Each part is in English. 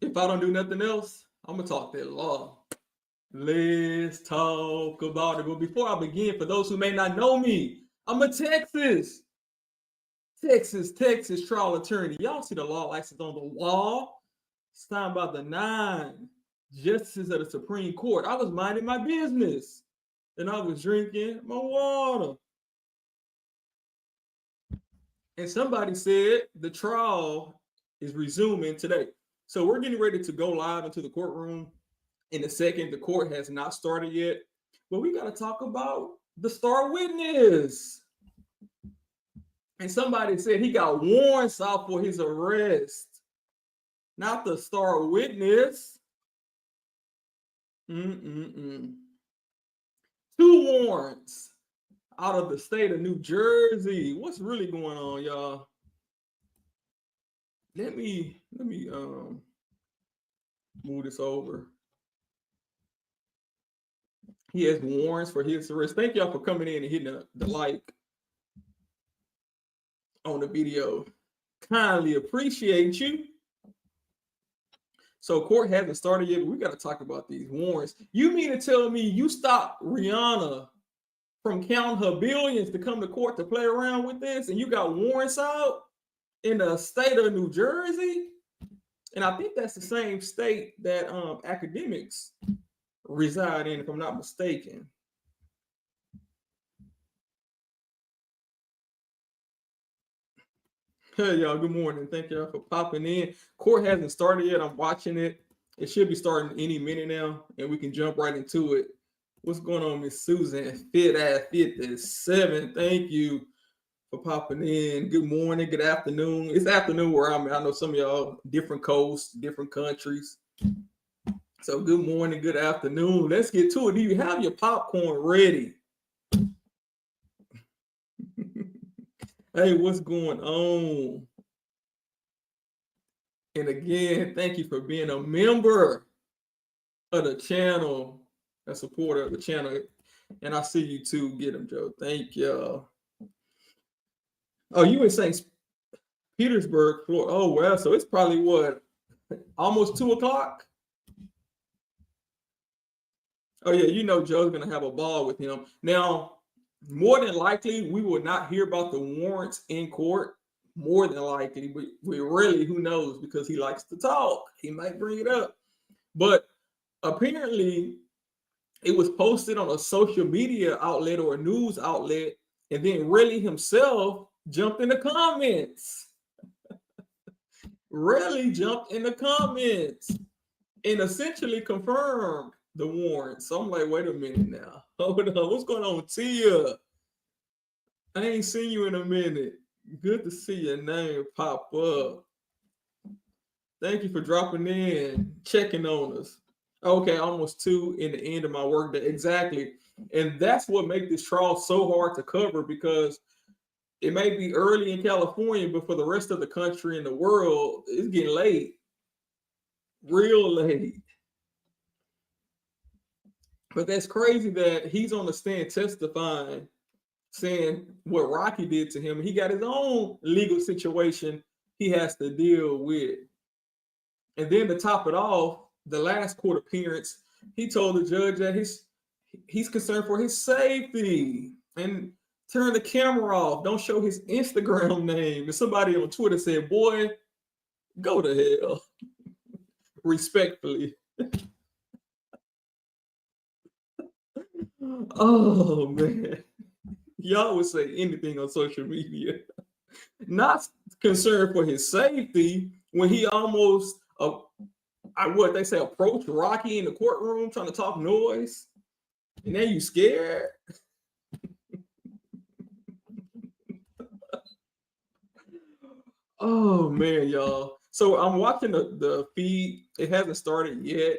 if I don't do nothing else, I'm gonna talk that law. Let's talk about it. But before I begin, for those who may not know me, I'm a Texas trial attorney. Y'all see the law license on the wall? Signed by the 9 justices of the Supreme Court. I was minding my business and I was drinking my water. And somebody said the trial is resuming today. So we're getting ready to go live into the courtroom in a second. The court has not started yet, but we got to talk about the star witness. And somebody said he got warrants out for his arrest, not the star witness. 2 warrants out of the state of New Jersey. What's really going on, y'all? Let me move this over. He has warrants for his arrest. Thank y'all for coming in and hitting the like on the video. Kindly appreciate you. So court hasn't started yet, but we got to talk about these warrants. You mean to tell me you stopped Rihanna from counting her billions to come to court to play around with this, and you got warrants out in the state of New Jersey? And I think that's the same state that academics reside in, if I'm not mistaken. Hey, y'all, good morning. Thank y'all for popping in. Court hasn't started yet. I'm watching it. It should be starting any minute now, and we can jump right into it. What's going on, Miss Susan? Fit at 57. Thank you for popping in. Good morning, good afternoon. It's afternoon where I'm at. I know some of y'all different coasts, different countries. So good morning, good afternoon. Let's get to it. Do you have your popcorn ready? Hey, what's going on? And again, thank you for being a member of the channel, a supporter of the channel. And I see you too. Get them, Joe. Thank y'all. Oh, you in St. Petersburg, Florida. Oh, well, so it's probably what? Almost 2 o'clock? Oh, yeah, you know Joe's going to have a ball with him. Now, more than likely, we will not hear about the warrants in court. More than likely, but we really, who knows, because he likes to talk. He might bring it up. But apparently, it was posted on a social media outlet or a news outlet, and then Relli himself jumped in the comments. Relli jumped in the comments and essentially confirmed the warrant. So I'm like, wait a minute now. Hold on. What's going on, Tia? I ain't seen you in a minute. Good to see your name pop up. Thank you for dropping in, checking on us. Okay, almost 2 in the end of my workday. Exactly. And that's what makes this trial so hard to cover, because it may be early in California, but for the rest of the country and the world, it's getting late. Real late. But that's crazy that he's on the stand testifying, saying what Rocky did to him. He got his own legal situation he has to deal with. And then to top it off, the last court appearance, he told the judge that he's concerned for his safety and turn the camera off. Don't show his Instagram name. And somebody on Twitter said, boy, go to hell. Respectfully. Oh, man. Y'all would say anything on social media. Not concerned for his safety when he almost, what they say, approached Rocky in the courtroom trying to talk noise. And then you scared. Oh, man, y'all. So I'm watching the feed. It hasn't started yet.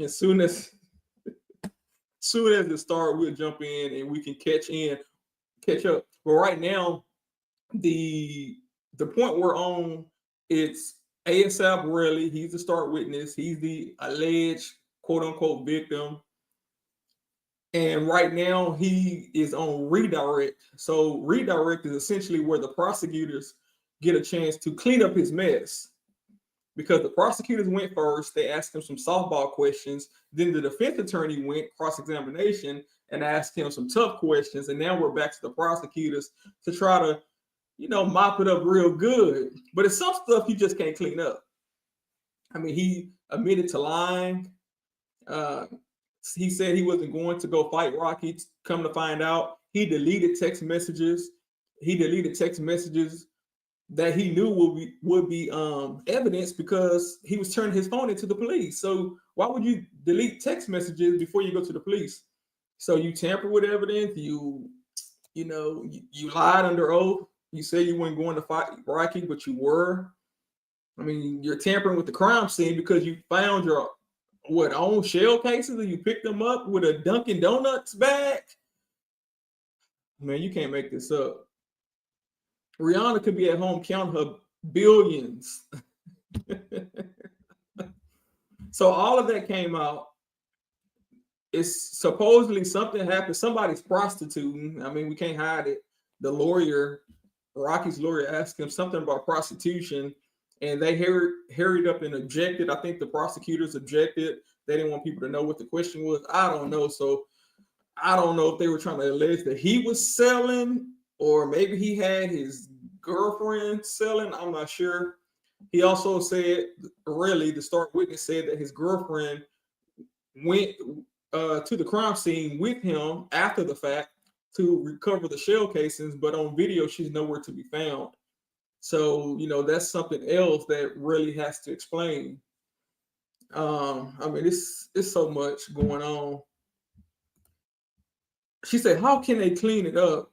As soon as it starts, we'll jump in and we can catch up. But right now, the point we're on, it's A AP Relli. He's the star witness. He's the alleged quote unquote victim. And right now he is on redirect. So redirect is essentially where the prosecutors get a chance to clean up his mess. because the prosecutors went first. They asked him some softball questions. Then the defense attorney went cross-examination and asked him some tough questions. And now we're back to the prosecutors to try to, mop it up real good. But it's some stuff you just can't clean up. I mean, he admitted to lying. He said he wasn't going to go fight Rocky. Come to find out, he deleted text messages. He deleted text messages that he knew would be evidence because he was turning his phone into the police. So why would you delete text messages before you go to the police? So you tamper with evidence. You lied under oath. You said you weren't going to fight Rocky, but you were. I mean, you're tampering with the crime scene because you found your own shell cases and you picked them up with a Dunkin' Donuts bag. Man, you can't make this up. Rihanna could be at home counting her billions. So all of that came out. It's supposedly something happened. Somebody's prostituting. I mean, we can't hide it. The lawyer, Rocky's lawyer, asked him something about prostitution, and they hurried up and objected. I think the prosecutors objected. They didn't want people to know what the question was. I don't know. So I don't know if they were trying to allege that he was selling, or maybe he had his girlfriend selling. I'm not sure. He also said, really, the star witness said that his girlfriend went to the crime scene with him after the fact to recover the shell casings, but on video, she's nowhere to be found. So, that's something else that really has to explain. I mean, it's so much going on. She said, how can they clean it up?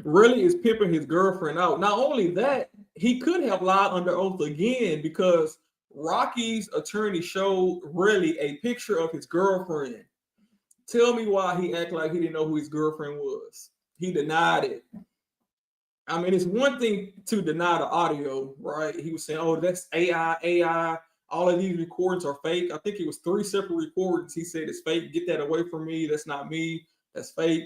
Really is pimping his girlfriend out. Not only that, he could have lied under oath again because Rocky's attorney showed Really a picture of his girlfriend. Tell me why he acted like he didn't know who his girlfriend was. He denied it. I mean, it's one thing to deny the audio, right? He was saying, oh, that's AI. All of these recordings are fake. I think it was 3 separate recordings. He said it's fake. Get that away from me. That's not me. That's fake.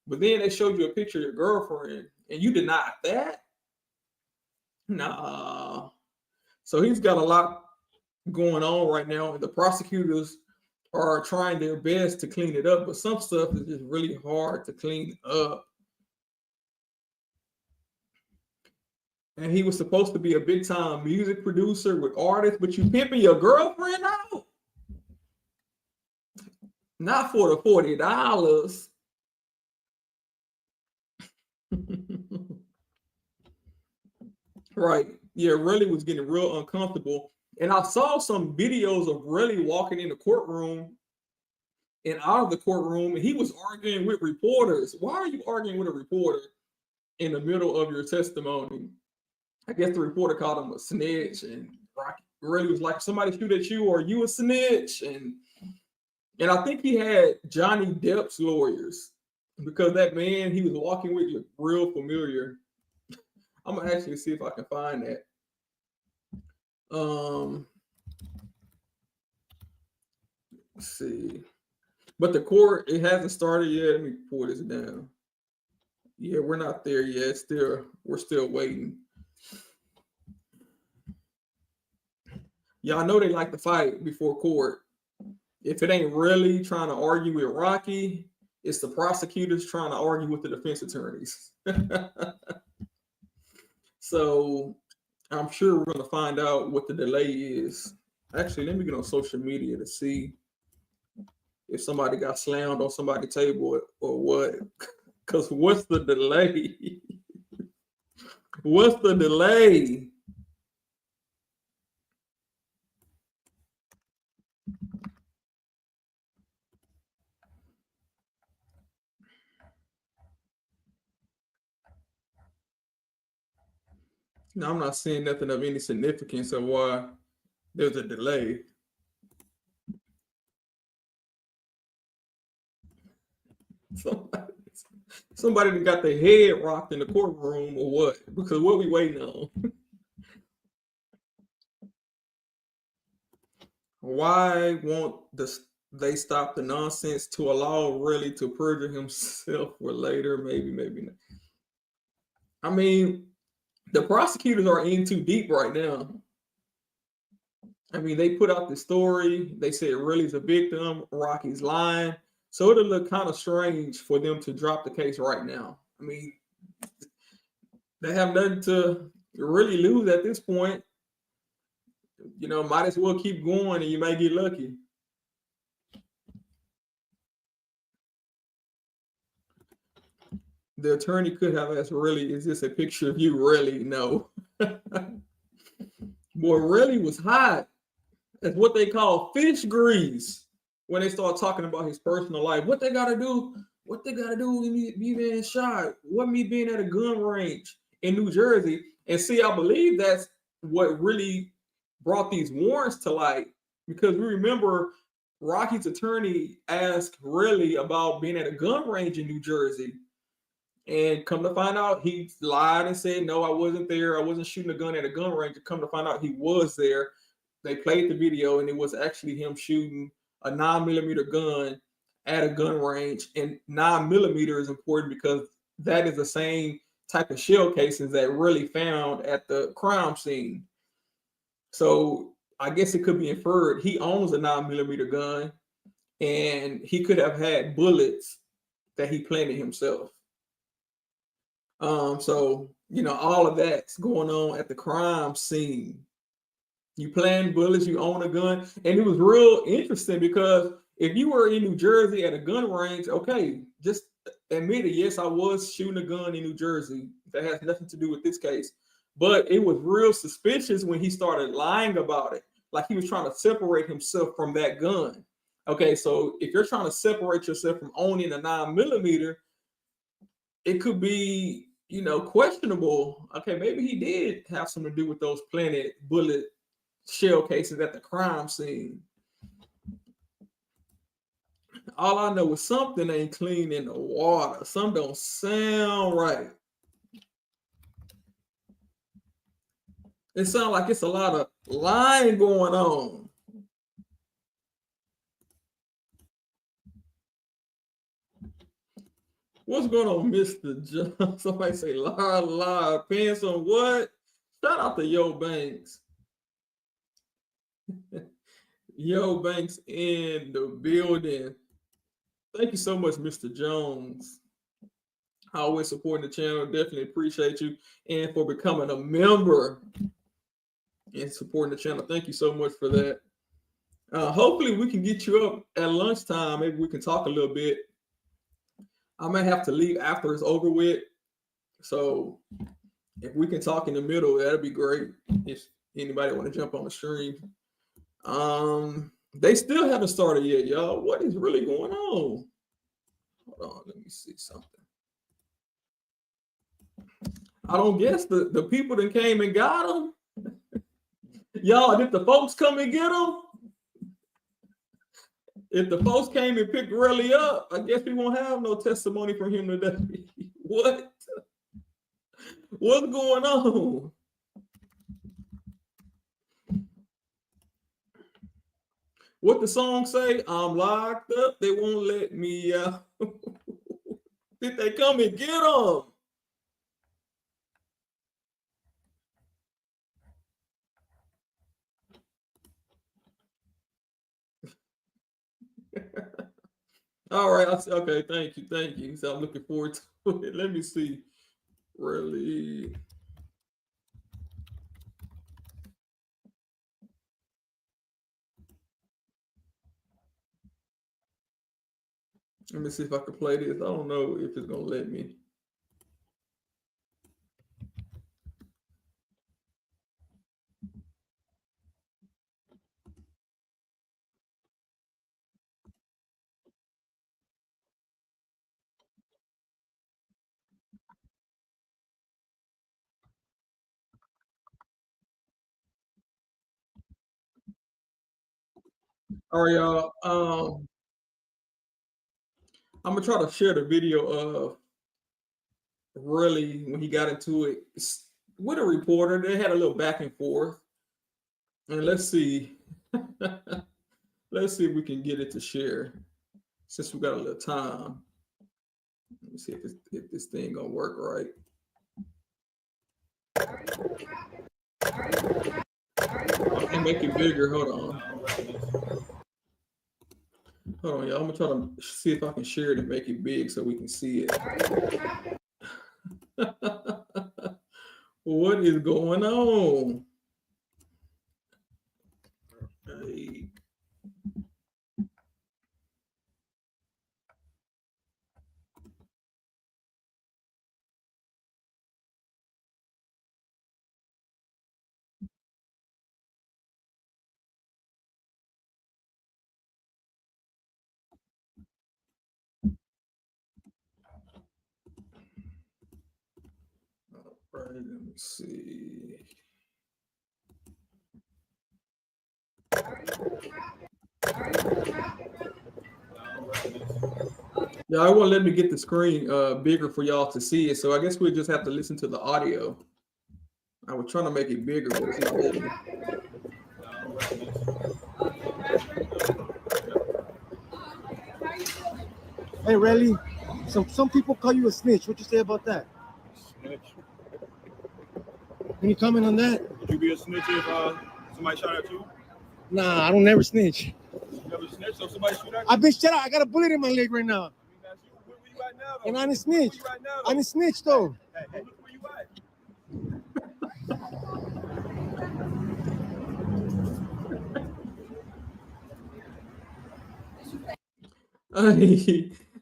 But then they showed you a picture of your girlfriend and you denied that? Nah. So he's got a lot going on right now. And the prosecutors are trying their best to clean it up. But some stuff is just really hard to clean up. And he was supposed to be a big time music producer with artists, but you pimping your girlfriend out? Not for the $40. Right. Yeah, Really was getting real uncomfortable. And I saw some videos of Really walking in the courtroom and out of the courtroom, and he was arguing with reporters. Why are you arguing with a reporter in the middle of your testimony? I guess the reporter called him a snitch, and Rocky Really was like, somebody shoot at you, or you a snitch? And I think he had Johnny Depp's lawyers because that man he was walking with looked real familiar. I'm gonna actually see if I can find that. Let's see. But the court, it hasn't started yet. Let me pull this down. Yeah, we're not there yet. We're still waiting. Y'all know they like to fight before court. If it ain't Really trying to argue with Rocky, it's the prosecutors trying to argue with the defense attorneys. So I'm sure we're going to find out what the delay is. Actually, let me get on social media to see if somebody got slammed on somebody's table or what. Because what's the delay? What's the delay? No, I'm not seeing nothing of any significance of why there's a delay. Somebody that got their head rocked in the courtroom or what? Because what we waiting on? Why won't they stop the nonsense to allow Really to perjure himself for later? Maybe not. I mean, The prosecutors are in too deep right now. I mean, they put out the story. They said Relli's a victim. Rocky's lying. So it'll look kind of strange for them to drop the case right now. I mean, they have nothing to really lose at this point. You know, might as well keep going and you may get lucky. The attorney could have asked, Relli, is this a picture of you? Relli, no. Boy, Relli was hot. That's what they call fish grease when they start talking about his personal life. What they got to do with me being shot? What me being at a gun range in New Jersey? And see, I believe that's what really brought these warrants to light, because we remember Rocky's attorney asked Relli about being at a gun range in New Jersey. And come to find out, he lied and said, no, I wasn't there. I wasn't shooting a gun at a gun range. And come to find out, he was there. They played the video, and it was actually him shooting a 9mm gun at a gun range. And 9mm is important because that is the same type of shell casings that Relli found at the crime scene. So I guess it could be inferred he owns a 9mm gun, and he could have had bullets that he planted himself. So you know, all of that's going on at the crime scene. You plan bullets, you own a gun, and it was real interesting because if you were in New Jersey at a gun range, okay, just admit it. Yes, I was shooting a gun in New Jersey. That has nothing to do with this case, but it was real suspicious when he started lying about it, like he was trying to separate himself from that gun. Okay, so if you're trying to separate yourself from owning a 9mm, it could be, you know, questionable. Okay, maybe he did have something to do with those planted bullet shell cases at the crime scene. All I know is something ain't clean in the water. Something don't sound right. It sounds like it's a lot of lying going on. What's going on, Mr. John? Somebody say lie, pants on what? Shout out to Yo Banks. Yo Banks in the building. Thank you so much, Mr. Jones. Always supporting the channel. Definitely appreciate you. And for becoming a member and supporting the channel. Thank you so much for that. Hopefully we can get you up at lunchtime. Maybe we can talk a little bit. I may have to leave after it's over with. So if we can talk in the middle, that'd be great. If anybody want to jump on the stream. They still haven't started yet, y'all. What is really going on? Hold on, let me see something. I don't guess the people that came and got them. Y'all, did the folks come and get them? If the folks came and picked Relli up, I guess we won't have no testimony from him today. What? What's going on? What the song say? I'm locked up. They won't let me out. Did they come and get them? All right. Okay. Thank you. Thank you. So I'm looking forward to it. Let me see. Relli. Let me see if I can play this. I don't know if it's gonna let me. All right, y'all. I'm gonna try to share the video of Relli when he got into it with a reporter. They had a little back and forth, and let's see. Let's see if we can get it to share since we got a little time. Let me see if this thing gonna work right. I can make it bigger. Hold on. Hold on, y'all. I'm gonna try to see if I can share it and make it big so we can see it. What is going on? Hey. All right, let me see. Yeah, I won't let me get the screen bigger for y'all to see it, so I guess we'll just have to listen to the audio. I was trying to make it bigger, but it's not letting me. Hey, Relli, some people call you a snitch. What you say about that? Snitch. Can you comment on that? Would you be a snitch if somebody shot at you? Nah, I don't never snitch. You never snitch, so if somebody shoot at you? I've been shut out. I got a bullet in my leg right now. I mean, that's you. Where you at now, though? And I'm a snitch. Where you at now, I'm though? a snitch, though. Hey, look where you at.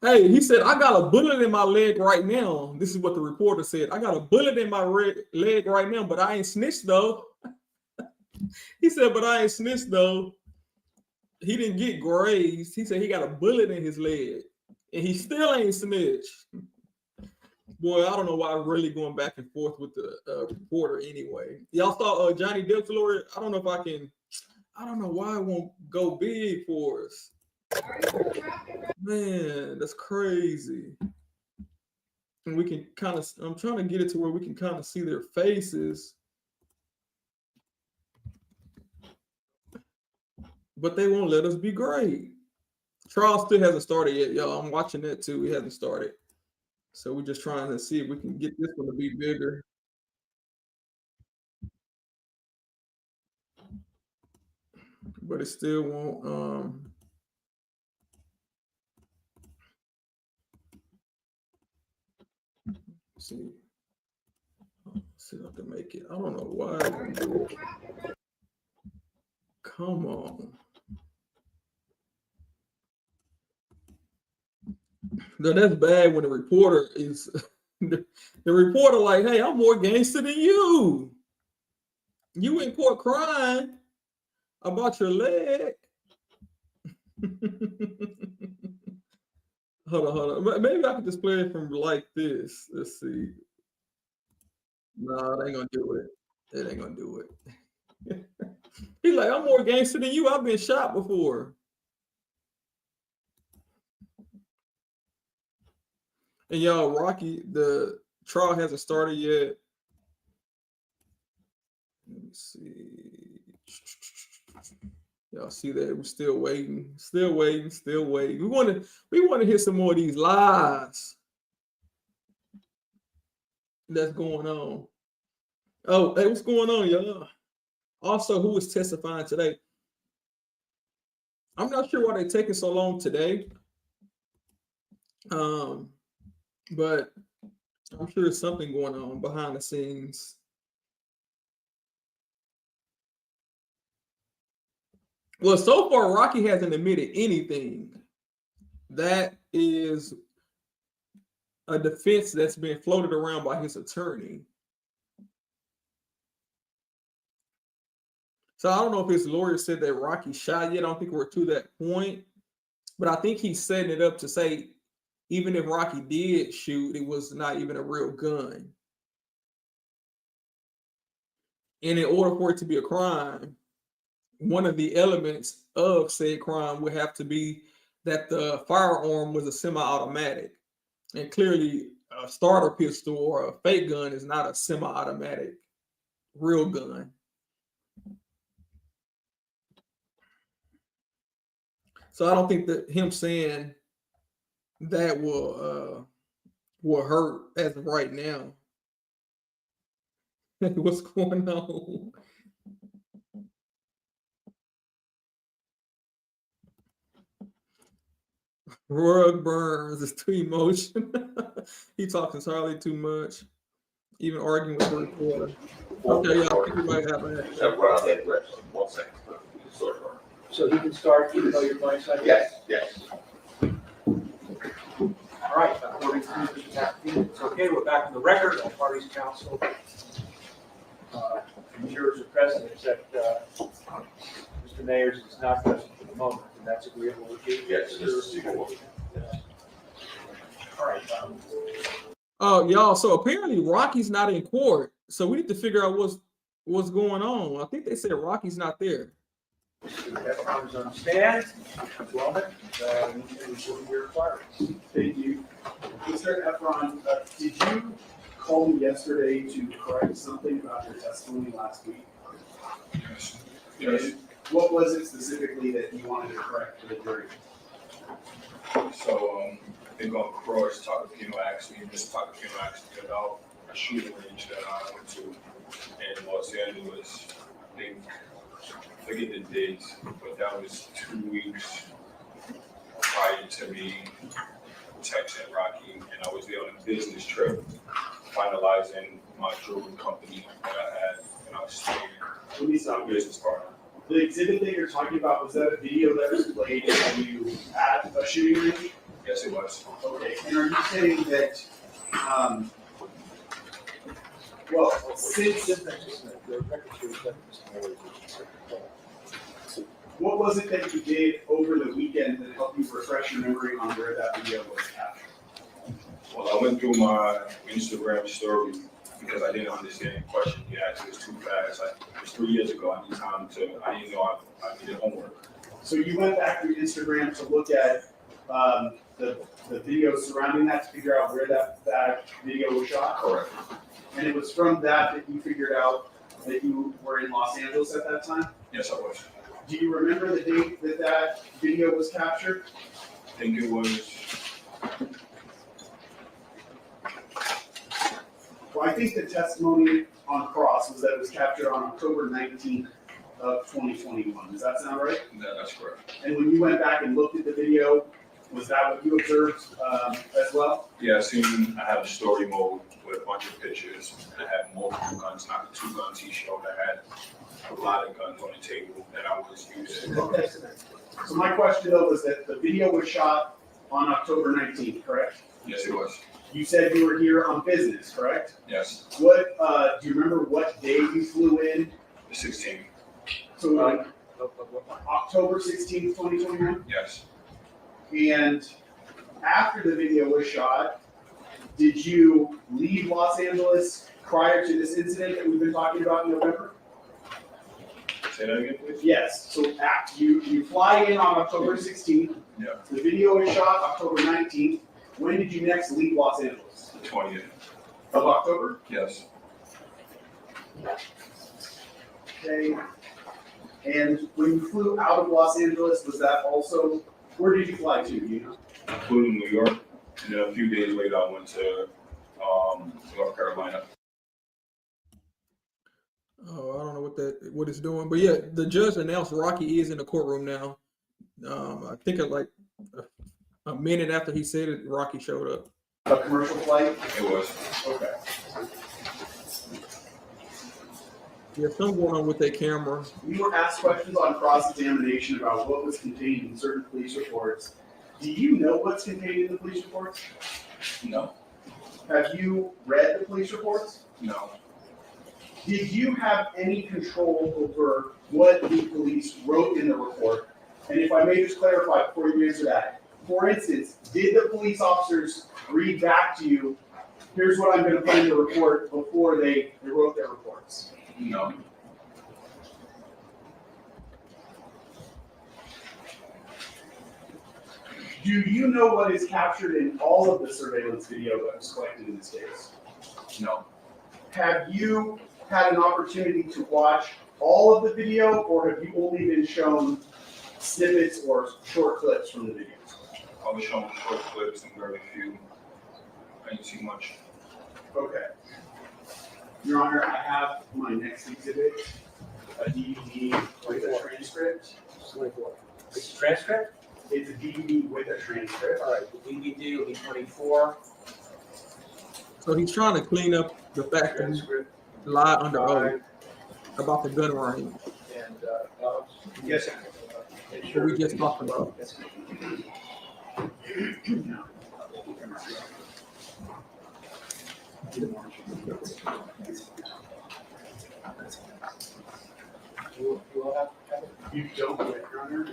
Hey, he said, I got a bullet in my leg right now. This is what the reporter said. I got a bullet in my leg right now, but I ain't snitched, though. He said, but I ain't snitched, though. He didn't get grazed. He said he got a bullet in his leg, and he still ain't snitched. Boy, I don't know why I'm really going back and forth with the reporter anyway. Y'all saw Johnny Depp's lawyer? I don't know if I can. I don't know why it won't go big for us. Man, that's crazy. And we can kind of, I'm trying to get it to where we can kind of see their faces. But they won't let us be great. Trial still hasn't started yet, y'all. I'm watching that too. It hasn't started. So we're just trying to see if we can get this one to be bigger. But it still won't. See if I can make it. I don't know why I can do it. Come on. No, that's bad when the reporter is the reporter like, hey, I'm more gangster than you. You in court crying about your leg. Hold on. Maybe I can just play it from like this. Let's see. No, it ain't gonna do it. It ain't gonna do it. He's like, I'm more gangster than you. I've been shot before. And y'all, Rocky, the trial hasn't started yet. Let me see. Y'all see that? We're still waiting. We want to hear some more of these lies that's going on. Oh, hey, what's going on, y'all? Also, who is testifying today? I'm not sure why they're taking so long today. But I'm sure there's something going on behind the scenes. Well, so far, Rocky hasn't admitted anything. That is a defense that's been floated around by his attorney. So I don't know if his lawyer said that Rocky shot yet. I don't think we're to that point. But I think he's setting it up to say, even if Rocky did shoot, it was not even a real gun. And in order for it to be a crime, one of the elements of said crime would have to be that the firearm was a semi-automatic. And clearly, a starter pistol or a fake gun is not a semi-automatic real gun. So I don't think that him saying that will hurt as of right now. What's going on? Rug burns. It's too emotional. He talks entirely too much. Even arguing with the reporter. Okay, yeah, I think we might have that. Around that direction. 1 second. Sort of. So he can start even though your client's not here? Yes, yes. All right, according to Mr. Tappan, it's okay, we're back on the record, all parties counsel. Jurors are present, except Mr. Mayers is not present for the moment, and that's agreeable with you? Yes, this is equal. All right. Y'all, so apparently Rocky's not in court, so we need to figure out what's going on. I think they said Rocky's not there. Everyone's on stand. Well, your requirements. Thank you. Mr. Efron, did you call me yesterday to correct something about your testimony last week? Yes. What was it specifically that you wanted to correct for the jury? So, I think on Cross, Takapino asked me, Mr. Takapino asked me about a shooting range that I went to in Los Angeles. I forget the dates, but that was 2 weeks prior to me texting Rocky, and I was there on a business trip, finalizing my jewelry company that I had, and I was staying Let me with stop my you. business partner. The exhibit that you're talking about, was that a video that was played when you at a shooting range? Yes, it was. Okay, and are you saying that, well, since, what was it that you did over the weekend that helped you refresh your memory on where that video was captured? Well, I went through my Instagram story because I didn't understand the question he asked. It was too fast. It was 3 years ago. I didn't know I needed homework. So you went back through Instagram to look at the videos surrounding that to figure out where that video was shot? Correct. And it was from that you figured out that you were in Los Angeles at that time? Yes, I was. Do you remember the date that video was captured? I think it was, Well, I think the testimony on cross was that it was captured on October 19th of 2021. Does that sound right? that's correct. And when you went back and looked at the video, was that what you observed as well? Yeah, I had a story mode with a bunch of pictures, and I had multiple guns, not the 2 guns he showed. I had a lot of guns on the table that I was using. Okay. So my question though was that the video was shot on October 19th, correct? Yes, it was. You said you were here on business, correct? Yes, What, do you remember what day you flew in? the 16th. So October 16th, 2021? Yes. And after the video was shot, did you leave Los Angeles prior to this incident that we've been talking about in November? Say that again, please. Yes, so you fly in on October 16th. Yeah. The video was shot October 19th. When did you next leave Los Angeles? The 20th. Of October? Yes. Okay. And when you flew out of Los Angeles, was that also, where did you fly to, do you know? I flew to New York, and then a few days later I went to North Carolina. Oh, I don't know what it's doing, but yeah, the judge announced Rocky is in the courtroom now. I think like a minute after he said it, Rocky showed up. A commercial flight? It was. Okay. Yeah, something going on with that camera. We were asked questions on cross-examination about what was contained in certain police reports. Do you know what's contained in the police reports? No. Have you read the police reports? No. Did you have any control over what the police wrote in the report? And if I may just clarify before you answer that, for instance, did the police officers read back to you, here's what I'm going to put in the report before they wrote their reports? No. Do you know what is captured in all of the surveillance video that was collected in this case? No. Have you had an opportunity to watch all of the video, or have you only been shown snippets or short clips from the videos? I was shown short clips and very few. I didn't see much. Okay. Your Honor, I have my next exhibit, a DVD with a transcript. 24. It's a transcript? It's a DVD with a transcript. All right, the DVD will be 24. So he's trying to clean up the fact that he Transcript, lied under oath 5, about the gun range and, yes, sir. that we just talked about. Yes, sir. You all have it? You don't, Your Honor?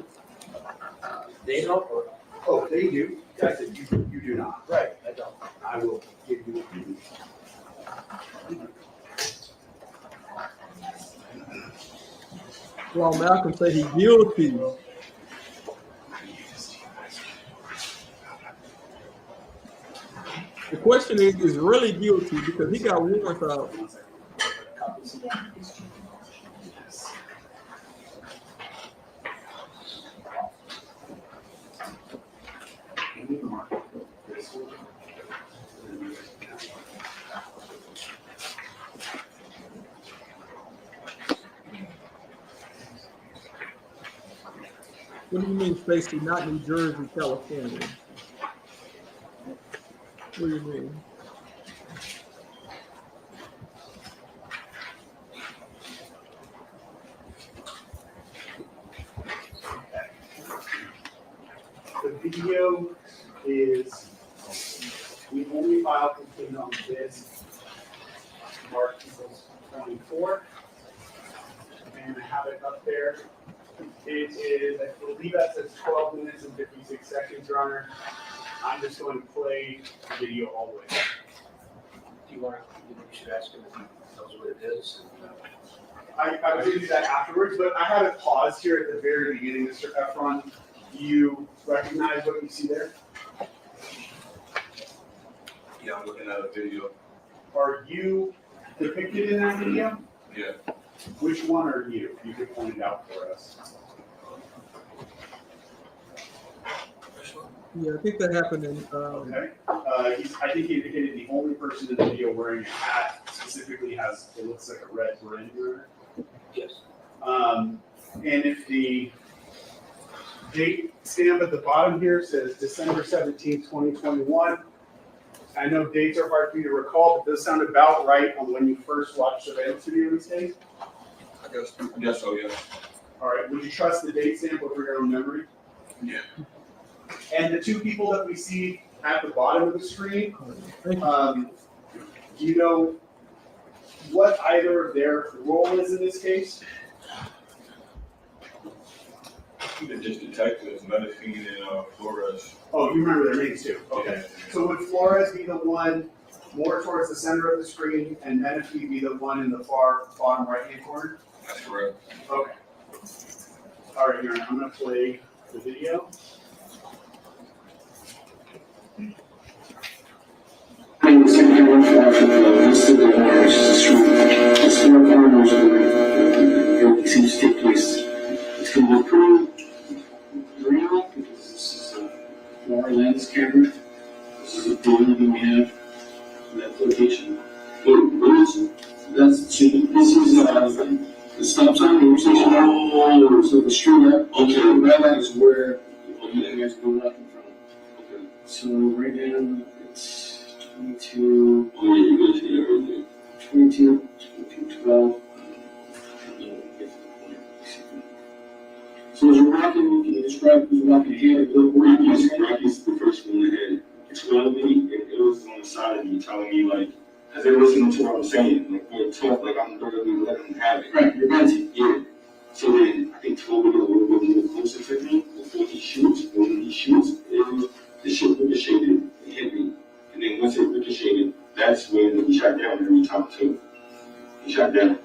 They don't, or? Oh, they do. I said you do not. Right, I don't. I will give you. Well, Malcolm said he's guilty. The question is really guilty because he got warrants out. What do you mean, Stacy? Not New Jersey, California. What do you mean? The video is, we only file complete on this, March 24. And I have it up there. It is, I believe that says 12 minutes and 56 seconds, Your Honor. I'm just going to play the video all the way. Do you want to, you should ask him if he knows what it is. I was going to do that afterwards, but I have it paused here at the very beginning, Mr. Efron. Do you recognize what you see there? Yeah, I'm looking at a video. Are you depicted in that video? Yeah. Which one are you? You could point it out for us. Yeah, I think that happened in. Okay. I think he indicated the only person in the video wearing a hat specifically has, it looks like a red blender. Yes. And if the date stamp at the bottom here says December 17th, 2021, I know dates are hard for you to recall, but does sound about right on when you first watched the surveillance video in this case. I guess so, yeah. All right, would you trust the date stamp over your own memory? Yeah. And the two people that we see at the bottom of the screen, Thank you. do you know what either of their role is in this case? They're just detectives, Medicine and Flores. Oh, you remember their names too? Okay. Yeah. So would Flores be the one more towards the center of the screen and Menifee be the one in the far bottom right-hand corner? That's correct. Okay. All right, Aaron, I'm gonna play the video. Seems to take place. It's going to be pretty real because this is a wireless camera. This is the only thing we have in that location. This is the stop sign intersection. Oh, so the street light. Okay, the red light is where you guys go left in front. Okay. So right now it's 22. Oh yeah, you guys see everything. 22, 12. So as you're walking, can you describe who's walking ahead? Rocky's the first one ahead. Explain me, it was on the side of me telling me like, as they're listening to what I'm saying, like we're talk, like I'm literally letting them have it. Right, you're venting. Yeah. So then I think Toby got a little bit more closer to me before he shoots. And when he shoots, the shit ricocheted and hit me. And then once it ricocheted, that's when he shot down every time too. He shot down.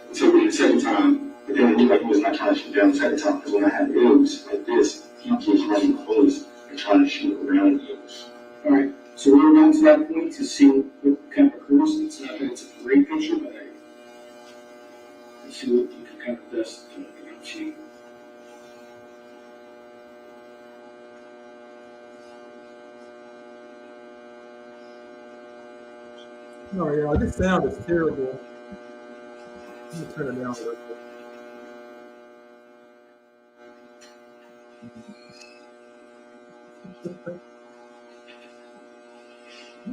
Until the second time. But then he was not trying to shoot down the second time because when I had arrows like this, he just running close and trying to shoot around the arrows. All right, so we're down to that point to see what kind of occurs. It's not that it's a great picture, but I see what you can kind of best achieve. Oh yeah, this sound is terrible. Let me turn it down a little bit.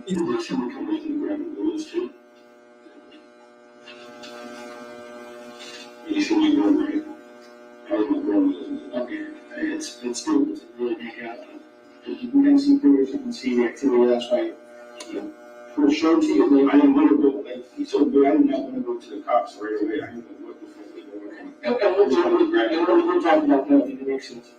Yeah, someone come in and grab the rules too. You said you were right. How was my brother? Okay, it's still really big out. You got some figures, you can see the activity, that's why. For sure, too, I didn't want to go, like, he told me I did not want to go to the cops right away. I didn't know what the fuck was going on. Okay, we'll talk about that in the next sense.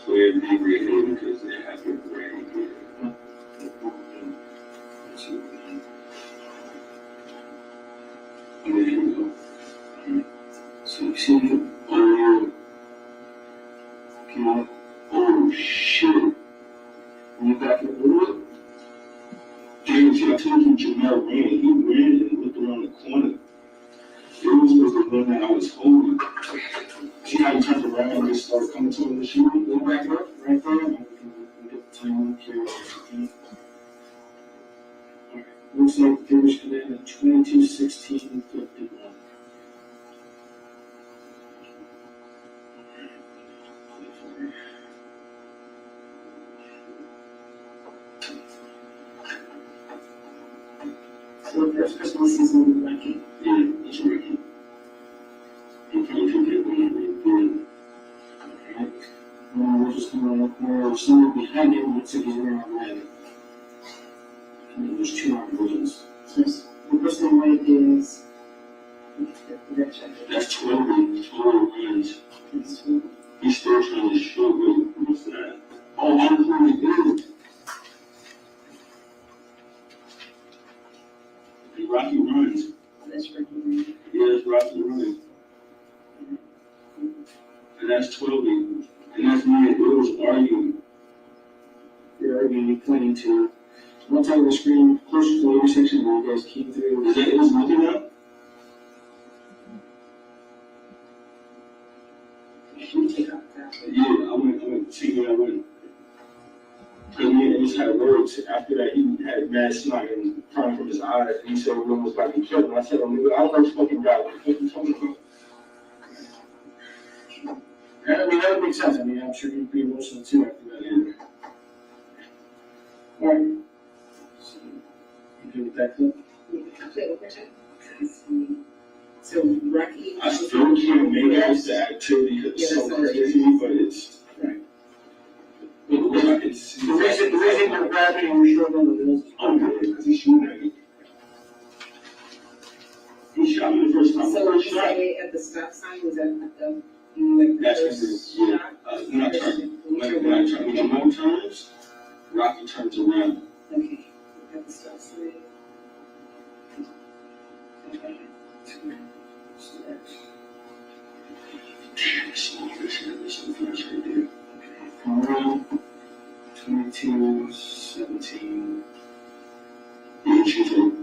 Clear degree because they have to grade here. There you go. So you see, oh shit. You back in the wood? James, I told you Jamel ran. He ran and looked around the corner. It was the one that I was holding. See how he turned around and just started coming to him, the shooting? Go back up, right there. And we get the time here. Alright, looks like the figures come in at 22:16:51. So the first Christmas season was lucky. Yeah, it's lucky. We're just going to look more somewhere behind it and see if he's wearing red. And then there's two more versions. So the first one white is the red check. That's 12 lines. He's still trying to show me what's that. Oh, I'm really good. Rocky runs. That's Rocky runs. Yeah, it's Rocky runs. And that's 12. And that's me and girls arguing. You're arguing, you're pointing to one side of the screen, closer to the intersection where you guys keep through. Is that is looking up? Can you take out that? Yeah, I went to see what I went. Because me and Amos had words. After that, he had mad snot and crying from his eyes. And he said, "Everyone was about to be killed." And I said, "Oh, nigga, I don't know this fucking guy. What the fuck are you talking about?" I mean, that would make sense. I mean, I'm sure you'd be emotional too after that. Yeah. All right. So, you good with that clip? So Rocky. I still can't make out the activity because it's so crazy, but it's right. But the reason you're grabbing and you're showing on the bills is because he's shooting at me. He shot me the first time. So you say at the stop sign, was that at the like that's first yeah. shot? When I turn, when Jamal turns, Rocky turns around. Okay, at the stop sign. Okay. Damn, this is flash right there. Okay, 22:17. Yeah, she's like,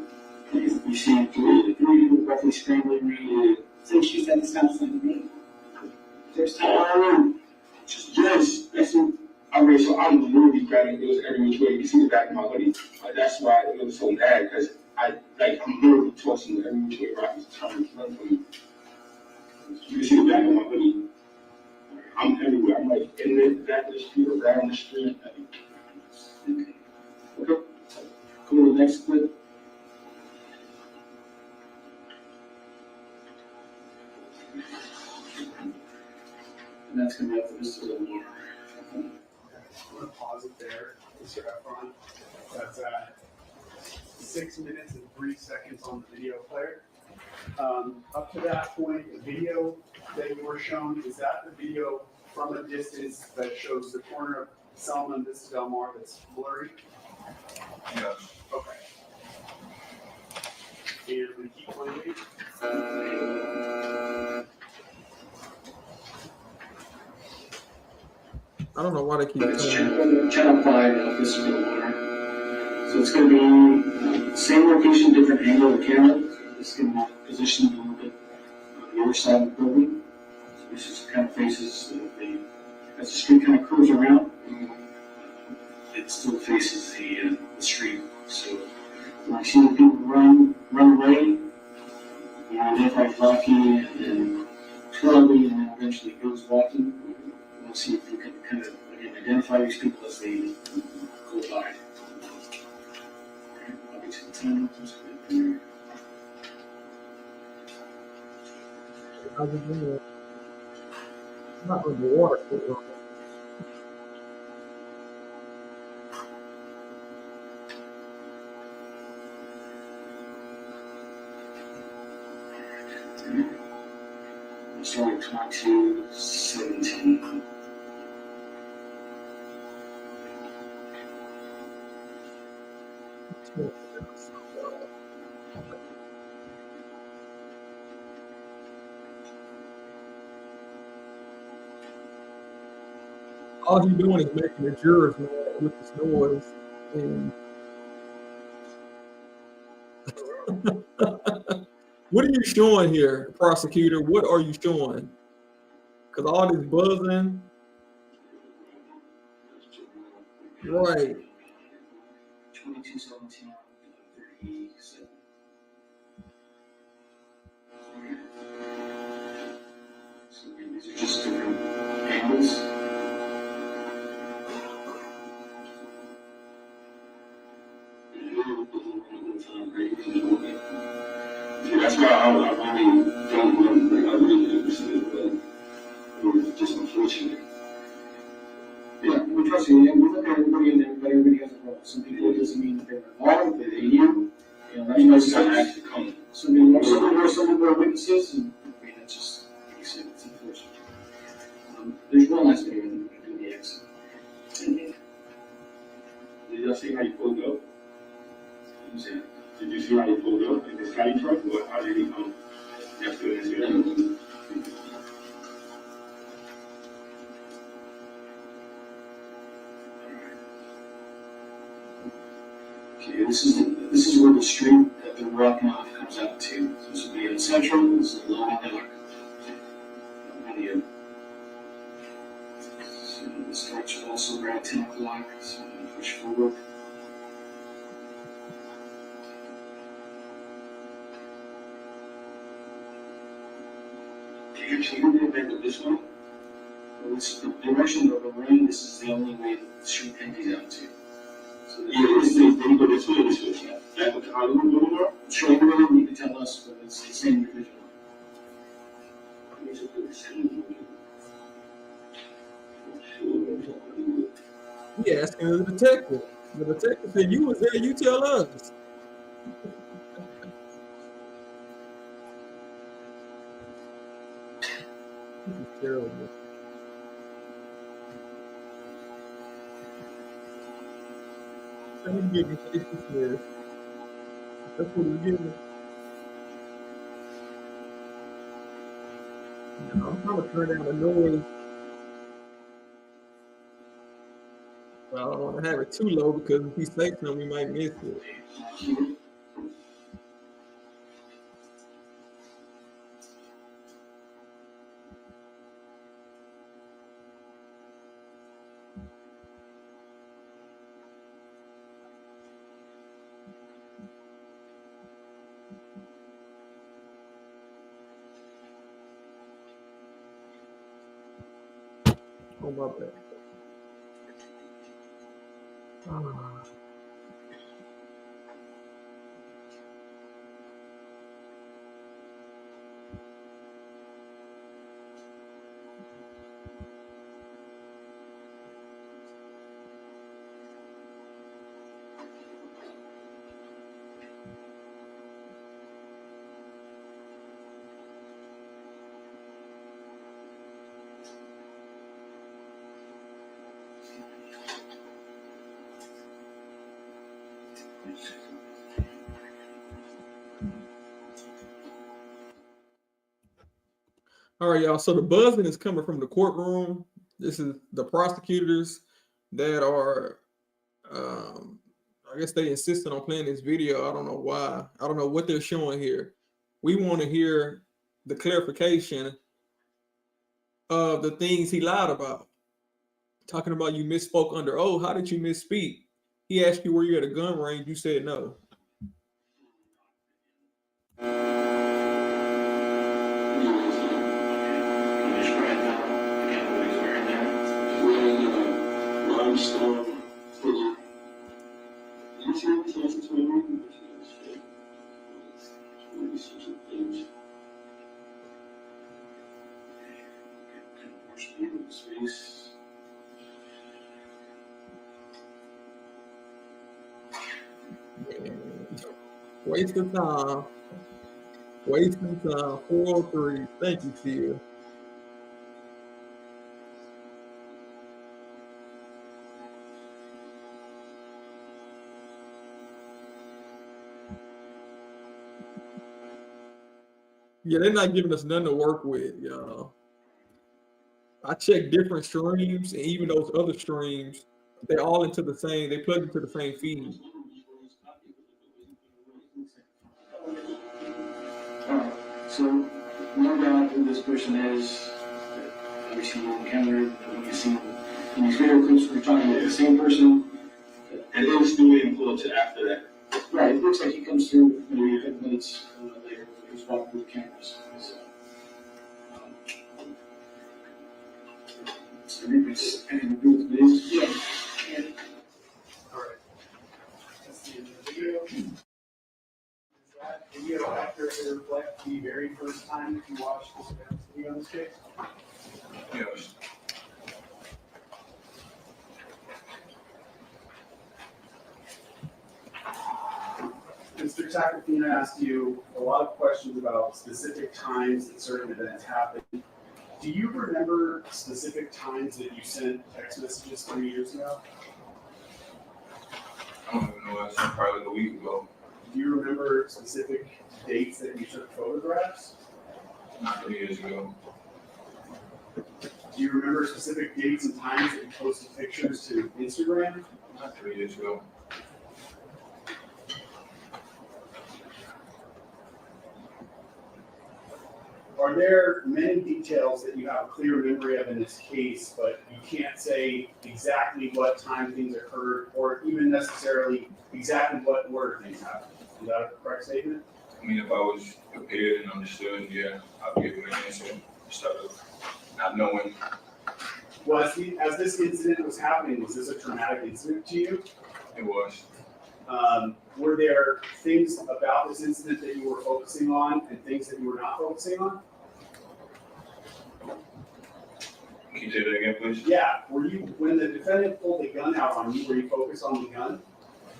you see three people roughly scrambling around. So she's at the stop sign, right? First time. Yes, that's it. Alright, so I'm literally grabbing, it was every which way. You can see the back of my hoodie. That's why it was so bad, because I'm literally tossing every which way. Rocky's trying to run from me. You can see the back of my hoodie. I'm everywhere. I'm like in the back of the street, around the street. Okay. Come on, the next clip. And that's going to be up for just a little more. I'm gonna pause it there. Mr. Efron. That's 6 minutes and 3 seconds on the video player. Up to that point, the video that you were shown, is that the video from a distance that shows the corner of Selma and Vista Del Mar that's blurry? Yes. Okay. And we keep playing. I don't know why they keep It's saying channel 5 of this middle warrant. So it's going to be same location, different angle of the camera. It's going to be positioned a little bit on the other side of the building. So this is kind of faces as the street kind of curves around, it still faces the street. So when you see the people run away, you identify Rocky and then Charlie, and then eventually goes walking. We'll see if we can kind of again identify these people as they go by. I'll get to the time. not on the water. Starting 22:17. All he's doing is making the jurors mad with this noise. And what are you showing here, prosecutor? What are you showing? Because all this buzzing. Right. 22:17. 37. So these are just different angles. Yeah, that's why I really don't know. Like, I really understand, but it was just unfortunate. Yeah, we trust you, and we look at everybody and everybody has a role. Some people, it doesn't mean that they're involved, that they you. You know, that's why some actually come. some people are witnesses, and I mean, that's just, like you said, it's unfortunate. There's one last video in the accident. Did y'all see how he pulled up? Did you see how he pulled up in his caddy truck? Or how did he come? Yesterday, Okay, this is where the street that they're walking off comes out to. So this will be in Central, this is loading dock. Video. So the starts also around 10 o'clock, so I'm going to push forward. Can you see the back of this one? Well, it's the direction of the rain, this is the only way that the street empties out to. So Yeah, this is, then you go this way, this way. Back with the Hollywood Boulevard? sure, everyone you can tell us, but it's the same individual. He asking the detective. The detective said, "You was there. You tell us." This is terrible. He's getting this. That's what he's getting. I'm trying to turn down the noise. But I don't want to have it too low because if he says something, we might miss it. Oh, my bad. All right, y'all. So the buzzing is coming from the courtroom. This is the prosecutors that are, I guess they insisted on playing this video. I don't know why. I don't know what they're showing here. We want to hear the clarification of the things he lied about. Talking about you misspoke under oath. How did you misspeak? He asked you were you at a gun range. You said no. Waste of time. Wasting time. 403. Thank you, Tia. Yeah, they're not giving us nothing to work with, y'all. I checked different streams, and even those other streams, they're all into the same, they plug into the same feed. Alright, so no doubt who this person is, obviously you encountered, you can see in these video clips we're talking about the same person. And then it's doing pull to after that. Right, it looks like he comes through maybe a couple minutes later, he's walking through the cameras. So maybe it's kind of agree with this. Yeah. All right. That's the end of the video. Is that video accurately reflect the very first time that you watched this video on this case? Yes. Mr. Tacopina asked you a lot of questions about specific times that certain events happened. Do you remember specific times that you sent text messages 3 years ago? I don't even know, that's probably like a week ago. Do you remember specific dates that you took photographs? Not 3 years ago. Do you remember specific dates and times that you posted pictures to Instagram? Not 3 years ago. Are there many details that you have a clear memory of in this case, but you can't say exactly what time things occurred, or even necessarily exactly what order things happened? Is that a correct statement? I mean, if I was prepared and understood, yeah, I'd be able to answer instead of not knowing. Well, as this incident was happening, was this a traumatic incident to you? It was. Were there things about this incident that you were focusing on and things that you were not focusing on? Can you say that again, please? Yeah. Were you, when the defendant pulled the gun out on you, were you focused on the gun?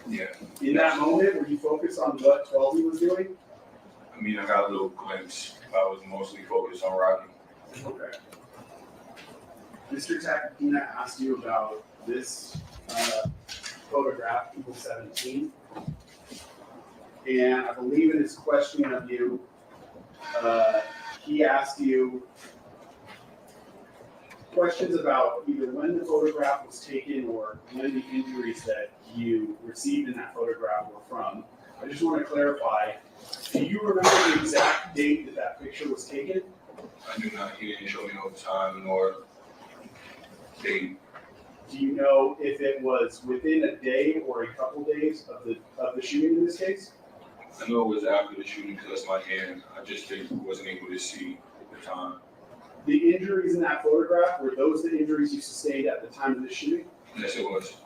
Yeah. In that moment, were you focused on what 12 was doing? I mean, I got a little glimpse. I was mostly focused on Rocky. Okay. Mr. Tacopina asked you about this photograph, People 17. And I believe in his questioning of you, he asked you questions about either when the photograph was taken or when the injuries that you received in that photograph were from. I just want to clarify, do you remember the exact date that that picture was taken? I do not. He didn't show me no time nor date. Do you know if it was within a day or a couple days of the shooting in this case? I know it was after the shooting because that's my hand. I just wasn't able to see at the time. The injuries in that photograph, were those the injuries you sustained at the time of the shooting? Yes, it was.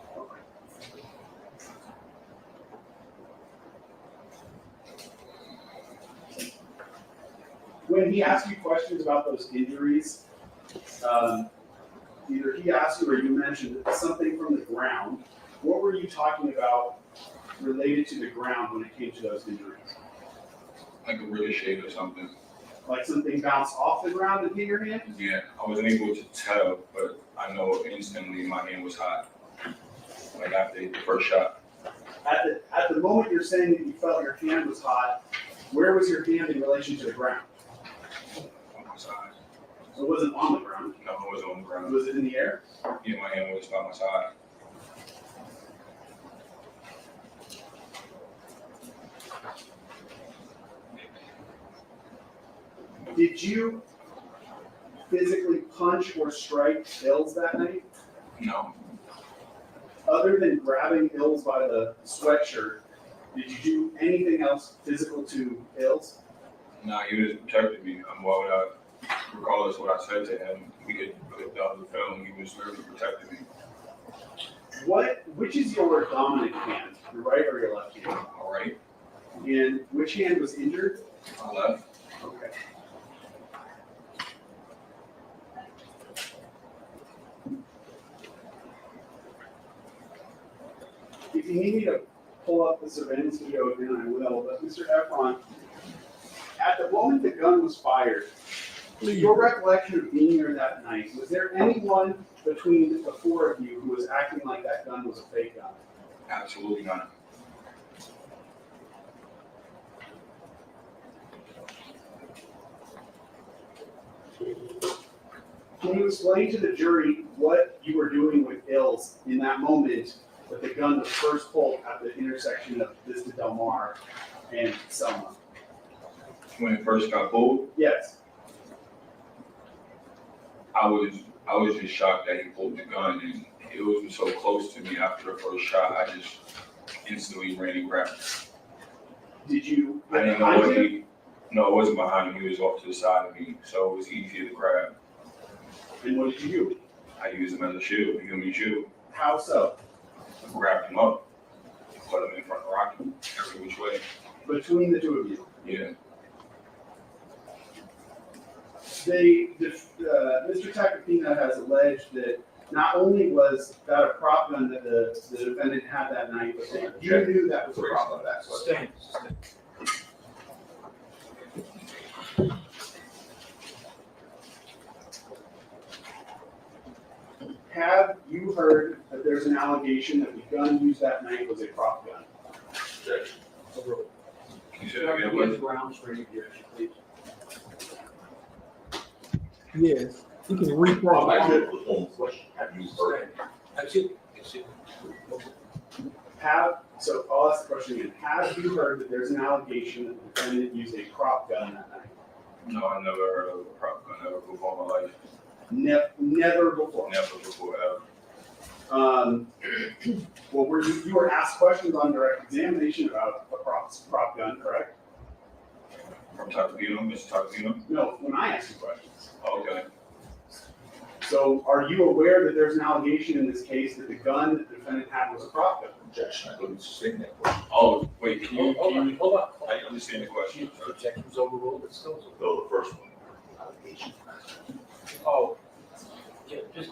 When he asked you questions about those injuries, either he asked you or you mentioned something from the ground. What were you talking about related to the ground when it came to those injuries? Like a ricochet or something. Like something bounced off the ground and hit your hand? Yeah, I wasn't able to tell, but I know instantly my hand was hot. Like after the first shot. At the moment you're saying that you felt your hand was hot, where was your hand in relation to the ground? On my side. So it wasn't on the ground. No, it wasn't on the ground. Was it in the air? Yeah, my hand was by my side. Did you physically punch or strike Ills that night? No, Other than grabbing Ills by the sweatshirt, did you do anything else physical to Ills? nah, he was protecting me. Why would I, regardless of what I said to him, we could put down the film, he was literally protecting me. Which is your dominant hand, your right or your left hand? All right, And which hand was injured? I left. Okay. If you need me to pull up the surveillance video again, I will, but Mr. Efron, at the moment the gun was fired, your recollection of being there that night, was there anyone between the four of you who was acting like that gun was a fake gun? Absolutely not. Can you explain to the jury what you were doing with Ills in that moment that the gun was first pulled at the intersection of Vista Del Mar and Selma? When it first got pulled, Yes. I was just shocked that he pulled the gun, and it was so close to me after the first shot. I just instantly ran and grabbed it. Did you? I didn't know what he. No, it wasn't behind him. He was off to the side of me, so it was easier to grab. And what did you do? I used him as a shield, a human shield. How so? I grabbed him up, put him in front of Rocky, every which way. Between the two of you. Yeah. Mr. Tacopina has alleged that not only was that a prop gun that the defendant had that night, but that you knew that was a prop gun. Stay. Have you heard that there's an allegation that the gun used that night was a prop gun? Objection. Can you say that again, please? Grounds for any objection, please. Yes, you can I rephrase. did the formal question. Have you heard? So I'll ask the question again. Have you heard that there's an allegation that the defendant used a prop gun that night? No, I never heard of a prop gun ever before in my life. Never before. Never before ever. Well, you were asked questions on direct examination about a prop gun, correct? From Tacopino, Mr. Tacopino? No, when I asked you questions. Okay. So are you aware that there's an allegation in this case that the gun that the defendant had was a prop gun? Objection. I couldn't sustain that question. Oh, wait, can you, Hold on. I understand the question. Objection was overruled, but still. No, the first one. Allegation. Oh, yeah, just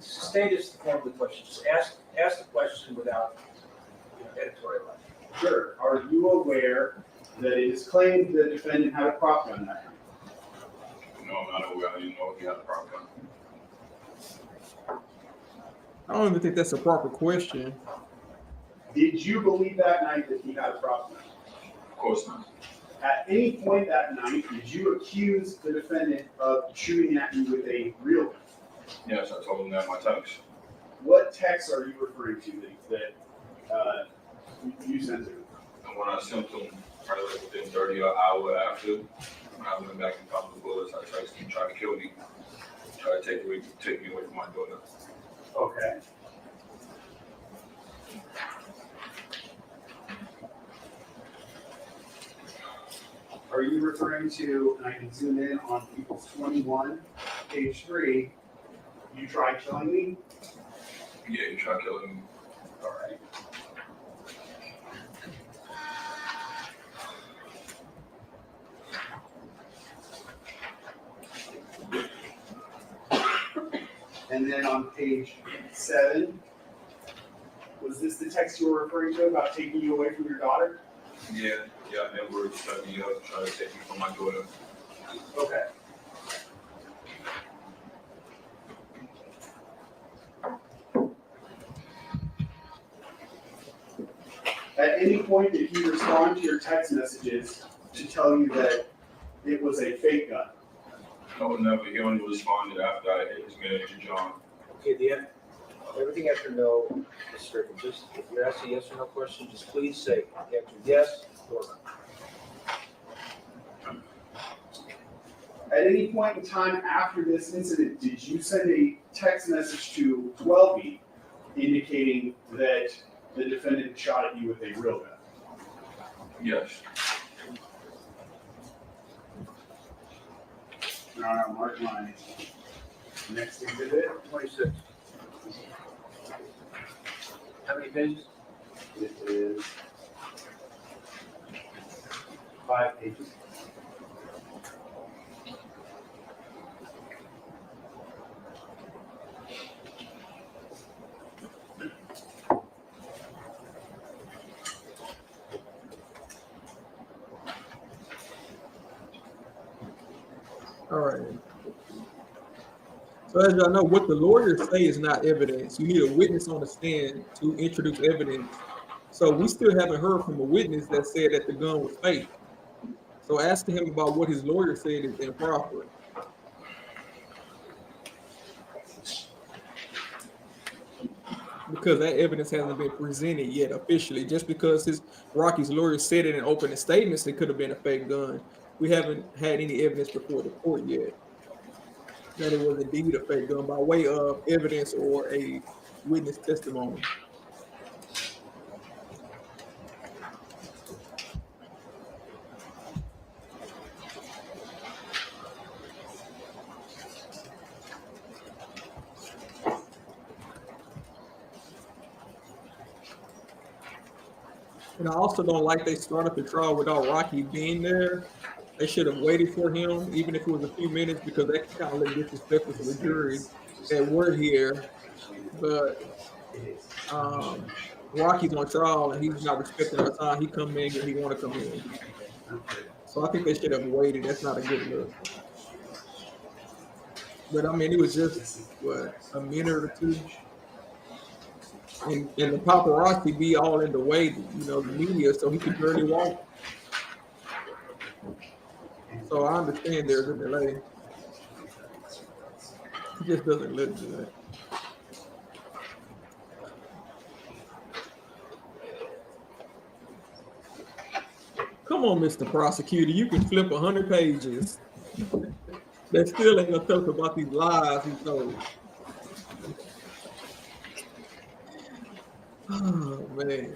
state as the form of the question. Just ask the question without editorializing. Sure. Are you aware that it is claimed the defendant had a prop gun that night? No, I'm not aware. I didn't know if he had a prop gun. I don't even think that's a proper question. Did you believe that night that he had a prop gun? Of course not. At any point that night, did you accuse the defendant of shooting at you with a real gun? Yes, I told him that in my text. What text are you referring to that you sent to him? And when I sent him, probably like within 30 or an hour after, when I went back and found the bullets, I texted him, trying to kill me, try to take me away from my daughter. Okay. Are you referring to, and I can zoom in on People's 21, page 3, you tried killing me? Yeah, he tried killing me. All right. And then on page 7, was this the text you were referring to about taking you away from your daughter? Yeah, and we're set me up, trying to take me from my daughter. Okay. At any point did he respond to your text messages to tell you that it was a fake gun? No, never. He only responded after I hit his manager, John. Okay, everything after no is stricken. Just, if you're asked a yes or no question, just please say, answer yes or no. At any point in time after this incident, did you send a text message to 12B indicating that the defendant shot at you with a real gun? Yes. Now, mark my next exhibit. 26. How many pages? It is 5 pages. All right. So as y'all know, what the lawyers say is not evidence. You need a witness on the stand to introduce evidence. So we still haven't heard from a witness that said that the gun was fake. So asking him about what his lawyer said is improper. Because that evidence hasn't been presented yet officially. Just because Rocky's lawyer said it in opening statements, it could have been a fake gun. We haven't had any evidence before the court yet that it was indeed a fake gun by way of evidence or a witness testimony. And I also don't like they started the trial without Rocky being there. They should have waited for him, even if it was a few minutes, because that kind of looked disrespectful to the jury that we're here. But Rocky's on trial and he's not respecting our time. He come in and he want to come in. So I think they should have waited. That's not a good look. But I mean, it was just what, a minute or two. And the paparazzi be all in the way, the media, so he could barely walk. So I understand there's a delay. It just doesn't look good. Come on, Mr. Prosecutor, you can flip 100 pages. They still ain't gonna talk about these lies he told. Oh, man.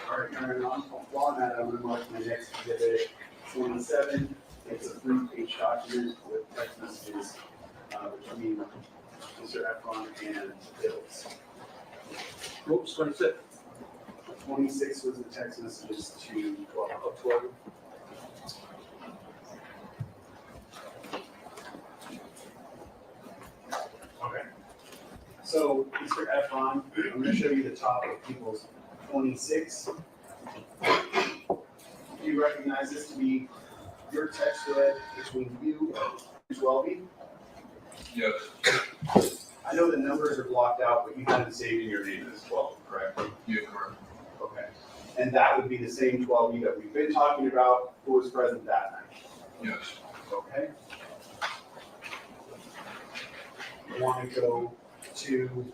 All right, Aaron, while I'm at it, I'm gonna mark my next exhibit, 27. It's a 3-page document with text messages between Mr. Efron and Bills. Oops, 26. 26 was the text messages to 12. 12. Okay. So, Mr. Efron, I'm gonna show you the top of people's 26. Do you recognize this to be your text thread between you and 12B? Yes. I know the numbers are blocked out, but you have it saved in your name as 12, correct? Yeah, correct. Okay. And that would be the same 12B that we've been talking about, who was present that night? Yes. Okay. I want to go to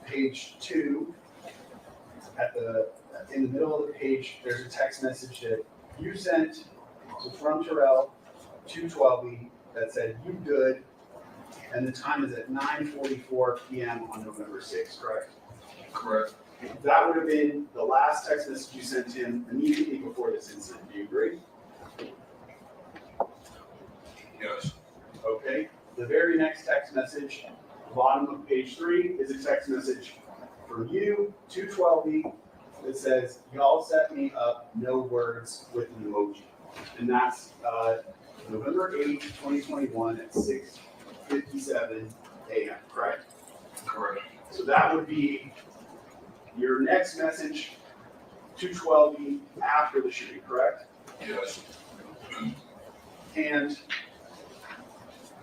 page 2. In the middle of the page, there's a text message that you sent from Terrell to 12B that said, "You good," and the time is at 9:44 p.m. on November 6th, correct? Correct. That would have been the last text message you sent him immediately before this incident. Do you agree? Yes. Okay. The very next text message, bottom of page 3, is a text message from you to 12B that says, "Y'all set me up, no words," with an emoji. And that's November 8th, 2021 at 6 6:57 a.m., correct? Correct. So that would be your next message to 12E after the shooting, correct? Yes. And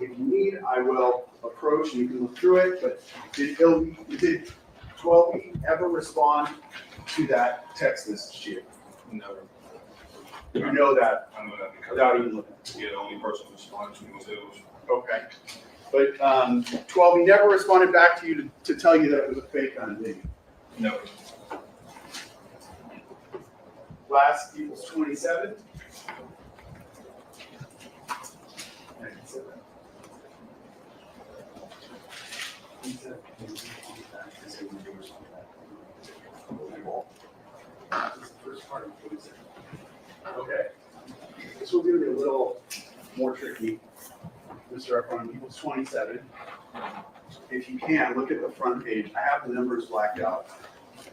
if you need, I will approach and you can look through it, but did 12E ever respond to that text message to you? Never. You know that I know that because without even looking. yeah, the only person who responded to me was Hills. Okay. But 12E never responded back to you to tell you that it was a fake gun, did you? Never. Last equals 27. Okay. This will be a little more tricky. Mr. Efron, equals 27. If you can, look at the front page. I have the numbers blacked out.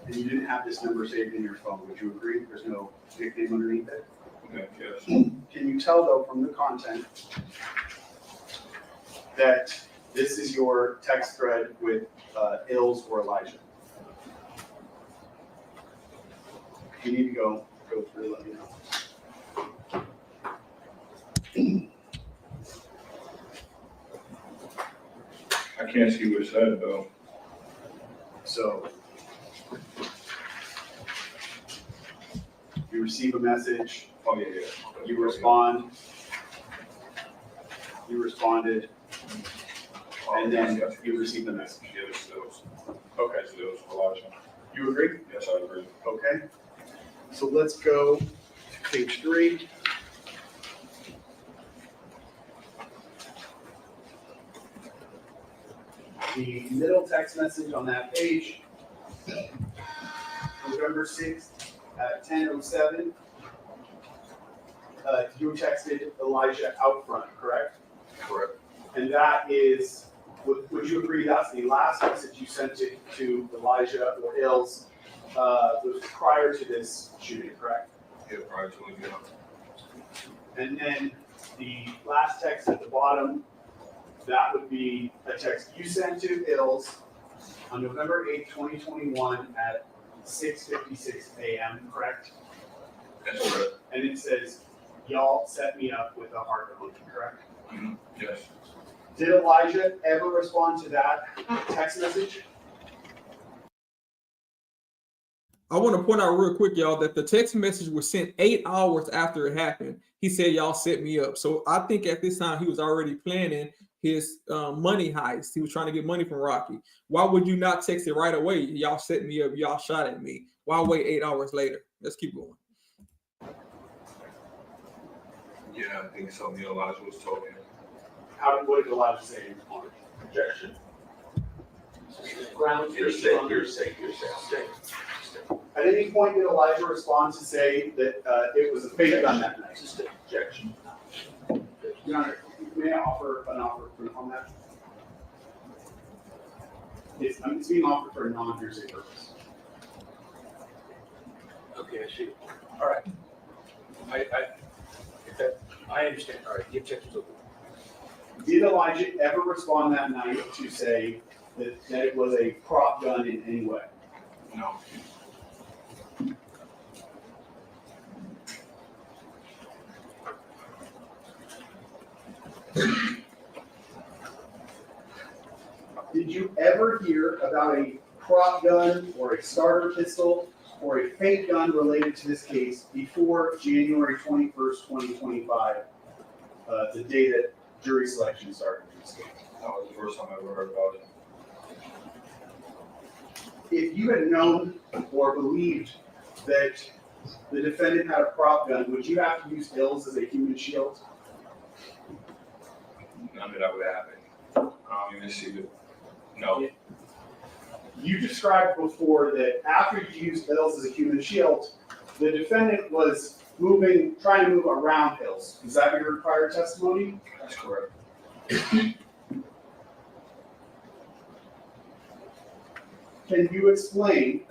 And you didn't have this number saved in your phone. Would you agree? There's no nickname underneath it? Okay, yes. Can you tell though from the content that this is your text thread with Ills or Elijah? You need to go through, let me know. I can't see what it said though. So you receive a message, Oh, yeah, yeah. you respond, you responded, and then you receive the message. Yeah, it's Hills. Okay, It's Hills, Elijah. you agree? Yes, I agree. Okay. So let's go to page 3. The middle text message on that page, November 6th at 10:07. You texted Elijah out front, correct? Correct. And that is, would you agree that's the last message you sent it to Elijah or Ills was prior to this shooting, correct? Yeah, prior to it, yeah. And then the last text at the bottom, that would be a text you sent to Ills on November 8th, 2021 at 6:56 a.m., correct? That's correct. And it says, y'all set me up with a heart emoji, correct? Mm-hmm. Yes. Did Elijah ever respond to that text message? I want to point out real quick, y'all, that the text message was sent 8 hours after it happened. He said, y'all set me up. So I think at this time he was already planning his money heist. He was trying to get money from Rocky. Why would you not text it right away? Y'all set me up. Y'all shot at me. Why wait 8 hours later? Let's keep going. Yeah, I think so. Me and Elijah was talking. What did Elijah say in response? Objection. Ground. You're safe, you're safe, you're safe. At any point did Elijah respond to say that it was a fake gun that night? Objection. Your Honor, may I offer an offer of proof on that? It's being offered for a non-hearsay purpose. Okay, I see. All right. I understand. All right, the objection's over. Did Elijah ever respond that night to say that it was a prop gun in any way? No. Did you ever hear about a prop gun or a starter pistol or a fake gun related to this case before January 21st, 2025, the day that jury selection started in this case? That was the first time I ever heard about it. If you had known or believed that the defendant had a prop gun, would you have to use Ills as a human shield? None of that would happen. I don't even see it. No. You described before that after you used Ills as a human shield, the defendant was trying to move around Ills. Is that your prior testimony? That's correct. Can you explain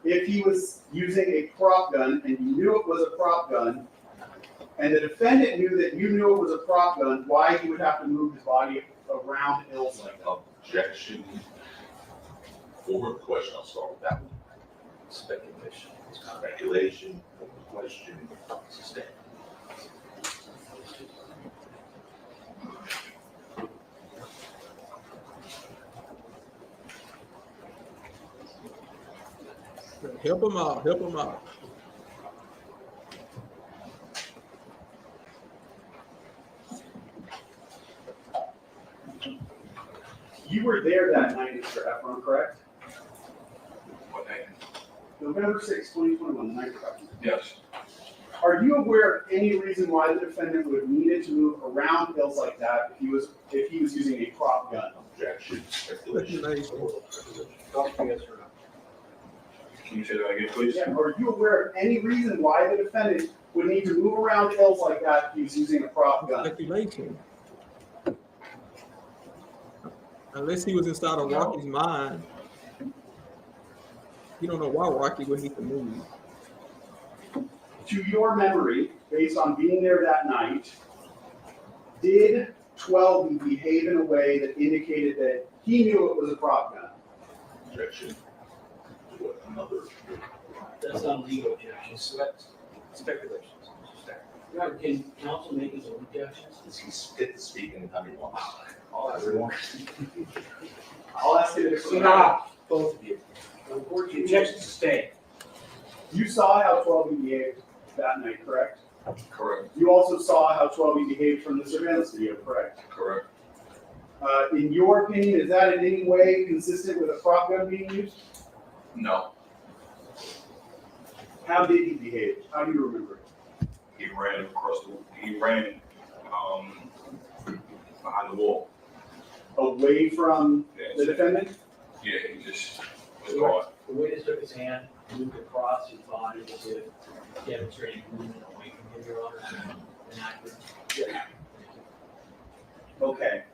if he was using a prop gun and you knew it was a prop gun, and the defendant knew that you knew it was a prop gun, why he would have to move his body around ills like that? Objection. Forward question, I'll start with that one. Speculation. Speculation, forward question, sustain. Help them out. Help them out. You were there that night, Mr. Efron, correct? What name? November 6, 2021, the night of the Yes. Are you aware of any reason why the defendant would have needed to move around ills like that if he was using a prop gun? Objection, speculation. Speculation. Yes or no? Can you say that again, please? Yeah, are you aware of any reason why the defendant would need to move around ills like that if he was using a prop gun? Speculation. Unless he was inside of Rocky's mind, you don't know why Rocky would need to move. To your memory, based on being there that night, did 12 behave in a way that indicated that he knew it was a prop gun? Objection. To another. That's not legal objections. So that's speculations. Can counsel make his own objections? Does he get to speak anytime he wants? I'll ask you. I'll ask you this. Stop, both of you. The objection sustained. You saw how 12 behaved that night, correct? Correct. You also saw how 12 behaved from the surveillance video, correct? Correct. In your opinion, is that in any way consistent with a prop gun being used? No. How did he behave? How do you remember it? He ran behind the wall. Away from Yeah, the defendant? yeah, he just was gone. The way he took his hand, moved across his body as if demonstrating movement away from him, Your Honor, and acted. Okay.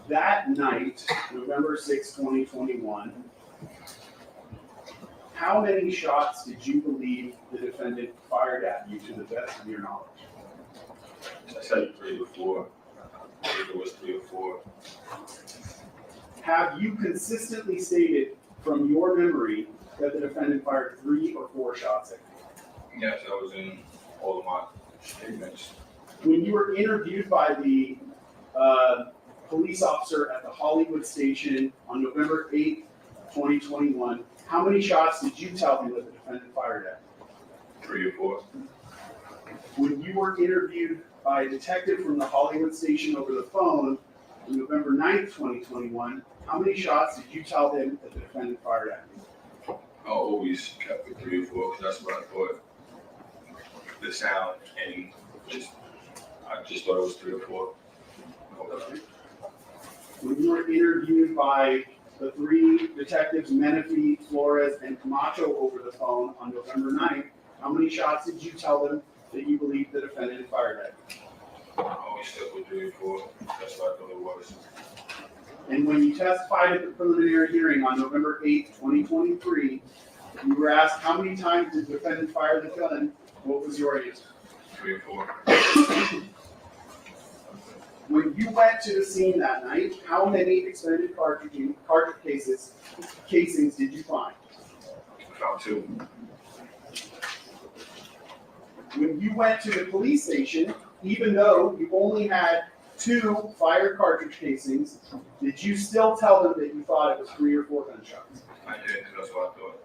That night, November 6, 2021, how many shots did you believe the defendant fired at you to the best of your knowledge? I said 3 or 4. I think it was 3 or 4. Have you consistently stated from your memory that the defendant fired 3 or 4 shots at you? Yes, that was in all of my statements. When you were interviewed by the police officer at the Hollywood station on November 8, 2021, how many shots did you tell him that the defendant fired at? 3 or 4. When you were interviewed by a detective from the Hollywood station over the phone on November 9th, 2021, how many shots did you tell him that the defendant fired at you? I always kept it 3 or 4 because that's what I thought. The sound and I just thought it was 3 or 4. When you were interviewed by the 3 detectives, Menifee, Flores, and Camacho over the phone on November 9th, how many shots did you tell them that you believe the defendant fired at you? I always stuck with 3 or 4. That's what I thought it was. And when you testified at the preliminary hearing on November 8th, 2023, you were asked how many times did the defendant fire the gun? What was your answer? 3 or 4. When you went to the scene that night, how many expended cartridge casings did you find? I found 2. When you went to the police station, even though you only had 2 fired cartridge casings, did you still tell them that you thought it was 3 or 4 gunshots? I did because that's what I thought.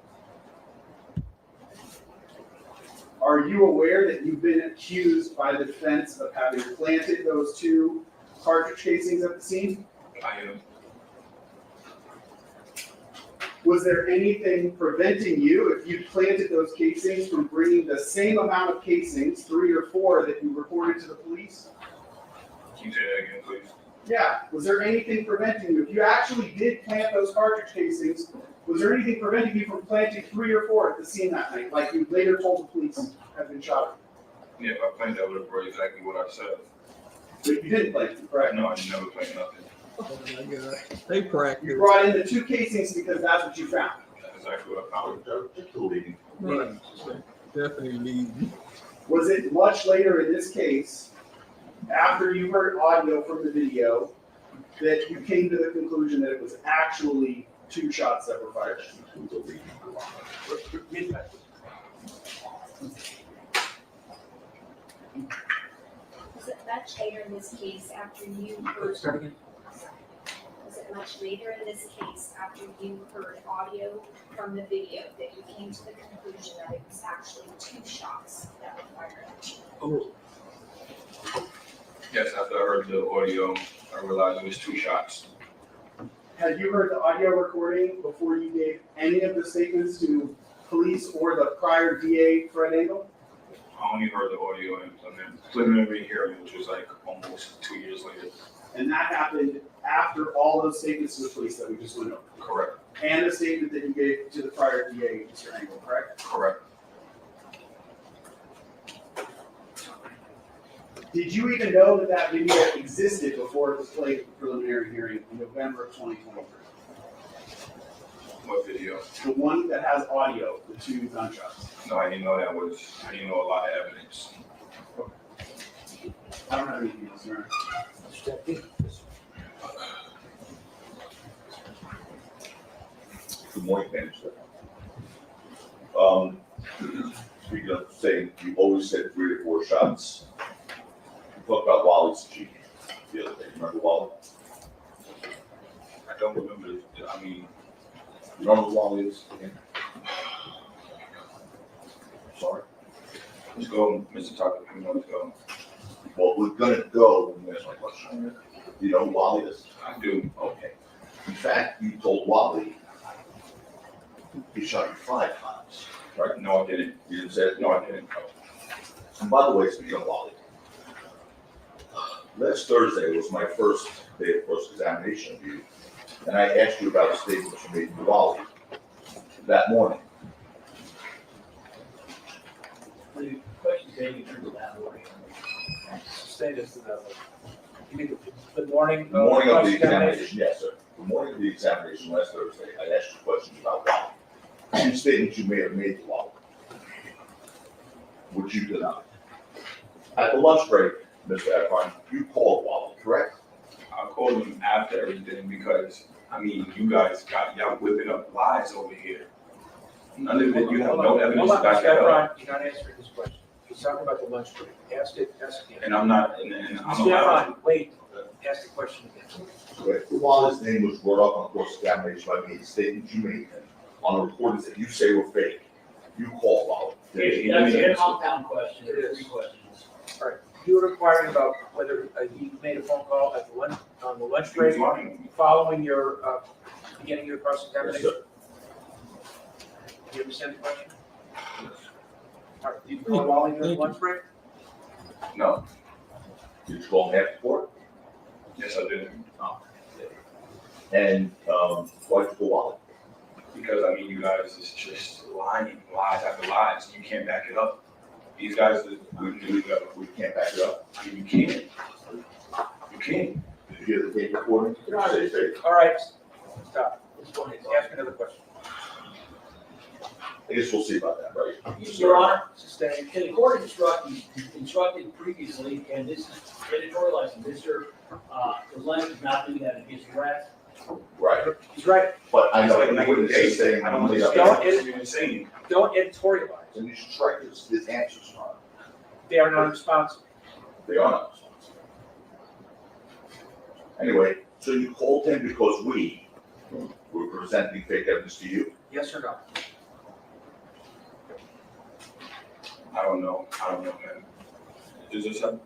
Are you aware that you've been accused by the defense of having planted those 2 cartridge casings at the scene? I am. Was there anything preventing you, if you planted those casings, from bringing the same amount of casings, 3 or 4, that you reported to the police? Can you say that again, please? Yeah, was there anything preventing you? If you actually did plant those cartridge casings, was there anything preventing you from planting 3 or 4 at the scene that night, like you later told the police had been shot at? Yeah, if I planned that, would have brought exactly what I said. But you didn't plant them, correct? No, I never planned nothing. Oh my God. They practice. You brought in the 2 casings because that's what you found. That's exactly what I found. Just believing. Right. Definitely leading. Was it much later in this case, after you heard audio from the video, that you came to the conclusion that it was actually 2 shots that were fired? Was it much later in this case after you heard? Start again. Was it much later in this case after you heard audio from the video that you came to the conclusion that it was actually 2 shots that were fired? Oh, Yes, after I heard the audio, I realized it was 2 shots. Had you heard the audio recording before you gave any of the statements to police or the prior DA, Fred Engel? I only heard the audio and then preliminary hearing, which was like almost 2 years later. And that happened after all those statements to the police that we just went over? Correct. And the statement that you gave to the prior DA, Mr. Engel, correct? Correct. Did you even know that that video existed before it was played at the preliminary hearing in November of 2023? What video? The one that has audio, the 2 gunshots. No, I didn't know I didn't know a lot of evidence. I don't have anything else, Your Honor. Good morning, Manager. Speaking of saying, you always said 3 to 4 shots. You talked about Wally's chief the other day. Remember Wally? I don't remember, I mean, You know who Wally is? Sorry. let's go, Mr. Tucker, let's go. Well, we're gonna go when you ask my question. You know who Wally is? I do. Okay. In fact, you told Wally he shot you 5 times, right? No, I didn't. You didn't say it? No, I didn't. And by the way, speaking of Wally, last Thursday was my first day of cross-examination of you, and I asked you about a statement you made to Wally that morning. The question being turned that way. Say this to the, you mean the morning? The morning of the cross-examination? examination, yes, sir. The morning of the examination last Thursday, I asked you questions about Wally. 2 statements you may have made to Wally, which you denied. At the lunch break, Mr. Efron, you called Wally, correct? I called him after everything because, I mean, you guys y'all whipping up lies over here. None of it, you have no evidence to back that up. You're not answering this question. He's talking about the lunch break. Ask it again. And I'm not, and I'm Mr. allowed. Efron, wait, ask the question again. So after Wally's name was brought up on cross-examination by me, the statements you made on the recordings that you say were fake, you called Wally. That's a compound question, there are 3 questions. You were inquiring about whether he made a phone call at the lunch, on the lunch He was break, lying. following your, beginning your Yes, cross-examination? sir. Do you understand the question? All right, did you call Wally during the lunch break? No, Did you call him after court? yes, I didn't. And, why'd you call Wally? Because, I mean, you guys is just lying, lies after lies. You can't back it up. These guys, We can't back it up. I mean, you can't. You can't. Did you hear the tape recording? Did you say fake? All right, stop. This one is. Ask another question. I guess we'll see about that, right? Your Honor, Sustain. in the court instructed previously, and this is editorializing, Mr. Reliance is not doing that in his arrest. Right, He's right. but I know, It's like you wouldn't say saying, I don't made up understand answers. what you're saying. Don't editorialize. And you should strike his answers, Ron. They are not responsible. They are not responsible. Anyway, so you called him because we were presenting fake evidence to you? Yes or no? I don't know, man. Is this a,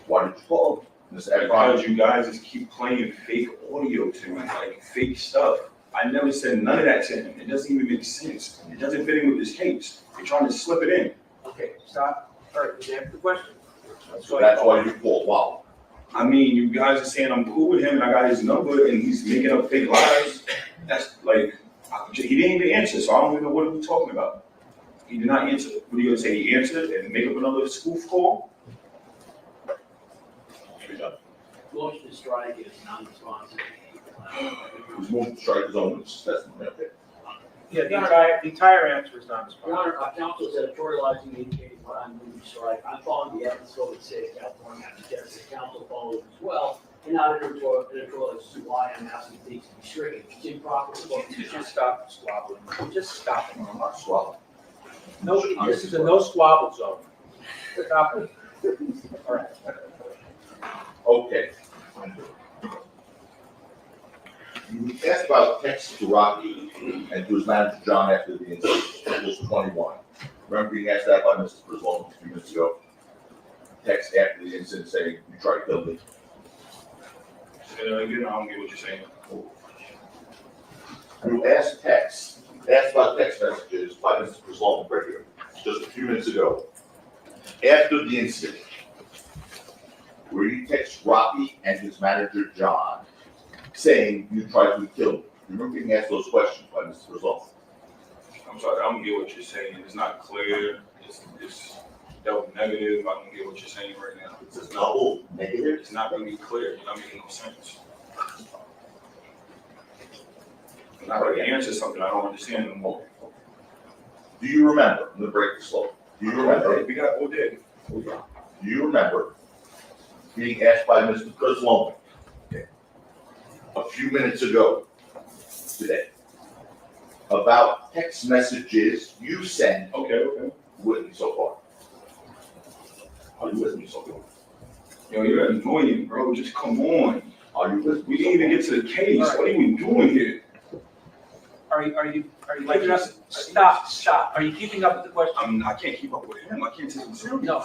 Why did you call him? Mr. because Efron, you guys just keep playing fake audio to me, like fake stuff. I never said none of that to him. It doesn't even make sense. It doesn't fit in with this case. You're trying to slip it in. Okay, stop. All right, answer the question. so that's why you called Wally. I mean, you guys are saying I'm cool with him and I got his number and he's making up fake lies. That's like, he didn't even answer, so I don't even know what we're talking about. He did not answer. What are you gonna say? He answered and make up another spoof call? Motion to strike is non-responsive. He was moving to strike his own testimony, okay? Yeah, the entire answer is not Your responsive. Honor, counsel is editorializing indicating what I'm moving to strike. I'm following the evidence code of the state of California. I suggest that counsel follows as well. and not editorial as to why I'm asking things to be stricken. It's improper. You just stop squabbling. Just stop it. I'm not swallowing. No, this is a no squabble zone. Stop it. All right. Okay. You asked about text to Rocky and to his manager John after the incident. It was 21. Remember being asked that by Mr. Prislow a few minutes ago? Text after the incident saying, you tried to kill me. Say that again, I don't get what you're saying. You asked about text messages by Mr. Prislow right here, just a few minutes ago. After the incident, where you text Rocky and his manager John saying you tried to kill me. You remember being asked those questions by Mr. Prislow? I'm sorry, I don't get what you're saying. It's not clear. It's double negative. I don't get what you're saying right now. It's a double negative. It's not really clear. You're not making no sense. I'm not ready to answer something I don't understand no more. Do you remember, I'm gonna break this slow. Do you remember, We got all day. do you remember being asked by Mr. Prislow a few minutes ago today about text messages you sent Okay. with me so far? Are you with me so far? Yo, you're annoying, bro. Just come on. Are you with me? We didn't even get to the case. What are we doing here? Are you keeping up? Stop. Are you keeping up with the question? I can't keep up with him. I can't take him serious. No.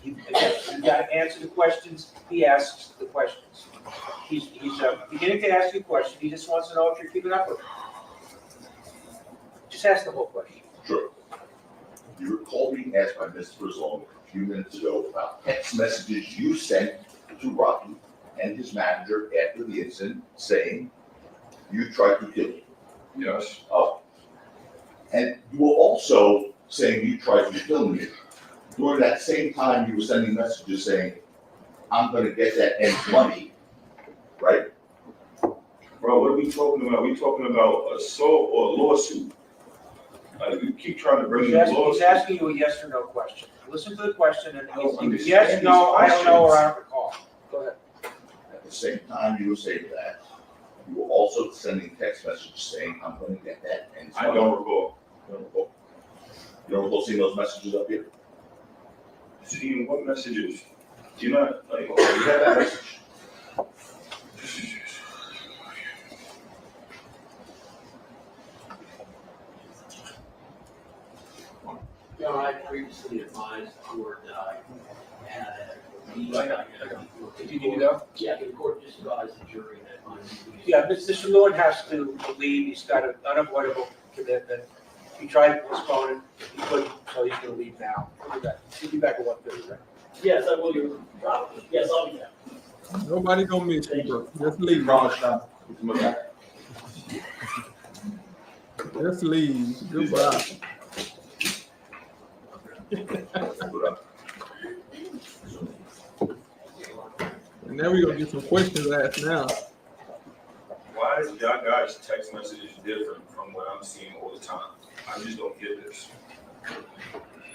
You gotta answer the questions, he asks the questions. He's beginning to ask you a question, he just wants to know if you're keeping up with him. Just ask the whole question. Sure. You recall being asked by Mr. Prislow a few minutes ago about text messages you sent to Rocky and his manager after the incident saying you tried to kill me. Yes. Oh. And you were also saying you tried to kill me. During that same time, you were sending messages saying, I'm gonna get that N's money, right? Bro, what are we talking about? We talking about assault or lawsuit? You keep trying to bring He's in asking, lawsuit. he's asking you a yes or no question. Listen to the question and I don't he's understand yes, no, I don't know, or these I don't recall. Go ahead. At the same time you were saying that, you were also sending text messages saying, I'm gonna get that N's money. I don't recall. You don't recall? You don't recall seeing those messages up here? Seeing what messages? Do you not, like, You have that message. You know, I previously advised the court that I had Did you need to go? Yeah, the court just advised the jury that my. Yeah, Mr. Lewin has to leave, he's got an unavoidable commitment. He tried to postpone it, he couldn't, so he's gonna leave now. He'll be back at 1:30, right? Yes, I will, yes, I'll be there. Nobody gonna miss you, bro. Just leave. Promise not. Come back. Just leave. Goodbye. And now we're gonna get some questions asked now. why is y'all guys' text messages different from what I'm seeing all the time? I just don't get this.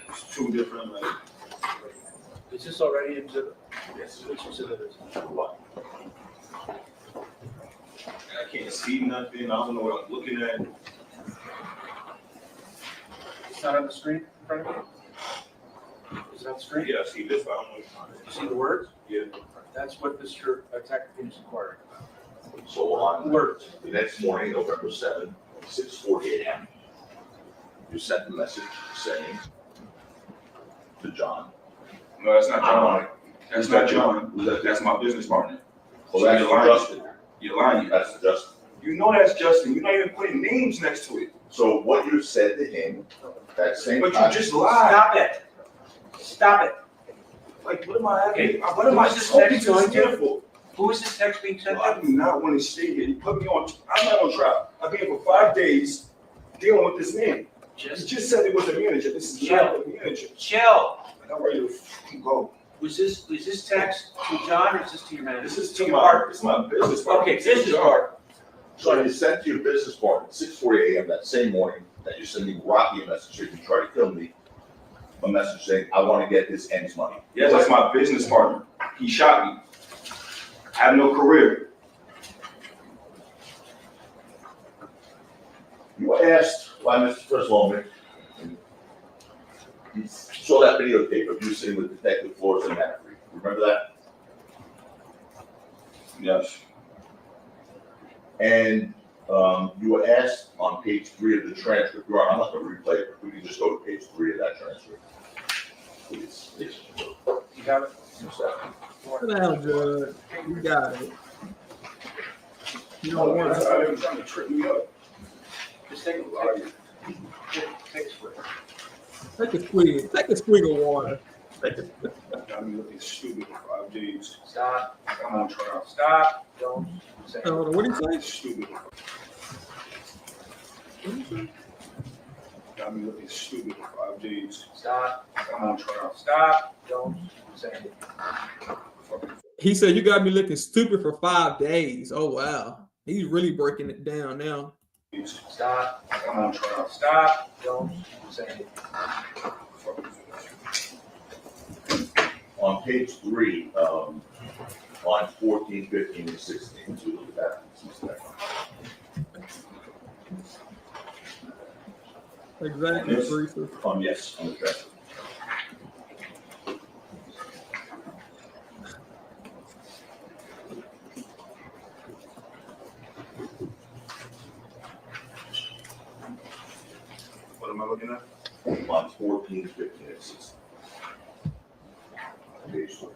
It's two different, like, Is this already exhibit? yes, Which exhibit is it? what? I can't see nothing, I don't know what I'm looking at. It's not on the screen in front of you? Is it on the screen? Yeah, I see this, but I don't know. You see the words? Yeah. That's what Mr. Tacticum is inquiring about. So on Words. the next morning, November 7th, 6:40 a.m., you sent a message saying to John. No, that's not John. That's not Who's John. that? That's my business partner. Well, that's You're lying. Justin. You're lying. That's Justin. You know that's Justin. You're not even putting names next to it. So what you said to him that same But time. you just lied. Stop it. Stop it. Like, what am I Okay, having? What am I who's this talking next to going this to? man for? Who is this text being sent I to? do not want to stay here. You put me on, I'm not on trial. I've been here for 5 days dealing with this man. He just said it was a manager. This is not the manager. Chill. Like, I'm ready to fucking go. Was this text to John or is this to your manager? This is to to your my, partner. it's my business partner. Okay, business partner. So you sent to your business partner at 6:40 a.m. that same morning that you're sending Rocky a message saying you tried to kill me, a message saying, I want to get this N's money. Yes, that's my business partner. He shot me. have no career. You were asked by Mr. Preslowman, you saw that videotape of you sitting with Detective Flores and Manfred. Remember that? Yes. And you were asked on page 3 of the transcript. Your Honor, I'm not going to replay it, but we can just go to page 3 of that transcript. Please, please. You have it? Sit down, Judge. You got it. You No, don't want it's to. not even trying to trip me up. Just take a swig. Take a swig. Take a swig of water. Got me looking stupid for 5 days. Stop. I'm on trial. Stop. Don't say. What do you say? Stupid. Got me looking stupid for 5 days. Stop. I'm on trial. Stop. Don't say. He said, you got me looking stupid for 5 days. Oh, wow. He's really breaking it down now. Stop. I'm on trial. Stop. Don't say. On page 3, lines 14, 15, and 16. So look at that. Exactly, Teresa. Yes, on the transcript. What am I looking at? Lines 14, 15, and 16. Page 3.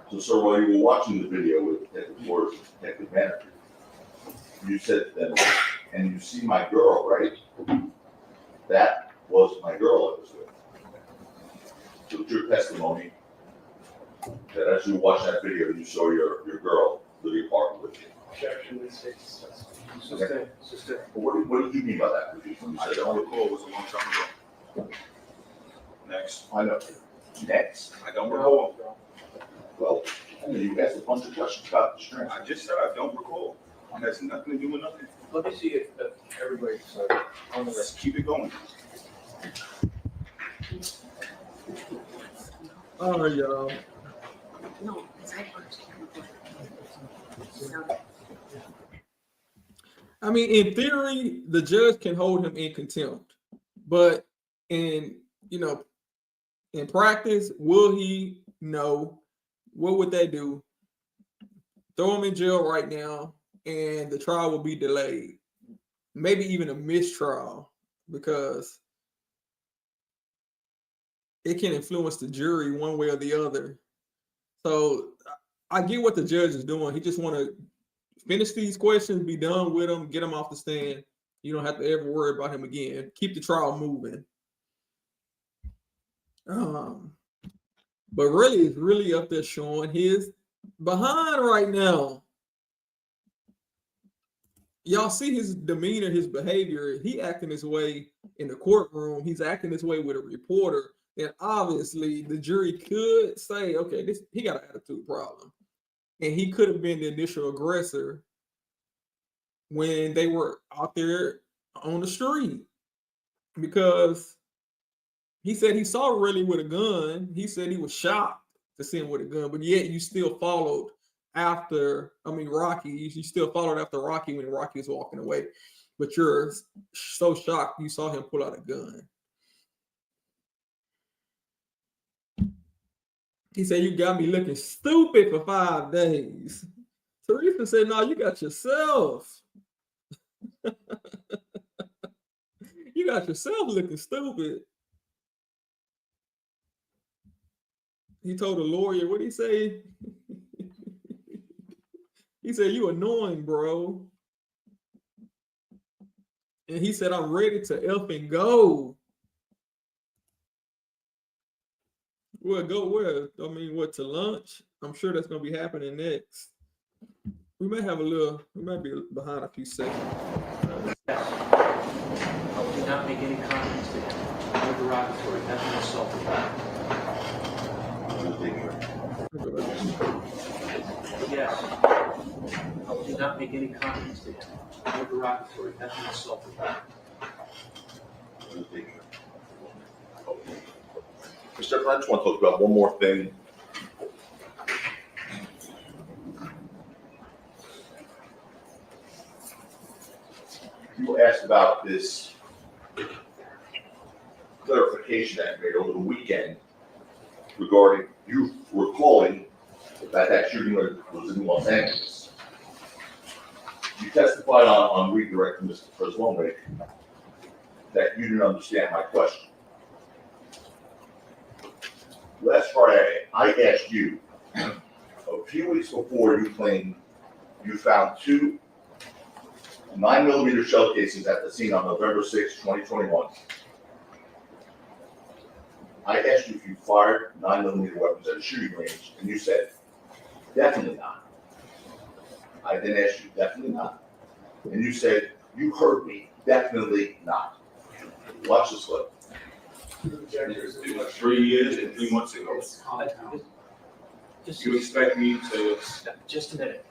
So, sir, while you were watching the video with Detective Flores and Detective Manfred, you said to them, and you see my girl, right? That was my girl I was with. So it's your testimony that as you watched that video, you saw your girl living apart with you. Objection, it's What did you mean by that? When you I said don't that? recall. It was a long time ago. Next. I know. Next. I don't recall. Well, I mean, you asked a bunch of questions about the strength. I just said I don't recall. It has nothing to do with nothing. Let me see if everybody's on the Let's list. keep it going. All right, y'all. No, because I want to. I mean, in theory, the judge can hold him in contempt, but in practice, will he? No. What would they do? Throw him in jail right now, and the trial will be delayed, maybe even a mistrial, because it can influence the jury one way or the other. So I get what the judge is doing. He just want to finish these questions, be done with them, get him off the stand. You don't have to ever worry about him again. Keep the trial moving. But really, it's really up there showing his behind right now. Y'all see his demeanor, his behavior. He acting this way in the courtroom. He's acting this way with a reporter. And obviously, the jury could say, okay, he got an attitude problem. And he could have been the initial aggressor when they were out there on the street. Because he said he saw Relli with a gun. He said he was shocked to see him with a gun, but yet you still followed after, Rocky. You still followed after Rocky when Rocky was walking away. But you're so shocked you saw him pull out a gun. He said, you got me looking stupid for 5 days. Teresa said, no, you got yourself. You got yourself looking stupid. He told the lawyer, what did he say? He said, you annoying, bro. And he said, I'm ready to effing go. Well, go where? What, to lunch? I'm sure that's going to be happening next. We might be behind a few seconds. Do not make any comments that are derogatory, nothing insulting. Yes. Do not make any comments that are derogatory, nothing insulting. Mr. Chairman, I just want to talk about one more thing. You asked about this clarification that you made over the weekend regarding you recalling that shooting was in Los Angeles. You testified on redirect from Mr. Preslomway that you didn't understand my question. Last Friday, I asked you, a few weeks before you claimed you found 2 9mm shell casings at the scene on November 6, 2021. I asked you if you fired 9mm weapons at a shooting range, and you said, definitely not. I then asked you, definitely not. And you said, you heard me, definitely not. Watch this clip. It was 3 years and 3 months ago. Just, You expect me to? just a minute.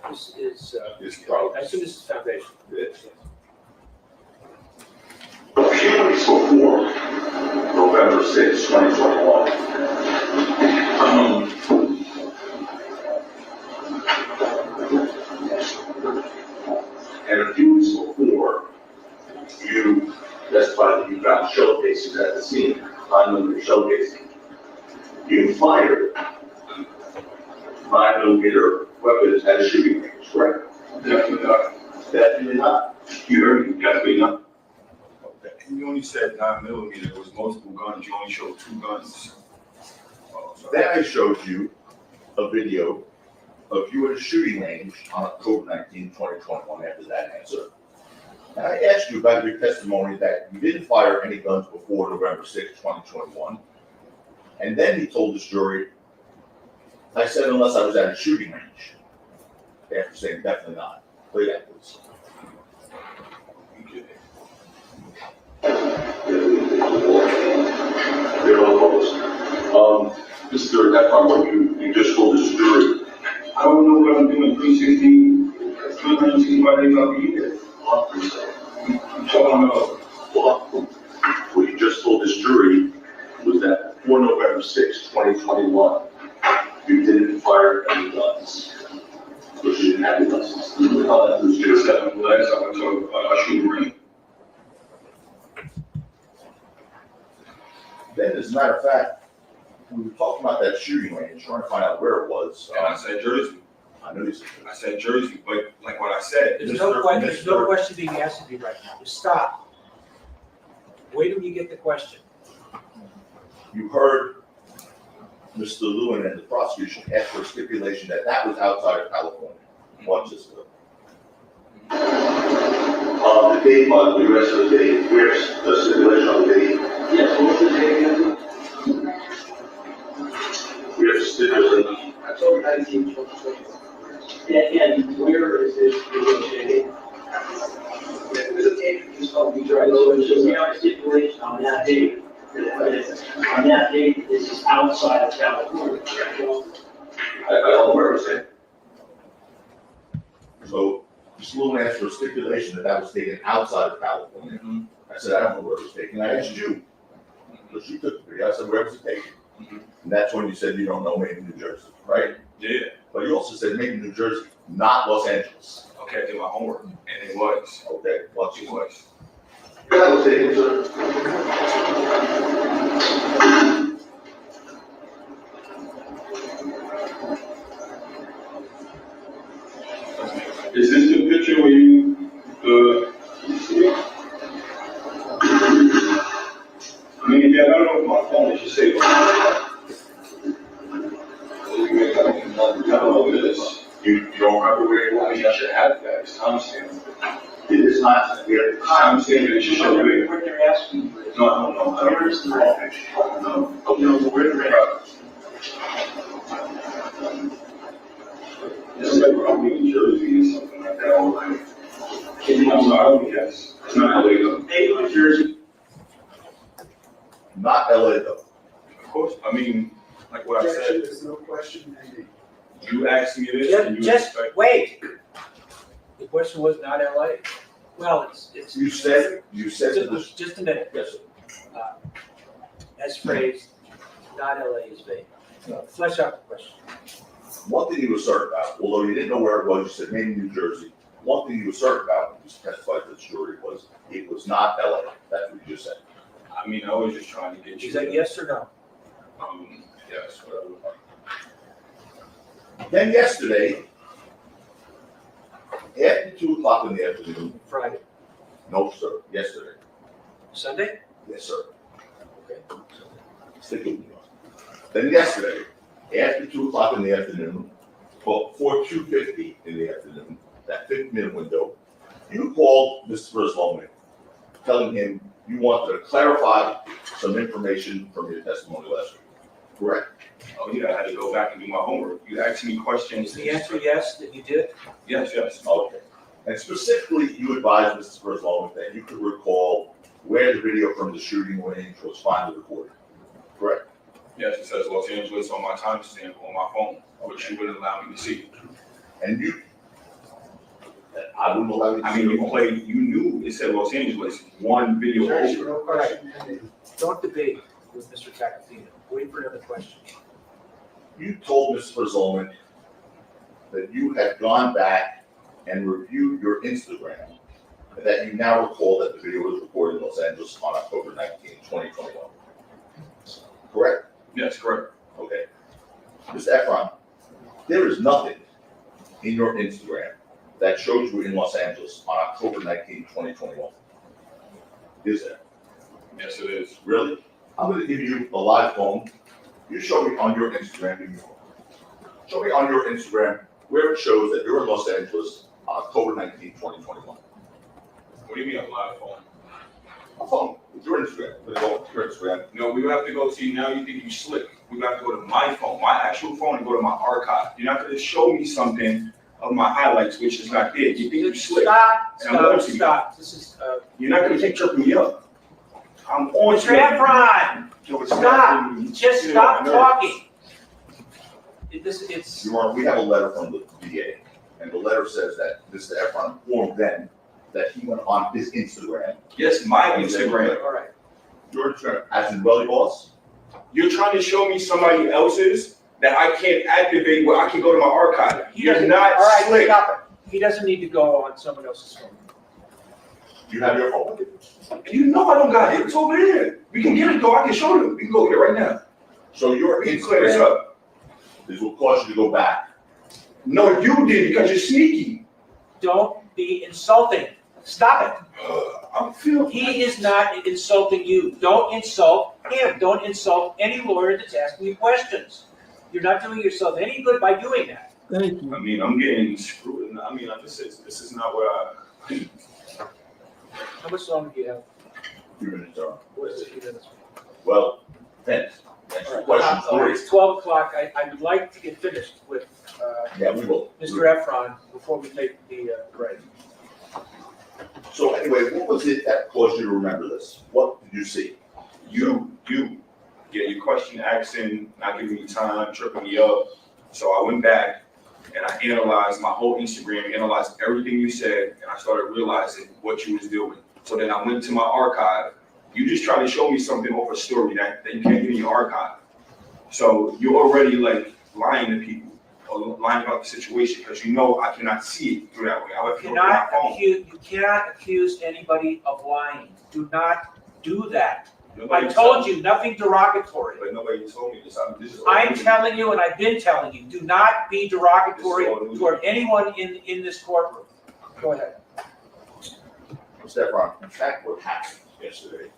This is, This probably. I assume this is foundation. A few weeks before November 6, 2021, and a few weeks before you testified that you found shell casings at the scene, 9mm shell casing, you fired 9mm weapons at a shooting range, correct? Definitely not. Definitely not. You heard me, definitely not. Okay. You only said 9mm, there was multiple guns, you only showed 2 guns. Then I showed you a video of you at a shooting range on October 19, 2021, after that answer. And I asked you about your testimony that you didn't fire any guns before November 6, 2021. And then he told this jury, I said, unless I was at a shooting range. After saying definitely not. Play that, please. Mr. Efron, you just told this jury, I don't know what I'm doing 360, 365 days out of the year. What you just told this jury was that before November 6, 2021, you didn't fire any guns. Because you didn't have the license. That was just last time I told a shooting range. Then, as a matter of fact, we were talking about that shooting range, trying to find out where it was. And I said Jersey. I know you said. I said Jersey, but like what I said, There's no question being asked of you right now. Just stop. Wait till you get the question. You heard Mr. Lewin and the prosecution ask for a stipulation that that was outside of California. Watch this clip. The date on the rest of the day, where's the stipulation on the date? Yes, what's the date again? We have stipulation. October 19, 2020. And where is this negotiated? There's a date, it's called the right, so we have a stipulation on that date. On that date, this is outside of California. I don't know where it was at. So, Mr. Lewin asked for a stipulation that that was taken outside of California. I said, I don't know where it was taken. I asked you. Because you took the video. I said, where was it taken? And that's when you said you don't know, maybe New Jersey, right? yeah. But you also said maybe New Jersey, not Los Angeles. Okay, I did my homework, and it was. Okay, watch It this. was. That was taken, sir. Is this the picture where you, see it? I mean, yeah, I don't know if my phone is just say. I don't know what it is. You don't remember where you I were? mean, I should have that, it's timestamped. It is not here. Timestamped, it should show it. What they're asking for. No, I don't understand. No, okay, where the red? It's like probably New Jersey or something like that, or like. I'm sorry, yes, it's not LA though. Hey, New Jersey. Not LA though. Of course, I mean, like what I said, There's no question pending. you asked me this, and you Just expect. wait. The question was not LA. Well, it's. You said that this, Just a minute, yes, sir. as phrased, not LA is vague. No. Flesh out the question. One thing you were certain about, although you didn't know where it was, you said maybe New Jersey. One thing you were certain about, you testified to the jury, was it was not LA. That's what you just said. I mean, I was just trying to get you. Is that yes or no? Yes, whatever. Then yesterday, after 2:00 in the afternoon, Friday, no, sir, yesterday, Sunday? yes, sir. Okay. Stick with me. Then yesterday, after 2:00 in the afternoon, well, 2:50 in the afternoon, that 50-minute window, you called Mr. Sloman, telling him you wanted to clarify some information from your testimony last week. Correct? Oh, yeah, I had to go back and do my homework. You asked me questions. Is the answer yes, that you did? Yes, yes. Okay. And specifically, you advised Mr. Sloman that you could recall where the video from the shooting range was finally recorded. Correct? Yes, it says Los Angeles on my timestamp on my phone, which you wouldn't allow me to see. And you, I wouldn't allow you to I see mean, your you phone. played, you knew it said Los Angeles, one video over. Right. Don't debate with Mr. Tacopina. Wait for another question. You told Mr. Zolman that you had gone back and reviewed your Instagram, and that you now recall that the video was recorded in Los Angeles on October 19, 2021. Correct? Yes, correct. Okay. Mr. Efron, there is nothing in your Instagram that shows you in Los Angeles on October 19, 2021. Is there? Yes, it is. Really? I'm gonna give you a live phone. You show me on your Instagram. Show me on your Instagram where it shows that you're in Los Angeles on October 19, 2021. What do you mean a live phone? A phone with your Instagram. We're gonna go to your Instagram. No, we would have to go see, now you think you slick. We would have to go to my phone, my actual phone, and go to my archive. You're not gonna show me something of my highlights, which is not there. You think you slick. Stop. This is, You're not gonna take tripping me up. I'm on. Mr. Efron, stop. Just stop talking. It's. Your Honor, we have a letter from the VA, and the letter says that Mr. Efron informed them that he went on his Instagram. Yes, my Instagram. All right. Your Instagram, as in Welly Boss? You're trying to show me somebody else's that I can't activate where I can go to my archive. You're not All right, slick. stop it. He doesn't need to go on someone else's phone. You have your phone with you? You know I don't got it. It's over there. We can get it though. I can show them. We can go get it right now. So your We can clear this Instagram, up. this will cause you to go back. No, you did because you're sneaky. Don't be insulting. Stop I feel. it. He is not insulting you. Don't insult him. Don't insult any lawyer that's asking you questions. You're not doing yourself any good by doing that. Thank you. I mean, I'm getting screwed. I mean, this is not what I. How much longer do you have? 2 minutes, Your Honor. What is it? 2 minutes. Well, thanks. Next question three. It's 12 o'clock. I would like to get finished with Yeah, we will. Mr. Efron before we take the break. So anyway, what was it that caused you to remember this? What did you see? You. Yeah, your question asking, not giving me time, tripping me up. So I went back and I analyzed my whole Instagram, analyzed everything you said, and I started realizing what you was doing. So then I went to my archive. You just tried to show me something off a story that you can't get in your archive. So you're already like lying to people or lying about the situation because you know I cannot see it through that way. I would You look at my phone. cannot accuse anybody of lying. Do not do that. Nobody I told you, nothing derogatory. But nobody told me this. I'm telling you, and I've been telling you, do not be derogatory toward anyone in this courtroom. Go ahead. Mr. Efron, in fact, what happened yesterday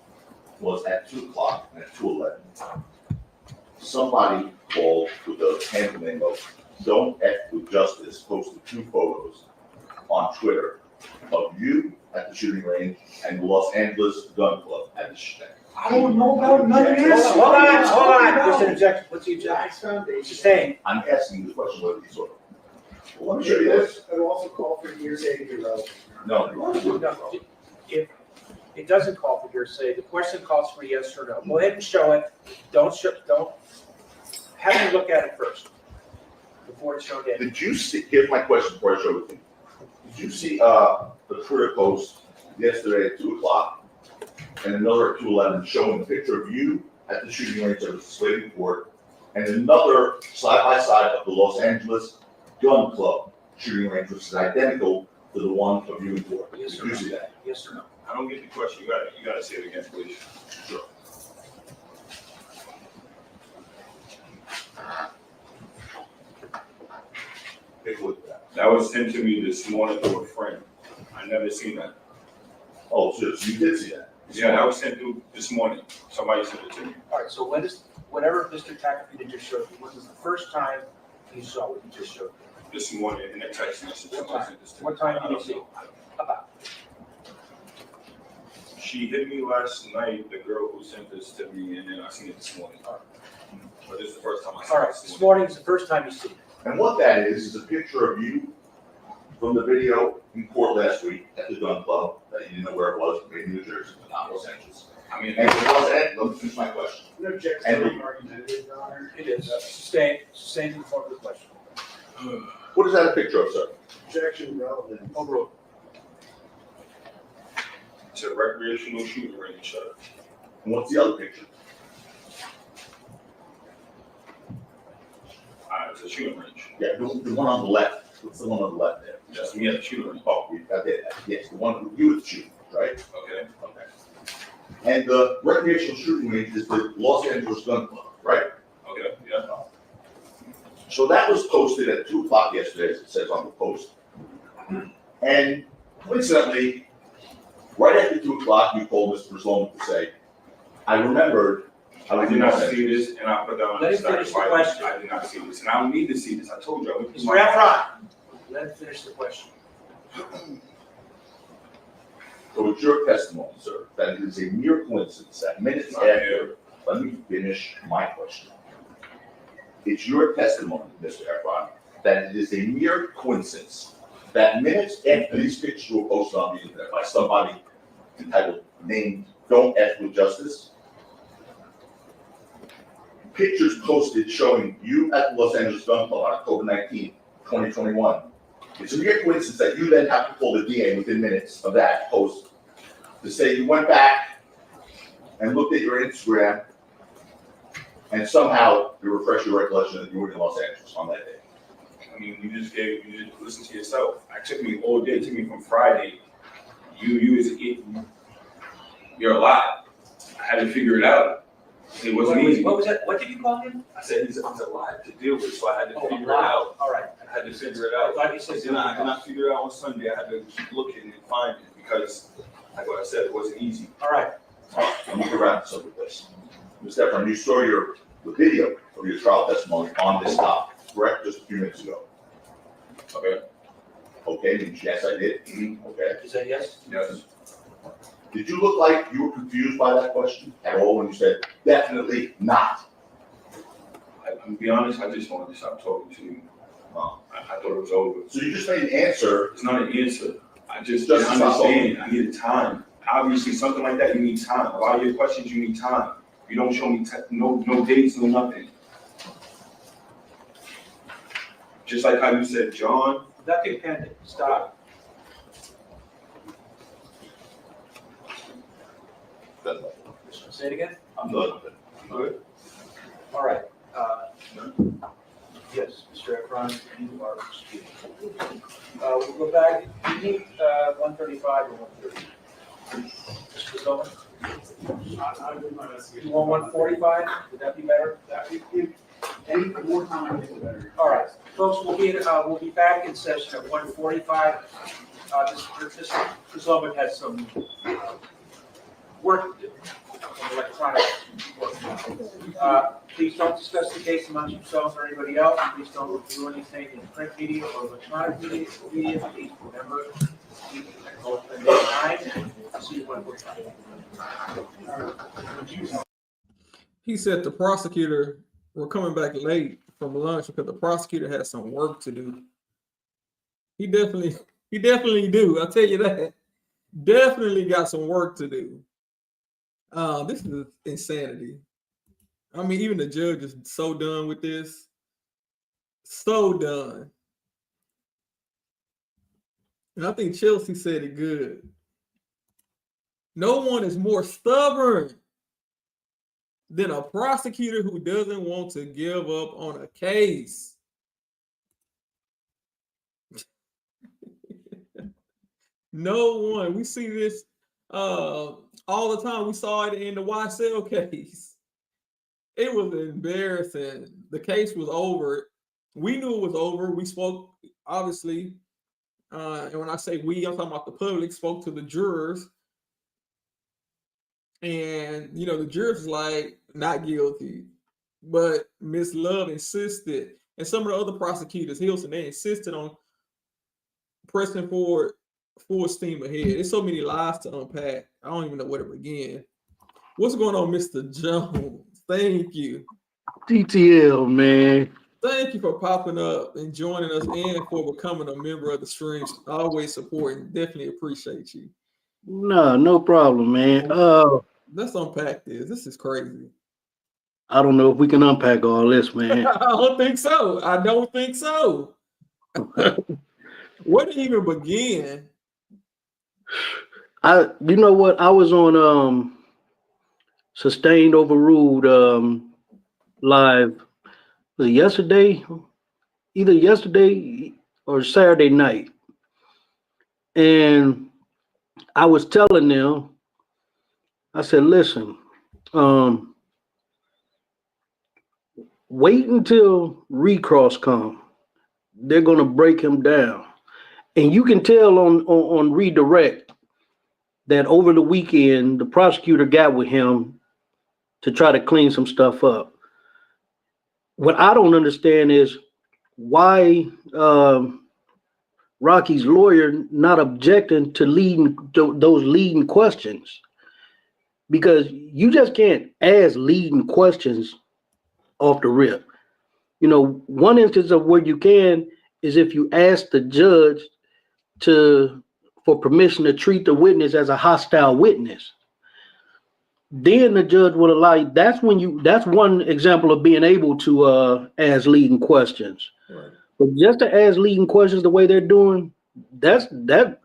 was at 2 o'clock and at 2:11, somebody called with the handle name of Don't F with Justice, posted 2 photos on Twitter of you at the shooting range and the Los Angeles Gun Club at the shooting. I don't know about none of this. Hold on. There's an objection. What's the objection? Just saying. I'm asking you the question whether you saw it. Well, let me show you this. It also called for hearsay to be relevant. No. No, if it doesn't call for hearsay, the question calls for yes or no. Go ahead and show it. Don't have me look at it first before it's shown in. Did you see, here's my question before I show it to you. Did you see the Twitter post yesterday at 2:00, and another at 2:11 showing a picture of you at the shooting range that was displayed in court, and another side by side of the Los Angeles Gun Club shooting range, which is identical to the one of you in court. Yes, Did you see that? Yes or no? I don't get the question. You gotta say it again, please. Sure. Take a look at that. That was sent to me this morning through a friend. I never seen that. Oh, so you did see that? Yeah, that was sent through this morning. Somebody sent it to me. All right, so whatever Mr. Takafita just showed you, when was the first time you saw what he just showed you? This morning in a text message. Somebody sent this to me. What time I did you don't see? know. About. She hit me last night, the girl who sent this to me, and then I seen it this morning. But this is the first time I saw All it right, this morning is the first time you see it. And what that is a picture of you from the video in court last week at the gun club, that you didn't know where it was, maybe New Jersey, but not Los Angeles. I mean, And it was, and let me finish my question. No objection, And- argumentative, Your Honor. It is, sustained in form of the question. What is that a picture of, sir? Objection relevant. Overruled. it's a recreational shooting range, sir. And what's the other picture? It's a shooting range. Yeah, the one on the left. What's the one on the left there? That's me at the shooting range. Oh, we got that. Yes, the one with you at the shooting, right? Okay. Okay. And the recreational shooting range is the Los Angeles Gun Club, right? Okay. Yeah. So that was posted at 2:00 yesterday, as it says on the post. And coincidentally, right after 2:00, you called Mr. Sloan to say, I remembered, I did not see this, and I put that on Let the him finish the stack. question. I did not see this, and I don't need to see this. I told you. I went through Mr. my- Efron, let him finish the question. So it's your testimony, sir, that it is a mere coincidence that minutes after, let me finish my question. It's your testimony, Mr. Efron, that it is a mere coincidence that minutes after these pictures were posted on the internet by somebody entitled named Don't F with Justice, pictures posted showing you at the Los Angeles Gun Club on October 19, 2021. It's a mere coincidence that you then have to call the DA within minutes of that post to say you went back and looked at your Instagram and somehow you refresh your recollection that you were in Los Angeles on that day. I mean, you just listen to yourself. It took me all day. It took me from Friday. You're alive. I had to figure it out. It wasn't easy. What was that? What did you call him? I said he's alive to deal with, so I had to Oh, figure it wow. out. All right. I had to figure it I out. thought you said Then I something else. figured it out on Sunday. I had to keep looking and finding it because, like what I said, it wasn't easy. All right. Let me get around to some of this. Mr. Efron, you saw the video of your trial testimony on this topic, correct? Just a few minutes ago. Okay. Okay, yes, I did. Okay. You said yes? Yes. Did you look like you were confused by that question at all when you said definitely not? I'm gonna be honest. I just wanted to stop talking to you. Oh. I thought it was over. So you just made an answer. It's not an answer. I just Just didn't understand. I needed time. Obviously, something like that, you need time. A lot of your questions, you need time. You don't show me no dates, no nothing. Just like how you said, John. Nothing pending. Stop. Say it again? I'm done. Good. All right. Yes, Mr. Efron, you are excused. We'll go back. You need 135 or 130? Mr. Zollman? You want 145? Would that be better? Any more time, the better. All right, folks, we'll be back in session at 1:45. Mr. Zollman has some work to do, some electronic work. Please don't discuss the case amongst yourselves or anybody else. Please don't review anything in print media or electronic media. Please remember, keep it open at 9. See you when we're done. He said the prosecutor were coming back late from lunch because the prosecutor had some work to do. He definitely do. I'll tell you that. Definitely got some work to do. This is insanity. I mean, even the judge is so done with this. So done. And I think Chelsea said it good. No one is more stubborn than a prosecutor who doesn't want to give up on a case. No one. We see this all the time. We saw it in the YSL case. It was embarrassing. The case was over. We knew it was over. We spoke, obviously, and when I say we, I'm talking about the public, spoke to the jurors. And, you know, the jurors was like, not guilty. But Miss Love insisted. And some of the other prosecutors, Hilson, they insisted on pressing forward full steam ahead. There's so many lies to unpack. I don't even know where to begin. What's going on, Mr. Jones? Thank you. TTL, man. Thank you for popping up and joining us and for becoming a member of the stream. Always supporting. Definitely appreciate you. No problem, man. Let's unpack this. This is crazy. I don't know if we can unpack all this, man. I don't think so. I don't think so. Where to even begin? You know what? I was on Sustained Overruled live. Was it yesterday? Either yesterday or Saturday night. And I was telling them, I said, listen, wait until recross come. They're gonna break him down. And you can tell on redirect that over the weekend, the prosecutor got with him to try to clean some stuff up. What I don't understand is why Rocky's lawyer not objecting to those leading questions, because you just can't ask leading questions off the rip. You know, one instance of where you can is if you ask the judge for permission to treat the witness as a hostile witness. Then the judge will allow you. That's one example of being able to ask leading questions. Right. But just to ask leading questions the way they're doing, that's not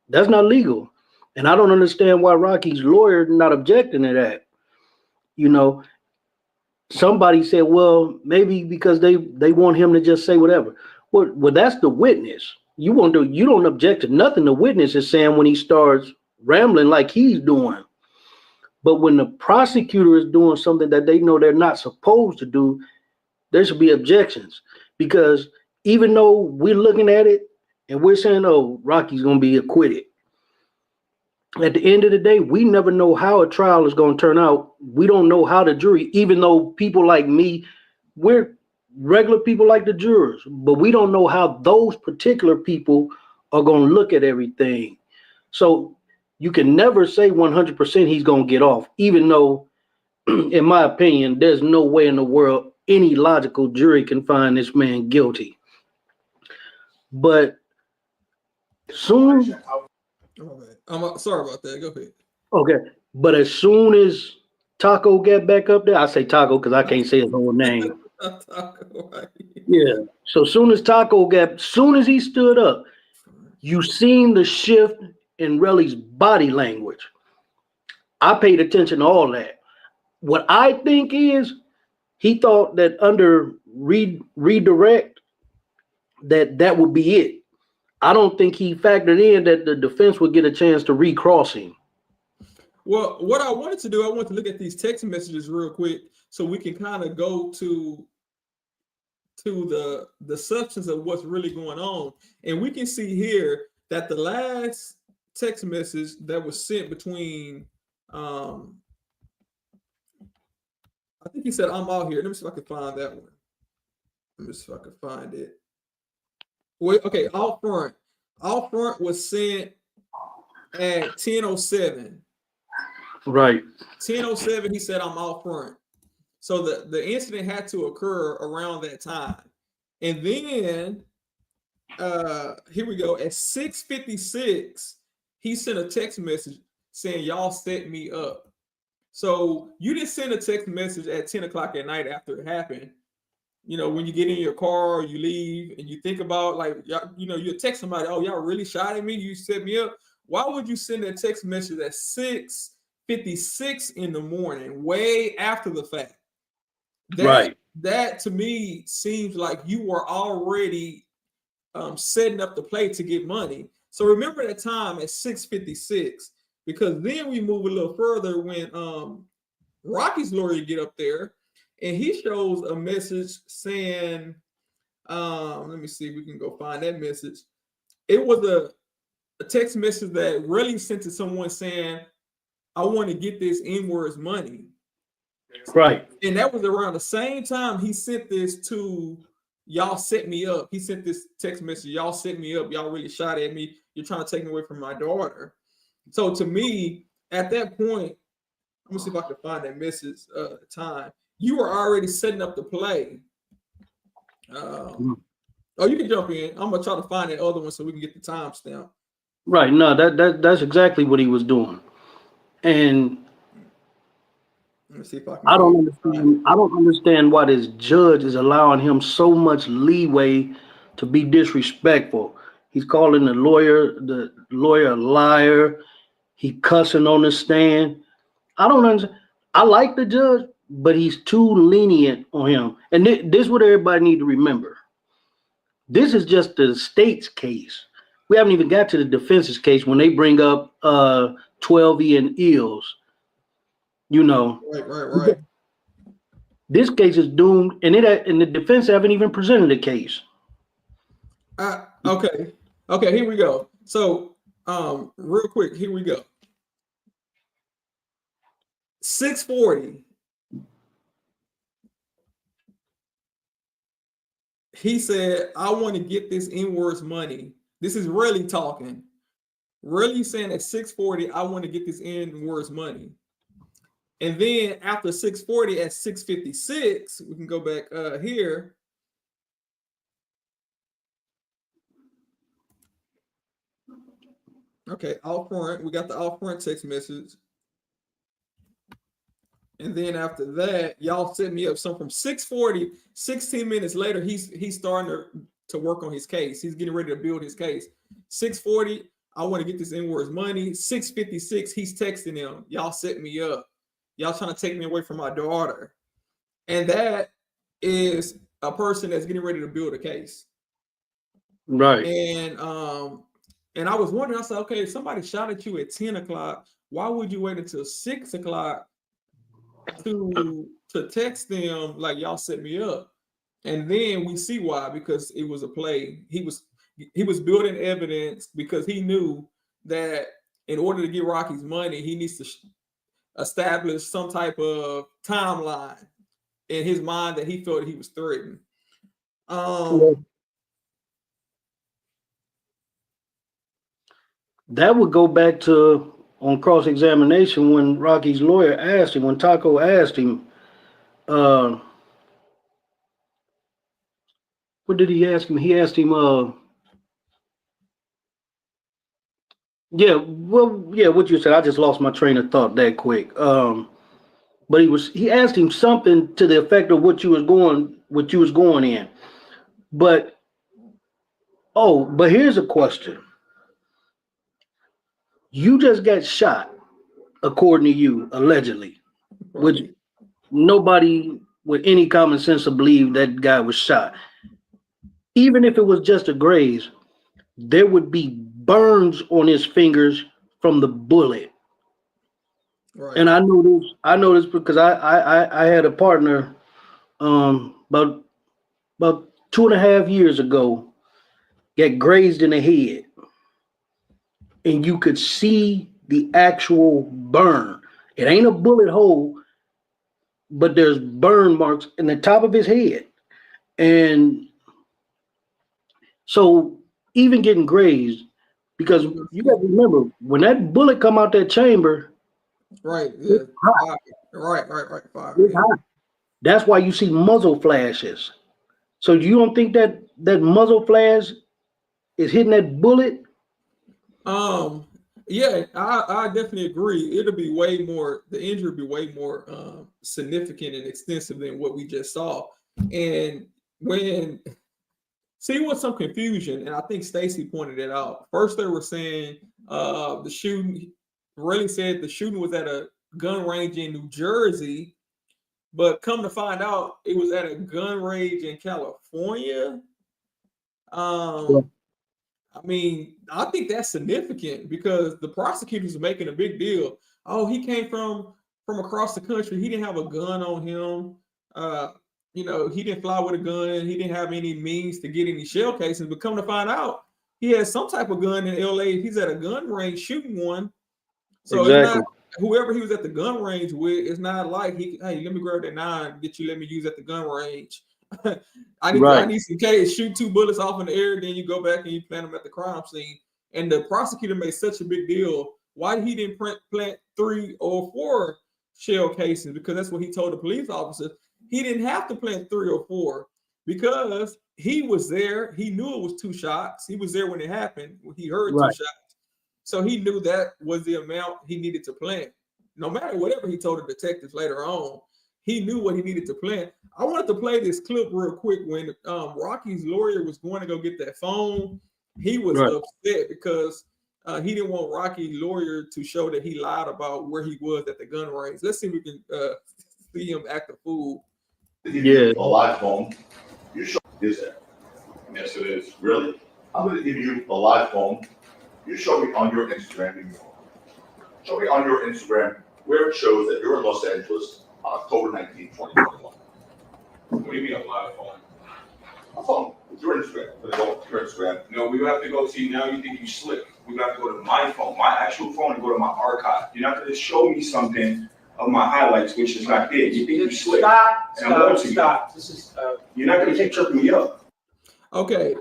legal. And I don't understand why Rocky's lawyer not objecting to that. You know, somebody said, well, maybe because they want him to just say whatever. Well, that's the witness. You don't object to nothing the witness is saying when he starts rambling like he's doing. But when the prosecutor is doing something that they know they're not supposed to do, there should be objections. Because even though we're looking at it and we're saying, oh, Rocky's going to be acquitted, at the end of the day, we never know how a trial is going to turn out. We don't know how the jury, even though people like me, we're regular people like the jurors, but we don't know how those particular people are going to look at everything. So you can never say 100% he's going to get off, even though, in my opinion, there's no way in the world any logical jury can find this man guilty. But soon, I'm sorry about that. Go ahead. okay, but as soon as Taco got back up there, I say Taco because I can't say his whole name. Taco, right? Yeah. So soon as he stood up, you seen the shift in Relli's body language. I paid attention to all that. What I think is he thought that under redirect that would be it. I don't think he factored in that the defense would get a chance to recross him. Well, what I wanted to do, I want to look at these text messages real quick so we can kind of go to the substance of what's really going on. And we can see here that the last text message that was sent between, I think he said, I'm out here. Let me see if I can find that one. Let me see if I can find it. Well, okay, out front. Out front was sent at 10:07. Right. 10:07, he said, I'm out front. So the incident had to occur around that time. And then, here we go. At 6:56, he sent a text message saying, y'all set me up. So you didn't send a text message at 10 o'clock at night after it happened. You know, when you get in your car or you leave and you think about, like, you know, you text somebody, oh, y'all really shot at me? You set me up? why would you send that text message at 6:56 in the morning, way after the fact? That to me seems like you were already setting up the play to get money. So remember that time at 6:56, because then we move a little further when Rocky's lawyer get up there and he shows a message saying, let me see if we can go find that message. It was a text message that Relli sent to someone saying, I want to get this N-words money. Right. And that was around the same time he sent this to y'all set me up. He sent this text message, y'all set me up, y'all really shot at me, you're trying to take me away from my daughter. So to me, at that point, let me see if I can find that message time. You were already setting up the play. Oh, you can jump in. I'm gonna try to find that other one so we can get the timestamp. Right. No, that's exactly what he was doing. And let me see if I can. I don't understand why this judge is allowing him so much leeway to be disrespectful. He's calling the lawyer a liar. He cussing on the stand. I don't understand. I like the judge, but he's too lenient on him. And this is what everybody need to remember. This is just the state's case. We haven't even got to the defense's case when they bring up 12E and ills. You know. Right. This case is doomed, and the defense haven't even presented a case. Okay, here we go. So, real quick, here we go. 6:40. He said, I want to get this N-words money. This is Relli talking. Relli saying at 6:40, I want to get this N-words money. And then after 6:40 at 6:56, we can go back here. Okay, out front, we got the out front text message. And then after that, y'all set me up. So from 6:40, 16 minutes later, he's starting to work on his case. He's getting ready to build his case. 6:40, I want to get this N-words money. 6:56, he's texting him. Y'all set me up. Y'all trying to take me away from my daughter. And that is a person that's getting ready to build a case. Right. And I was wondering, I said, okay, if somebody shot at you at 10 o'clock, why would you wait until 6 o'clock to text them like y'all set me up? And then we see why, because it was a play. He was building evidence because he knew that in order to get Rocky's money, he needs to establish some type of timeline in his mind that he felt he was threatened. That would go back to on cross-examination when Rocky's lawyer asked him, when Taco asked him, what did he ask him? He asked him, what you said. I just lost my train of thought that quick. But he asked him something to the effect of what you was going in. But here's a question. You just got shot, according to you, allegedly, which nobody with any common sense will believe that guy was shot. Even if it was just a graze, there would be burns on his fingers from the bullet. Right. And I know this because I had a partner about 2.5 years ago get grazed in the head, and you could see the actual burn. It ain't a bullet hole, but there's burn marks in the top of his head. And so even getting grazed, because you got to remember, when that bullet come out that chamber, right. That's why you see muzzle flashes. So you don't think that muzzle flash is hitting that bullet? Yeah, I definitely agree. It'll be way more, the injury will be way more significant and extensive than what we just saw. And see, was some confusion, and I think Stacy pointed it out. First, they were saying The shooting really said the shooting was at a gun range in New Jersey, but come to find out it was at a gun range in California. I mean, I think that's significant because the prosecutors are making a big deal. Oh, he came from across the country. He didn't have a gun on him. You know, he didn't fly with a gun. He didn't have any means to get any shell casings. But come to find out, he has some type of gun in LA. He's at a gun range shooting one. So it's not whoever he was at the gun range with. It's not like hey, let me grab that 9 that you let me use at the gun range. I need some case, shoot 2 bullets off in the air, then you go back and you plant them at the crime scene. And the prosecutor made such a big deal. Why he didn't plant 3 or 4 shell casings? Because that's what he told the police officers. He didn't have to plant 3 or 4 because he was there. He knew it was 2 shots. He was there when it happened. He heard 2 shots. So he knew that was the amount he needed to plant. No matter whatever he told the detectives later on, he knew what he needed to plant. I wanted to play this clip real quick when Rocky's lawyer was going to go get that phone. He was upset because he didn't want Rocky's lawyer to show that he lied about where he was at the gun range. Let's see if we can see him act a fool. Yeah. A live phone. You show is there? Yes, it is. Really? I'm going to give you a live phone. You show me on your Instagram. Show me on your Instagram where it shows that you're in Los Angeles on October 19, 2021. What do you mean a live phone? A phone. It's your Instagram. I'm going to go to your Instagram. No, we have to go see. Now you think you slick. We have to go to my phone, my actual phone, and go to my archive. You're not going to show me something of my highlights, which is not there. You think you slick. Stop. This is, you're not going to keep tripping me up. Okay.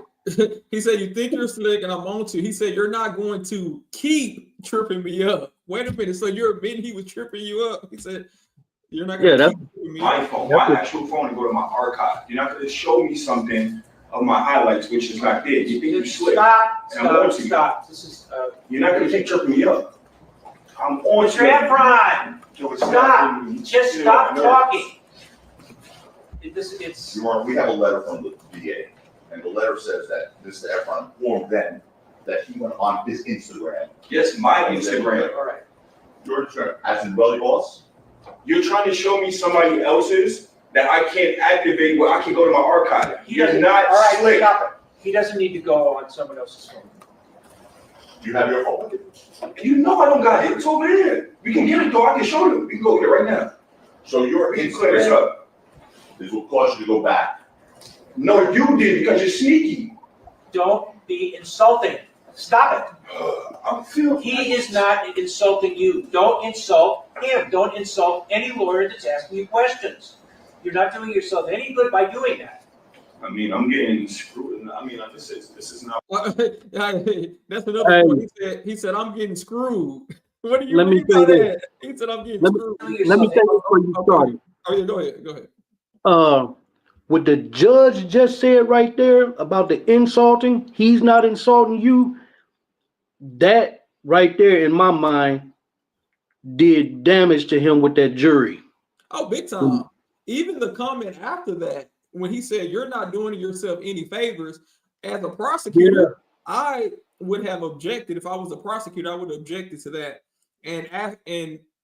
He said, you think you're slick and I'm on to. He said, you're not going to keep tripping me up. Wait a minute. So you're admitting he was tripping you up? He said, you're not going to keep tripping me up. My phone, my actual phone, and go to my archive. You're not going to show me something of my highlights, which is not there. You think you're slick. Stop. This is, you're not going to keep tripping me up. I'm on it's your Efron. Stop. Just stop talking. We have a letter from the VA. And the letter says that Mr. Efron informed them that he went on his Instagram. Yes, my Instagram. All right. Your Instagram, as in Welly Boss? You're trying to show me somebody else's that I can't activate where I can go to my archive. You're not slick. Stop it. He doesn't need to go on someone else's phone. You have your phone? You know I don't got it. It's over there. We can get it though. I can show them. We can go get it right now. So your Instagram is what caused you to go back. No, you did because you're sneaky. Don't be insulting. Stop it. He is not insulting you. Don't insult him. Don't insult any lawyer that's asking you questions. You're not doing yourself any good by doing that. I mean, I'm getting screwed. I mean, this is not. That's another point. He said, I'm getting screwed. What do you mean by that? He said, I'm getting screwed. Let me say this before you start. Oh, yeah, go ahead. What the judge just said right there about the insulting, he's not insulting you. That right there, in my mind, did damage to him with that jury. Oh, big time. Even the comment after that, when he said, you're not doing yourself any favors, as a prosecutor, I would have objected. If I was a prosecutor, I would have objected to that and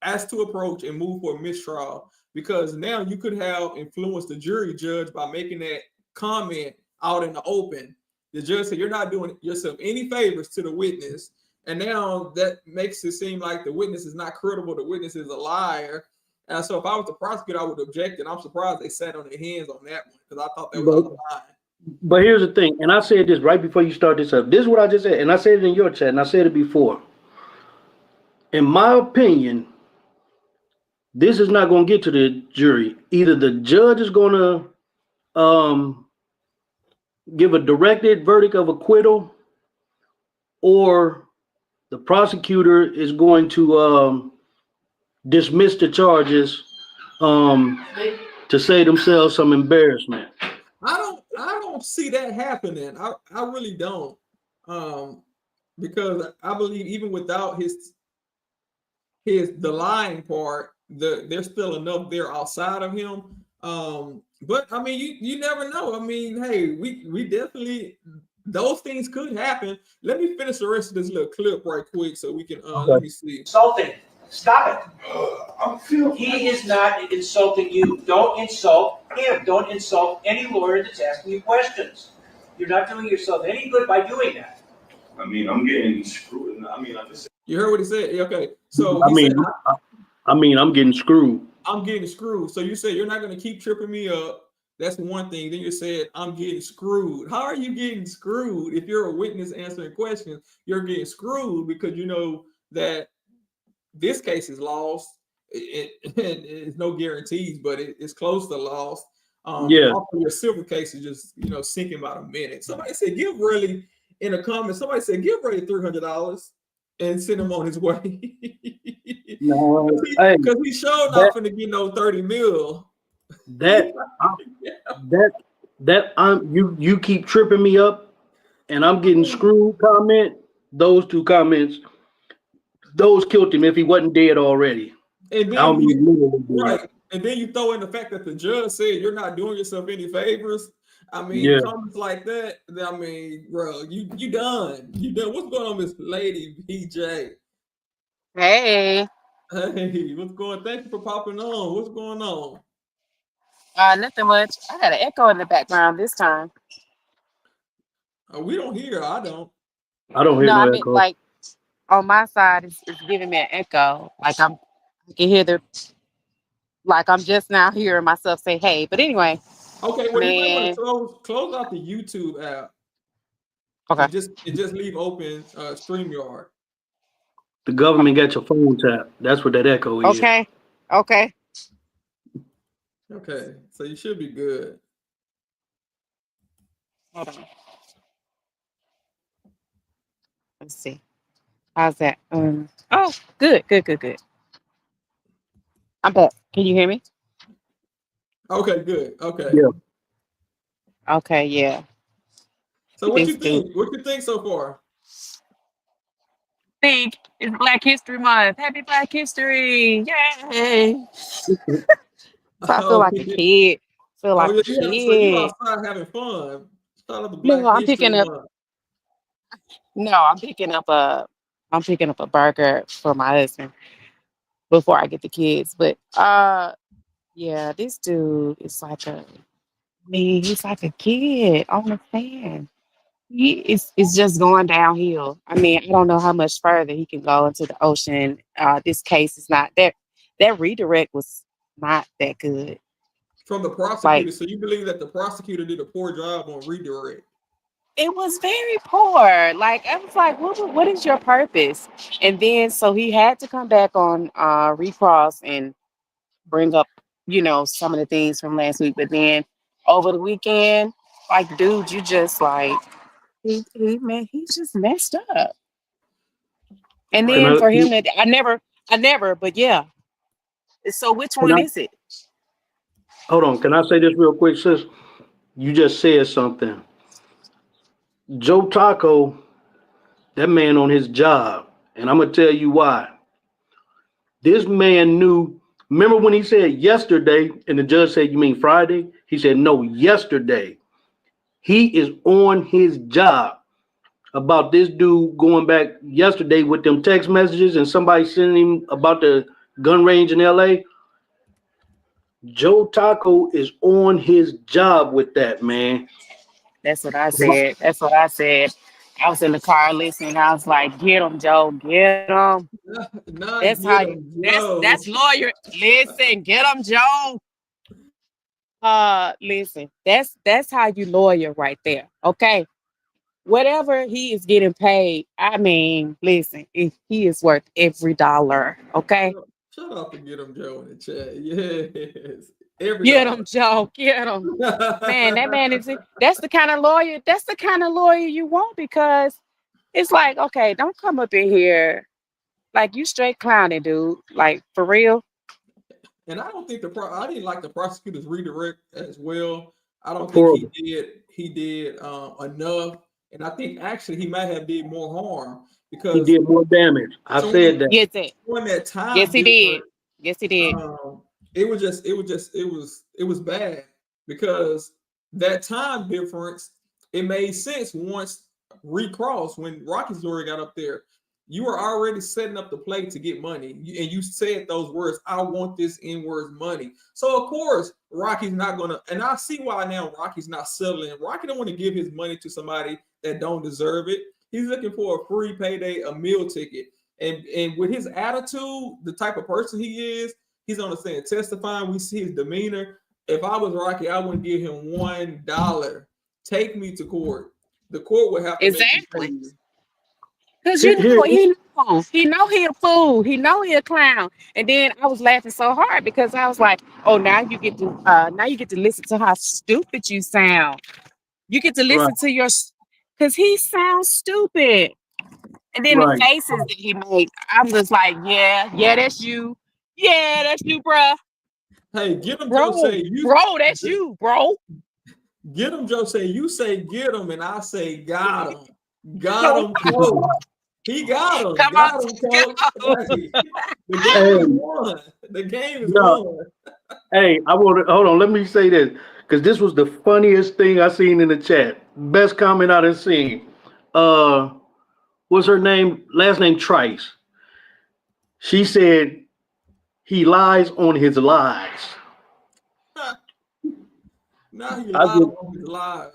asked to approach and move for a mistrial. Because now you could have influenced the jury judge by making that comment out in the open. The judge said, you're not doing yourself any favors to the witness. And now that makes it seem like the witness is not credible. The witness is a liar. And so if I was the prosecutor, I would object. And I'm surprised they sat on their hands on that one because I thought that was a lie. But here's the thing. And I said this right before you start this up. This is what I just said. And I said it in your chat and I said it before. In my opinion, this is not going to get to the jury. Either the judge is going to give a directed verdict of acquittal, or the prosecutor is going to dismiss the charges to save themselves some embarrassment. I don't see that happening. I really don't, because I believe even without the lying part, there's still enough there outside of him. But I mean, you never know. I mean, hey, we definitely those things could happen. Let me finish the rest of this little clip right quick so we can let me see. Insulting. Stop I'm feeling. it. He is not insulting you. Don't insult him. Don't insult any lawyer that's asking you questions. You're not doing yourself any good by doing that. I mean, I'm getting screwed. I mean, I'm just. You heard what he said? Yeah, okay. So I he mean, said, I'm getting screwed. I'm getting screwed. So you said you're not going to keep tripping me up. That's one thing. Then you said, I'm getting screwed. How are you getting screwed? If you're a witness answering questions, you're getting screwed because you know that this case is lost. It's no guarantees, but it's close to lost. Yeah. Also your civil case is just, you know, sinking about a minute. Somebody said, give Relli in the comments, somebody said, give Relli $300 and send him on his way. No, Because he showed not finna get no 30 mil. You keep tripping me up and I'm getting screwed comment. Those two comments, those killed him if he wasn't dead already. And then right. And then you throw in the fact that the judge said you're not doing yourself any favors. I mean, comments like that. I mean, bro, you done. You done. What's going on, Miss Lady BJ? Hey. Hey, what's going on? Thank you for popping on. What's going on? Nothing much. I got an echo in the background this time. We don't hear. I don't. I don't hear no no I mean, echo. like on my side, it's giving me an echo. Like I can hear like I'm just now hearing myself say, "Hey." But anyway. Okay, well, you might want to close out the YouTube app. Okay. And just leave open StreamYard. The government got your phone tapped. That's what that echo is. Okay. Okay. Okay, so you should be good. Hold on. Let's see. How's that? Oh, good. I'm back. Can you hear me? Okay, good. Okay. Yeah. Okay, yeah. So what you think? What you think so far? Think it's Black History Month. Happy Black History! Yay! So I feel like a kid. Feel like a kid. So you outside having fun. Start up the Black No, I'm History picking up. Month. No, I'm picking up a burger for my husband before I get the kids. But yeah, this dude is like he's like a kid on the fan. It's just going downhill. I mean, I don't know how much further he can go into the ocean. This case is not that redirect was not that good. From the prosecutor. So you believe that the prosecutor did a poor job on redirect? It was very poor. Like I was like, what is your purpose? And then so he had to come back on recross and bring up, some of the things from last week. But then over the weekend, like, dude, you just like he just messed up. And then for him that I never, but yeah. So which one is it? Hold on. Can I say this real quick, sis? You just said something. Joe Taco, that man on his job, and I'm gonna tell you why. This man knew. Remember when he said yesterday, and the judge said, "You mean Friday?" He said, "No, yesterday." He is on his job about this dude going back yesterday with them text messages and somebody sending him about the gun range in LA. Joe Taco is on his job with that, man. That's what I said. I was in the car listening. I was like, "Get him, Joe. Get him." That's how that's lawyer. Listen, get him, Joe. Listen, that's how you lawyer right there. Okay. Whatever he is getting paid, I mean, listen, he is worth every dollar. Okay. Shut up and get him, Joe, in the chat. Yes. Get him, Joe. Get him. Man, that man that's the kind of lawyer you want, because it's like, okay, don't come up in here like you straight clowning, dude. Like, for real. And I don't think I didn't like the prosecutor's redirect as well. I don't think he did enough. And I think actually he might have did more harm because he did more damage. I said that. Yes, during that time. Yes, he did. Yes, he did. It was bad because that time difference it made sense once recrossed when Rocky's lawyer got up there. You were already setting up the play to get money, and you said those words, I want this N-words money. So, of course, Rocky's not going to, and I see why now Rocky's not settling. Rocky don't want to give his money to somebody that don't deserve it. He's looking for a free payday, a meal ticket. And with his attitude, the type of person he is, he's on the stand testifying. We see his demeanor. If I was Rocky, I wouldn't give him $1. Take me to court. The court would have to Exactly. make Because you know he know he a fool. He know he a clown. And then I was laughing so hard because I was like, oh, now you get to listen to how stupid you sound. You get to listen to your because he sounds stupid. And then the faces that he made, I'm just like, yeah, that's you. Yeah, that's you, bruh. Hey, get him, Bro, Joe. Say that's you, bro. Get him, Joe. Say you say get him, and I say got him. Got him, coach. He got him. Come got on, him, coach. Hey, the game is won. The game is won. Hey, I want to hold on. Let me say this because this was the funniest thing I seen in the chat. Best comment I done seen. What's her name? Last name Trice. She said he lies on his lies. Now he lies on his lies.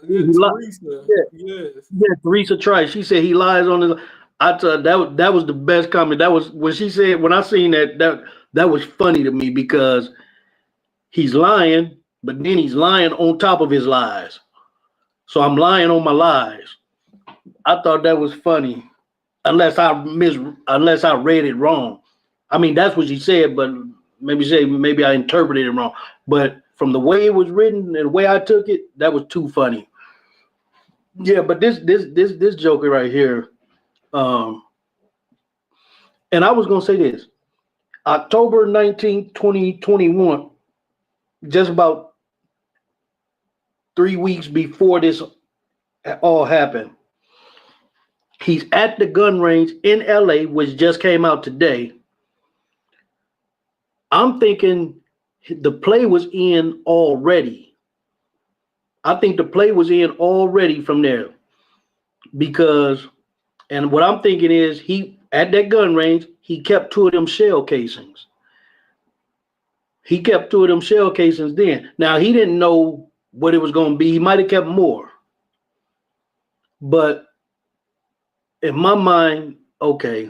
Teresa. Yeah, Teresa Trice. She said he lies on his. I thought that was the best comment. That was when she said when I seen that was funny to me because he's lying, but then he's lying on top of his lies. So I'm lying on my lies. I thought that was funny, unless I read it wrong. I mean, that's what she said, but maybe I interpreted it wrong. But from the way it was written and the way I took it, that was too funny. Yeah, but this joker right here, and I was gonna say this, October 19th, 2021, just about 3 weeks before this all happened. He's at the gun range in LA, which just came out today. I'm thinking the play was in already. I think the play was in already from there because, and what I'm thinking is he, at that gun range, he kept 2 of them shell casings. He kept 2 of them shell casings then. Now, he didn't know what it was going to be. He might have kept more. But in my mind, okay,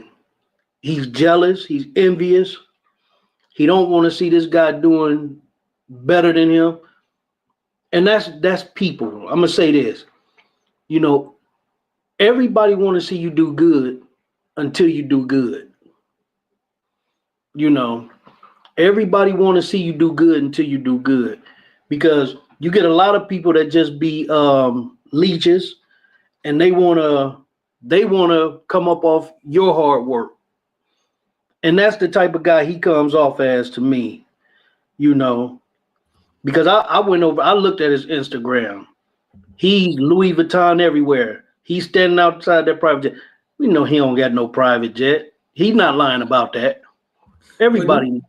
he's jealous. He's envious. He don't want to see this guy doing better than him. And that's people. I'm going to say this. You know, everybody want to see you do good until you do good. You know, everybody want to see you do good until you do good. Because you get a lot of people that just be leeches and they want to come up off your hard work. And that's the type of guy he comes off as to me, you know, because I looked at his Instagram. He's Louis Vuitton everywhere. He's standing outside that private jet. We know he don't got no private jet. He's not lying about that. Everybody.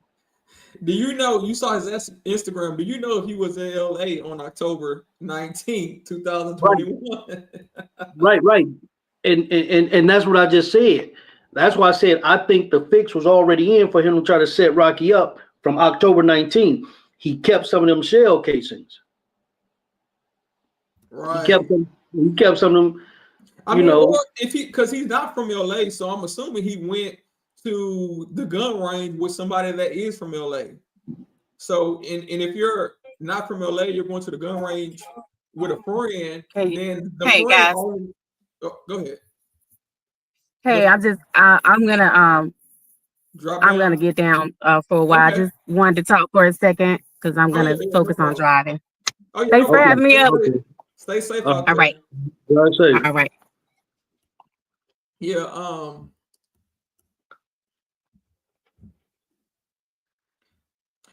Do you know, you saw his Instagram, do you know if he was in LA on October 19th, 2021? Right. And that's what I just said. That's why I said I think the fix was already in for him to try to set Rocky up from October 19th. He kept some of them shell casings. Right. He kept some of them. I mean, or if because he's not from LA, so I'm assuming he went to the gun range with somebody that is from LA. So, and if you're not from LA, you're going to the gun range with a friend. Then the friend guys. only, go ahead. Hey, I'm gonna get down for a while. Okay. I just wanted to talk for a second because I'm gonna focus on driving. Thanks for having me up. Stay safe out there. All right. All right. Yeah.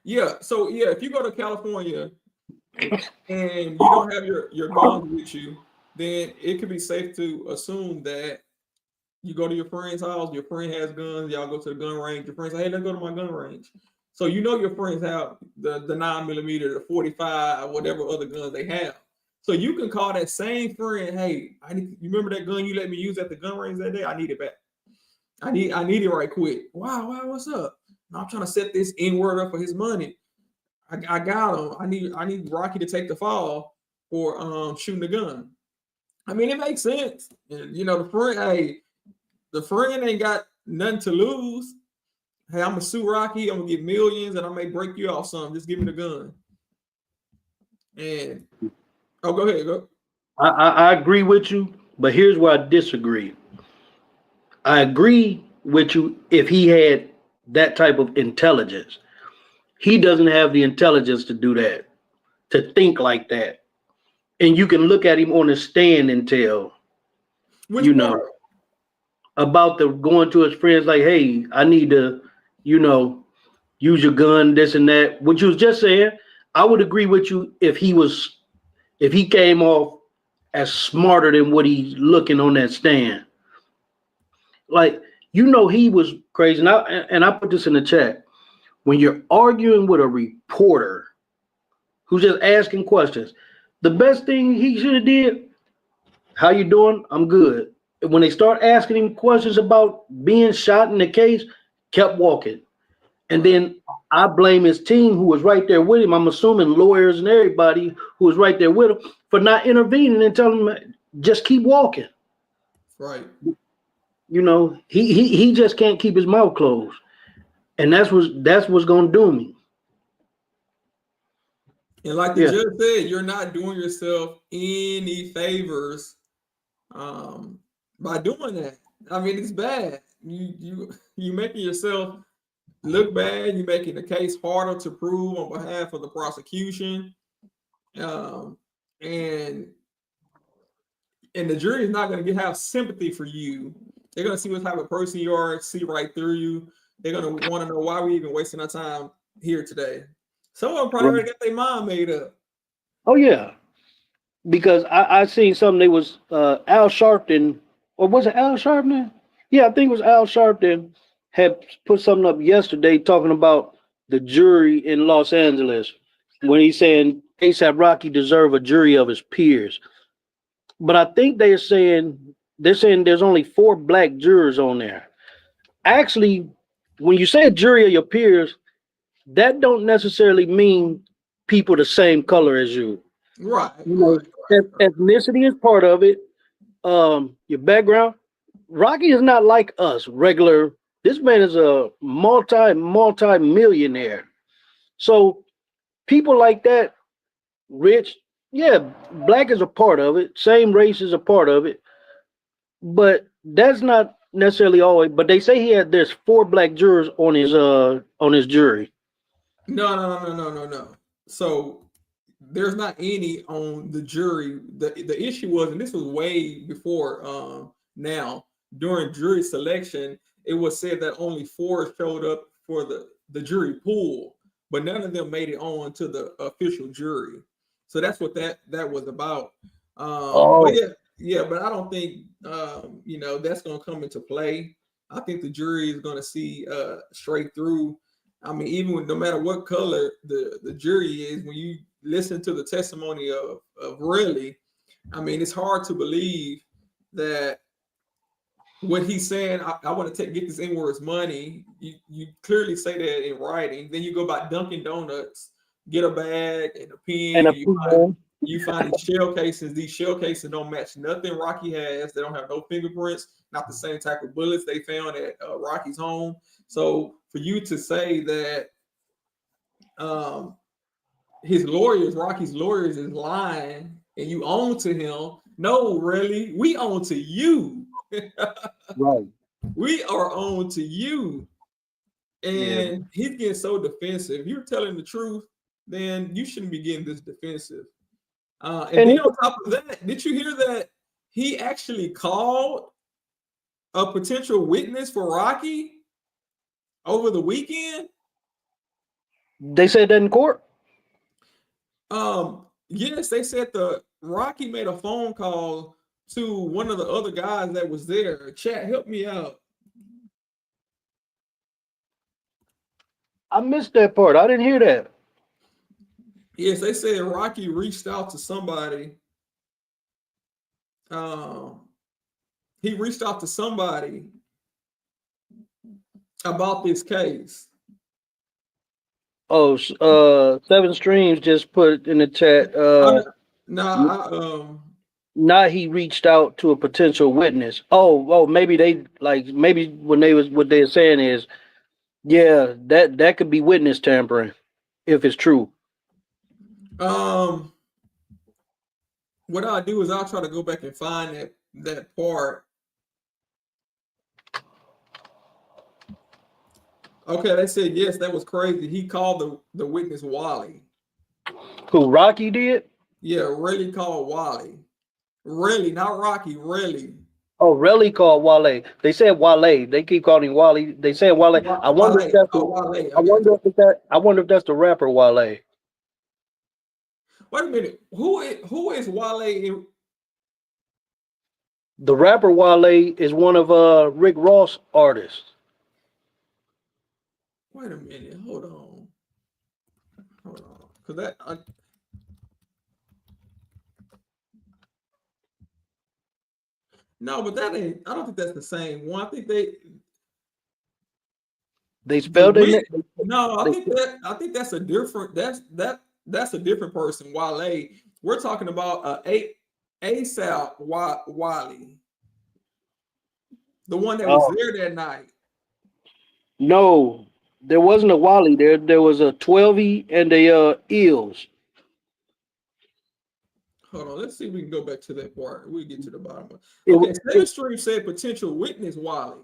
Yeah. So yeah, if you go to California and you don't have your guns with you, then it could be safe to assume that you go to your friend's house, your friend has guns, y'all go to the gun range, your friend say, hey, let's go to my gun range. So you know your friends have the 9mm, the 45, whatever other guns they have. So you can call that same friend, hey, you remember that gun you let me use at the gun range that day? I need it back. I need it right quick. Wow, what's up? No, I'm trying to set this N-word up for his money. I got him. I need Rocky to take the fall for shooting the gun. I mean, it makes sense. And the friend ain't got nothing to lose. Hey, I'm gonna sue Rocky. I'm gonna get millions, and I may break you off some. Just give me the gun. And go ahead, go. I agree with you, but here's where I disagree. I agree with you if he had that type of intelligence. He doesn't have the intelligence to do that, to think like that. And you can look at him on the stand and tell, about the going to his friends like, hey, I need to, use your gun, this and that. What you was just saying, I would agree with you if he came off as smarter than what he's looking on that stand. Like, he was crazy. And I put this in the chat. When you're arguing with a reporter who's just asking questions, the best thing he should have did, how you doing? I'm good. When they start asking him questions about being shot in the case, kept walking. And then I blame his team who was right there with him. I'm assuming lawyers and everybody who was right there with him for not intervening and telling him, just keep walking. Right. He just can't keep his mouth closed. And that's what's gonna do me. And like the judge said, you're not doing yourself any favors by doing that. I mean, it's bad. You making yourself look bad. You're making the case harder to prove on behalf of the prosecution, and the jury is not going to have sympathy for you. They're going to see what type of person you are, see right through you. They're going to want to know why we even wasting our time here today. Some of them probably already got their mind made up. Oh yeah, because I seen something. They was Al Sharpton, or was it Al Sharpton? Yeah, I think it was Al Sharpton had put something up yesterday talking about the jury in Los Angeles when he's saying A$AP Rocky deserve a jury of his peers. But I think they're saying there's only 4 black jurors on there. Actually, when you say a jury of your peers, that don't necessarily mean people the same color as you. Right. Ethnicity is part of it. Your background. Rocky is not like us, regular. This man is a multi-millionaire. So people like that, rich, yeah, black is a part of it. Same race is a part of it. But that's not necessarily always. But they say there's 4 black jurors on his jury. No. So there's not any on the jury. The issue was, and this was way before now, during jury selection, it was said that only 4 showed up for the jury pool, but none of them made it on to the official jury. So that's what that was about. But but I don't think that's going to come into play. I think the jury is going to see straight through. I mean, even no matter what color the jury is, when you listen to the testimony of Relli, I mean, it's hard to believe that what he's saying, I want to get this N-word's money. You clearly say that in writing. Then you go by Dunkin' Donuts, get a bag and a pen. And you find these shell casings. These shell casings don't match nothing Rocky has. They don't have no fingerprints, not the same type of bullets they found at Rocky's home. So for you to say that Rocky's lawyers is lying and you own to him, no, really, we own to you. Right. We are on to you. And he's getting so defensive. If you're telling the truth, then you shouldn't be getting this defensive. And then on top of that, did you hear that he actually called a potential witness for Rocky over the weekend? They said that in court? Yes, they said Rocky made a phone call to one of the other guys that was there. Chat, help me out. I missed that part. I didn't hear that. Yes, they said Rocky reached out to somebody he reached out to somebody about this case. Oh, Seven Streams just put in the chat. Not he reached out to a potential witness. Oh, maybe maybe when what they're saying is, yeah, that could be witness tampering if it's true. What I'll do is I'll try to go back and find that part. Okay, they said yes, that was crazy. He called the witness Wally. Who, Rocky did? Yeah, Relli called Wally. Relli, not Rocky, Relli. Oh, Relli called Wale. They said Wale. They keep calling him Wally. They said Wale. I wonder if that's Wale. I wonder if that's the rapper Wale. Wait a minute. Who is Wale? The rapper Wale is one of Rick Ross artists. Wait a minute. Hold on. Cause that. No, but that ain't. I don't think that's the same one. I think they spelled it. No, I think that's a different. That's a different person. Wale. We're talking about ASAP Wally, the one that was there that night. No, there wasn't a Wally there. There was a 12E and a Eels. Hold on, let's see if we can go back to that part. We'll get to the bottom of it. Okay, Seven Stream said potential witness Wally.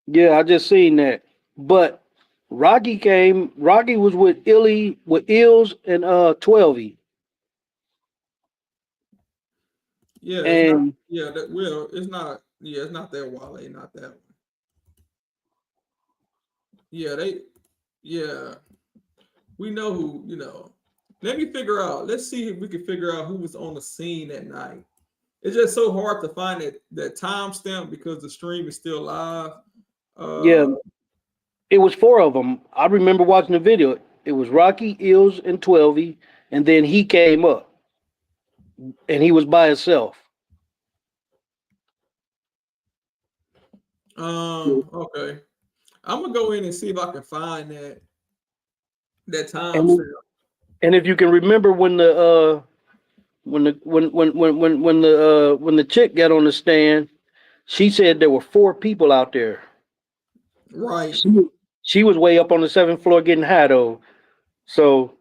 Yeah, I just seen that. But Rocky was with Eels and 12E. Yeah, and it's not that Wally, not that one. We know who, Let me figure out. Let's see if we can figure out who was on the scene that night. It's just so hard to find that timestamp because the stream is still live. Yeah, it was 4 of them. I remember watching the video. It was Rocky, Eels, and 12E, and then he came up, and he was by himself. Okay. I'm gonna go in and see if I can find that timestamp. And if you can remember when the chick got on the stand, she said there were 4 people out there. Right. She was way up on the 7th floor getting high though. So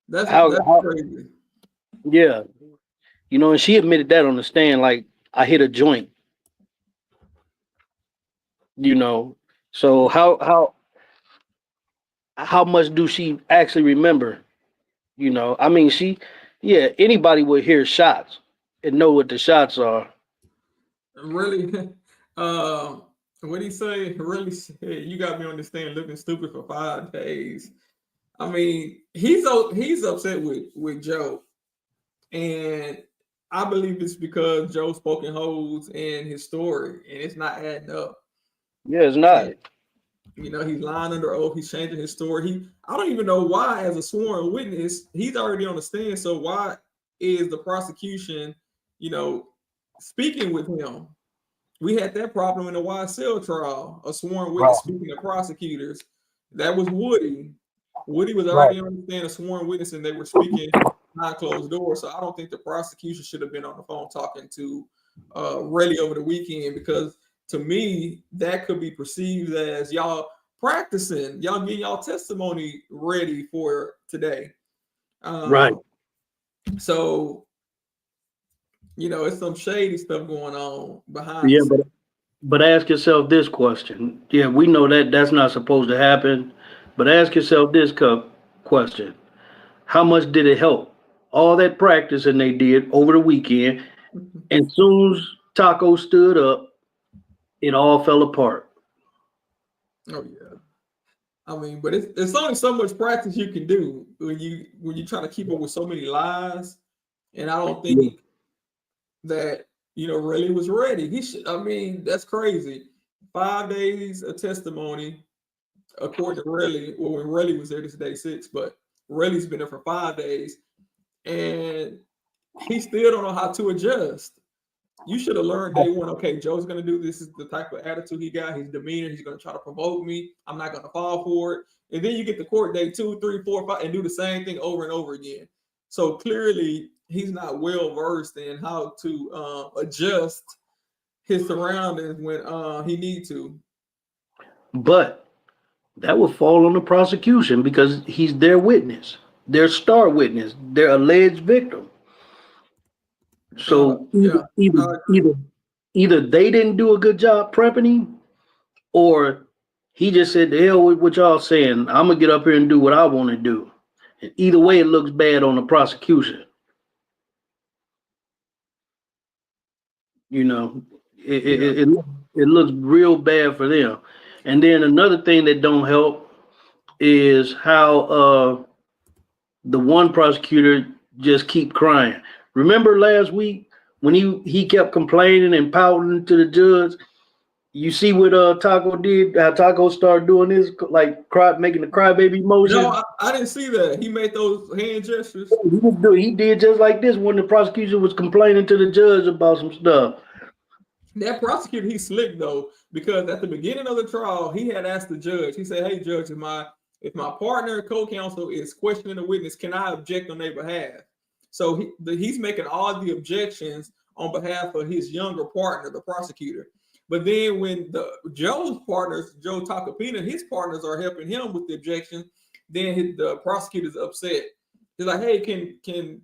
that's crazy. Yeah. And she admitted that on the stand, like, I hit a joint. So how much do she actually remember? I mean, anybody would hear shots and know what the shots are. Really? What did he say? Really said, you got me on the stand looking stupid for 5 days. I mean, he's upset with Joe. And I believe it's because Joe's poking holes in his story and it's not adding up. Yeah, it's not. And, he's lying under oath. He's changing his story. I don't even know why, as a sworn witness, he's already on the stand. So why is the prosecution, speaking with him? We had that problem in the YSL trial, a sworn witness speaking to prosecutors. That was Woody. Woody was already on the stand, a sworn witness, and they were speaking behind closed doors. So I don't think the prosecution should have been on the phone talking to Relli over the weekend, because to me, that could be perceived as y'all practicing, y'all getting y'all testimony ready for today. Right. So, it's some shady stuff going on behind the scenes. But ask yourself this question. Yeah, we know that that's not supposed to happen, but ask yourself this question. How much did it help? All that practicing they did over the weekend, and soon as Taco stood up, it all fell apart. Oh yeah. I mean, but it's only so much practice you can do when you try to keep up with so many lies. And I don't think that Relli was ready. That's crazy. 5 days of testimony, according to Relli. Well, when Relli was there, this is day 6, but Relli's been there for 5 days. And he still don't know how to adjust. You should have learned day one, okay, Joe's going to do this. This is the type of attitude he got, his demeanor. He's going to try to provoke me. I'm not going to fall for it. And then you get to court day 2, 3, 4, 5, and do the same thing over and over again. So clearly, he's not well versed in how to adjust his surroundings when he need to. But that would fall on the prosecution because he's their witness, their star witness, their alleged victim. So either they didn't do a good job prepping him, or he just said, "The hell with what y'all saying. I'm gonna get up here and do what I want to do." And either way, it looks bad on the prosecution. You know, it looks real bad for them. And then another thing that don't help is how the one prosecutor just keep crying. Remember last week when he kept complaining and pouting to the judge? You see what Taco did? How Taco started doing this, like making the crybaby motion? No, I didn't see that. He made those hand gestures. He did just like this when the prosecution was complaining to the judge about some stuff. That prosecutor, he's slick though, because at the beginning of the trial, he had asked the judge. He said, "Hey, judge, if my partner or co-counsel is questioning the witness, can I object on their behalf?" So he's making all the objections on behalf of his younger partner, the prosecutor. But then when Joe's partners, Joe Tacopina, his partners are helping him with the objection, then the prosecutor's upset. He's like, "Hey, can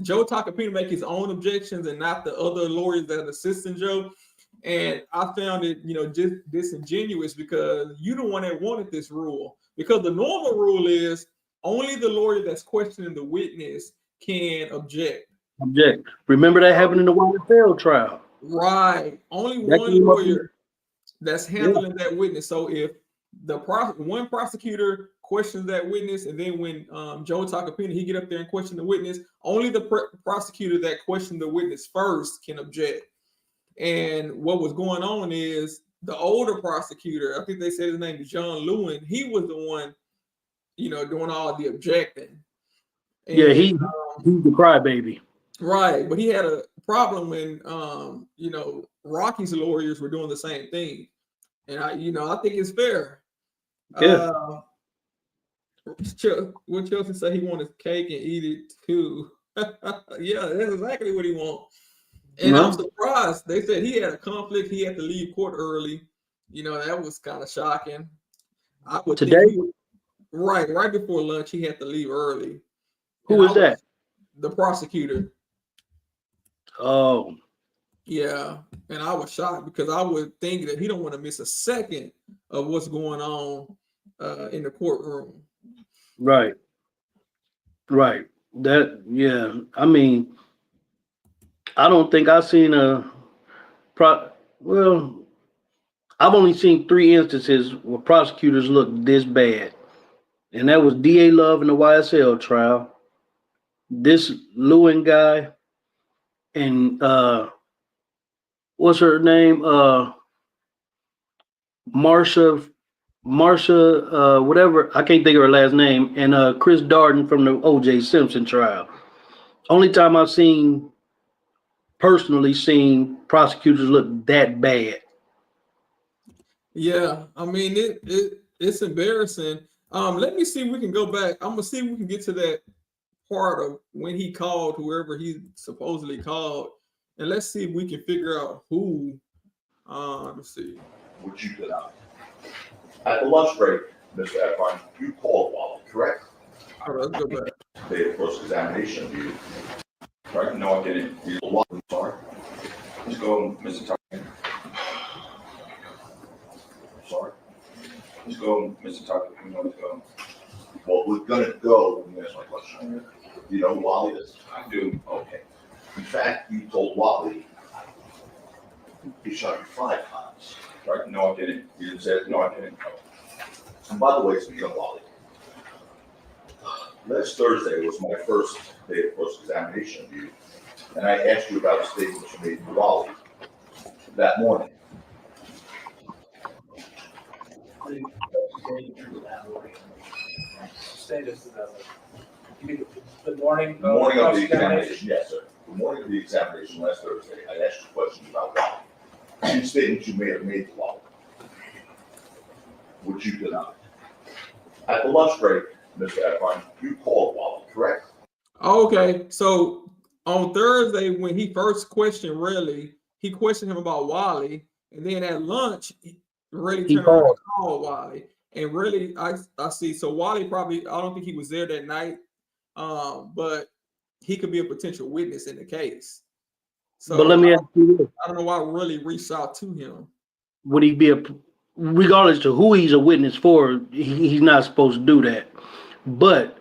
Joe Tacopina make his own objections and not the other lawyers that assisting Joe?" And I found it, just disingenuous because you the one that wanted this rule. Because the normal rule is only the lawyer that's questioning the witness can object. Remember that happened in the YFL trial. Right. Only one lawyer that's handling that witness. So if one prosecutor questions that witness, and then when Joe Tacopina, he get up there and question the witness, only the prosecutor that questioned the witness first can object. And what was going on is the older prosecutor, I think they said his name is John Lewin, he was the one, doing all the objecting. And, he's the crybaby. Right, but he had a problem when Rocky's lawyers were doing the same thing, and I think it's fair. Yeah. What Chelsea said, he wanted cake and eat it too. Yeah, that's exactly what he wants. And I'm surprised. They said he had a conflict. He had to leave court early. That was kind of shocking. I would today. Think right before lunch, he had to leave early. Who was that? The prosecutor. Oh. Yeah, and I was shocked because I would think that he don't want to miss a second of what's going on in the courtroom. Right. I mean, I don't think I've seen I've only seen 3 instances where prosecutors look this bad. And that was DA Love in the YSL trial, this Lewin guy, and what's her name? Marsha, whatever, I can't think of her last name, and Chris Darden from the OJ Simpson trial. Only time I've personally seen prosecutors look that bad. Yeah, I mean it's embarrassing. Let me see if we can go back. I'm gonna see if we can get to that part of when he called whoever he supposedly called, and let's see if we can figure out who. Let's see. What you did out. At the lunch break, Mr. Efron, you called Wally, correct? All right, let's go back. They had cross-examination of you. Right? No, I didn't. You Wally, I'm sorry. Let's go, Mr. Tucker. Sorry. Let's go, Mr. Tucker. Let's go. Well, we're gonna go when you ask my question. You know who Wally is? I do. Okay. In fact, you told Wally he shot you 5 times. Right? No, I didn't. You didn't say it. No, I didn't. No. And by the way, speaking of Wally, last Thursday was my first day of cross-examination of you, and I asked you about a statement you made to Wally that morning. say this, good morning. The morning of the cross-examination. examination, yes, sir. The morning of the examination last Thursday, I asked you questions about Wally. Two statements you may have made to Wally, which you denied. At the lunch break, Mr. Efron, you called Wally, correct? Okay, so on Thursday when he first questioned Relli, he questioned him about Wally, and then at lunch, Relli He turned around and called. called Wally. And Relli, I see. So Wally probably, I don't think he was there that night, but he could be a potential witness in the case. So But let me ask you this. I don't know why Relli reached out to him. Would he be regardless to who he's a witness for, he's not supposed to do that. But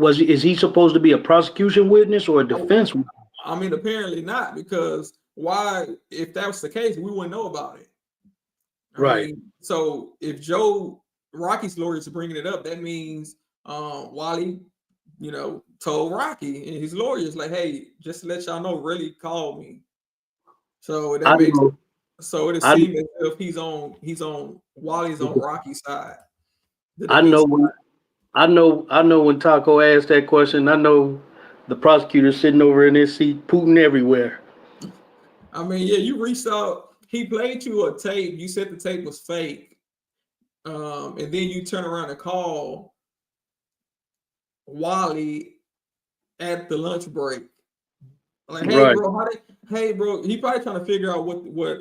is he supposed to be a prosecution witness or a defense witness? I mean, apparently not, because why, if that was the case, we wouldn't know about it. Right. mean, so if Rocky's lawyers are bringing it up, that means Wally, told Rocky and his lawyers, like, hey, just to let y'all know, Relli called me. So that makes so it seems as if he's on Wally's on Rocky's side. I know when Taco asked that question, I know the prosecutor sitting over in his seat, Putin everywhere. I mean, yeah, you reached out. He played you a tape. You said the tape was fake. And then you turn around and call Wally at the lunch break. Like, hey, Right. bro, he probably trying to figure out what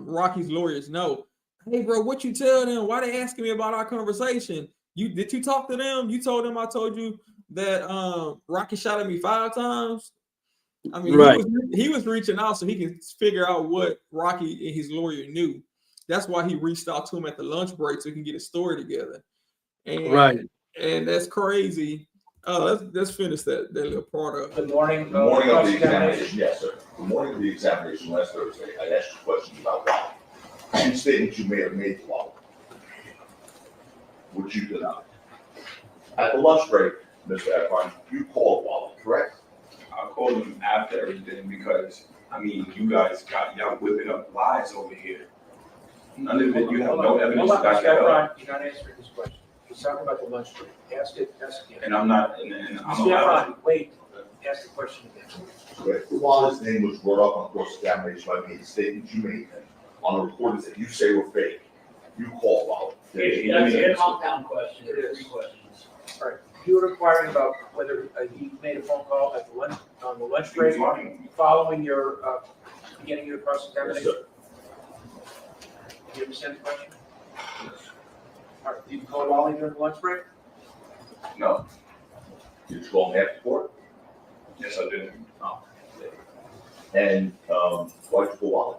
Rocky's lawyers know. Hey, bro, what you tell them? Why they asking me about our conversation? Did you talk to them? You told them I told you that Rocky shot at me 5 times. I mean, right. he was reaching out so he can figure out what Rocky and his lawyer knew. That's why he reached out to him at the lunch break so he can get a story together. And Right. And that's crazy. Let's finish that little part of it. Good morning. The morning of the examination, yes, sir. The morning of the examination last Thursday, I asked you questions about Wally. Two statements you may have made to Wally, which you denied. At the lunch break, Mr. Efron, you called Wally, correct? I called him after everything because, I mean, you guys y'all whipping up lies over here. None of it, you have no evidence to back that up. You're not answering this question. He's talking about the lunch break. Ask it again. And I'm not, and I'm Mr. allowed. Efron, wait. Ask the question again. Correct. Wally's name was brought up on cross-examination by me, the statements you made, and on the recordings that you say were fake. You called Wally. That's a compound question. There are 3 questions. All right. You were inquiring about whether he made a phone call at the on the lunch break following your beginning of your cross-examination. Yes, sir. Do you understand the question? All right. Did you call Wally during the lunch break? No, Did you call him after court? yes, I didn't. And why'd you call Wally?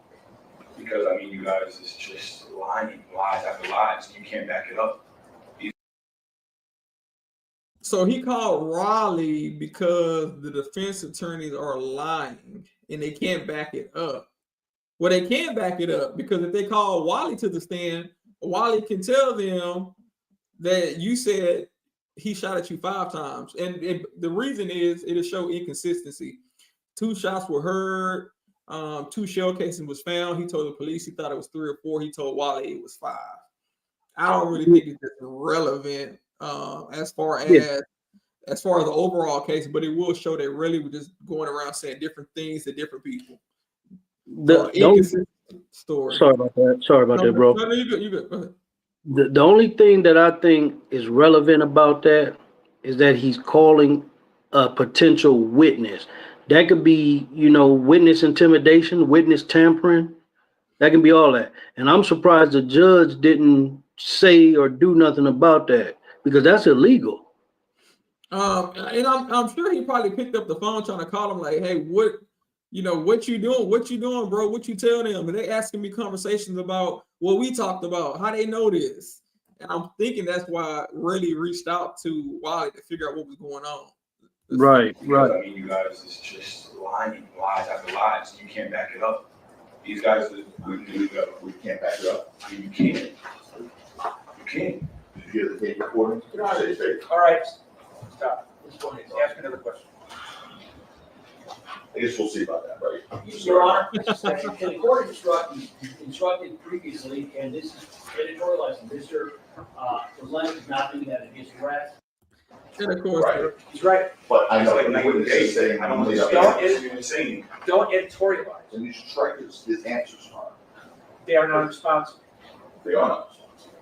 Because, I mean, you guys is just lying, lies after lies. You can't back it up. So he called Raleigh because the defense attorneys are lying and they can't back it up. Well, they can back it up because if they call Wally to the stand, Wally can tell them that you said he shot at you 5 times. And the reason is it'll show inconsistency. 2 shots were heard, 2 shell casings was found. He told the police he thought it was 3 or 4. He told Wally it was 5. I don't really think it's relevant as far as the overall case, but it will show that Relli was just going around saying different things to different people. Story. Sorry about that, bro. No, you good. You good. Go ahead. The only thing that I think is relevant about that is that he's calling a potential witness. That could be, witness intimidation, witness tampering. That can be all that. And I'm surprised the judge didn't say or do nothing about that because that's illegal. And I'm sure he probably picked up the phone trying to call him like, hey, what you doing? What you doing, bro? What you tell them? And they asking me conversations about what we talked about, how they know this. And I'm thinking that's why Relli reached out to Wally to figure out what was going on. Right. I mean, you guys is just lying, lies after lies. You can't back it up. These guys, We can't back it up. I mean, you can't. You can't. Did you hear the tape recording? Did you say fake? All right. Stop. Ask another question. I guess we'll see about that, right? Your Honor, in the court instructed previously, and this is editorializing, Mr. Reliance is not doing that against arrest. And of course, Right. He's right. But I know, It's the like witness is saying. I don't made up understand answers. what you're saying. Don't editorialize. And you should strike his answers are. They are not responsible. They are not responsible.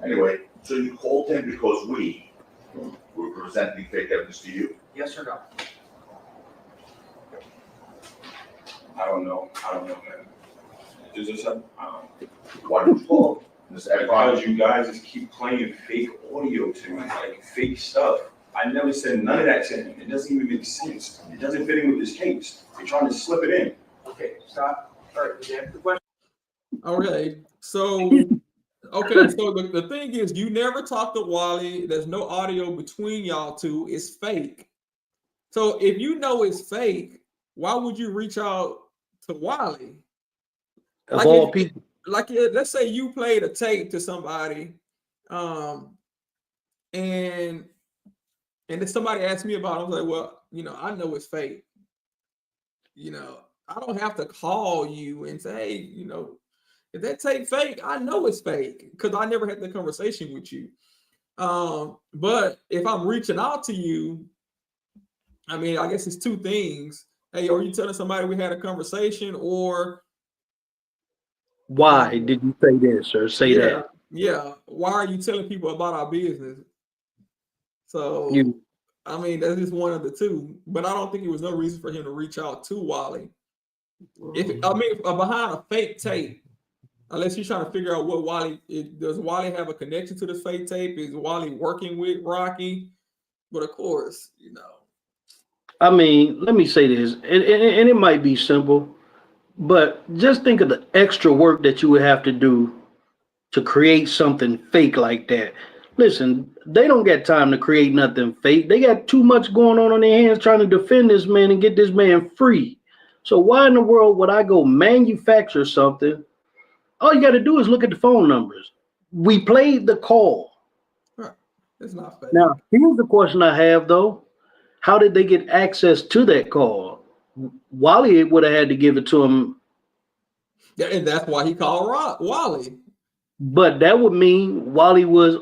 Anyway, so you called him because we were presenting fake evidence to you? Yes or no? I don't know, man. Is this a, Why did you call him? This because you guys just keep playing fake audio to me, like fake stuff. I never said none of that to him. It doesn't even make sense. It doesn't fit in with this case. They're trying to slip it in. Okay, stop. All right, is that the question? okay. So the thing is, you never talked to Wally. There's no audio between y'all two. It's fake. So if you know it's fake, why would you reach out to Wally? Of Like all if- people. Like let's say you played a tape to somebody, and then somebody asked me about it. I was like, well, I know it's fake. I don't have to call you and say, hey, if that tape fake, I know it's fake because I never had the conversation with you. But if I'm reaching out to you, I mean, I guess it's two things. Hey, are you telling somebody we had a conversation, or Why did you say this or say that? Yeah. Why are you telling people about our business? So, I mean, that's just one of the two. But I don't think it was no reason for him to reach out to Wally. Behind a fake tape, unless you're trying to figure out what does Wally have a connection to this fake tape? Is Wally working with Rocky? But of course, I mean, let me say this, and it might be simple, but just think of the extra work that you would have to do to create something fake like that. Listen, they don't get time to create nothing fake. They got too much going on their hands trying to defend this man and get this man free. So why in the world would I go manufacture something? All you got to do is look at the phone numbers. We played the call. it's not fake. Now, here's the question I have, though. How did they get access to that call? Wally would have had to give it to him. Yeah, and that's why he called Wally. But that would mean Wally was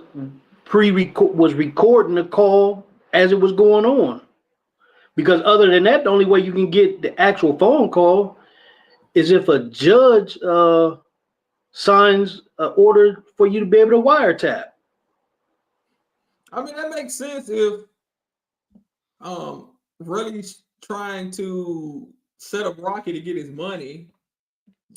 recording the call as it was going on. Because other than that, the only way you can get the actual phone call is if a judge signs an order for you to be able to wiretap. I mean, that makes sense if really trying to set up Rocky to get his money.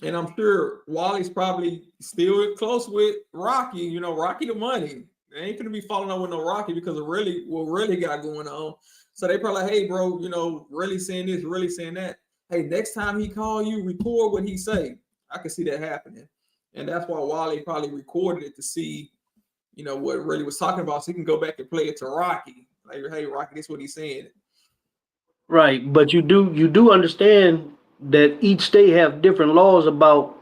And I'm sure Wally's probably still close with Rocky. Rocky the money. They ain't gonna be following up with no Rocky because of what really got going on. So they probably like, hey, bro, really saying this, really saying that. Hey, next time he call you, record what he say. I can see that happening. And that's why Wally probably recorded it to see, what really was talking about, so he can go back and play it to Rocky. Like, hey, Rocky, this is what he's saying. Right, but you do understand that each state have different laws about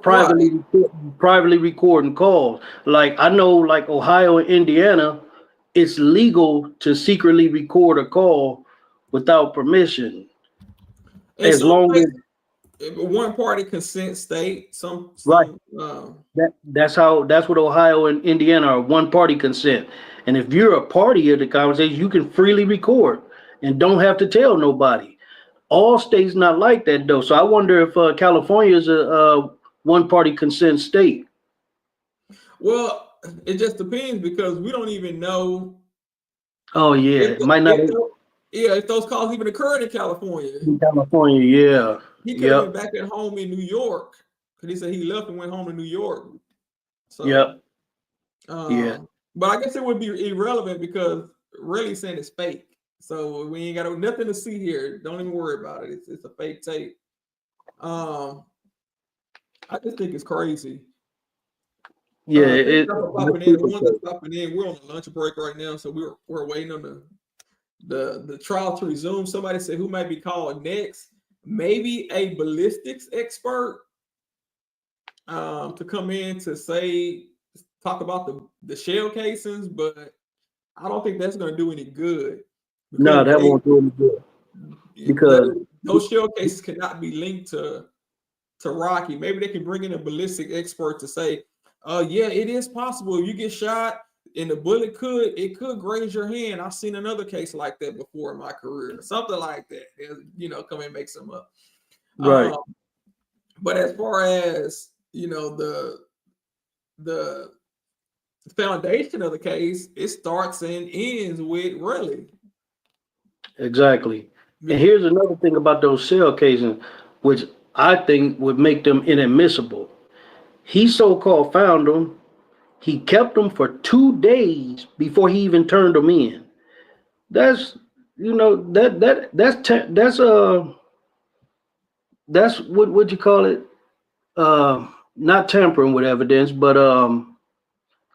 privately recording calls. Like I know, like Ohio and Indiana, it's legal to secretly record a call without permission, and as long as one party consent state. Right. That's what Ohio and Indiana are, one party consent. And if you're a party of the conversation, you can freely record and don't have to tell nobody. All states not like that though. So I wonder if California is a one party consent state. Well, it just depends because we don't even know. Oh yeah, might not. If those calls even occurred in California. In California, yeah. He could have been back at home in New York because he said he left and went home to New York. So, But I guess it would be irrelevant because really saying it's fake. So we ain't got nothing to see here. Don't even worry about it. It's a fake tape. I just think it's crazy. Yeah, stopping in. We're on a lunch break right now, so we're waiting on the trial to resume. Somebody said who might be called next? Maybe a ballistics expert to come in to talk about the shell casings, but I don't think that's going to do any good. No, that won't do any good because those shell cases cannot be linked to Rocky. Maybe they can bring in a ballistic expert to say, yeah, it is possible. If you get shot, and the bullet could graze your hand. I've seen another case like that before in my career, something like that. You know, come and make some up. Right. But as far as you know, the foundation of the case, it starts and ends with Relli. Exactly. And here's another thing about those cell casings, which I think would make them inadmissible. He so-called found them. He kept them for 2 days before he even turned them in. That's that's what you call it? Not tampering with evidence, but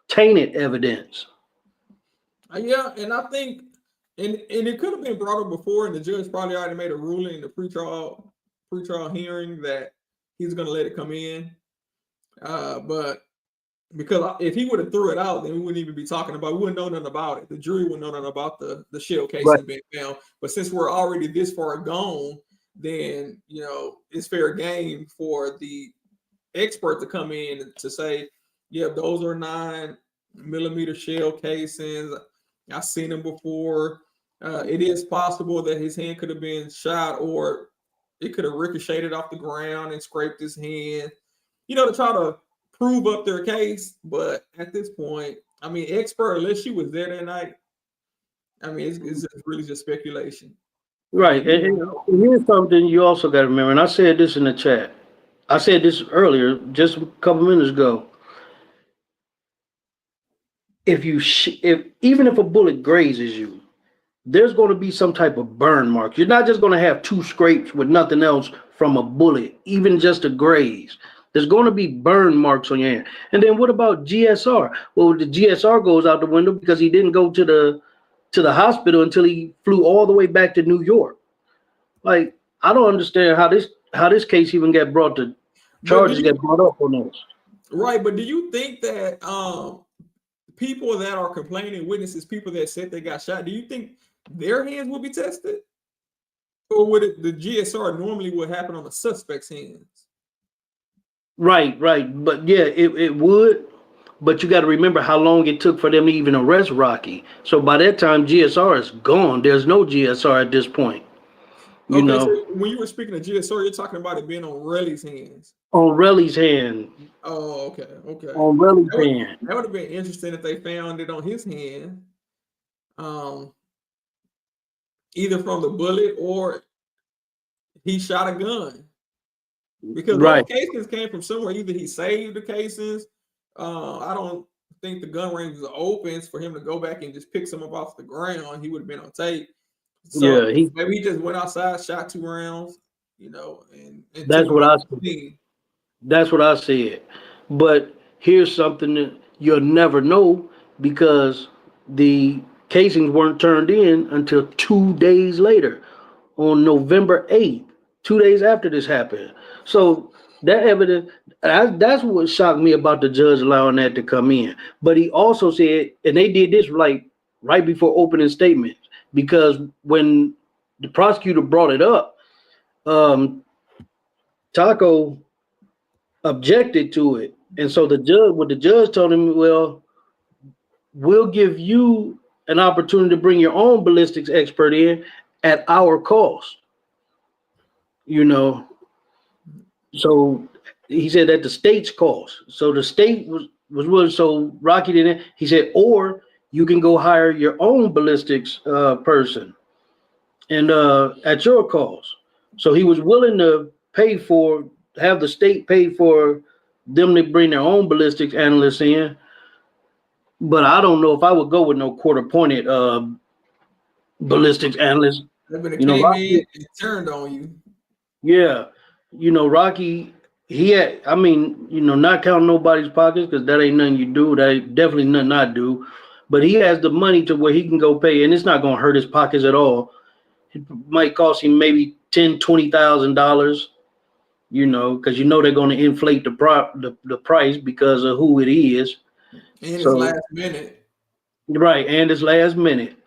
tainted evidence. Yeah, and I think, and it could have been brought up before, and the judge probably already made a ruling in the pretrial hearing that he's going to let it come in. But because if he would have threw it out, then we wouldn't even be talking about. We wouldn't know nothing about it. The jury wouldn't know nothing about the shell casing being found. But since we're already this far gone, then you know it's fair game for the expert to come in to say, yeah, those are 9mm shell casings. I've seen them before. It is possible that his hand could have been shot, or it could have ricocheted off the ground and scraped his hand. You know, to try to prove up their case. But at this point, I mean, expert, unless she was there that night, I mean, it's really just speculation. Right. And here's something you also got to remember, and I said this in the chat. I said this earlier, just a couple minutes ago. If even if a bullet grazes you, there's going to be some type of burn mark. You're not just going to have 2 scrapes with nothing else from a bullet, even just a graze. There's going to be burn marks on your hand. And then what about GSR? Well, the GSR goes out the window because he didn't go to the hospital until he flew all the way back to New York. Like, I don't understand how this case even got brought to charges get brought up on this. Right, but do you think that people that are complaining witnesses, people that said they got shot, do you think their hands will be tested? Or would the GSR normally would happen on the suspect's hands? Right. But yeah, it would. But you got to remember how long it took for them to even arrest Rocky. So by that time, GSR is gone. There's no GSR at this point. You know. So when you were speaking of GSR, you're talking about it being on Relli's hands. On Relli's hand. Oh, okay. On Relli's hand. That would have been interesting if they found it on his hand. Either from the bullet or he shot a gun. Because those casings came from somewhere. Either he saved the casings. I don't think the gun range was open for him to go back and just pick some up off the ground. He would have been on tape. So maybe he just went outside, shot 2 rounds, you know, and that's what I said. That's what I said. But here's something that you'll never know, because the casings weren't turned in until 2 days later, on November 8th, 2 days after this happened. So that evidence, that's what shocked me about the judge allowing that to come in. But he also said, and they did this like right before opening statements, because when the prosecutor brought it up, Taco objected to it. And so the judge told him, well, we'll give you an opportunity to bring your own ballistics expert in at our cost. You know, so he said at the state's cost. So the state was willing. So Rocky didn't. He said, or you can go hire your own ballistics person, and at your cost. So he was willing to have the state pay for them to bring their own ballistics analysts in. But I don't know if I would go with no court-appointed ballistics analyst. You know, Rocky turned on you. Yeah, you know, Rocky, he had, I mean, you know, not counting nobody's pockets, because that ain't nothing you do. That ain't definitely nothing I do. But he has the money to where he can go pay, and it's not going to hurt his pockets at all. It might cost him maybe $10,000, $20,000, you know, because you know they're going to inflate the price because of who it is. And it's last minute. Right, and it's last minute.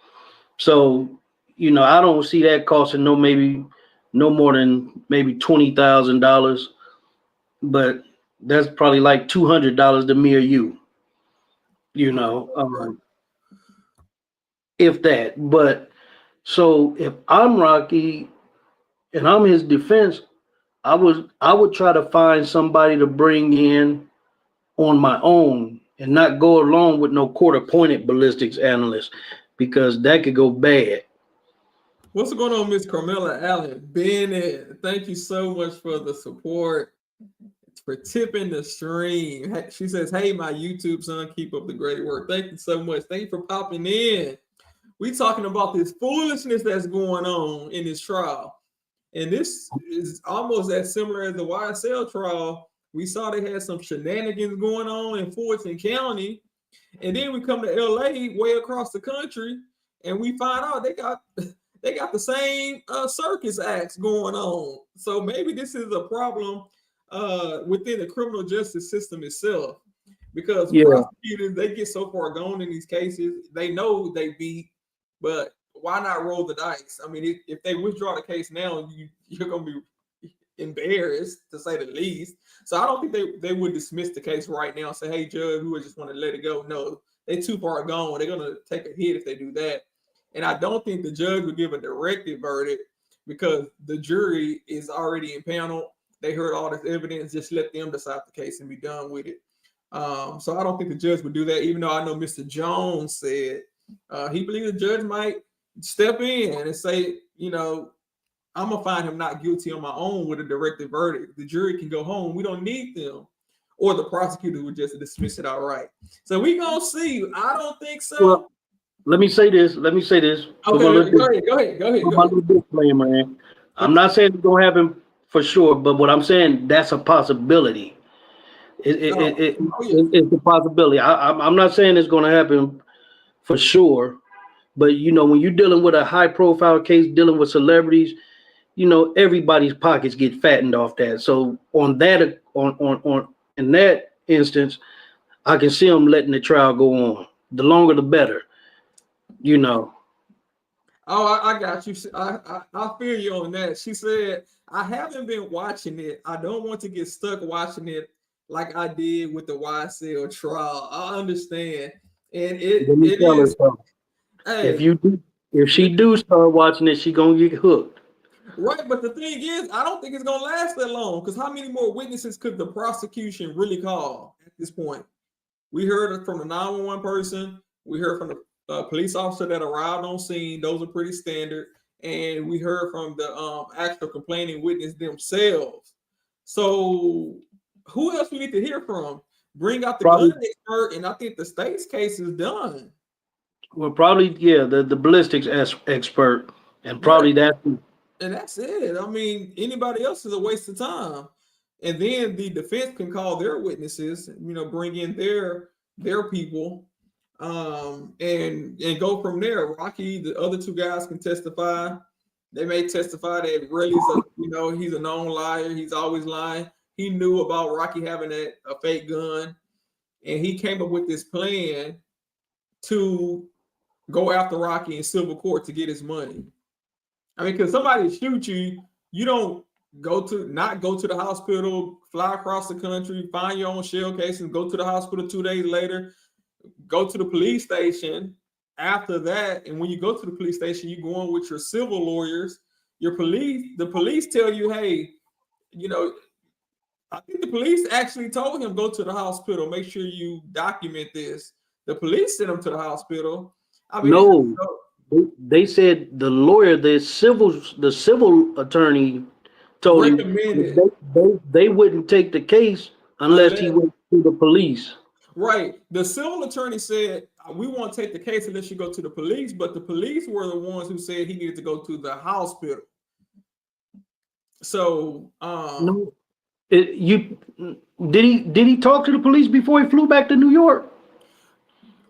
So, you know, I don't see that costing no more than maybe $20,000, but that's probably like $200 to me or you. You know, if that. But so if I'm Rocky and I'm his defense, I would try to find somebody to bring in on my own and not go along with no court-appointed ballistics analyst, because that could go bad. What's going on, Miss Carmela Allen Bennett? Thank you so much for the support, for tipping the stream. She says, "Hey, my YouTube son, keep up the great work." Thank you so much. Thank you for popping in. We talking about this foolishness that's going on in this trial, and this is almost as similar as the YSL trial. We saw they had some shenanigans going on in Fulton County, and then we come to LA, way across the country, and we find out they got the same circus acts going on. So maybe this is a problem within the criminal justice system itself, because prosecutors, they get so far gone in these cases, they know they beat, but why not roll the dice? I mean, if they withdraw the case now, you're going to be embarrassed, to say the least. So I don't think they would dismiss the case right now and say, "Hey, judge, we just want to let it go." No, they're too far gone. They're going to take a hit if they do that. And I don't think the judge would give a directed verdict, because the jury is already impaneled. They heard all this evidence. Just let them decide the case and be done with it. So I don't think the judge would do that, even though I know Mr. Jones said he believes the judge might step in and say, I'm going to find him not guilty on my own with a directed verdict. The jury can go home. We don't need them. Or the prosecutor would just dismiss it outright. So we going to see. I don't think so. Well, let me say this. Okay, go ahead. My little disclaimer, man. I'm not saying it's going to happen for sure, but what I'm saying, that's a possibility. It's a possibility. I'm not saying it's going to happen for sure, but when you're dealing with a high profile case, dealing with celebrities, everybody's pockets get fattened off that. So on that, in that instance, I can see them letting the trial go on. The longer, the better. Oh, I got you. I feel you on that. She said, "I haven't been watching it. I don't want to get stuck watching it like I did with the YSL trial." I understand, and it is. Hey, if she do start watching it, she gonna get hooked. Right, but the thing is, I don't think it's gonna last that long, because how many more witnesses could the prosecution really call at this point? We heard it from the 911 person. We heard from the police officer that arrived on scene. Those are pretty standard. And we heard from the actual complaining witness themselves. So who else we need to hear from? Bring out the gun expert, and I think the state's case is done. Well, probably, the ballistics expert, and probably that. And that's it. I mean, anybody else is a waste of time. And then the defense can call their witnesses, bring in their people, and go from there. Rocky, the other two guys can testify. They may testify that Relli's he's a known liar. He's always lying. He knew about Rocky having a fake gun, and he came up with this plan to go after Rocky in civil court to get his money. I mean, because somebody shoot you, you don't not go to the hospital, fly across the country, find your own shell casing, go to the hospital 2 days later, go to the police station after that. And when you go to the police station, you go on with your civil lawyers, the police tell you, hey, I think the police actually told him, go to the hospital, make sure you document this. The police sent him to the hospital. I mean, no. They said the lawyer, the civil attorney told him they wouldn't take the case unless he went to the police. Right. The civil attorney said, we won't take the case unless you go to the police, but the police were the ones who said he needed to go to the hospital. So no, did he talk to the police before he flew back to New York?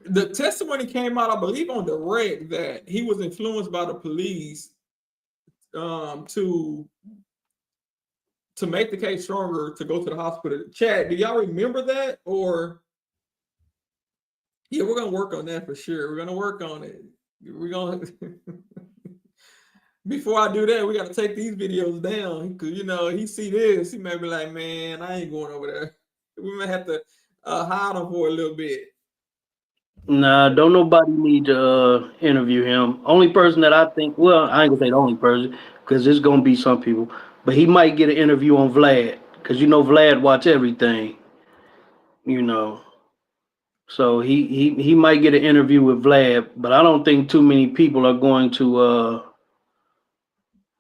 The testimony came out, I believe, on direct that he was influenced by the police to make the case stronger, to go to the hospital. Chad, do y'all remember that? Or we're gonna work on that for sure. We're gonna work on it. We're gonna before I do that, we gotta take these videos down, because he see this, he may be like, man, I ain't going over there. We may have to hide him for a little bit. Nah, don't nobody need to interview him. Only person that I think, well, I ain't gonna say the only person, because there's gonna be some people, but he might get an interview on Vlad, because you know Vlad watch everything, you know. So he might get an interview with Vlad, but I don't think too many people are going to.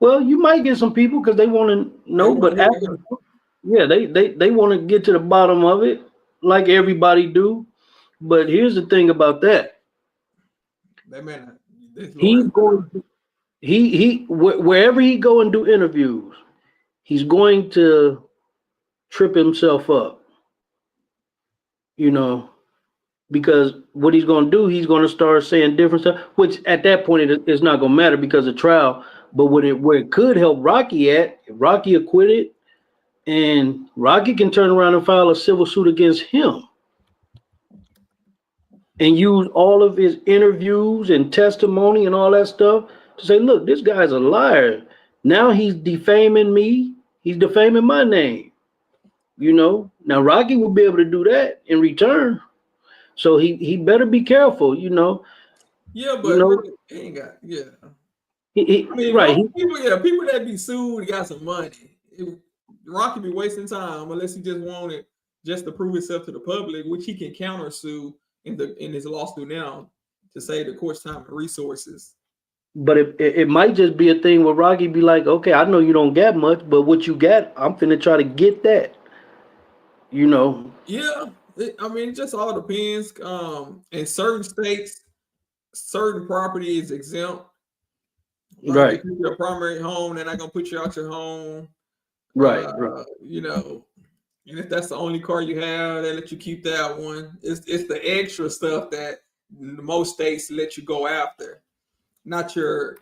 Well, you might get some people because they want to They know, want but to hear after, him. yeah, they want to get to the bottom of it, like everybody do. But here's the thing about that: They may not. This he's lawyer. going, wherever he go and do interviews, he's going to trip himself up, you know, because what he's going to do, he's going to start saying different stuff, which at that point it's not going to matter because of trial. But where it could help Rocky at, if Rocky acquitted, and Rocky can turn around and file a civil suit against him and use all of his interviews and testimony and all that stuff to say, look, this guy's a liar. Now he's defaming me. He's defaming my name. You know, now Rocky will be able to do that in return. So he better be careful, you know. Yeah, You but know, really, he ain't got. Yeah, he I mean, right. most people. Yeah, people that be sued got some money. Rocky be wasting time unless he just wanted just to prove himself to the public, which he can counter sue in his lawsuit now to save the court's time and resources. But it might just be a thing where Rocky be like, okay, I know you don't got much, but what you got, I'm finna try to get that. You know. Yeah, I mean, it just all depends. In certain states, certain property is exempt. Like Right. if you're your primary home, they're not gonna put you out your home. Right. Right. You know, and if that's the only car you have, they let you keep that one. It's the extra stuff that most states let you go after, not your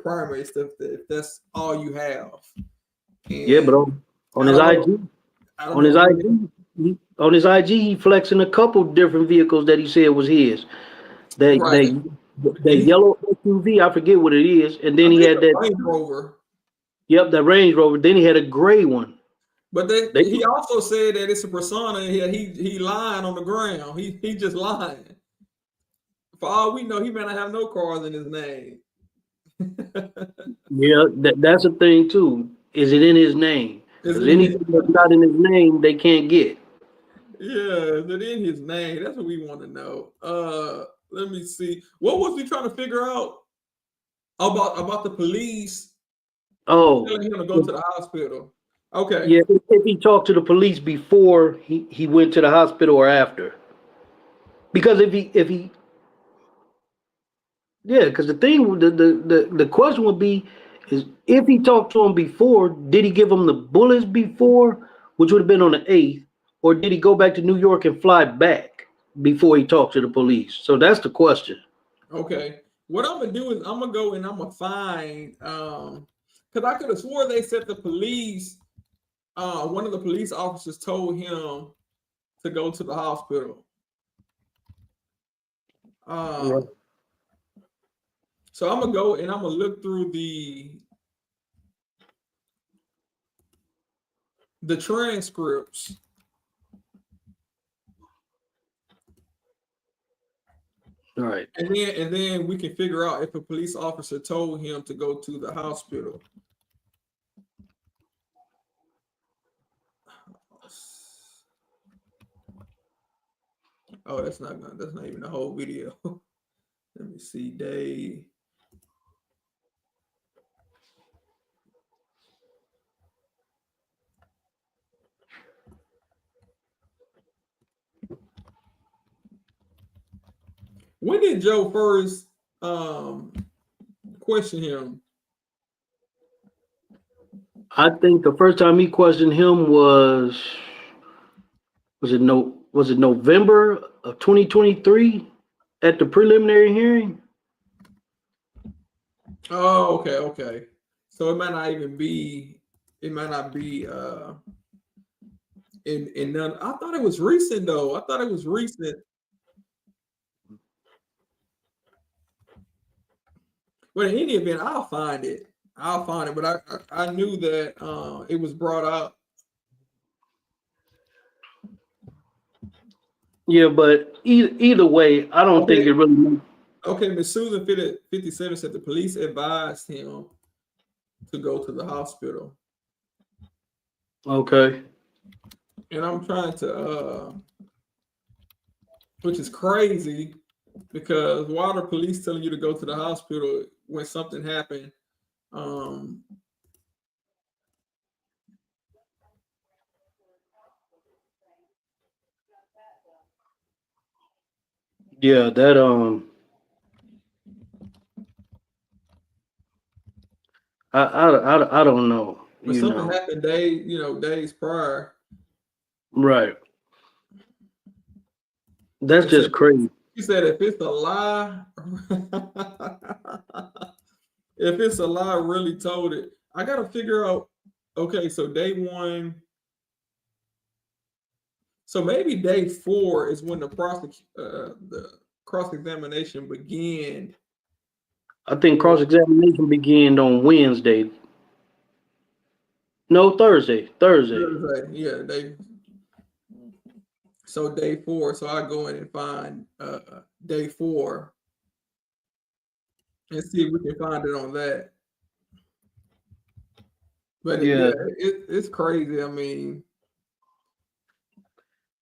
primary stuff. If that's all you have, Yeah, but and on I his don't know, IG, I don't on his know. IG, on his IG, he flexing a couple different vehicles that he said was his. That Right. that yellow SUV, I forget what it is, and then I he think had the that. Range Rover. Yep, that Range Rover. Then he had a gray one. But They he also said that it's a persona. He lying on the ground. He just lying. For all we know, he may not have no cars in his name. Yeah, that's a thing too. Is it in his name? Is Because it in his anything that's not in his name, they can't get. Yeah, is it in his name? That's what we want to know. Let me see. What was we trying to figure out about the police Oh, telling him to go to the hospital? Okay. yeah. If he talked to the police before he went to the hospital or after, because if he yeah, because the thing the question would be is if he talked to him before, did he give him the bullets before, which would have been on the 8th, or did he go back to New York and fly back before he talked to the police? So that's the question. Okay. What I'm gonna do is I'm gonna go and I'm gonna find because I could have swore they said the police one of the police officers told him to go to the hospital. Right. So I'm gonna go and I'm gonna look through the transcripts. All right. And then we can figure out if a police officer told him to go to the hospital. Oh, that's not even the whole video. Let me see, Dave. When did Joe first question him? I think the first time he questioned him was it November of 2023 at the preliminary hearing? Oh, okay. So it might not be in none. I thought it was recent though. I thought it was recent. But in any event, I'll find it. But I knew that it was brought up. Yeah, but either way, I don't think it really. Okay, Miss Susan 57 said the police advised him to go to the hospital. Okay. And I'm trying to, which is crazy, because why are the police telling you to go to the hospital when something happened? Yeah, that I don't know. When something happened days prior. Right. That's just crazy. He said if it's a lie, if it's a lie, really told it. I gotta figure out, okay, so day 1. So maybe day 4 is when the cross-examination began. I think cross-examination began on Wednesday. No, Thursday. Yeah, so day 4. So I go in and find day 4 and see if we can find it on that. But yeah, it's crazy. I mean,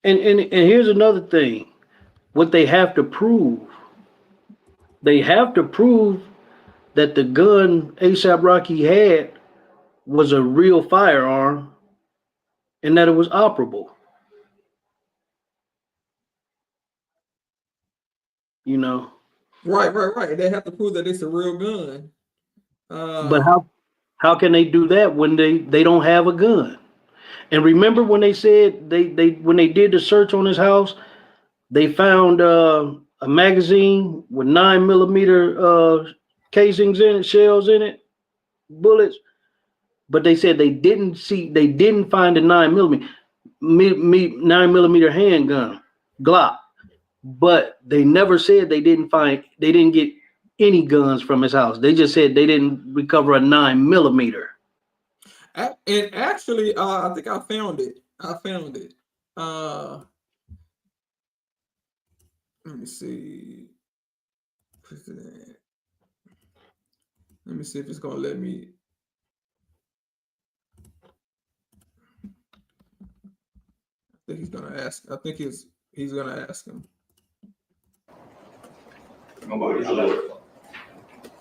and here's another thing. What they have to prove. They have to prove that the gun ASAP Rocky had was a real firearm and that it was operable. Right. They have to prove that it's a real gun. But how can they do that when they don't have a gun? And remember when they said when they did the search on his house, they found a magazine with 9mm casings in it, shells in it, bullets. But they said they didn't find a 9mm handgun, Glock. But they never said they didn't get any guns from his house. They just said they didn't recover a 9mm. And actually, I think I found it. Let me see. Let me see if it's gonna let me. I think he's gonna ask. I think he's gonna ask him. Nobody's a lawyer.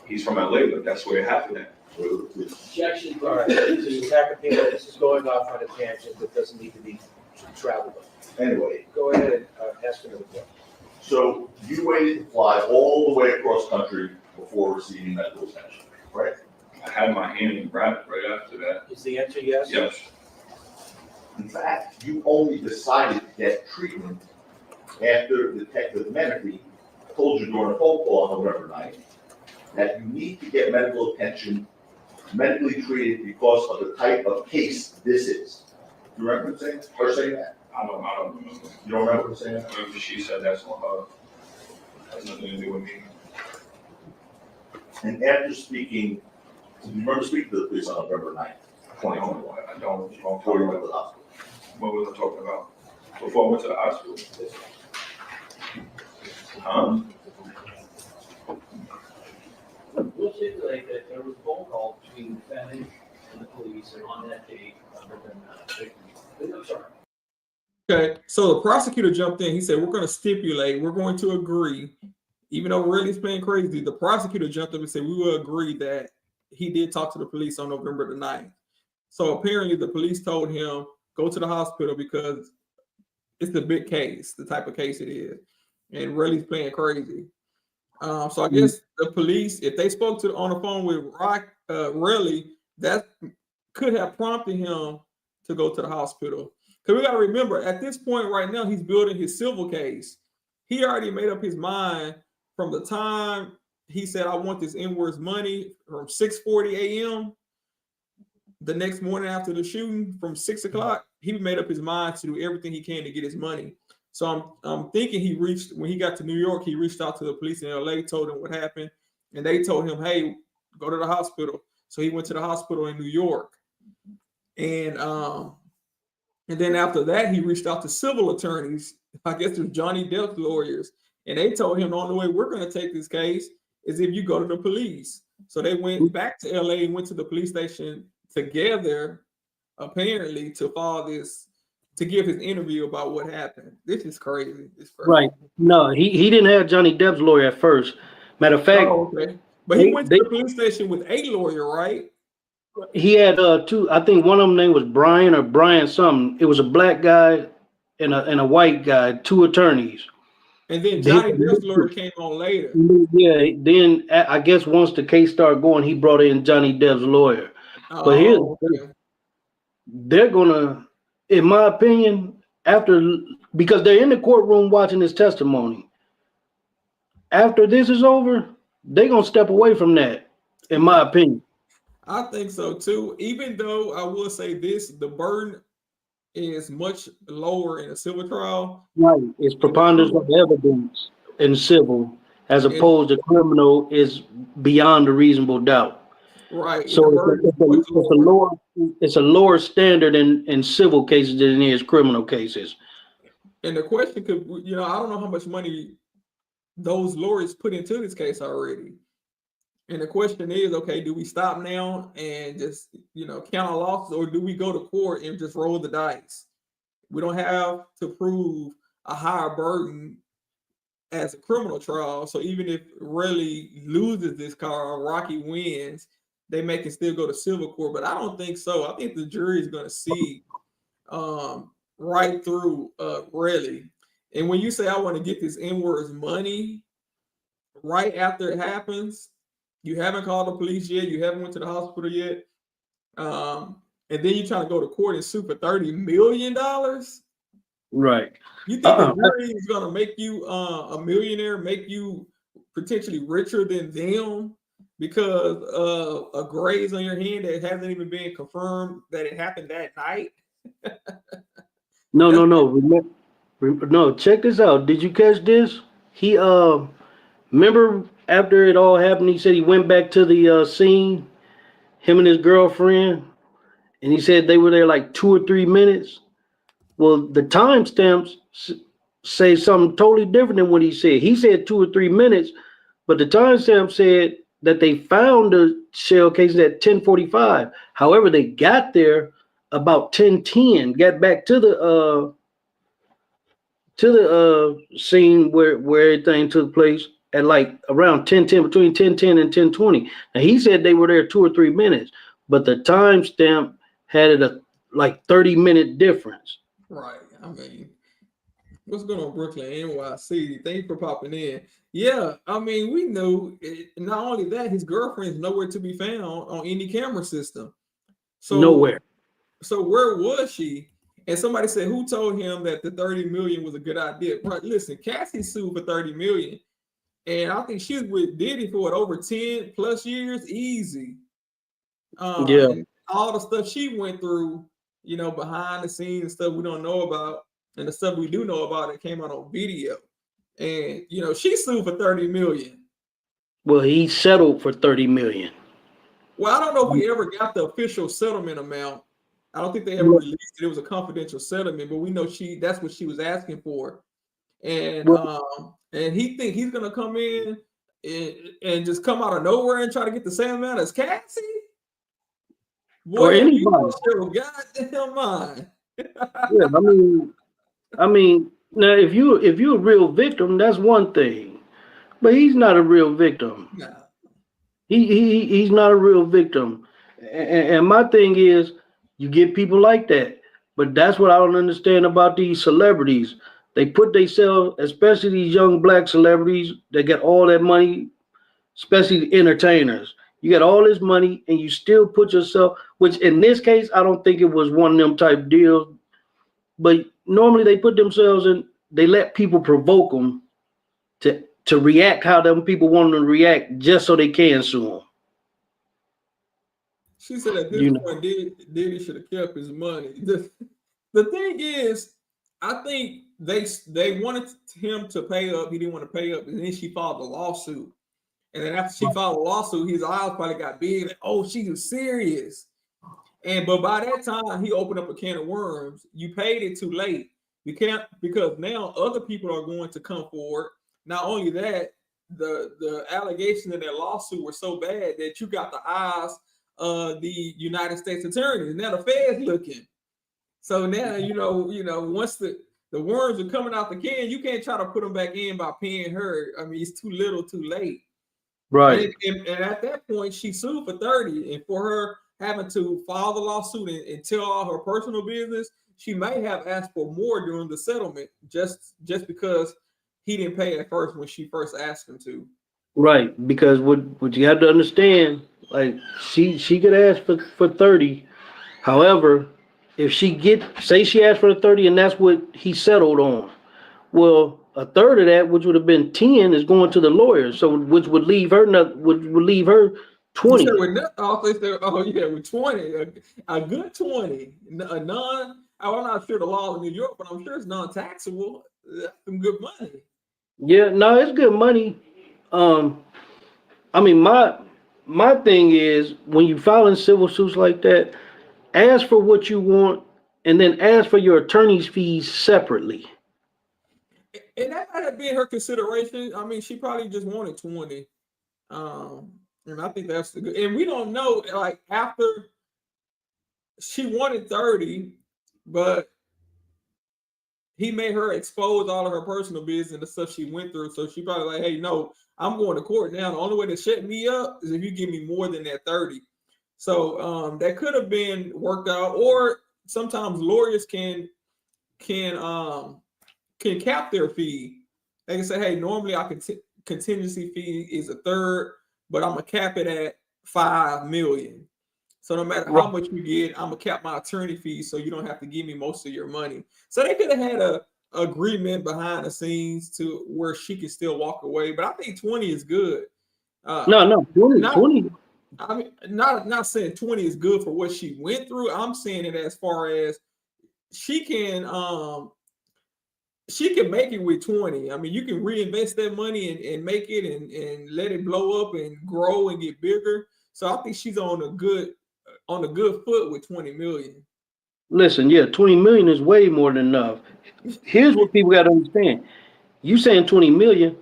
He's from LA, but that's where it happened at. Objection. All right, this is going off on a tangent that doesn't need to be traveled. Anyway. Go ahead and ask another question. So you waited to fly all the way across country before receiving medical attention, right? I had my hand in grabbed right after that. Is the answer yes? Yes. In fact, you only decided to get treatment after Detective Menifee told you during a phone call on November 9th that you need to get medical attention, medically treated because of the type of case this is. Do you remember her saying that? I don't remember. You don't remember her saying that? I remember she said that's on her. Has nothing to do with me. And after speaking, do you remember speaking to the police on November 9th, 2021? I don't. Before you went to the hospital. What was I talking about? Before I went to the hospital. Huh? We'll stipulate that there was a phone call between the defendant and the police, and on that date, I'm sorry. Okay, so the prosecutor jumped in. He said, we're going to stipulate, we're going to agree, even though Relli's playing crazy, the prosecutor jumped up and said, we will agree that he did talk to the police on November the 9th. So apparently the police told him, go to the hospital because it's a big case, the type of case it is. And Relli's playing crazy. So I guess the police, if they spoke on the phone with Relli, that could have prompted him to go to the hospital. Because we got to remember, at this point right now, he's building his civil case. He already made up his mind from the time he said, I want this inwards money from 6:40 a.m. the next morning after the shooting from 6 o'clock. He made up his mind to do everything he can to get his money. So I'm thinking when he got to New York, he reached out to the police in LA, told them what happened. And they told him, hey, go to the hospital. So he went to the hospital in New York. And then after that, he reached out to civil attorneys I guess it was Johnny Depp's lawyers, and they told him the only way we're going to take this case is if you go to the police. So they went back to LA and went to the police station together, apparently, to file this, to give his interview about what happened. This is crazy. It's crazy. Right. No, he didn't have Johnny Depp's lawyer at first. Matter of fact, Oh, okay. But he went to the police station with a lawyer, right? he had two. I think one of them name was Brian or Brian something. It was a black guy and a white guy, two attorneys. And then Johnny Depp's lawyer came on later. Yeah. Then I guess once the case started going, he brought in Johnny Depp's lawyer. But here's they're gonna, in my opinion, because they're in the courtroom watching his testimony. After this is over, they're gonna step away from that, in my opinion. I think so too. Even though I will say this, the burden is much lower in a civil trial. Right. It's preponderance of evidence in civil, as opposed to criminal is beyond a reasonable doubt. Right. So it's a lower standard in civil cases than it is criminal cases. And the question could, I don't know how much money those lawyers put into this case already. And the question is, okay, do we stop now and just, count our losses, or do we go to court and just roll the dice? We don't have to prove a higher burden as a criminal trial. So even if Relli loses this car, Rocky wins, they may can still go to civil court. But I don't think so. I think the jury is going to see right through Relli. And when you say I want to get this inwards money right after it happens, you haven't called the police yet, you haven't went to the hospital yet, and then you're trying to go to court and sue for $30 million? Right. You think the jury is going to make you a millionaire, make you potentially richer than them because of a graze on your hand that hasn't even been confirmed that it happened that night? No. No, check this out. Did you catch this? He remember after it all happened, he said he went back to the scene, him and his girlfriend, and he said they were there like 2 or 3 minutes. Well, the timestamps say something totally different than what he said. He said 2 or 3 minutes, but the timestamp said that they found the shell cases at 10:45. However, they got there about 10:10, got back to the scene where everything took place at like around 10:10, between 10:10 and 10:20. Now he said they were there 2 or 3 minutes, but the timestamp had it a like 30-minute difference. Right. I mean, what's going on, Brooklyn, NYC? Thanks for popping in. Yeah, I mean, we knew it. Not only that, his girlfriend's nowhere to be found on any camera system. So nowhere. So where was she? And somebody said, who told him that the 30 million was a good idea? Right. Listen, Cassie sued for 30 million. And I think she was with Diddy for over 10 plus years, easy. Yeah. All the stuff she went through, behind the scenes and stuff we don't know about, and the stuff we do know about, it came out on video. And she sued for 30 million. Well, he settled for 30 million. Well, I don't know if we ever got the official settlement amount. I don't think they ever released it. It was a confidential settlement, but we know that's what she was asking for. And and he think he's gonna come in and just come out of nowhere and try to get the same amount as Cassie? Boy, or anybody. You goddamn mind. Yeah, I mean, now if you're a real victim, that's one thing, but he's not a real victim. No. He's not a real victim, and my thing is, you get people like that, but that's what I don't understand about these celebrities. They put themselves, especially these young black celebrities that get all that money, especially the entertainers. You got all this money and you still put yourself, which in this case, I don't think it was one of them type deals, but normally they put themselves in, they let people provoke them to react how them people want them to react just so they can sue them. She said at this point, Diddy should have kept his money. The thing is, I think they wanted him to pay up. He didn't want to pay up, and then she filed a lawsuit. And then after she filed a lawsuit, his eyes probably got big. Like, oh, she was serious. But by that time, he opened up a can of worms. You paid it too late. because now other people are going to come forward. Not only that, the allegations in that lawsuit were so bad that you got the eyes of the United States attorneys. Now the Fed's looking. So now once the worms are coming out the can, you can't try to put them back in by paying her. I mean, it's too little, too late. Right. And at that point, she sued for 30, and for her having to file the lawsuit and tell all her personal business, she may have asked for more during the settlement, just because he didn't pay at first when she first asked him to. Right. Because what you have to understand, like she could ask for 30. However, if say she asked for the 30 and that's what he settled on, well, a third of that, which would have been 10, is going to the lawyer. So which would leave her would leave her 20. You said with with 20, a good 20, a non. I'm not sure the law in New York, but I'm sure it's non-taxable. That's some good money. Yeah, no, it's good money. I mean, my thing is when you file in civil suits like that, ask for what you want and then ask for your attorney's fees separately. And that might have been her consideration. I mean, she probably just wanted 20. And I think that's the good. And we don't know, like, after she wanted 30, but he made her expose all of her personal business and the stuff she went through. So she probably like, hey, no, I'm going to court now. The only way to shut me up is if you give me more than that 30. So that could have been worked out. Or sometimes lawyers can cap their fee. They can say, hey, normally I can contingency fee is a third, but I'm gonna cap it at $5 million. So no matter how much you get, I'm gonna cap my attorney fees so you don't have to give me most of your money. So they could have had a agreement behind the scenes to where she could still walk away. But I think 20 is good. No, 20. I mean, not saying 20 is good for what she went through. I'm saying it as far as she can make it with 20. I mean, you can reinvest that money and make it and let it blow up and grow and get bigger. So I think she's on a good foot with 20 million. Listen, yeah, 20 million is way more than enough. Here's what people got to understand. You saying 20 million,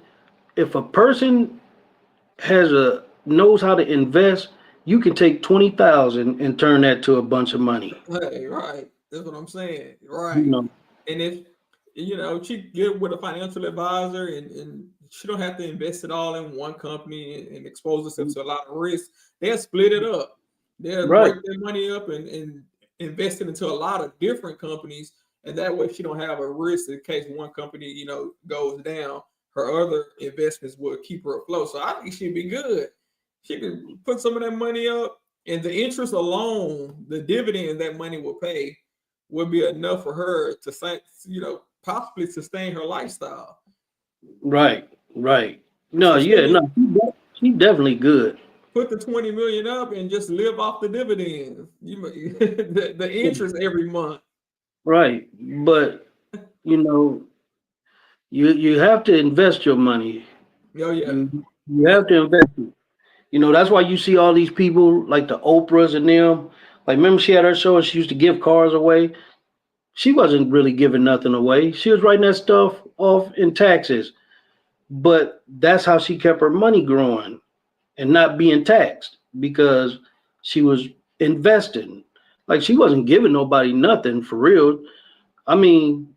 if a person knows how to invest, you can take 20,000 and turn that to a bunch of money. Hey, right. That's what I'm saying. Right. And if she get with a financial advisor and she don't have to invest it all in one company and expose herself to a lot of risk, they'll split it up. They'll break their money up and invest it into a lot of different companies. And that way she don't have a risk in case one company, goes down. Her other investments will keep her afloat. So I think she'd be good. She could put some of that money up, and the interest alone, the dividend that money will pay, would be enough for her to, possibly sustain her lifestyle. Right. No, she's definitely good. Put the 20 million up and just live off the dividends. The interest every month. Right. But you have to invest your money. Oh, yeah. You have to invest it. That's why you see all these people like the Oprahs and them. Like, remember she had her show and she used to give cars away. She wasn't really giving nothing away. She was writing that stuff off in taxes. But that's how she kept her money growing and not being taxed because she was investing. Like, she wasn't giving nobody nothing for real. I mean,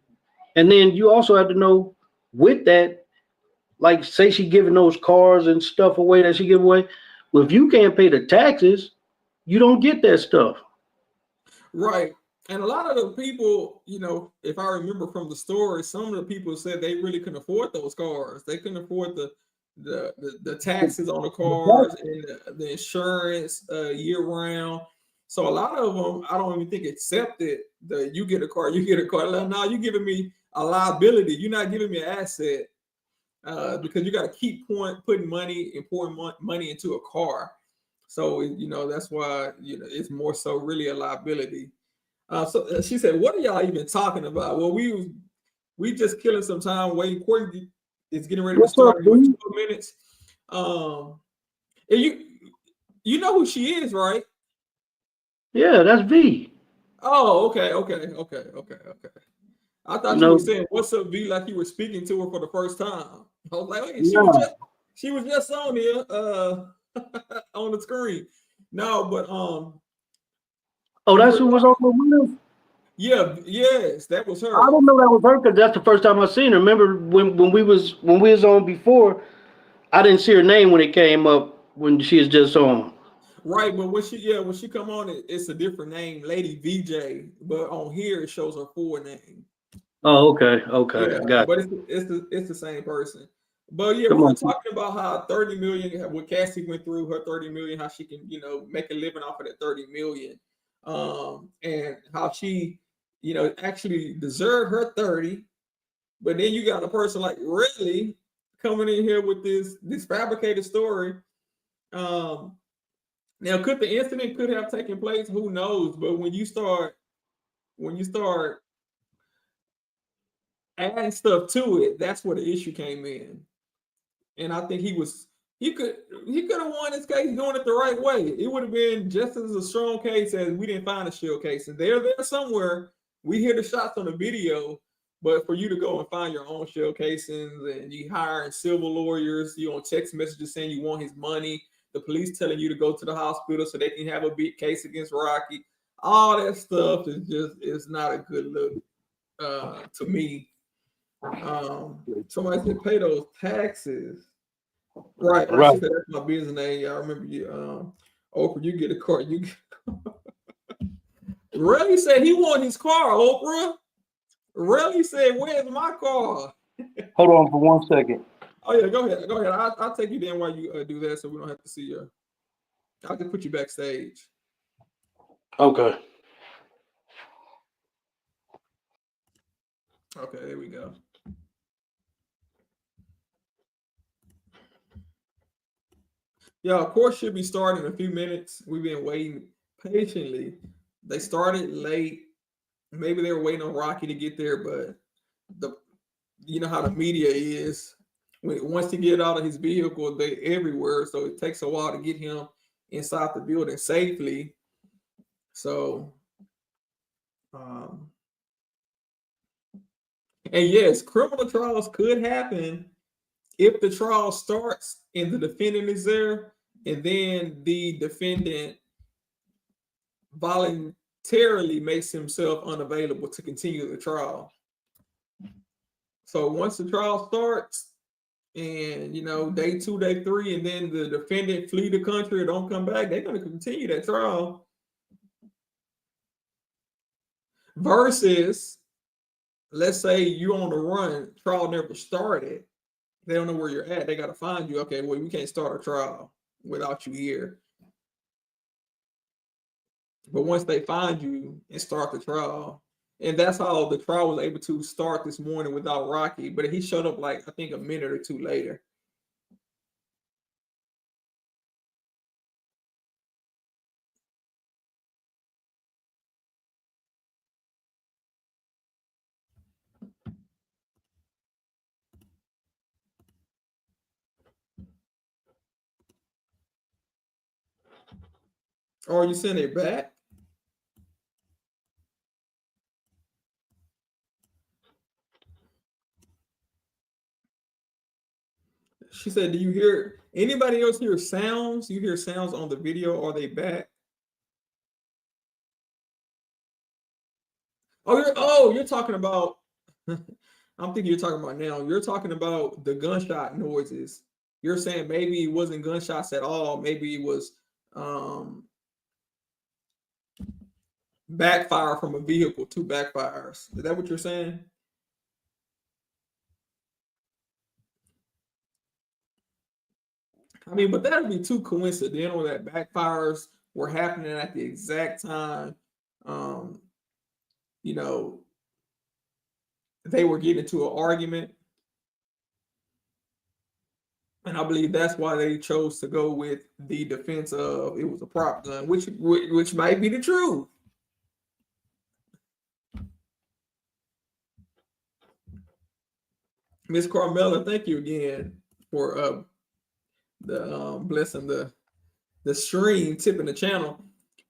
and then you also have to know with that, like, say she giving those cars and stuff away that she give away. Well, if you can't pay the taxes, you don't get that stuff. Right. And a lot of the people, if I remember from the story, some of the people said they really couldn't afford those cars. They couldn't afford the taxes on the cars and the insurance year round. So a lot of them, I don't even think accepted that you get a car, you get a car. Now you're giving me a liability. You're not giving me an asset because you got to keep pouring money into a car. So, that's why, it's more so really a liability. So she said, what are y'all even talking about? Well, we just killing some time waiting. Courtney is getting ready to start in 2 minutes. And you know who she is, right? Yeah, that's V. Oh, okay. I thought you No, were saying "What's up, V?" like you were speaking to her for the first time. I was like, "Wait, no. she was just on here, on the screen." No, but Oh, that's who was on the wheel? yeah, yes, that was I her. didn't know that was her because that's the first time I seen her. Remember when we was on before, I didn't see her name when it came up when she was just on. Right, but when she come on, it's a different name, Lady VJ. But on here it shows her full name. Oh, okay, Yeah, got but it. it's the same person. But yeah, we Come were on. talking about how 30 million, what Cassie went through, her 30 million, how she can, make a living off of that 30 million. And how she, actually deserved her 30. But then you got a person like Relli coming in here with this fabricated story. Now could the incident could have taken place? Who knows? But when you start adding stuff to it, that's where the issue came in. And I think he could have won this case doing it the right way. It would have been just as a strong case as we didn't find a shell case. And they're there somewhere. We hear the shots on the video, but for you to go and find your own shell casings and you hiring civil lawyers, you on text messages saying you want his money, the police telling you to go to the hospital so they can have a big case against Rocky. All that stuff is not a good look to me. Somebody said pay those taxes. Right. She said that's my business name. I remember you. Oprah, you get a car. Relli said he want his car. Oprah. Relli said, "Where's my car?" Hold on for 1 second. Oh yeah, go ahead. I'll take you then while you do that, so we don't have to see you. I'll just put you backstage. Okay. Okay, there we go. Yeah, court should be starting in a few minutes. We've been waiting patiently. They started late. Maybe they were waiting on Rocky to get there, but you know how the media is. Once he get out of his vehicle, they everywhere. So it takes a while to get him inside the building safely. So, and yes, criminal trials could happen if the trial starts and the defendant is there, and then the defendant voluntarily makes himself unavailable to continue the trial. So once the trial starts, and day 2, day 3, and then the defendant flee the country or don't come back, they're going to continue that trial. Versus, let's say you're on the run, trial never started. They don't know where you're at. They got to find you. Okay, well, we can't start a trial without you here. But once they find you and start the trial, and that's how the trial was able to start this morning without Rocky. But he showed up like, I think, a minute or 2 later. Or you send it back? She said, do you hear anybody else hear sounds? You hear sounds on the video? Are they back? You're talking about I'm thinking you're talking about now. You're talking about the gunshot noises. You're saying maybe it wasn't gunshots at all. Maybe it was backfire from a vehicle, 2 backfires. Is that what you're saying? I mean, but that would be too coincidental that backfires were happening at the exact time. They were getting into an argument. And I believe that's why they chose to go with the defense of it was a prop gun, which might be the truth. Miss Carmela, thank you again for blessing the stream, tipping the channel.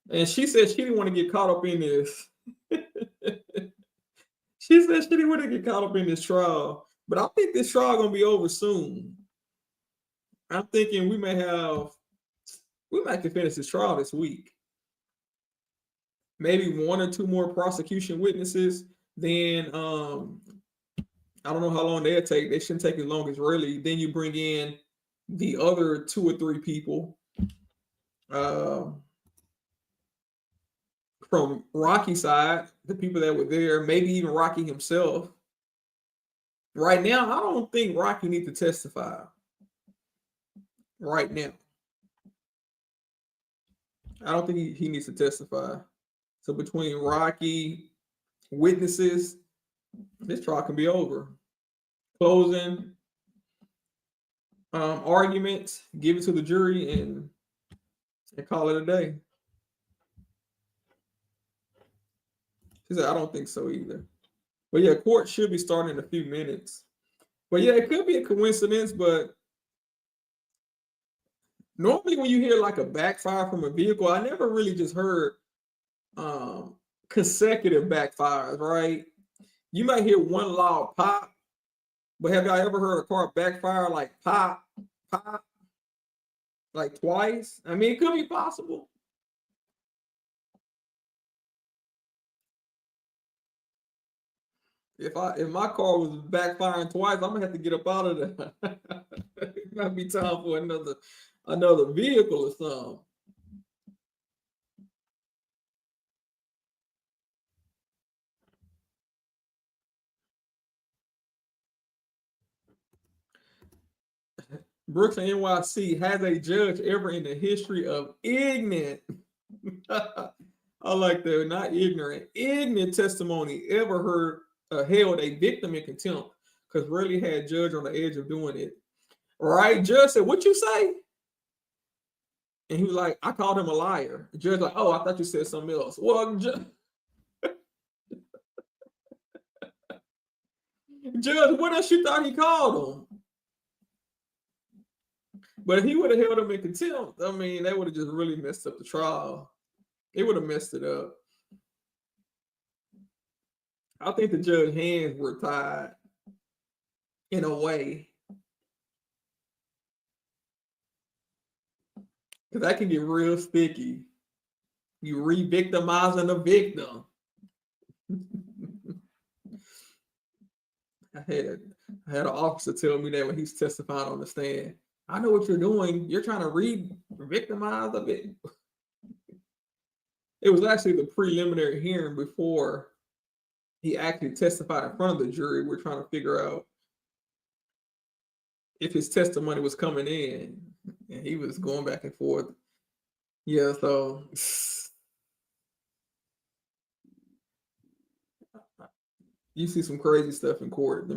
And she said she didn't want to get caught up in this. She said she didn't want to get caught up in this trial, but I think this trial gonna be over soon. I'm thinking we might can finish this trial this week. Maybe 1 or 2 more prosecution witnesses. Then I don't know how long they'll take. They shouldn't take as long as really. Then you bring in the other 2 or 3 people from Rocky's side, the people that were there, maybe even Rocky himself. Right now, I don't think Rocky needs to testify. Right now. I don't think he needs to testify. So between Rocky, witnesses, this trial can be over. Closing arguments, give it to the jury, and call it a day. She said, I don't think so either. But yeah, court should be starting in a few minutes. But yeah, it could be a coincidence, but normally when you hear like a backfire from a vehicle, I never really just heard consecutive backfires, right? You might hear one loud pop, but have y'all ever heard a car backfire like pop, pop, like twice? I mean, it could be possible. If my car was backfiring twice, I'm gonna have to get up out of there. It might be time for another vehicle or something. Brooks and NYC, has a judge ever in the history of ignorant, I like that, not ignorant testimony ever held a victim in contempt? Because Relli had judge on the edge of doing it. Right? Judge said, what you say? And he was like, I called him a liar. The judge like, oh, I thought you said something else. Well, Judge, what else you thought he called him? But if he would have held him in contempt, I mean, they would have just really messed up the trial. It would have messed it up. I think the judge's hands were tied in a way. Because that can get real sticky. You re-victimizing the victim. I had an officer tell me that when he's testifying on the stand. I know what you're doing. You're trying to re-victimize the victim. It was actually the preliminary hearing before he actually testified in front of the jury. We're trying to figure out if his testimony was coming in. And he was going back and forth. Yeah, so you see some crazy stuff in court.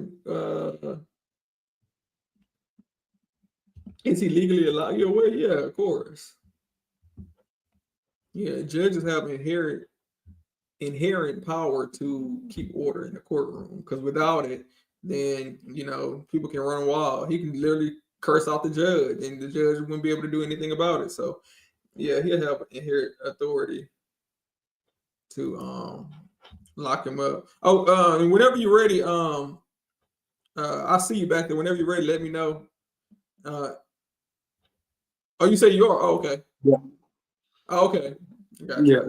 Is he legally allowed? Yeah, well, yeah, of course. Yeah, judges have inherent power to keep order in the courtroom, because without it, then people can run wild. He can literally curse out the judge, and the judge wouldn't be able to do anything about it. So, yeah, he'll have inherent authority to lock him up. Oh, and whenever you're ready, I'll see you back there. Whenever you're ready, let me know. Oh, you say you are? Oh, okay. Yeah. Oh, okay. Gotcha. Yeah.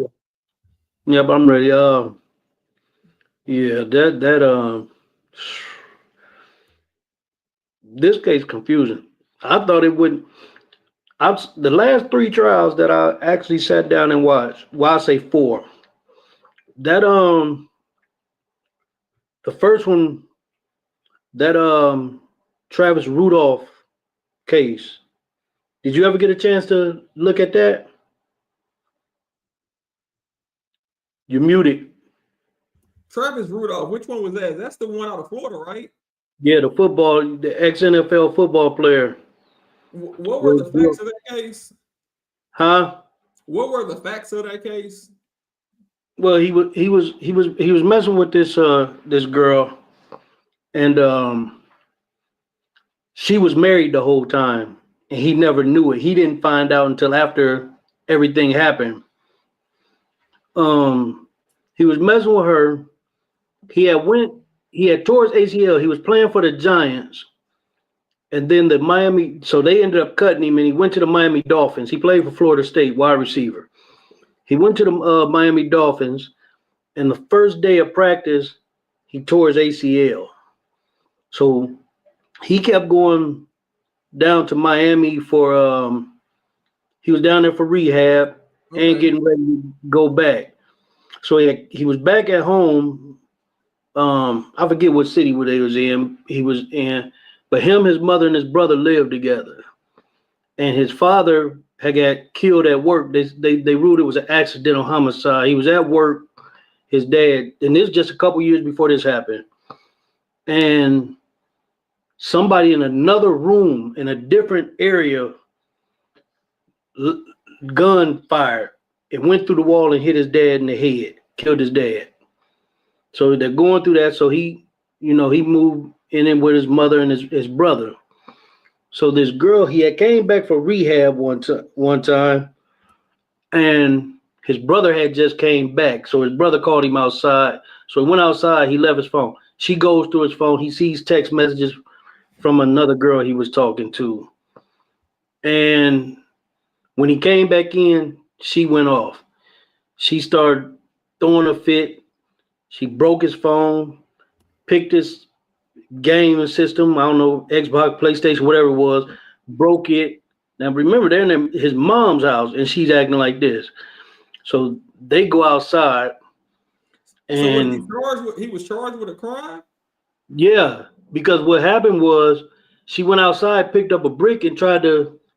Yeah, but I'm ready. This case confusing. I thought it wouldn't. The last 3 trials that I actually sat down and watched. Well, I say 4. That the first one, that Travis Rudolph case. Did you ever get a chance to look at that? You're muted. Travis Rudolph, which one was that? That's the one out of Florida, right? Yeah, the ex-NFL football player. What were the facts of that case? Huh? What were the facts of that case? Well, he was messing with this girl, and she was married the whole time, and he never knew it. He didn't find out until after everything happened. He was messing with her, he had tore his ACL. He was playing for the Giants. And then the Miami, so they ended up cutting him, and he went to the Miami Dolphins. He played for Florida State, wide receiver. He went to the Miami Dolphins, and the first day of practice, he tore his ACL. So he kept going down to Miami for, he was down there for rehab and getting ready to go back. So he was back at home. I forget what city where they was in. He was in. But him, his mother, and his brother lived together. And his father had got killed at work. They ruled it was an accidental homicide. He was at work, his dad, and this just a couple years before this happened. And somebody in another room in a different area, gun fired. It went through the wall and hit his dad in the head, killed his dad. So they're going through that. So he moved in with his mother and his brother. So this girl, he had came back for rehab one time, and his brother had just came back. So his brother called him outside. So he went outside. He left his phone. She goes through his phone. He sees text messages from another girl he was talking to. And when he came back in, she went off. She started throwing a fit. She broke his phone, picked his game system, I don't know, Xbox, PlayStation, whatever it was, broke it. Now remember, they're in his mom's house and she's acting like this. So they go outside and he was charged with a crime? Yeah, because what happened was she went outside, picked up a brick and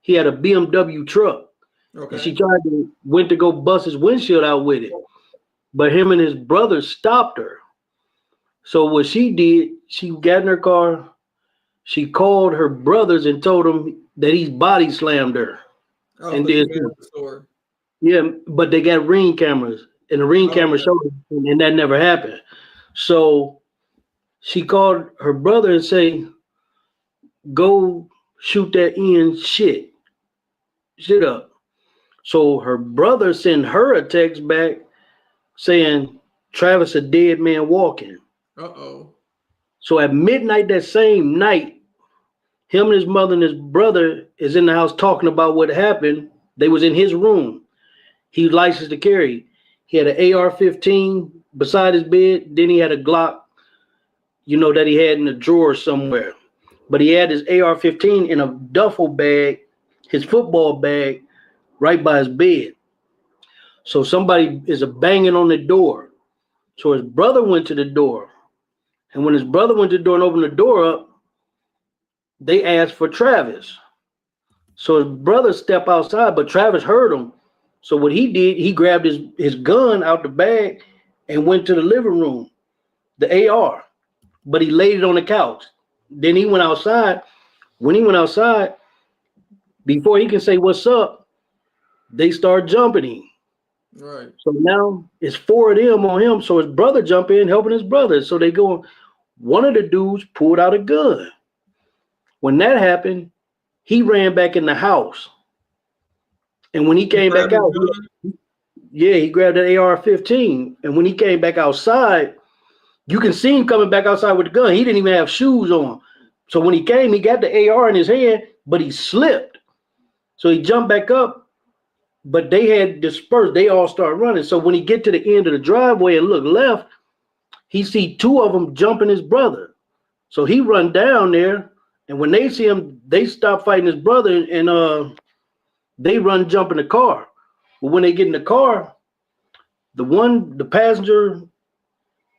he had a BMW truck. Okay. And she went to go bust his windshield out with it. But him and his brother stopped her. So what she did, she got in her car, she called her brothers and told them that he's body slammed her. Oh, and so then, yeah, but they got ring cameras, and the ring camera showed it, and that never happened. So she called her brother and say, go shoot that Ian shit up. So her brother sent her a text back saying, Travis, a dead man walking. Uh-oh. So at midnight that same night, him and his mother and his brother is in the house talking about what happened. They was in his room. He was licensed to carry. He had an AR-15 beside his bed. Then he had a Glock, that he had in a drawer somewhere. But he had his AR-15 in a duffel bag, his football bag, right by his bed. So somebody is banging on the door. So his brother went to the door. And when his brother went to the door and opened the door up, they asked for Travis. So his brother stepped outside, but Travis heard him. So what he did, he grabbed his gun out the bag and went to the living room, the AR, but he laid it on the couch. Then he went outside. When he went outside, before he can say what's up, they start jumping him. Right. So now it's 4 of them on him. So his brother jump in, helping his brother. So they go, one of the dudes pulled out a gun. When that happened, he ran back in the house. And when he came back out, he grabbed that AR-15. And when he came back outside, you can see him coming back outside with the gun. He didn't even have shoes on. So when he came, he got the AR in his hand, but he slipped. So he jumped back up, but they had dispersed. They all started running. So when he get to the end of the driveway and look left, he see 2 of them jumping his brother. So he run down there, and when they see him, they stop fighting his brother, and they run jump in the car. But when they get in the car, the passenger,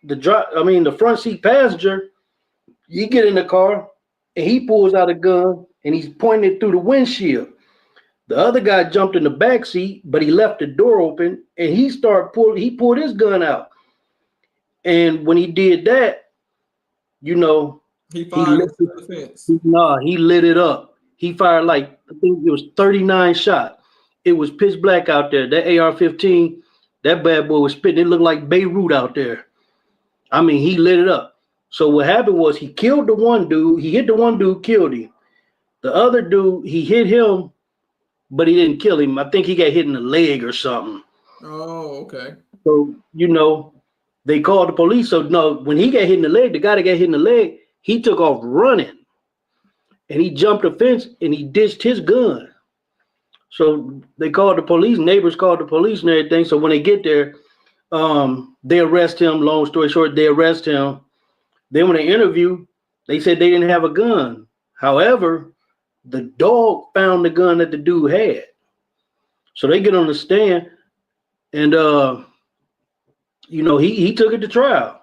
the front seat passenger, he get in the car and he pulls out a gun and he's pointing it through the windshield. The other guy jumped in the back seat, but he left the door open and he pulled his gun out. And when he did that, he fired into the fence. He lit it up. He fired I think it was 39 shots. It was pitch black out there. That AR-15, that bad boy was spitting. It looked like Beirut out there. I mean, he lit it up. So what happened was he killed the one dude. He hit the one dude, killed him. The other dude, he hit him, but he didn't kill him. I think he got hit in the leg or something. Oh, okay. So, they called the police. So no, when he got hit in the leg, the guy that got hit in the leg, he took off running, and he jumped a fence and he ditched his gun. So they called the police. Neighbors called the police and everything. So when they get there, they arrest him. Long story short, they arrest him. Then when they interview, they said they didn't have a gun. However, the dog found the gun that the dude had. So they get on the stand, and you know, he took it to trial.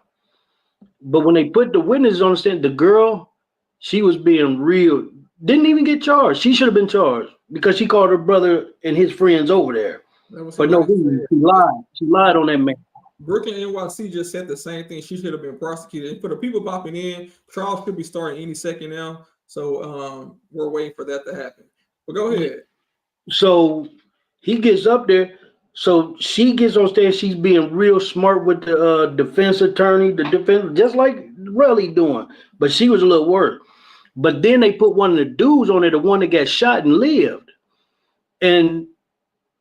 But when they put the witnesses on the stand, the girl, she was being real, didn't even get charged. She should have been charged because she called her brother and his friends over there. But no, she lied. She lied on that man. Brooklyn NYC just said the same thing. She should have been prosecuted. And for the people popping in, trials could be starting any second now. So we're waiting for that to happen. But go ahead. So he gets up there. So she gets on stage. She's being real smart with the defense attorney, the defense, just like Relli doing. But she was a little worse. But then they put one of the dudes on there, the one that got shot and lived. And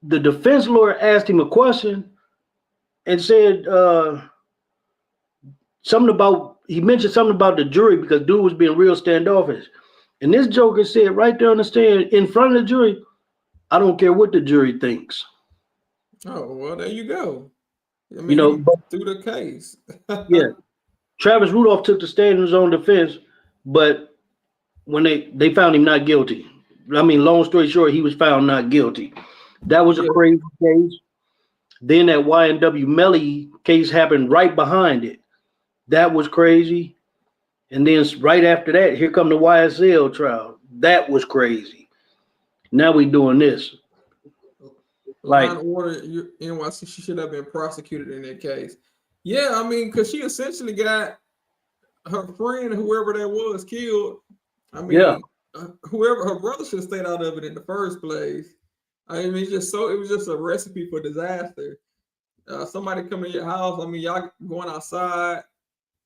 the defense lawyer asked him a question and said he mentioned something about the jury because dude was being real standoffish. And this joker said right there on the stand in front of the jury, I don't care what the jury thinks. Oh, well, there you go. I mean, you know, through the case. Yeah. Travis Rudolph took the stand in his own defense, but when they found him not guilty. I mean, long story short, he was found not guilty. That was a crazy case. Then that Y&W Melly case happened right behind it. That was crazy. And then right after that, here come the YSL trial. That was crazy. Now we doing this. Line of order, NYC, she should have been prosecuted in that case. Yeah, I mean, because she essentially got her friend, whoever that was, killed. I mean, whoever, her brother should have stayed out of it in the first place. I mean, it was just a recipe for disaster. Somebody coming to your house. I mean, y'all going outside.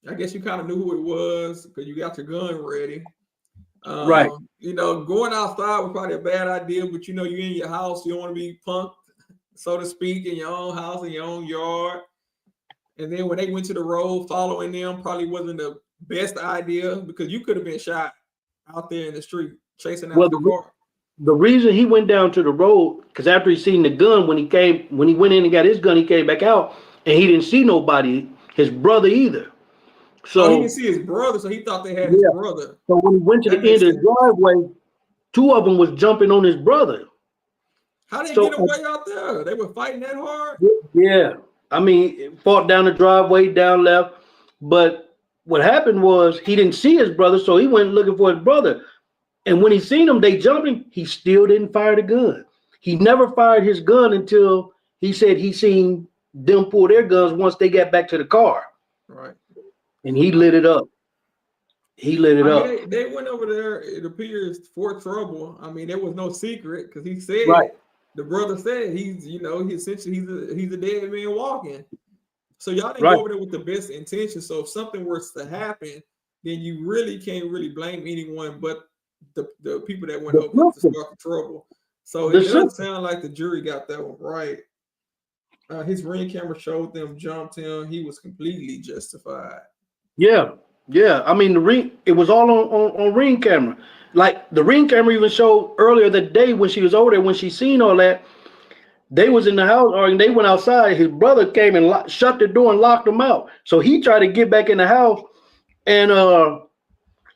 I guess you kind of knew who it was because you got your gun ready. Right. You know, going outside was probably a bad idea, but you know, you're in your house. You don't want to be punked, so to speak, in your own house, in your own yard. And then when they went to the road, following them probably wasn't the best idea because you could have been shot out there in the street chasing after the car. The reason he went down to the road, because after he seen the gun, when he went in and got his gun, he came back out and he didn't see nobody, his brother either. So he didn't see his brother, so he thought they had his brother. So when he went to the end of the driveway, two of them was jumping on his brother. How did they get away out there? They were fighting that hard? Yeah. I mean, fought down the driveway, down left. But what happened was he didn't see his brother, so he went looking for his brother. And when he seen him, they jumped him. He still didn't fire the gun. He never fired his gun until he said he seen them pull their guns once they got back to the car. Right. And he lit it up. He lit it up. They went over there, it appears, for trouble. I mean, there was no secret because he said, the brother said he's a dead man walking. So y'all didn't go over there with the best intention. So if something was to happen, then you really can't really blame anyone but the people that went over to start the trouble. So it doesn't sound like the jury got that one right. His ring camera showed them jumped him. He was completely justified. Yeah. I mean, the ring, it was all on ring camera. Like the ring camera even showed earlier that day when she was over there, when she seen all that, they was in the house or they went outside. His brother came and shut the door and locked them out. So he tried to get back in the house and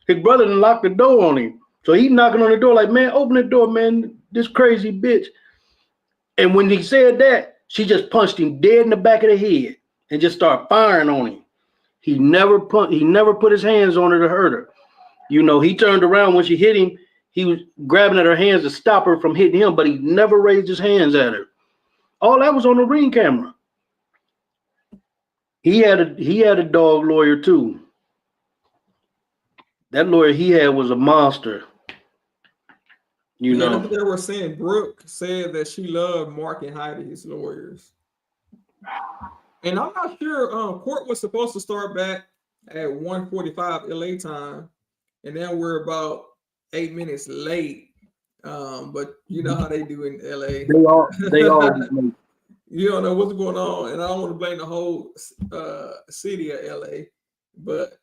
his brother didn't lock the door on him. So he knocking on the door like, man, open the door, man, this crazy bitch. And when he said that, she just punched him dead in the back of the head and just started firing on him. He never put his hands on her to hurt her. You know, he turned around when she hit him. He was grabbing at her hands to stop her from hitting him, but he never raised his hands at her. All that was on the ring camera. He had a dog lawyer too. That lawyer he had was a monster. You know, they were saying Brooke said that she loved Mark and Heidi, his lawyers. And I'm not sure, court was supposed to start back at 1:45 LA time, and then we're about 8 minutes late. But you know how they do in LA. They all late. You don't know what's going on, and I don't want to blame the whole city of LA, but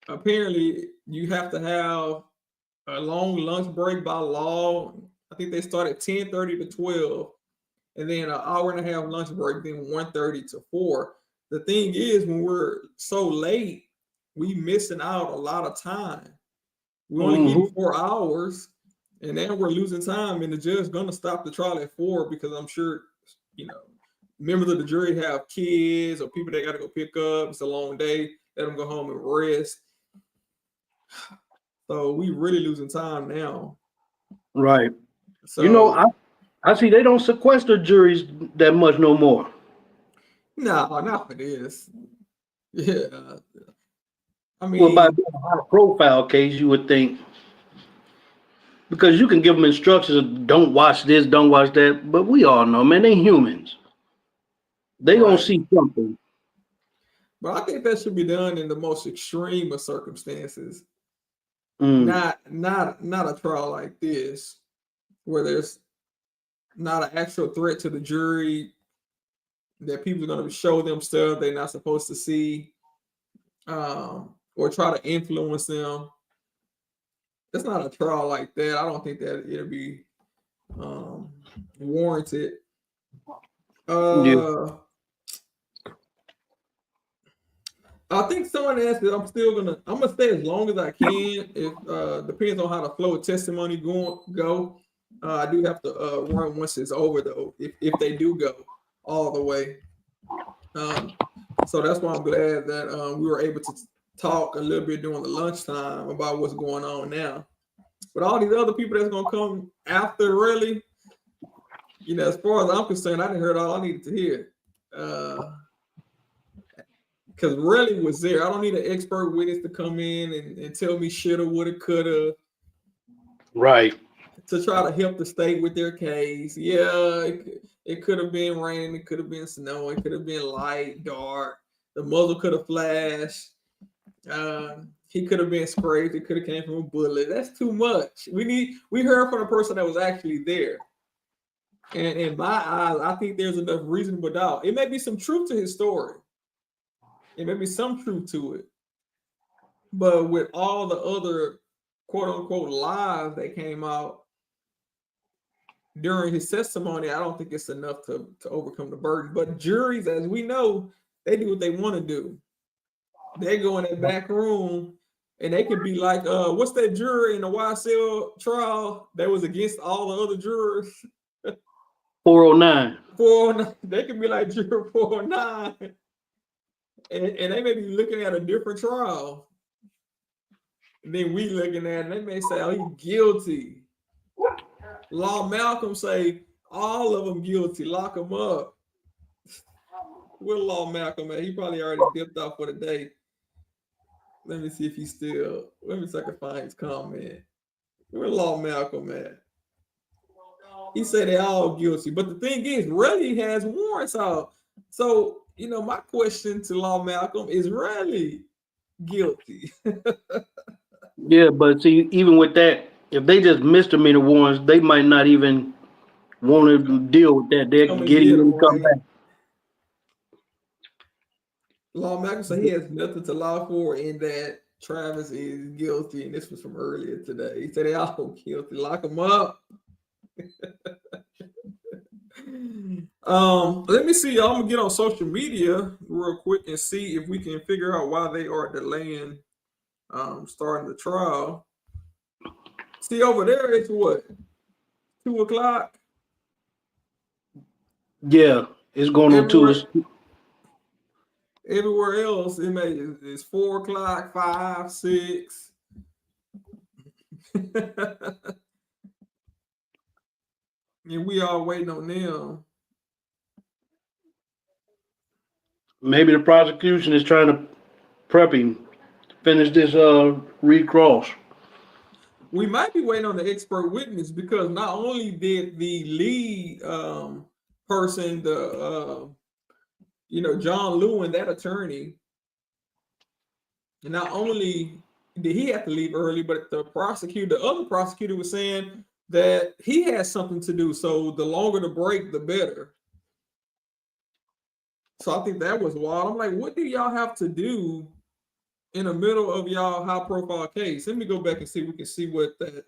apparently you have to have a long lunch break by law. I think they start at 10:30 to 12, and then an hour and a half lunch break, then 1:30 to 4. The thing is, when we're so late, we missing out a lot of time. We only get 4 hours, and then we're losing time, and the judge's gonna stop the trial at 4 because I'm sure, members of the jury have kids or people they gotta go pick up. It's a long day. Let them go home and rest. So we really losing time now. Right. So I see they don't sequester juries that much no more. no, not for this. Yeah. I mean, Well, by being a high profile case, you would think, because you can give them instructions of don't watch this, don't watch that, but we all know, man, they humans. They gonna see something. But I think that should be done in the most extreme of circumstances. Mm. Not a trial like this, where there's not an actual threat to the jury, that people are going to show them stuff they're not supposed to see, or try to influence them. It's not a trial like that. I don't think that it'll be warranted. I think someone asked that I'm gonna stay as long as I can. If depends on how the flow of testimony go. I do have to run once it's over though, if they do go all the way. So that's why I'm glad that we were able to talk a little bit during the lunchtime about what's going on now. But all these other people that's gonna come after, really, as far as I'm concerned, I didn't hear all I needed to hear. Because really was there. I don't need an expert witness to come in and tell me shoulda, woulda, coulda. Right. To try to help the state with their case. Yeah, it could have been raining, it could have been snow, it could have been light, dark. The muzzle could have flashed. He could have been scraped. It could have came from a bullet. That's too much. We heard from a person that was actually there. And in my eyes, I think there's enough reasonable doubt. It may be some truth to his story. It may be some truth to it. But with all the other quote unquote lies that came out during his testimony, I don't think it's enough to overcome the burden. But juries, as we know, they do what they want to do. They go in that back room and they could be like, what's that juror in the YSL trial that was against all the other jurors? 409. 409. They could be like juror 409. And they may be looking at a different trial. And then we looking at it, and they may say, oh, he's guilty. Law Malcolm say, all of them guilty, lock them up. Where Law Malcolm at? He probably already dipped off for the day. Let me see if he's still, let me see if I can find his comment. Where Law Malcolm at? He said they all guilty. But the thing is, Relli has warrants out. So, my question to Law Malcolm is Relli guilty? Yeah, but see, even with that, if they just misdemeanor warrants, they might not even want to deal with that. They can get him and come back. Law Malcolm said he has nothing to lie for in that Travis is guilty. And this was from earlier today. He said they all guilty. Lock them up. Let me see, y'all. I'm gonna get on social media real quick and see if we can figure out why they are delaying starting the trial. See, over there it's what, 2 o'clock? Yeah, it's going on 2. Everywhere else it's 4 o'clock, 5, 6. And we all waiting on them. Maybe the prosecution is trying to prep him to finish this recross. We might be waiting on the expert witness because not only did the lead person, John Lewin, that attorney, and not only did he have to leave early, but the other prosecutor was saying that he has something to do. So the longer the break, the better. So I think that was wild. I'm like, what do y'all have to do in the middle of y'all high profile case? Let me go back and see if we can see what that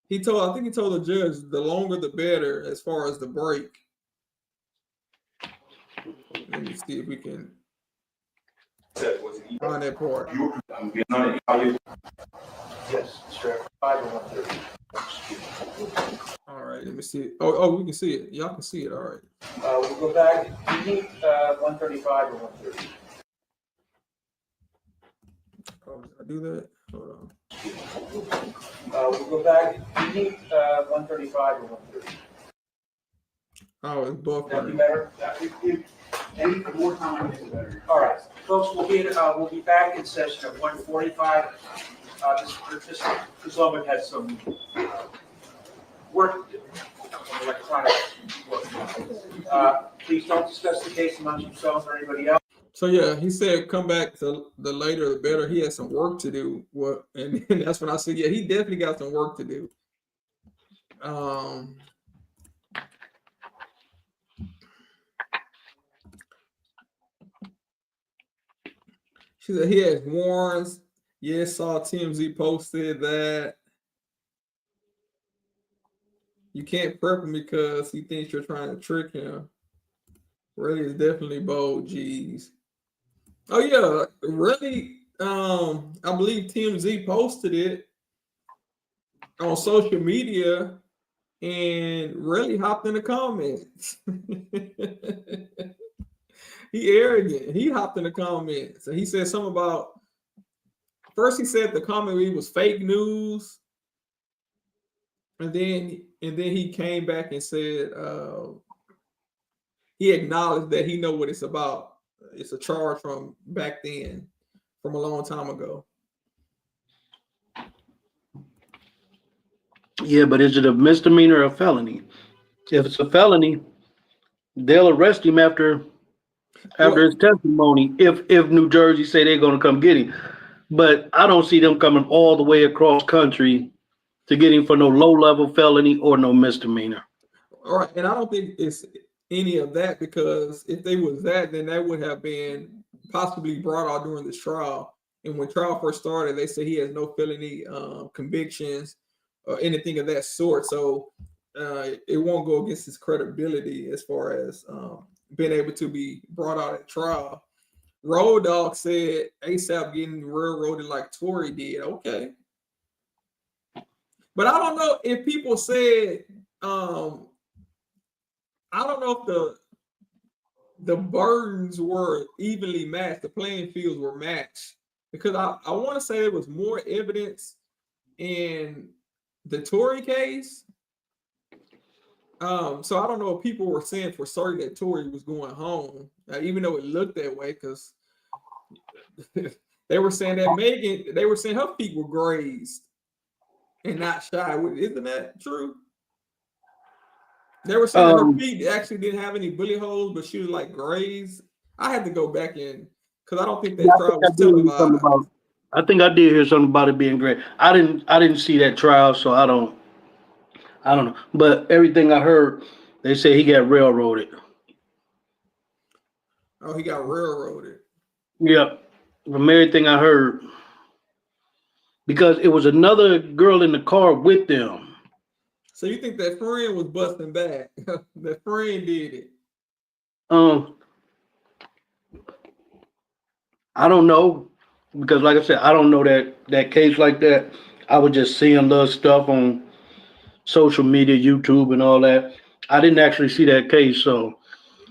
he told. I think he told the judge the longer the better as far as the break. Let me see if we can find that part. I'm being honest. Yes, sir. 5 or 1:30. All right, let me see it. Oh, we can see it. Y'all can see it. All right. We'll go back. You need 1:35 or 1:30. Oh, did I do that? Hold on. We'll go back. You need 1:35 or 1:30. Oh, it's That'd be buffering. better. Any more time, the better. All right, folks, we'll be back in session at 1:45. This Loman has some work to do, some electronic work. Please don't discuss the case amongst yourselves or anybody else. So yeah, he said come back to the later the better. He has some work to do. What and that's when I said, yeah, he definitely got some work to do. She said he has warrants. Yes, saw TMZ posted that you can't prep him because he thinks you're trying to trick him. Really is definitely bold, geez. Oh yeah, really. I believe TMZ posted it on social media, and really hopped in the comments. He arrogant. He hopped in the comments, and he said something about. First, he said the comment was fake news, and then he came back and said he acknowledged that he know what it's about. It's a charge from back then, from a long time ago. Yeah, but is it a misdemeanor or a felony? If it's a felony, they'll arrest him after his testimony. If New Jersey say they're going to come get him, but I don't see them coming all the way across country to get him for no low level felony or no misdemeanor. All right, and I don't think it's any of that, because if they was that, then that would have been possibly brought out during this trial. And when trial first started, they said he has no felony convictions or anything of that sort. So it won't go against his credibility as far as being able to be brought out at trial. Road Dogg said ASAP getting railroaded like Tory did. Okay. But I don't know if people said, I don't know if the burdens were evenly matched, the playing fields were matched, because I want to say there was more evidence in the Tory case. So I don't know if people were saying for certain that Tory was going home, even though it looked that way, because they were saying that Megan, they were saying her feet were grazed and not shy. Isn't that true? They were saying that her feet actually didn't have any bullet holes, but she was like grazed. I had to go back in because I don't think that trial was televised. I think I did hear something about it being great. I didn't see that trial, so I don't know. But everything I heard, they say he got railroaded. Oh, he got railroaded. Yep. From everything I heard. Because it was another girl in the car with them. So you think that friend was busting back? That friend did it. I don't know, because like I said, I don't know that case like that. I was just seeing little stuff on social media, YouTube, and all that. I didn't actually see that case, so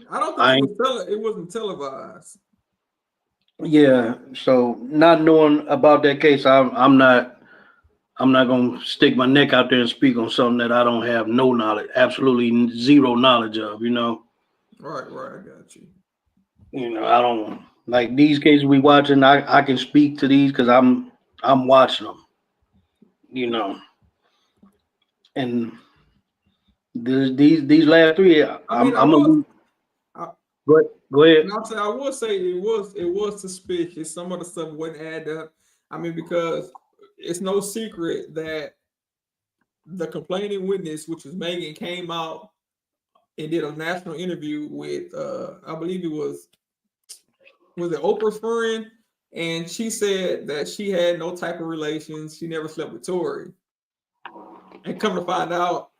I don't think it wasn't televised. Yeah, so not knowing about that case, I'm not gonna stick my neck out there and speak on something that I don't have no knowledge, absolutely zero knowledge of. Right, I got you. I don't like these cases we watching. I can speak to these because I'm watching them. And these last three, go ahead. I will say it was suspicious. Some of the stuff wouldn't add up. I mean, because it's no secret that the complaining witness, which was Megan, came out and did a national interview with I believe it was it Oprah's friend, and she said that she had no type of relations. She never slept with Tory. And come to find out,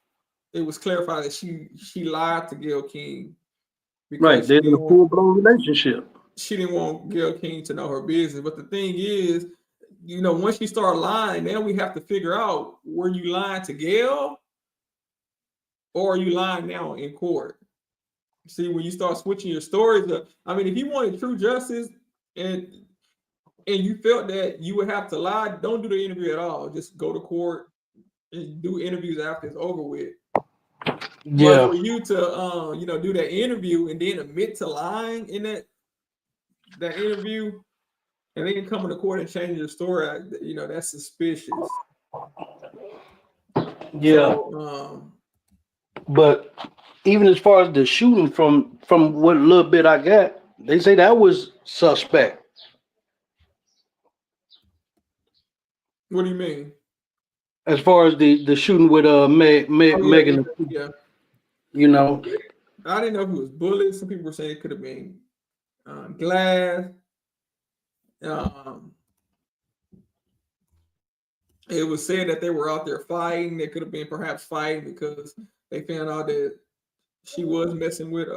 it was clarified that she lied to Gayle King because Right, they're in a full-blown relationship. she didn't want Gayle King to know her business. But the thing is, you know, once you start lying, now we have to figure out, were you lying to Gayle or are you lying now in court? See, when you start switching your stories up, I mean, if you wanted true justice and you felt that you would have to lie, don't do the interview at all. Just go to court and do interviews after it's over with. Yeah. But for you to you know, do that interview and then admit to lying in that interview, and then come to court and change your story, you know, that's suspicious. Yeah. So, but even as far as the shooting, from what little bit I got, they say that was suspect. What do you mean? As far as the shooting with Megan, yeah. You know, I didn't know if it was bullets. Some people were saying it could have been glass. It was said that they were out there fighting. They could have been perhaps fighting because they found out that she was messing with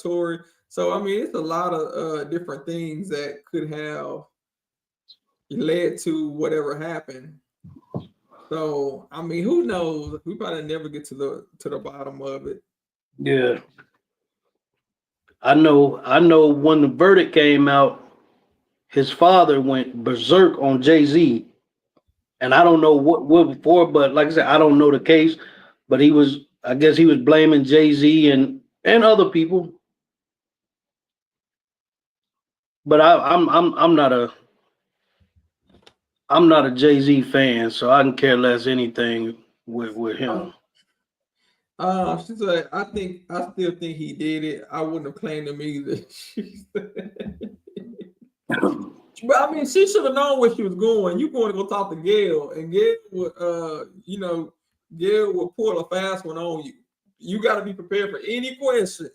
Tory. So I mean, it's a lot of different things that could have led to whatever happened. So I mean, who knows? We probably never get to the bottom of it. Yeah. I know when the verdict came out, his father went berserk on Jay-Z. And I don't know what for, but like I said, I don't know the case. But I guess he was blaming Jay-Z and other people. But I'm not a Jay-Z fan, so I can care less anything with him. She said, I still think he did it. I wouldn't have claimed him either. But I mean, she should have known where she was going. You going to go talk to Gayle, and Gayle would, you know, Gayle will pull a fast one on you. You got to be prepared for any question.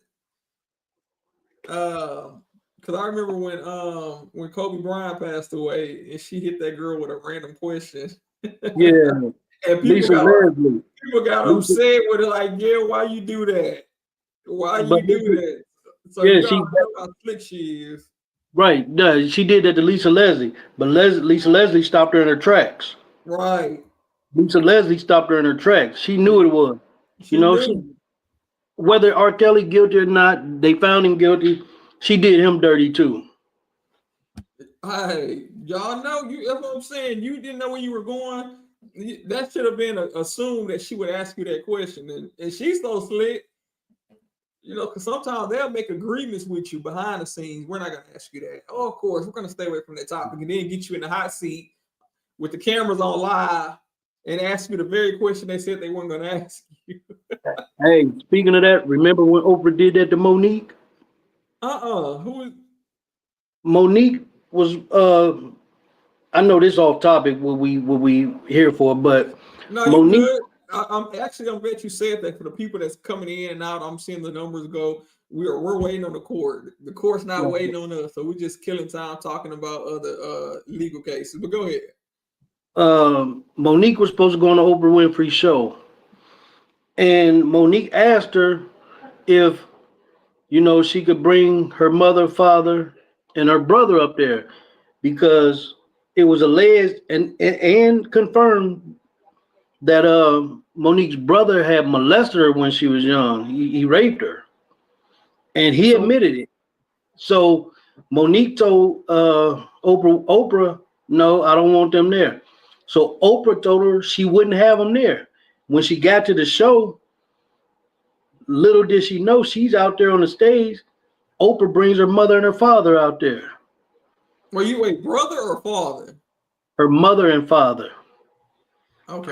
Because I remember when Kobe Bryant passed away, and she hit that girl with a random question. Yeah, and people got upset with her, like, Gayle, why you do that? Why you do that? So yeah, you gotta know how slick she is. Right. No, she did that to Lisa Leslie, but Lisa Leslie stopped her in her tracks. Right. Lisa Leslie stopped her in her tracks. She knew it was. She knew. Whether R. Kelly guilty or not, they found him guilty. She did him dirty too. Hey, y'all know that's what I'm saying. You didn't know where you were going. That should have been assumed that she would ask you that question, and she's so slick. You know, because sometimes they'll make agreements with you behind the scenes. We're not going to ask you that. Oh, of course, we're going to stay away from that topic and then get you in the hot seat with the cameras on live and ask you the very question they said they weren't going to ask you. Hey, speaking of that, remember when Oprah did that to Monique? Who is? Monique was, I know this off topic, what we here for, but no, Monique. You good. I'm glad you said that. For the people that's coming in and out, I'm seeing the numbers go. We're waiting on the court. The court's not waiting on us, so we're just killing time talking about other legal cases. But go ahead. Monique was supposed to go on the Oprah Winfrey show, and Monique asked her if, you know, she could bring her mother, father, and her brother up there, because it was alleged and confirmed that Monique's brother had molested her when she was young. He raped her, and he admitted it. So Monique told Oprah, no, I don't want them there. So Oprah told her she wouldn't have them there. When she got to the show, little did she know, she's out there on the stage. Oprah brings her mother and her father out there. Were you a brother or father? Her mother and father. Okay.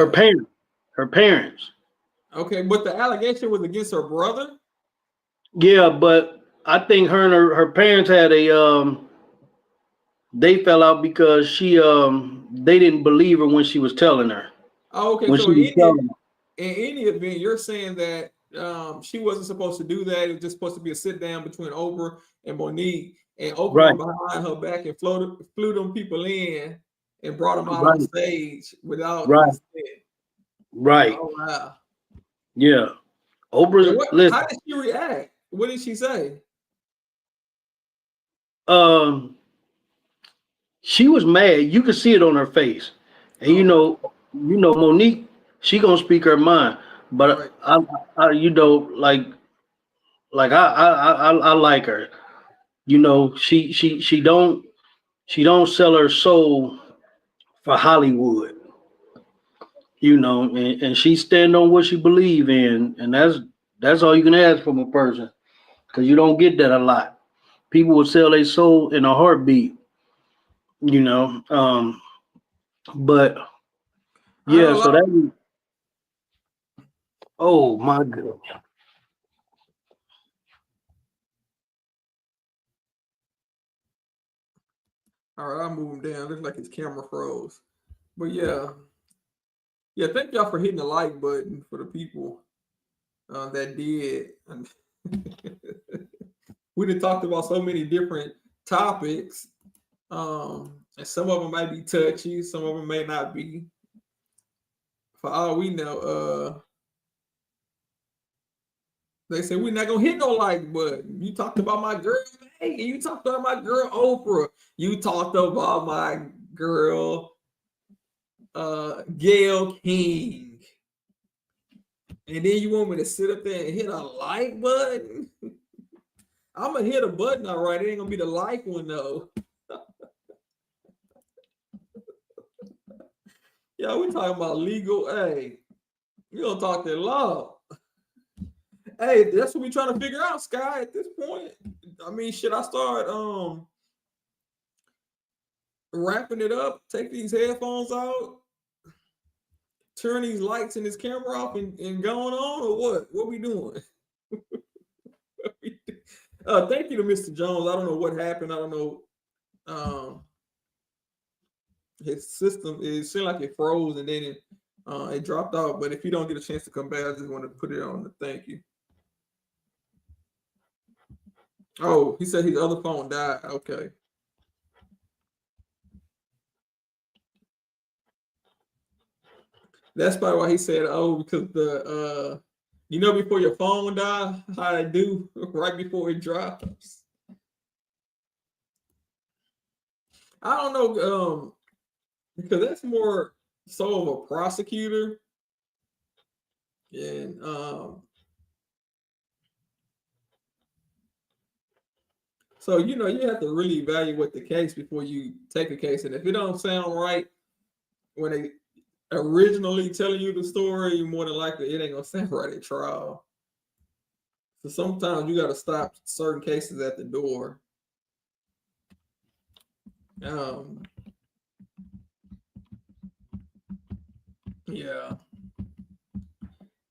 Her parents. Okay, but the allegation was against her brother? Yeah, but I think her and her parents had they fell out because they didn't believe her when she was telling her. Oh, okay, When so she was in any event, you're saying that she wasn't supposed to do that. It was just supposed to be a sit down between Oprah and Monique, and Oprah Right. went behind her back and flew them people in and brought them out on Right. stage without Right. consent. Right. Oh wow. Yeah. And Oprah, listen, how did she react? What did she say? she was mad. You could see it on her face. And Oh, Monique, she gonna speak her mind. right. But I I like her. She don't sell her soul for Hollywood. And she stand on what she believe in, and that's all you can ask from a person, because you don't get that a lot. People will sell their soul in a heartbeat, you know. But I know yeah, a so lot. that, oh my god. All right, I'll move him down. Looks like his camera froze. But yeah. Yeah, thank y'all for hitting the like button for the people that did. We done talked about so many different topics. And some of them might be touchy, some of them may not be. For all we know, they said we're not gonna hit no like button. You talked about my girl Megan, you talked about my girl Oprah, you talked about my girl Gail King. And then you want me to sit up there and hit a like button? I'm gonna hit a button, all right. It ain't gonna be the like one though. Yeah, we talking about legal. Hey, you don't talk that law. Hey, that's what we trying to figure out, Sky. At this point, I mean, should I start wrapping it up? Take these headphones out, turn these lights and this camera off, and going on, or what? What we doing? Thank you to Mr. Jones. I don't know what happened. I don't know. His system, it seemed like it froze and then it dropped out. But if you don't get a chance to come back, I just want to put it on the thank you. Oh, he said his other phone died. Okay. That's probably why he said, oh, because before your phone died, how they do right before it drops. I don't know, because that's more so of a prosecutor. And so you have to really evaluate the case before you take a case. And if it don't sound right when they originally telling you the story, more than likely it ain't gonna sound right at trial. So sometimes you gotta stop certain cases at the door. Yeah.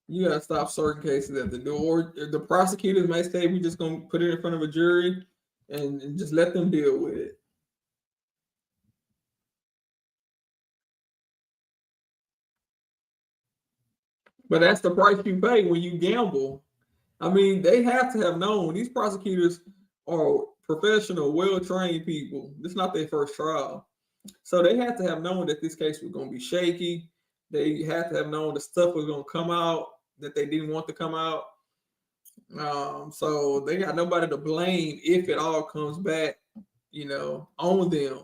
You gotta stop certain cases at the door. The prosecutors may say we just gonna put it in front of a jury and just let them deal with it. But that's the price you pay when you gamble. I mean, they have to have known. These prosecutors are professional, well-trained people. This is not their first trial. So they had to have known that this case was going to be shaky. They had to have known the stuff was going to come out that they didn't want to come out. So they got nobody to blame if it all comes back, on them.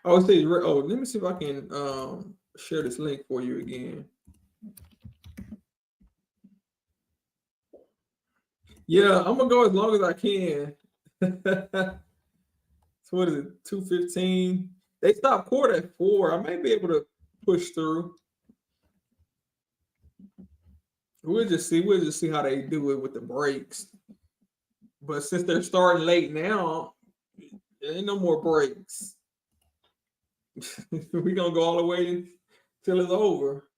Let me see if I can share this link for you again. Yeah, I'm gonna go as long as I can. So what is it? 2:15. They stopped court at 4. I may be able to push through. We'll just see. We'll just see how they do it with the breaks. But since they're starting late now, there ain't no more breaks. We're gonna go all the way until it's over.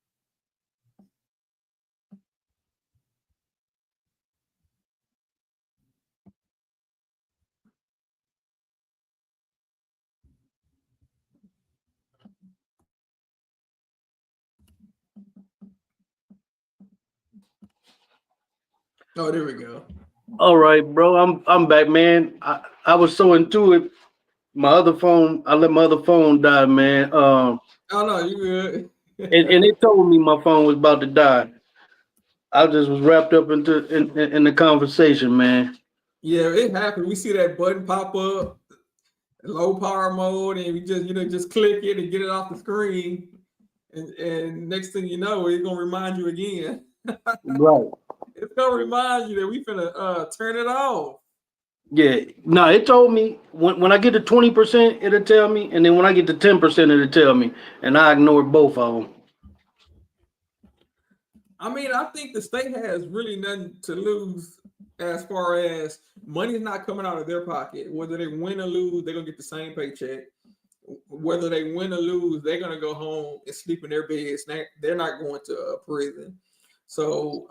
Oh, there we go. All right, bro. I'm back, man. I was so into it. My other phone, I let my other phone die, man. Oh no, you good. And it told me my phone was about to die. I just was wrapped up in the conversation, man. Yeah, it happened. We see that button pop up, low power mode, and we just just click it and get it off the screen. And next thing you know, it's gonna remind you again. Right. It's gonna remind you that we finna turn it off. Yeah. No, it told me when I get to 20%, it'll tell me, and then when I get to 10%, it'll tell me, and I ignored both of them. I mean, I think the state has really nothing to lose as far as money's not coming out of their pocket. Whether they win or lose, they're gonna get the same paycheck. Whether they win or lose, they're gonna go home and sleep in their beds. They're not going to prison. So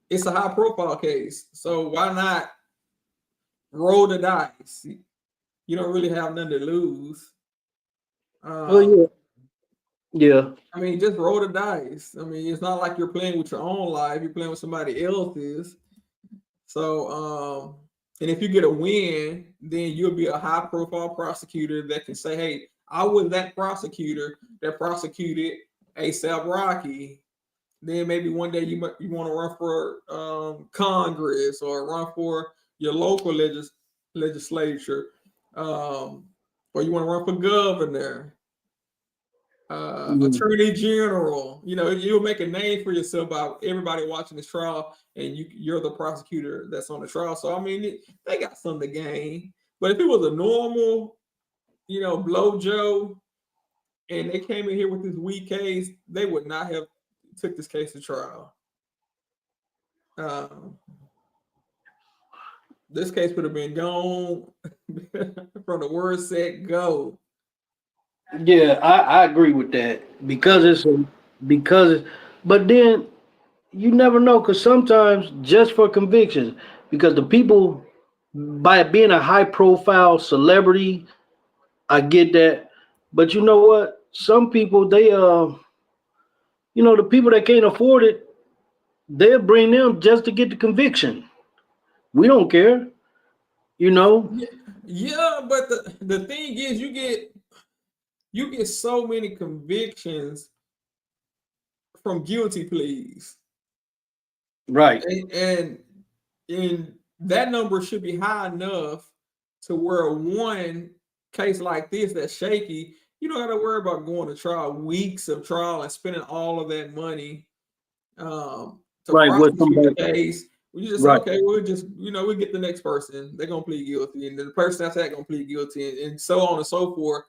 it's a high profile case. So why not roll the dice? You don't really have nothing to lose. Oh yeah. Yeah. I mean, just roll the dice. I mean, it's not like you're playing with your own life. You're playing with somebody else's. So, and if you get a win, then you'll be a high-profile prosecutor that can say, "Hey, I was that prosecutor that prosecuted A$AP Rocky." Then maybe one day you want to run for Congress or run for your local legislature, or you want to run for governor. Attorney General, you'll make a name for yourself by everybody watching this trial, and you're the prosecutor that's on the trial. So I mean, they got something to gain. But if it was a normal, blow Joe, and they came in here with this weak case, they would not have took this case to trial. This case would have been gone from the word set go. Yeah, I agree with that but then you never know, because sometimes just for convictions, because the people, by being a high profile celebrity, I get that, but you know what? Some people the people that can't afford it, they'll bring them just to get the conviction. We don't care, you know. Yeah, but the thing is, you get so many convictions from guilty pleas. Right. And that number should be high enough to where one case like this that's shaky, you don't got to worry about going to trial, weeks of trial, and spending all of that money to prosecute the case. We just say, okay, we'll just, we'll get the next person. They're going to plead guilty. And then the person after that going to plead guilty, and so on and so forth,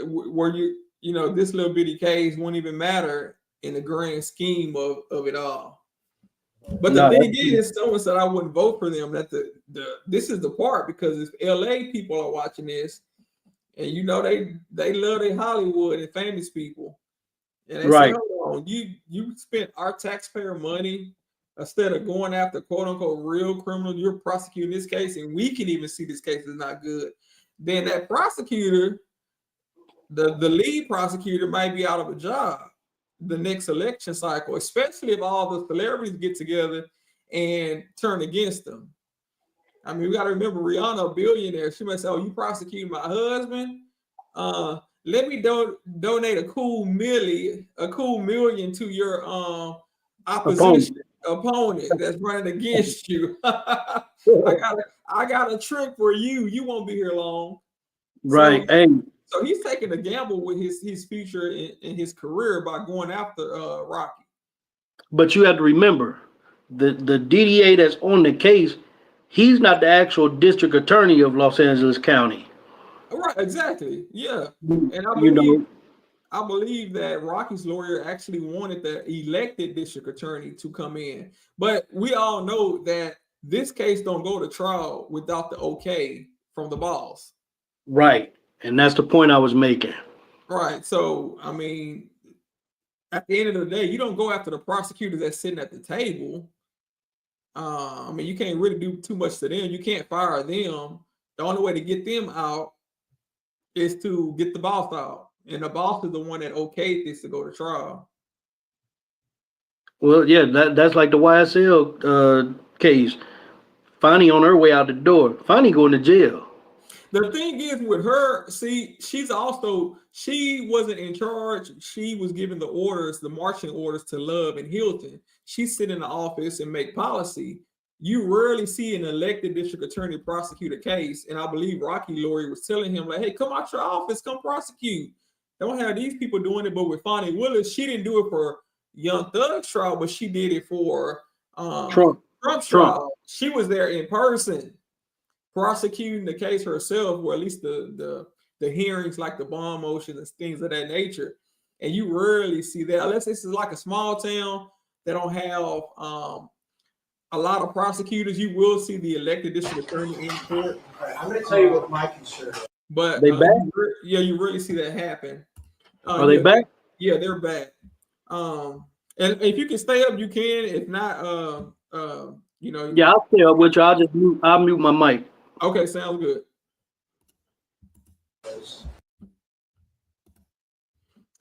where this little bitty case won't even matter in the grand scheme of it all. But the thing is, someone said I wouldn't vote for them. That this is the part, because if LA people are watching this, and they love their Hollywood and famous people, and they say, hold on, you spent our taxpayer money instead of going after quote unquote real criminals. You're prosecuting this case, and we can even see this case is not good. Then that prosecutor, the lead prosecutor, might be out of a job the next election cycle, especially if all the celebrities get together and turn against them. I mean, we got to remember, Rihanna, a billionaire, she might say, "Oh, you prosecuting my husband? Let me donate a cool million to your opposition opponent that's running against you. I got a trick for you. You won't be here long." Right. So he's taking a gamble with his future in his career by going after Rocky. But you have to remember, the DDA that's on the case, he's not the actual district attorney of Los Angeles County. Right, exactly. Yeah. And I believe that Rocky's lawyer actually wanted the elected district attorney to come in. But we all know that this case don't go to trial without the okay from the boss. Right. And that's the point I was making. Right. So, I mean, at the end of the day, you don't go after the prosecutors that's sitting at the table. I mean, you can't really do too much to them. You can't fire them. The only way to get them out is to get the boss out. And the boss is the one that okayed this to go to trial. Well, yeah, that's like the YSL case. Fonnie on her way out the door. Fonnie going to jail. The thing is with her, see, she wasn't in charge. She was giving the orders, the marching orders to Love and Hilton. She sit in the office and make policy. You rarely see an elected district attorney prosecute a case. And I believe Rocky Lori was telling him, like, hey, come out your office, come prosecute. Don't have these people doing it. But with Fonnie Willis, she didn't do it for Young Thug's trial, but she did it for Trump's trial. She was there in person, prosecuting the case herself, or at least the hearings, like the bond motions and things of that nature. And you rarely see that, unless this is like a small town that don't have a lot of prosecutors. You will see the elected district attorney in court. I'm going to tell you what my concern is. But they back? You really see that happen. Are they back? Yeah, they're back. And if you can stay up, you can. If not, yeah, I'll stay up with you. I'll mute my mic. Okay, sounds good.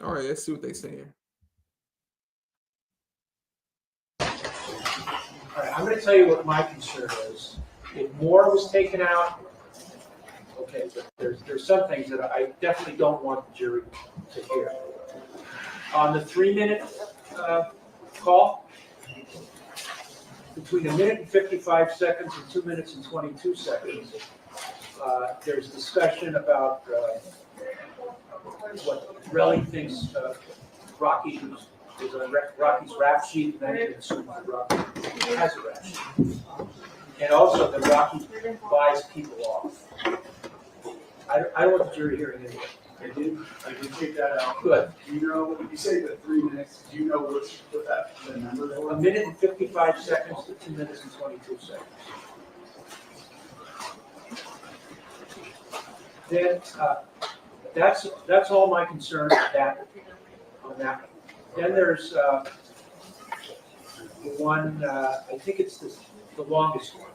All right, let's see what they're saying. All right, I'm going to tell you what my concern is. If more was taken out, okay, but there's some things that I definitely don't want the jury to hear. On the 3-minute call, between 1 minute and 55 seconds and 2 minutes and 22 seconds, there's discussion about what Relli thinks Rocky is on Rocky's rap sheet, and then he assumes that Rocky has a rap sheet. And also that Rocky buys people off. I don't want the jury hearing anything. I did take that out. Good. Do you know, when you say the 3 minutes, do you know what the number was? 1 minute and 55 seconds to 2 minutes and 22 seconds. Then that's all my concern on that. Then there's the one, I think it's the longest one.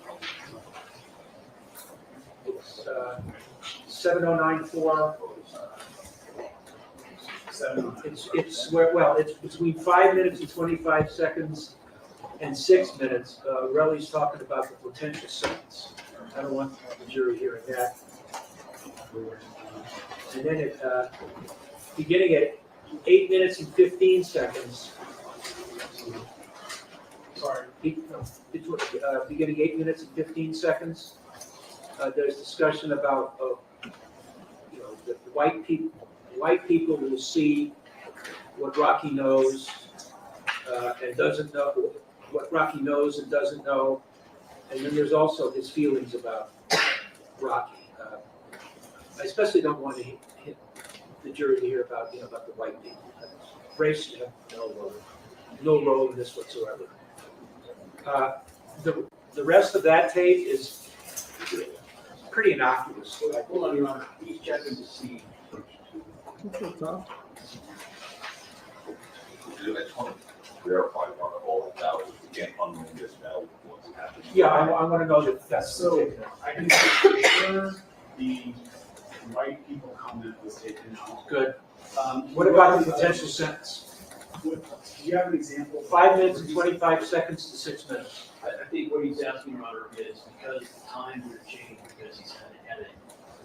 It's 7094. It's between 5 minutes and 25 seconds and 6 minutes. Relli's talking about the potential sentence. I don't want the jury hearing that. And then beginning at 8 minutes and 15 seconds. Sorry, beginning 8 minutes and 15 seconds. There's discussion about the white people will see what Rocky knows and doesn't know, what Rocky knows and doesn't know. And then there's also his feelings about Rocky. I especially don't want to hit the jury to hear about about the white people. Race have no role in this whatsoever. The rest of that tape is pretty innocuous. Hold on, Your Honor. He's checking to see. I just want to verify on the whole that we can't unring this now. What's happening? Yeah, I want to know that that's So I can make sure the white people comment was taken out. good. What about the potential sentence? Do you have an example? 5 minutes and 25 seconds to 6 minutes. I think what he's asking, Your Honor, is because the time would change because he's had an edit.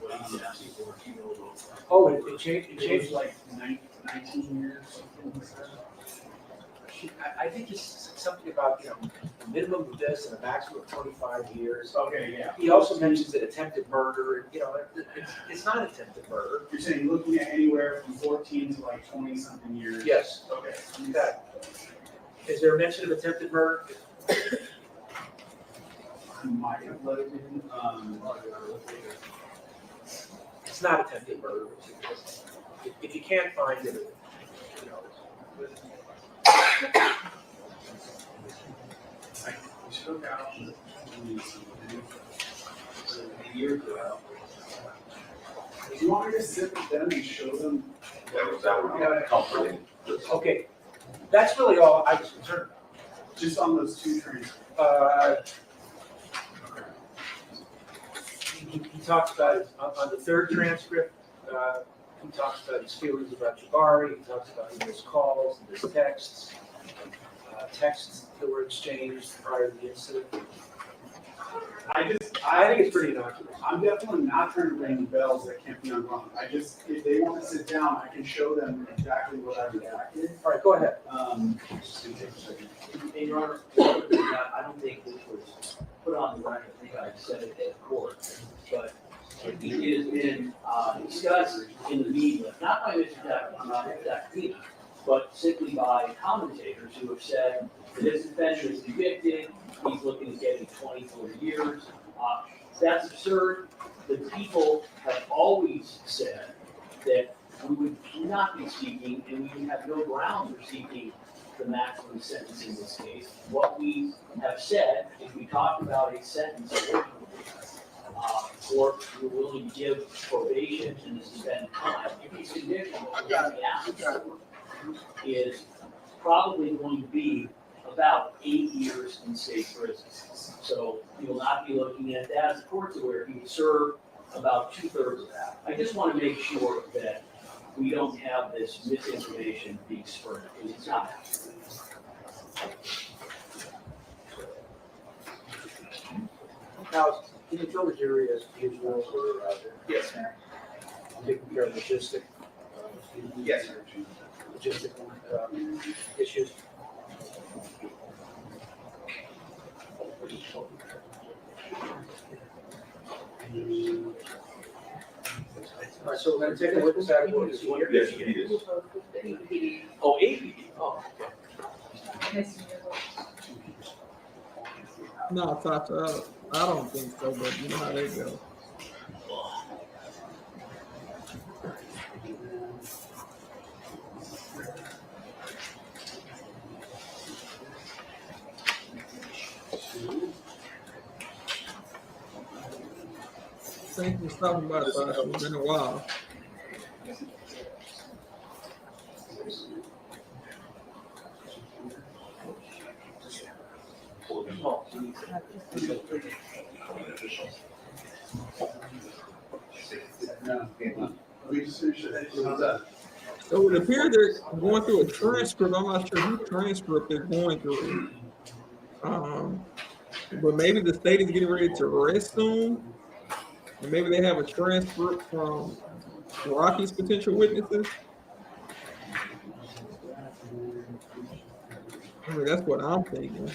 What he's asking for, he knows. Oh, it changed. It changed like 19 years, something like that. I think it's something about, a minimum of this and a maximum of 25 years. Okay, yeah. He also mentions that attempted murder, and, it's not attempted murder. You're saying looking at anywhere from 14 to like 20 something years? Yes. Okay. Okay. Is there a mention of attempted murder? I might have let it in. It's not attempted murder. If you can't find it, We took out A year ago. do you want me to sit with them and show them? That would be comforting. okay, that's really all I was concerned about. Just on those two trains? He talks about it on the third transcript. He talks about his feelings about Jabari. He talks about his calls and his texts. texts that were exchanged prior to the incident? I think it's pretty innocuous. I'm definitely not trying to ring bells that can't be unrung. If they want to sit down, I can show them exactly what I redacted. All right, go ahead. In Your Honor, I don't think this was put on the record. I think I said it in court, but it has been discussed in the media, not by Mr. Dacquina, but simply by commentators who have said that this defendant is convicted, he's looking at getting 24 years. That's absurd. The people have always said that we would not be seeking, and we would have no grounds for seeking the maximum sentence in this case. What we have said is we talked about a sentence or we're willing to give probation and this defendant time. If he's convicted, what we're going to be asking for is probably going to be about 8 years in state prison. So you will not be looking at that as the court's aware. He would serve about 2/3 of that. I just want to make sure that we don't have this misinformation being spread, because it's not happening. Now, can you tell the jury as usual or Yes, ma'am. taking care of logistic Yes, sir. issues? All right, so we're going to take a witness out of court. Is he here? Yes, he is. Oh, AP. Oh, okay. No, Tasha, I don't think so, but you know how they go. Thank you for stopping by, Tasha. It's been a while. So it appears they're going through a transcript. I'm not sure who transcript they're going through. But maybe the state is getting ready to arrest soon. And maybe they have a transcript from Rocky's potential witnesses. I mean, that's what I'm thinking.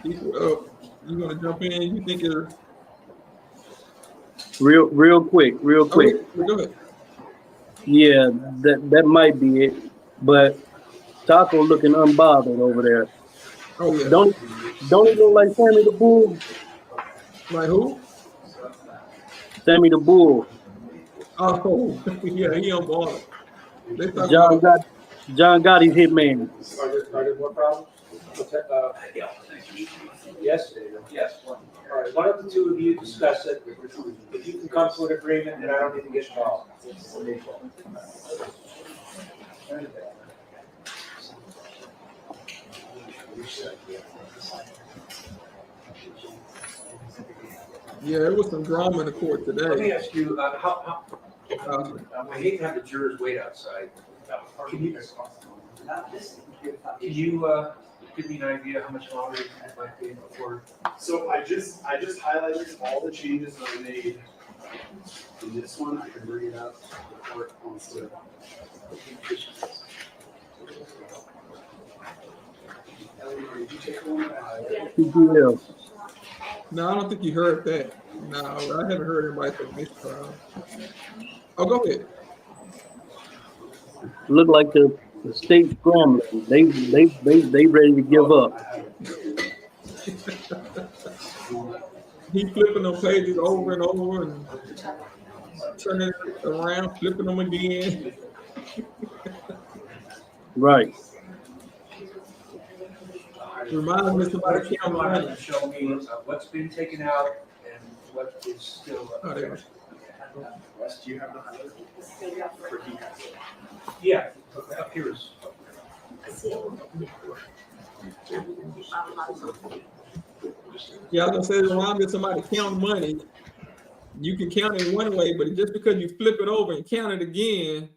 You gonna jump in? You think you're Real quick. Oh, go ahead. Yeah, that might be it. But Taco looking unbothered over there. Oh yeah. Don't he look like Sammy the Bull? Like who? Sammy the Bull. Oh yeah, he on board. John Gotti's hitman. Are there more problems? Yes? Yes. All right, why don't the two of you discuss it? If you can come to an agreement, then I don't need to get involved. Yeah, there was some drama in the court Let me today. ask you, I hate to have the jurors wait outside. Can you give me an idea how much longer it might be before? So I just highlighted all the changes that I made in this one. I can bring it up. The court wants to. Eleanor, did you take one? Yeah. No, I don't think you heard that. No, I haven't heard anybody say mistrial. Oh, go ahead. Look like the state's scrambling. They ready to give up. He flipping them pages over and over and turning it around, flipping them again. Right. Reminds me of somebody Why counting don't you money. show me what's been taken out and what is still? Oh, there. Wes, do you have the highlight? Or he has it? Yeah, up here is. Yeah, I was gonna say, it reminds me of somebody counting money. You can count it one way, but just because you flip it over and count it again,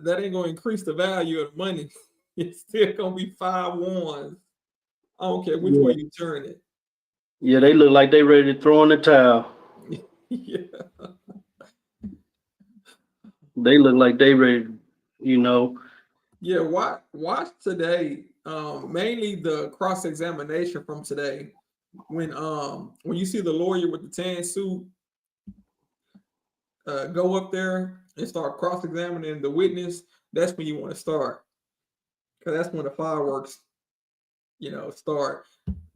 that ain't gonna increase the value of the money. It's still gonna be 5 ones. I don't care which way you turn it. Yeah, they look like they ready to throw in the towel. Yeah. They look like they ready, you know. Yeah, watch today. Mainly the cross-examination from today. When you see the lawyer with the tan suit go up there and start cross-examining the witness, that's when you want to start. Because that's when the fireworks, start.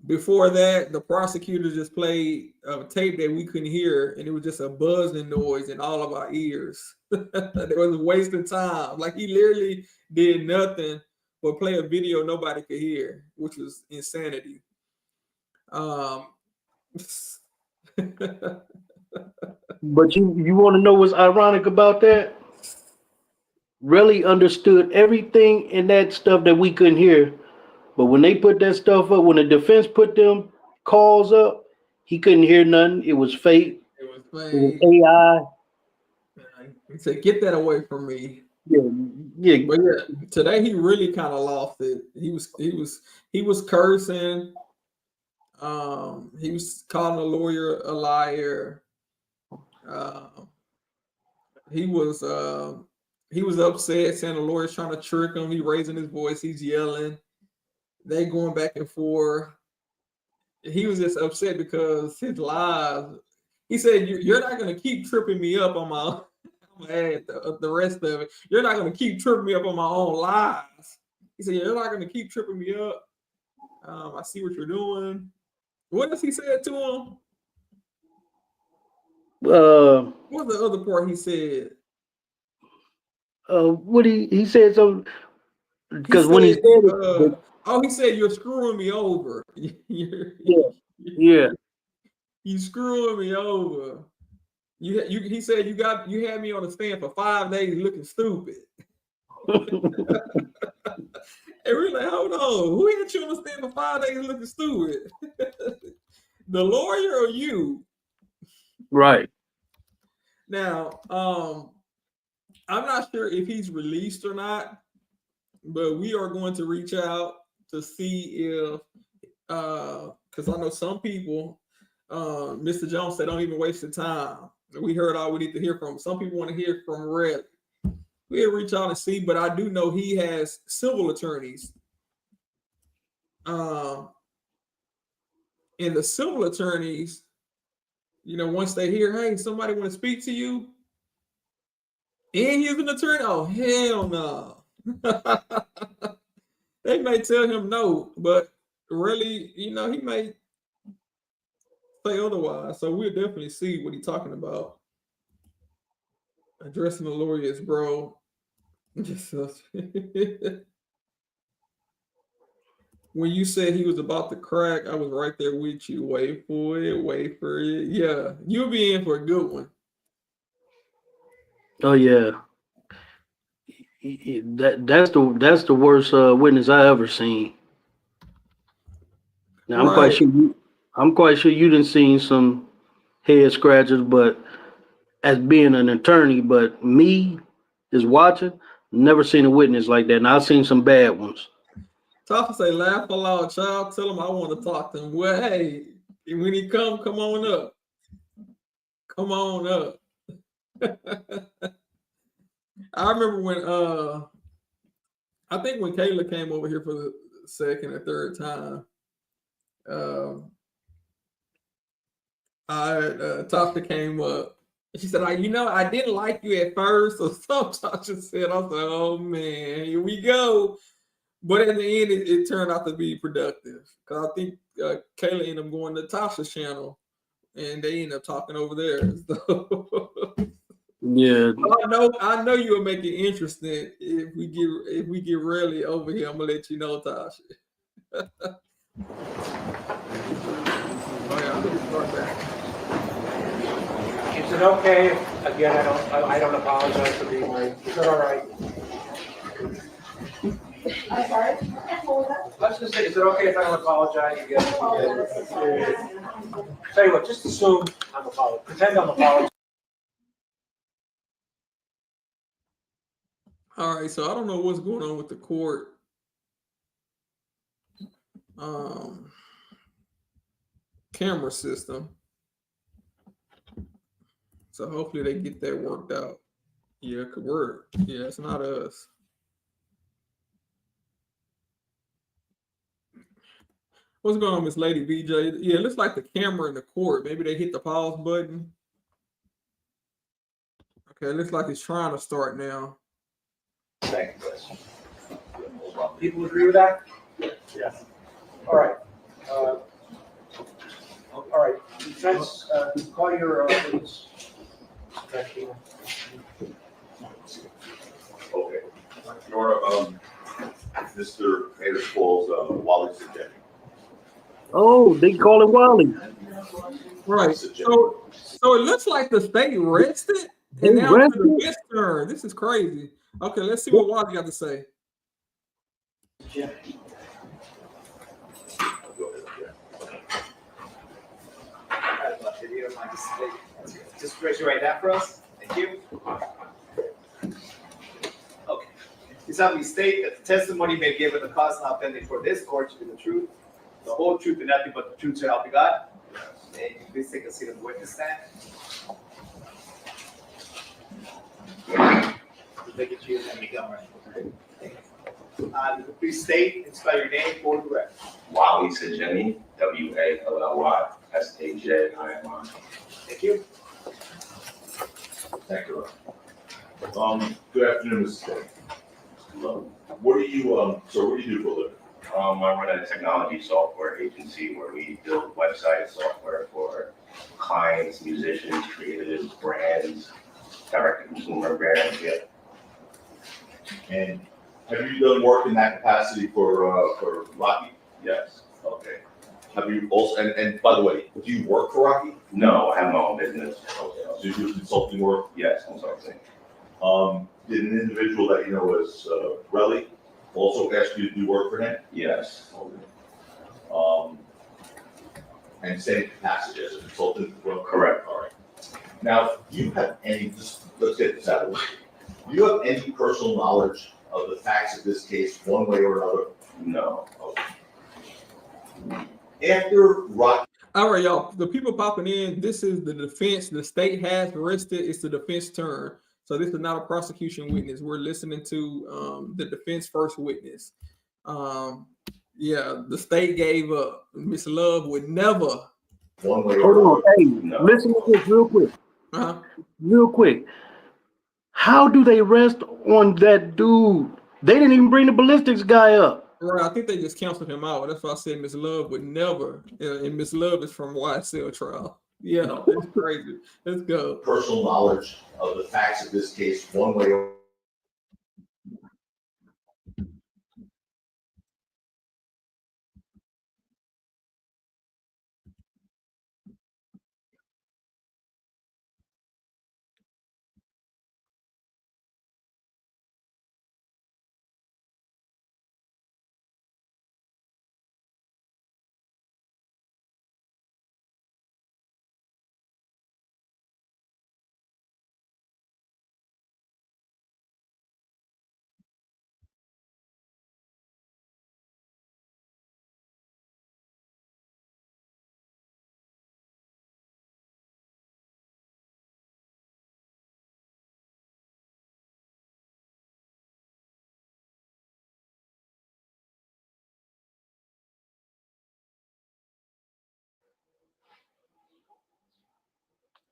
Before that, the prosecutor just played a tape that we couldn't hear, and it was just a buzzing noise in all of our ears. It was a waste of time. Like he literally did nothing but play a video nobody could hear, which was insanity. But you want to know what's ironic about that? Really understood everything in that stuff that we couldn't hear. But when they put that stuff up, when the defense put them calls up, he couldn't hear nothing. It was fake. It was It was fake. AI. He said, "Get that away from me." Yeah. But yeah, today he really kind of lost it. He was cursing. He was calling the lawyer a liar. He was upset, saying the lawyer's trying to trick him. He raising his voice. He's yelling. They going back and forth. He was just upset because his lies. He said, "You're not going to keep tripping me up on my." Add the rest of it. You're not going to keep tripping me up on my own lies. He said, "You're not going to keep tripping me up. I see what you're doing." What else he said to him? What was the other part he said? What he said something because when he said it, he said, "You're screwing me over." yeah. You screwing me over. He said you had me on the stand for 5 days looking stupid. And we're like, hold on, who had you on the stand for 5 days looking stupid? The lawyer or you? Right. Now, I'm not sure if he's released or not, but we are going to reach out to see if, because I know some people, Mr. Jones said, don't even waste the time. We heard all we need to hear from. Some people want to hear from Red. We'll reach out and see, but I do know he has civil attorneys. And the civil attorneys, once they hear, hey, somebody want to speak to you, and he's an attorney, oh, hell no. They may tell him no, but really, he may say otherwise. So we'll definitely see what he's talking about. Addressing the lawyers, bro. When you said he was about to crack, I was right there with you. Wait for it. Yeah, you'll be in for a good one. Oh yeah. That's the worst witness I ever seen. Now I'm quite sure you didn't seen some head scratchers, but as being an attorney, but me just watching, never seen a witness like that. And I've seen some bad ones. Topper say, laugh aloud, child. Tell him I want to talk to him. Well, hey, when he come on up. Come on up. I remember when I think when Kayla came over here for the second or third time, Tasha came up. She said, I didn't like you at first, so Tasha said, I said, oh man, here we go. But in the end, it turned out to be productive. Because I think Kayla ended up going to Tasha's channel, and they ended up talking over there. So. Yeah. I know you'll make it interesting if we get Relli over here. I'm gonna let you know, Tasha. Is it okay? Again, I don't apologize for being late. Is that all right? I'm sorry. Let's just say, is it okay if I don't apologize again? Tell you what, just assume I'm apologizing. Pretend I'm apologizing. All right, so I don't know what's going on with the court. camera system. So hopefully they get that worked out. Yeah, it could work. Yeah, it's not us. What's going on, Miss Lady BJ? Yeah, it looks like the camera in the court. Maybe they hit the pause button. Okay, it looks like it's trying to start now. Thank you. People agree with that? Yes. All right. All right. Defense, call your witness. Okay. Your Mr. Hayes calls Wally Suggestion. Oh, they call it Wally. Right. So it looks like the state rested, and now it's the defense turn. This is crazy. Okay, let's see what Wally got to say. Just raise your right hand for us. Thank you. Okay. You solemnly state that the testimony may give in the cause now pending for this court to be the truth, the whole truth, and nothing but the truth to help you God. And you please take a seat on the witness stand. Take it to you and you come right. Please state and spell your name for the record. Wally Sajemi, Wally Sajimi. Thank you. Thank you. Good afternoon, Mr. State. What do you what do you do for a living? I run a technology software agency where we build website software for clients, musicians, creatives, brands, direct-to-consumer brands. Yeah. And have you done work in that capacity for Rocky? Yes. Okay. Have you also, and by the way, do you work for Rocky? No, I have my own business. Okay. So you do consulting work? Yes, consulting. Did an individual that you know as Relli also ask you to do work for him? Yes. Okay. And same capacity as a consultant? Well, correct. All right. Now, do you have any, just let's get this out of the way. Do you have any personal knowledge of the facts of this case, one way or another? No. Okay. After Rocky. All right, y'all. The people popping in, this is the defense. The state has arrested. It's the defense turn. So this is not a prosecution witness. We're listening to the defense first witness. Yeah, the state gave up. Miss Love would never. One way Hold or on. Hey, listen to this real quick. Real quick. How do they rest on that dude? They didn't even bring the ballistics guy up. Right, I think they just canceled him out. That's why I said Miss Love would never. And Miss Love is from YSL trial. Yeah, it's crazy. Let's go. Personal knowledge of the facts of this case, one way or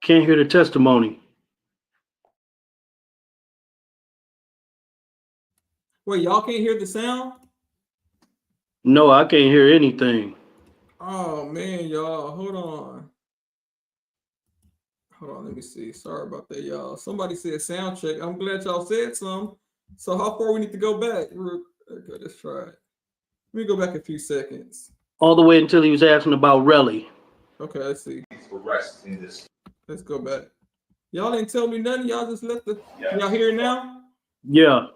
Can't hear the testimony. Wait, y'all can't hear the sound? No, I can't hear anything. Oh man, y'all, hold on. Hold on, let me see. Sorry about that, y'all. Somebody said sound check. I'm glad y'all said some. So how far we need to go back? Okay, let's try it. Let me go back a few seconds. All the way until he was asking about Relli. Okay, let's see. arrest in this. Let's go back. Y'all didn't tell me nothing. Y'all just left the. Can y'all hear it now? Yeah.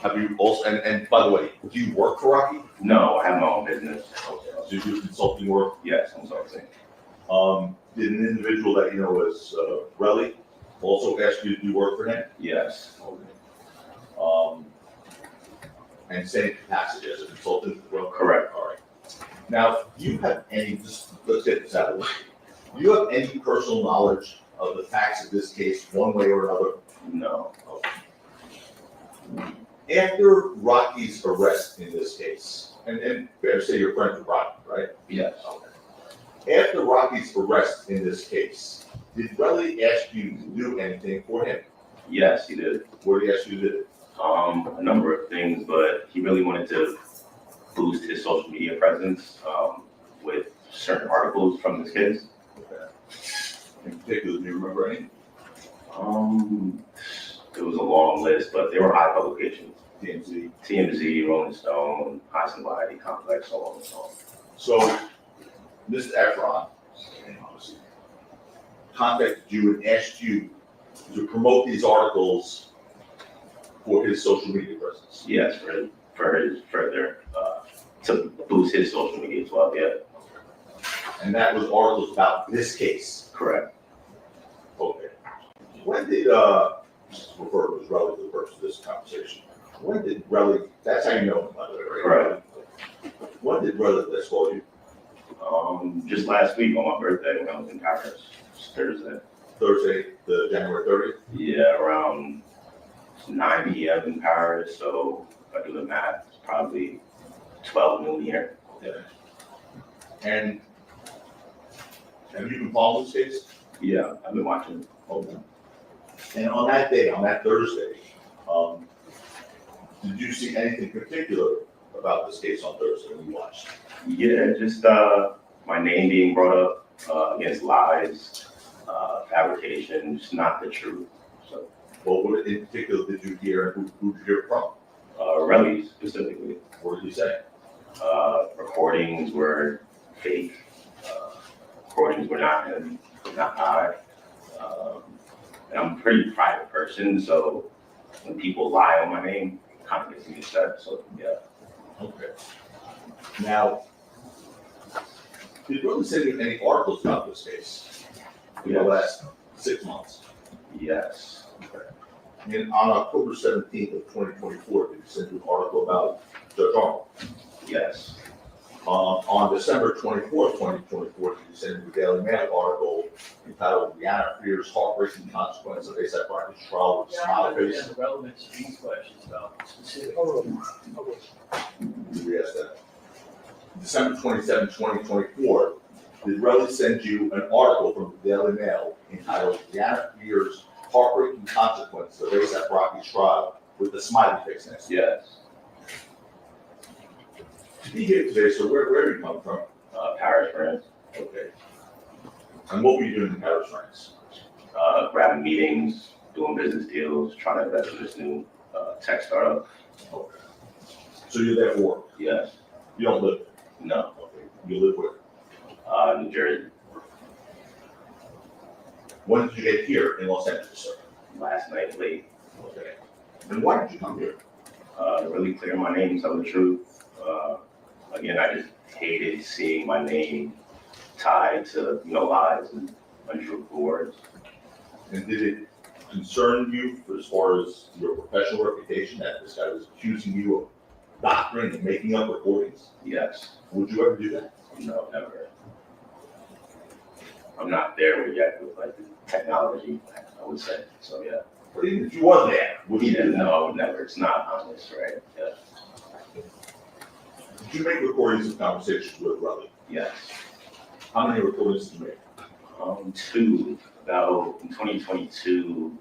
Have you also, and by the way, do you work for Rocky? No, I have my own business. Okay. So you do consulting work? Yes, consulting. Did an individual that you know as Relli also ask you to do work for him? Yes. Okay. And same capacity as a consultant? Well, correct. All right. Now, do you have any, just let's get this out of the way. Do you have any personal knowledge of the facts of this case, one way or another? No. After Rocky's arrest in this case, and better say you're friends with Rocky, right? Yes. Okay. After Rocky's arrest in this case, did Relli ask you to do anything for him? Yes, he did. What did he ask you to do? A number of things, but he really wanted to boost his social media presence with certain articles from this case. Okay. In particular, do you remember any? It was a long list, but they were high publications. TMZ, Rolling Stone, High Society, Complex, so on and so on. So, Mr. Efron, obviously, contacted you and asked you to promote these articles for his social media presence. Yes, for his further, to boost his social media as well, yeah. And that was articles about this case. Correct. Okay. When did, just refer to as Relli for the purpose of this conversation, when did Relli, that's how you know him, by the way, right? Correct. When did Relli last call you? Just last week on my birthday when I was in Paris, Thursday. Thursday, the January 30th? Yeah, around 9 p.m. in Paris, so if I do the math, it's probably 12 noon here. Yeah. And have you been following this case? Yeah, I've been watching. Okay. And on that day, on that Thursday, did you see anything particular about this case on Thursday when you watched? Yeah, just my name being brought up against lies, fabrication, just not the truth. So, Well, what in particular did you hear, and who did you hear it from? Relli specifically. What did he say? Recordings were fake. Recordings were not him, not I. And I'm a pretty private person, so when people lie on my name, it kind of gets me upset. So yeah. Okay. Now, did Relli send you any articles about this case in the last 6 months? Yes. Okay. And on October 17th of 2024, did he send you an article about Judge Arnold? Yes. On December 24th, 2024, did you send you a Daily Mail article entitled Rihanna Fears Heartbreaking Consequence of ASAP Rocky's Trial with Smiley Face? Yeah, the relevance to these questions about specific. Did we ask that? December 27th, 2024, did Relli send you an article from the Daily Mail entitled Rihanna Fears Heartbreaking Consequence of ASAP Rocky's Trial with the smiley face next to it? Yes. To be here today, so where did you come from? Paris, France. Okay. And what were you doing in Paris, France? Grabbing meetings, doing business deals, trying to invest in this new tech startup. Okay. So you're there for work? Yes. You don't live there? No. Okay. You live where? New Jersey. When did you get here in Los Angeles, sir? Last night late. Okay. And why did you come here? Really clear my name, tell the truth. Again, I just hated seeing my name tied to, lies and untruthful words. And did it concern you as far as your professional reputation that this guy was accusing you of doctoring and making up recordings? Yes. Would you ever do that? No, never. I'm not there yet with the technology, I would say. So yeah. But even if you were there, would you do that? No, I would never. It's not honest, right? Yeah. Did you make recordings of conversations with Relli? Yes. How many recordings did you make? 2. About in 2022,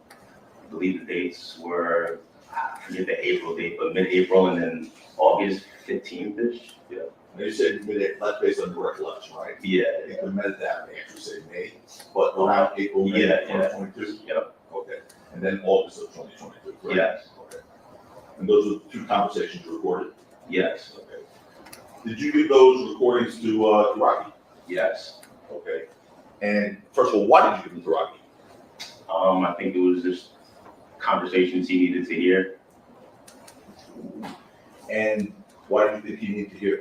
I believe the dates were, I forget the April date, but mid-April and then August 15th-ish. Yeah. And you said that's based on your recollection, right? Yeah. I think the metadata may actually say May, but around April, May Yeah, of 2022? Yep. Okay. And then August of 2022, correct? Yes. Okay. And those were the 2 conversations you recorded? Yes. Okay. Did you give those recordings to Rocky? Yes. Okay. And first of all, why did you give them to Rocky? I think it was just conversations he needed to hear. And why do you think he needed to hear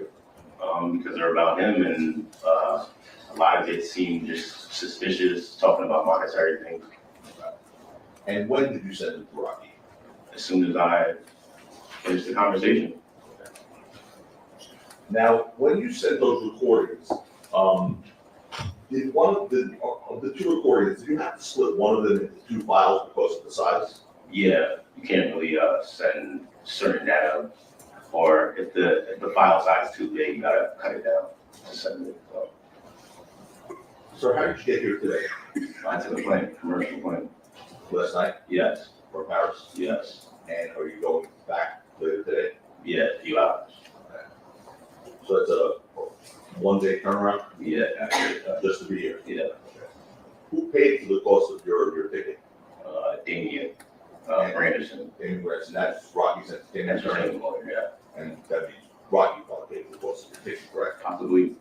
them? Because they're about him, and a lot of it seemed just suspicious, talking about monetary things. And when did you send them to Rocky? As soon as I finished the conversation. Now, when you sent those recordings, did one of the two recordings, did you have to split one of them into two files because of the size? Yeah, you can't really send certain data, or if the file size is too big, you gotta cut it down to send it. So Sir, how did you get here today? I took a plane, commercial plane. Last night Yes, from Paris? yes, And are you going back later today? yeah, a few hours. So it's a 1 day turnaround, Yeah, just to be here? yeah. Who paid for the cost of your ticket? Damien Branderson. Damien Branderson, that's Rocky's entertainment. That's right, lawyer, yeah. And that means Rocky probably paid for the cost of your ticket, correct? Possibly.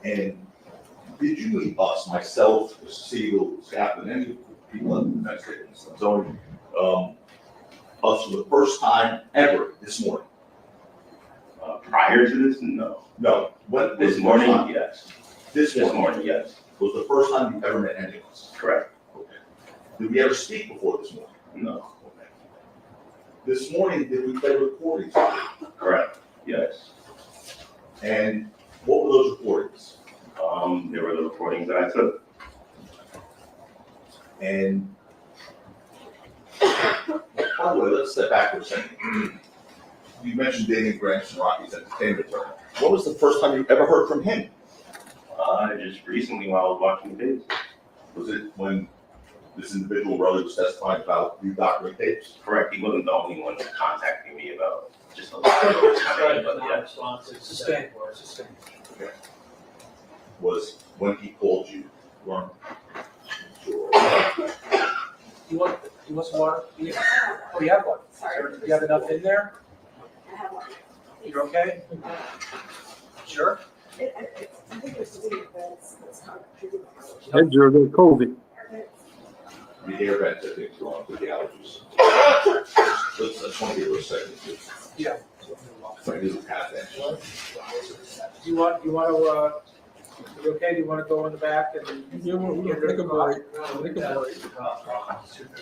And did you meet us, myself, the Siegel, staff, and any people in the United States zoning, us for the first time ever this morning? Prior to this, no. No. When, This morning, yes. This morning Yes. was the first time you ever met any of us? Correct. Okay. Did we ever speak before this morning? No. Okay. This morning, did we play recordings? Correct. Yes. And what were those recordings? They were the recordings that I took. And by the way, let's step back for a second. You mentioned Damien Branderson, Rocky's entertainment attorney. What was the first time you ever heard from him? Just recently while I was watching the tapes. Was it when this individual brother was testifying about new document tapes? Correct. He wasn't the only one contacting me about just a lot of things. But yeah. Sustained. Okay. Was when he called you, Ron? Sure. You want some water? Oh, you have one. Sorry. You have enough in there? I have one. You're okay? Sure? I think it's weird, but it's not true. That juror got COVID. The air vents, I think, is wrong with the allergies. Let's want to give it a second. Yeah. I do have that. You want to, you okay? Do you want to go in the back and? Yeah, we're gonna take a break. Take a break.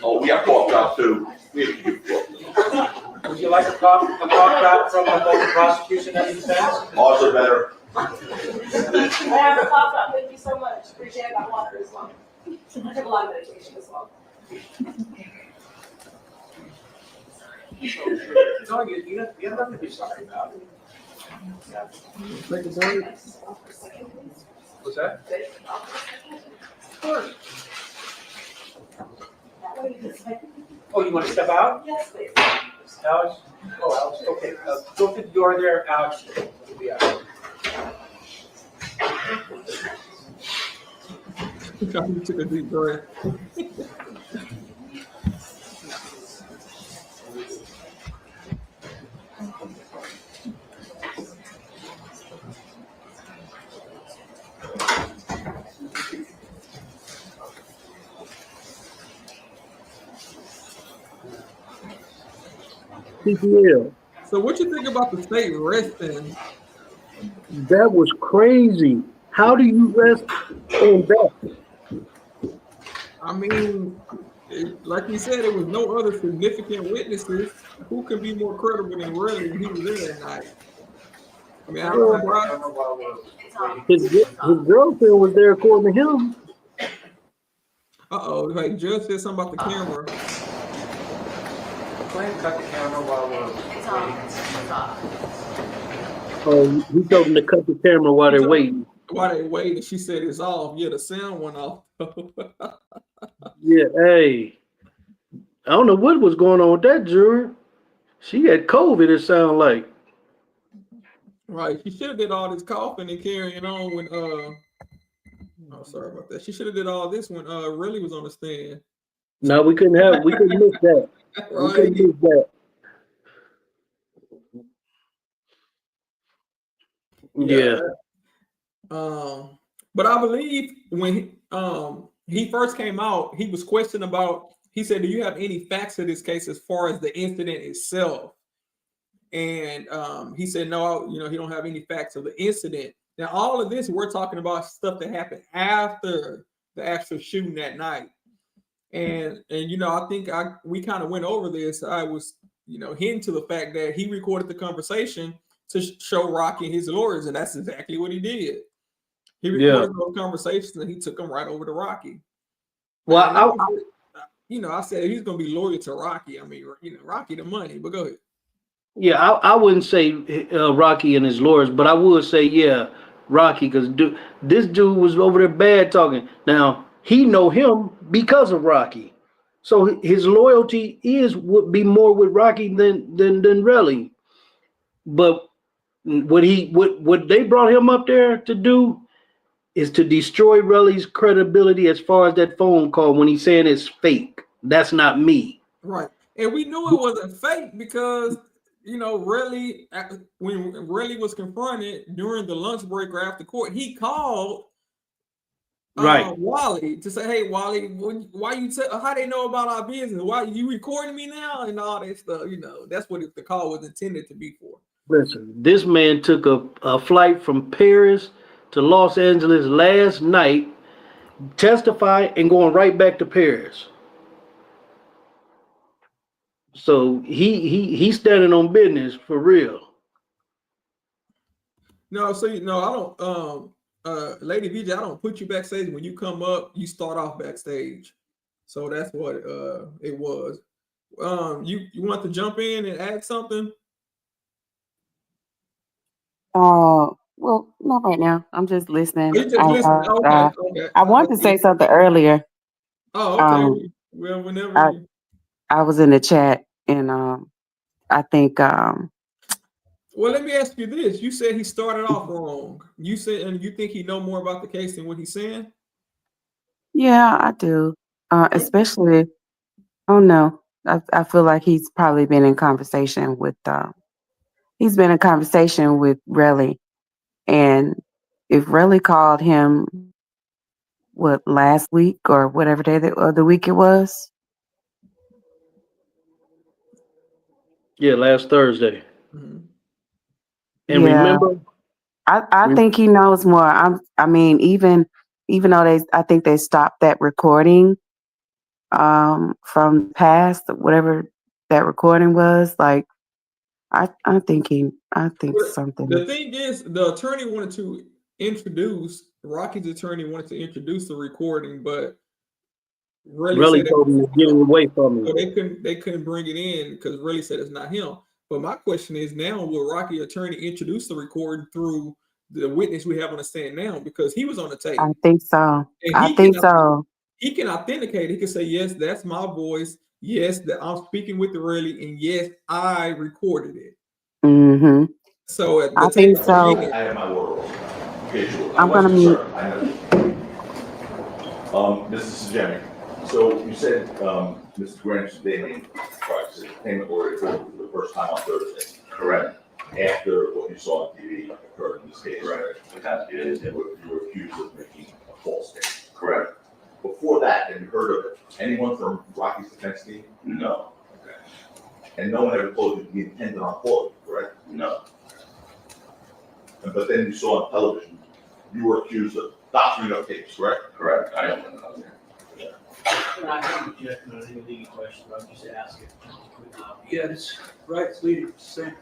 Oh, we have cough drops too. We have to give cough drops. Would you like a cough drop from both the prosecution and the defense? Ours are better. I have a pop up. Thank you so much. Appreciate that water as well. I have a lot of medication as well. No, you have nothing to be sorry about. Take a break. What's that? Of course. Oh, you want to step out? Yes, please. Alex? Oh, Alex, okay. Go to the door there, Alex. You'll be out. He took a deep breath. PPL. So what you think about the state resting? That was crazy. How do you rest on that? I mean, like you said, there was no other significant witnesses. Who can be more credible than Relli when he was there that night? I mean, I don't know why. His girlfriend was there according to him. Uh-oh, like Judge said something about the camera. Plan to cut the camera while we're waiting. Oh, he told him to cut the camera while they're waiting. While they waiting, she said it's off. Yeah, the sound went off. Yeah, hey. I don't know what was going on with that juror. She had COVID, it sounded like. Right. She should have did all this coughing and carrying on when oh, sorry about that. She should have did all this when Relli was on the stand. No, we couldn't miss that. Right. We couldn't miss that. Yeah. But I believe when he first came out, he was questioned about, he said, do you have any facts of this case as far as the incident itself? And he said, no, he don't have any facts of the incident. Now, all of this, we're talking about stuff that happened after the actual shooting that night. And I think we kind of went over this. I was hint to the fact that he recorded the conversation to show Rocky and his lawyers, and that's exactly what he did. He recorded those conversations and he took them right over to Rocky. Well, I said he's gonna be loyal to Rocky. I mean, Rocky the money, but go ahead. yeah, I wouldn't say Rocky and his lawyers, but I would say, yeah, Rocky, because this dude was over there bad talking. Now, he know him because of Rocky. So his loyalty would be more with Rocky than Relli. But what they brought him up there to do is to destroy Relli's credibility as far as that phone call when he's saying it's fake. That's not me. Right. And we knew it wasn't fake because Relli, when Relli was confronted during the lunch break or after court, he called Wally to say, "Hey, Wally, why you how they know about our business? Why you recording me now?" and all that stuff. That's what the call was intended to be for. Listen, this man took a flight from Paris to Los Angeles last night, testified, and going right back to Paris. So he's standing on business for real. No, so I don't. Lady VJ, I don't put you backstage. When you come up, you start off backstage. So that's what it was. You want to jump in and add something? Well, not right now. I'm just listening. You just listening. Okay. I wanted to say something earlier. Oh, okay. Well, whenever I was in the chat, and I think. Well, let me ask you this. You said he started off wrong. You said, and you think he know more about the case than what he's saying? Yeah, I do. Especially, I don't know. I feel like he's probably been in conversation with. He's been in conversation with Relli, and if Relli called him, last week or whatever day of the week it was. Yeah, last Thursday. Mm-hmm. And remember, I think he knows more. I mean, even though I think they stopped that recording from past, whatever that recording was, like I think something. The thing is, the attorney wanted to introduce Rocky's attorney wanted to introduce the recording, but Relli told him to get it away from me. So they couldn't bring it in because Relli said it's not him. But my question is now, will Rocky attorney introduce the recording through the witness we have on the stand now? Because he was on the tape. I think so. He can authenticate. He can say, yes, that's my voice. Yes, that I'm speaking with the Relli, and yes, I recorded it. Mm-hmm. So I think so. I have my word. I'm gonna mute. This is Jimmy. So you said Mr. Grant's payment order for the first time on Thursday. Correct. After what you saw on TV occurred in this case. Correct. You were accused of making a false statement. Correct. Before that, have you heard of it? Anyone from Rocky's defense team? No. Okay. And no one ever told you to be intended on quote, correct? No. But then you saw on television, you were accused of doctoring up tapes, correct? Correct. I am. I have an objection on any legal question, but I'm just asking. Yeah, that's right, it's legal, same.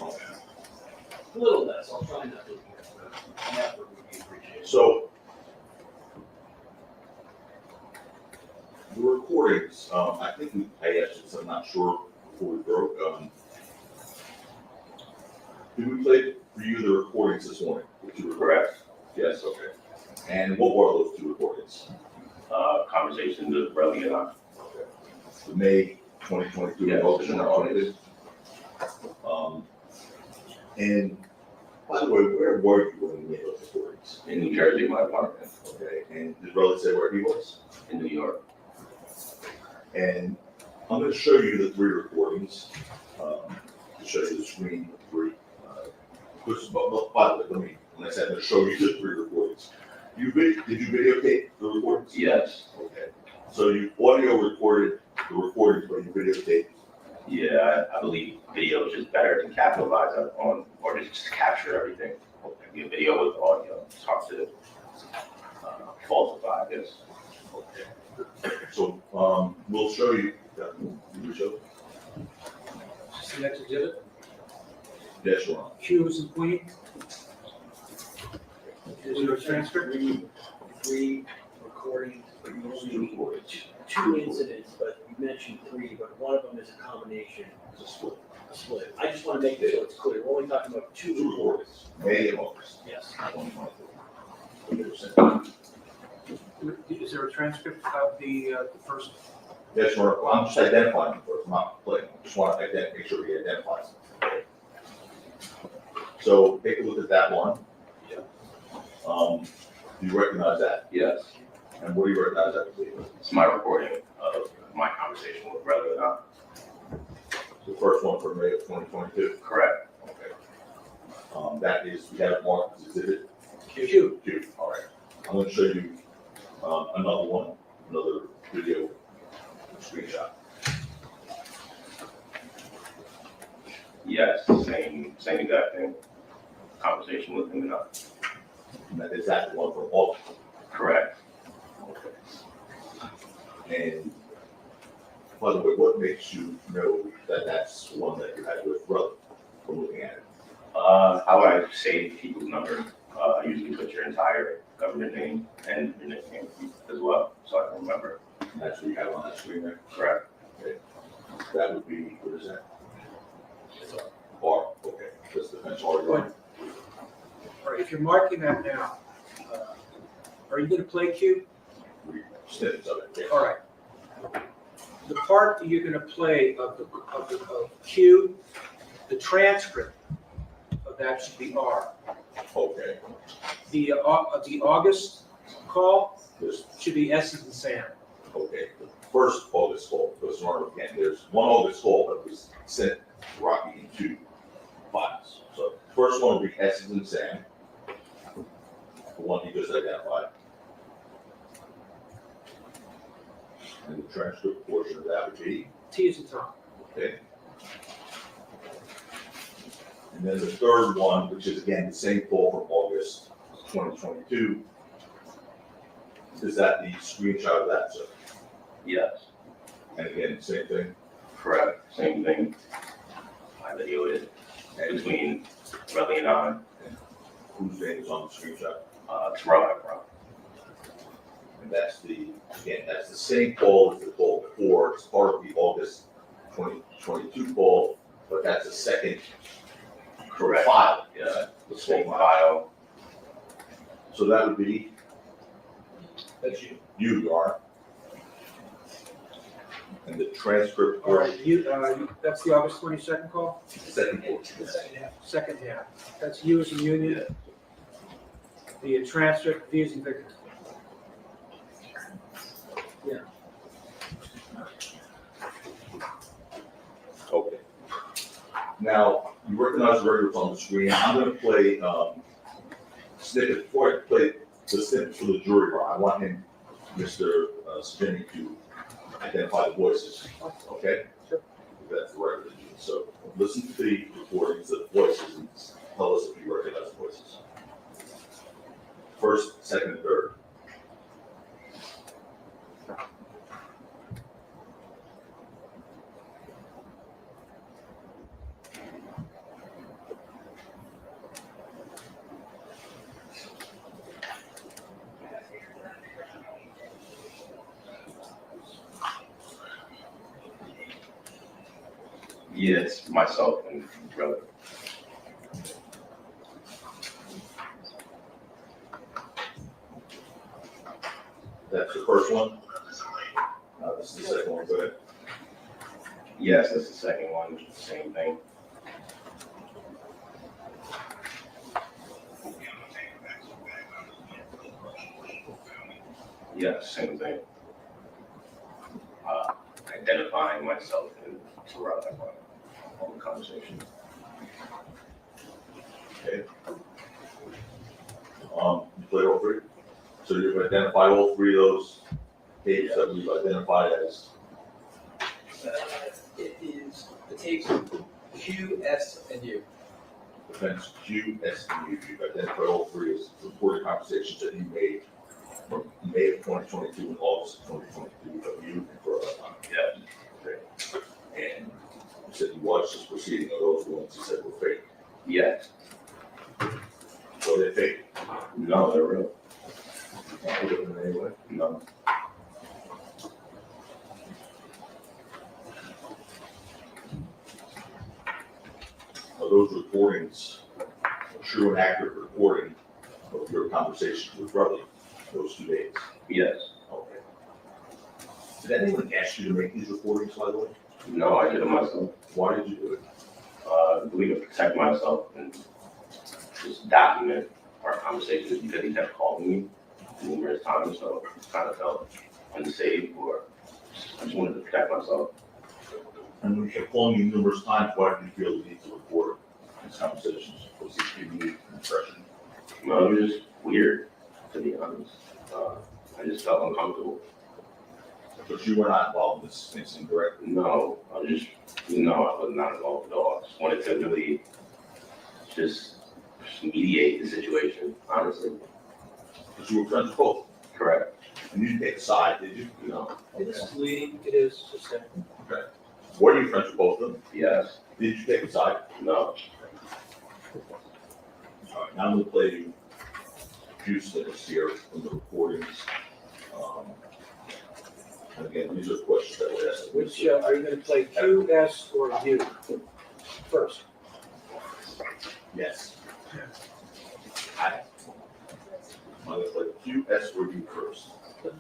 A little less, I'll try not to. That would be appreciated. So, the recordings, I think I asked this, I'm not sure, before we broke. Did we play for you the recordings this morning? Which you were correct? Yes, okay. And what were those two recordings? Conversations with Relli and I. Okay. The May 2022 motion audited. And by the way, where were you when you made those recordings? In New Jersey, my apartment. Okay. And did Relli say where he was? In New York. And I'm going to show you the three recordings. To show you the screen of three. By the way, when I said I'm going to show you the three recordings. Did you videotape the recordings? Yes. Okay. So you audio recorded the recordings, but you videotaped? Yeah, I believe video is just better to capitalize on, or just capture everything. Okay. A video with audio, it's hard to falsify, I guess. Okay. So we'll show you. You show. between? Is there a transcript? Three recordings, but you only two incidents, but you mentioned three, but one of them is a combination. It's a split. A split. I just want to make sure it's clear. We're only talking about two Two recordings. recordings, May and August. Yes. 2022. Is there a transcript of the first? Yes, well, I'm just identifying them first, I'm not playing, just want to make sure we identify them. So take a look at that one. Do you recognize that? Yes, And what do you recognize that to be? it's my recording of my conversation with Brother. The first one from May of 2022? Correct. Okay. That is, we have it marked as exhibit Q. Q. All right. I'm going to show you another one, another video screenshot. Yes, same exact thing. Conversation with him and I. And that is that one from August. Correct. Okay. And by the way, what makes you know that that's one that you had with brother from looking at it? How I save people's number, I usually put your entire government name and your nickname as well, so I can remember. And that's what you have on that screen there? Correct. Okay. That would be, what is that? Bar, okay. That's defense argument. All right, if you're marking that now, are you going to play Q? Snippets of it, yeah. All right. The part that you're going to play of Q, the transcript of that should be R. Okay. The August call This, should be S and Sam. okay. The first August call, because again, there's one August call that was sent to Rocky in two files. So the first one would be S and Sam, the one he just identified. And the transcript portion of that would be, T is in Tom. okay. And then the third one, which is again the same call from August 2022, is that the screenshot of that, sir? Yes. And again, same thing. Correct. Same thing. I videoed it between Relli and I. Whose name is on the screenshot? Terrell, bro. And that's the, again, that's the same call as the call before. It's part of the August 2022 call, but that's a second Correct. file. Yeah. The Same same file. file. So that would be, That's you. you are. And the transcript All right, portion, that's the August 22nd call? second portion. Second half. That's you as a union. The transcript, V as in Victor. Yeah. Okay. Now, you recognize the records on the screen. I'm going to play snippet before I play the snippet for the jury room. I want him, Mr. Spinney, to identify the voices. Okay? Sure. That's the record. So listen to the recordings of the voices and tell us if you recognize the voices. First, second, and third. Yes, myself and brother. That's the first one. This is the second one. Go ahead. Yes, that's the second one, which is the same thing. Yes, same thing. Identifying myself and Terrell on the conversation. Okay. You played all three? So you've identified all three of those tapes that we've identified as, It is the tapes Q, S, and U. defense Q, S, and U. You've identified all three as recorded conversations that you made from May of 2022 and August of 2022 of you and for Yes. Okay. And you said you watched this proceeding of those ones you said were fake. Yes. Or they're fake? No, they're real. You can't put them in any way? No. Are those recordings a true and accurate recording of your conversation with Relli those 2 days? Yes. Okay. Did anyone ask you to make these recordings, by the way? No, I did it myself. Why did you do it? I believe to protect myself and just document our conversations because he kept calling me numerous times, so I kind of felt unsafe, or I just wanted to protect myself. And when he kept calling you numerous times, why did you feel the need to record these conversations? Was he giving you an impression? No, it was just weird, to be honest. I just felt uncomfortable. But you were not involved in this incident directly? No, I was not involved at all. I just wanted to really just mediate the situation, honestly. Because you were friends with both? Correct. And you didn't take a side, did you? No. This is leading, it is just a. Okay. Were you friends with both of them? Yes. Did you take a side? No. All right, now I'm going to play you a few snippets here from the recordings. And again, these are questions that were asked. Which, are you gonna play Q, S, or U first? Yes. I'm going to play Q, S, or U first. I'm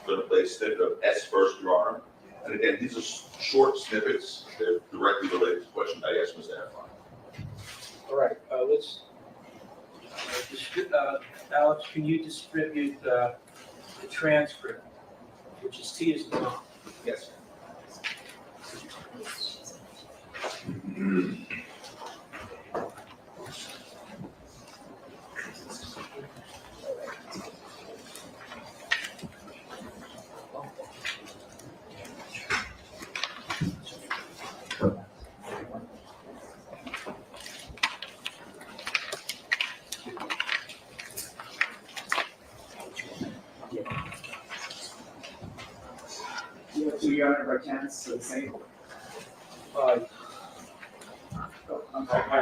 going to play a snippet of S first, Your Honor. And again, these are short snippets. They're directly related to the question I asked Ms. Anfon. All right, let's, Alex, can you distribute the transcript, which is T as in Tom? Yes. You have 2 Your by chance, so the same. I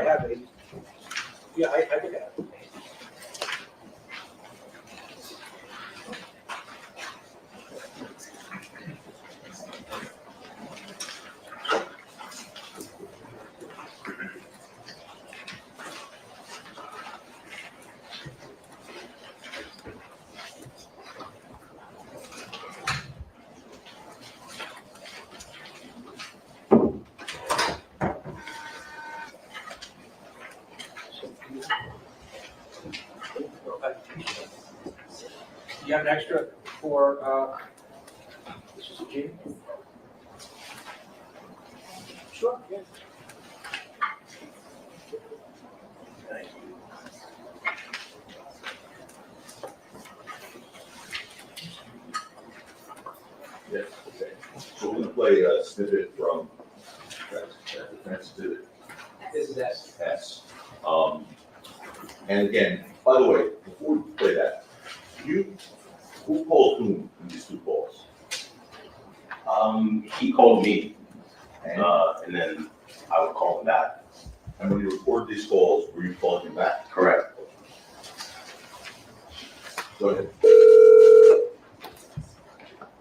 have a, yeah, I think I have. You have an extra for, this is a G? Sure, yeah. Yes, okay. So we're going to play a snippet from that defense exhibit. This is S. S. And again, by the way, before we play that, who called whom in these 2 calls? He called me, And, and then I would call him back. and when you record these calls, were you calling him back? Correct. Go ahead.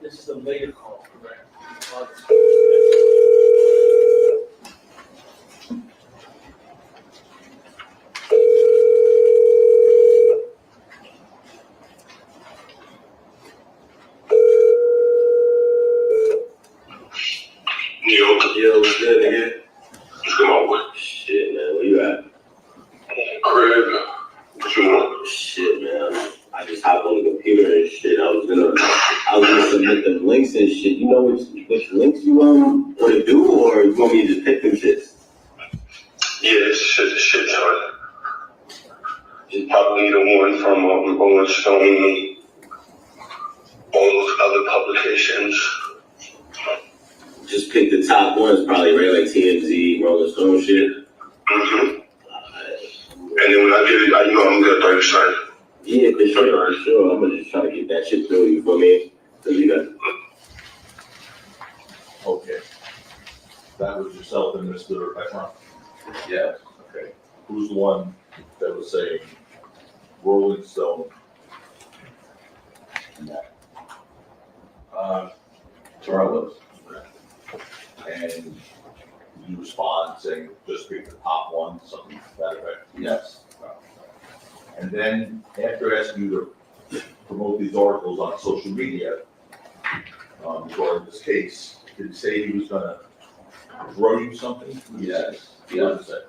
This is the later call, correct? Yo, what's good, nigga? What's going on? Shit, man, where you at? Crib. What you want? Shit, man. I just hopped on the computer and shit. I was gonna submit them links and shit. You know which links you want to do, or you want me to just pick them shits? Yeah, it's shit ton. You probably need the one from Rolling Stone, all those other publications. Just pick the top ones, probably, right? Like TMZ, Rolling Stone shit. Mm-hmm. And then when I get it, I know I'm gonna 30%. Yeah, for sure. I'm gonna just try to get that shit through, you feel me? Cause you got. That was yourself and Mr. Ekron? Yes. Okay. Who's the one that was saying Rolling Stone? Charles. And you respond saying just pick the top one, something to that effect? Yes. And then after asking you to promote these articles on social media, regarding this case, did he say he was gonna throw you something? Yes. What did he say?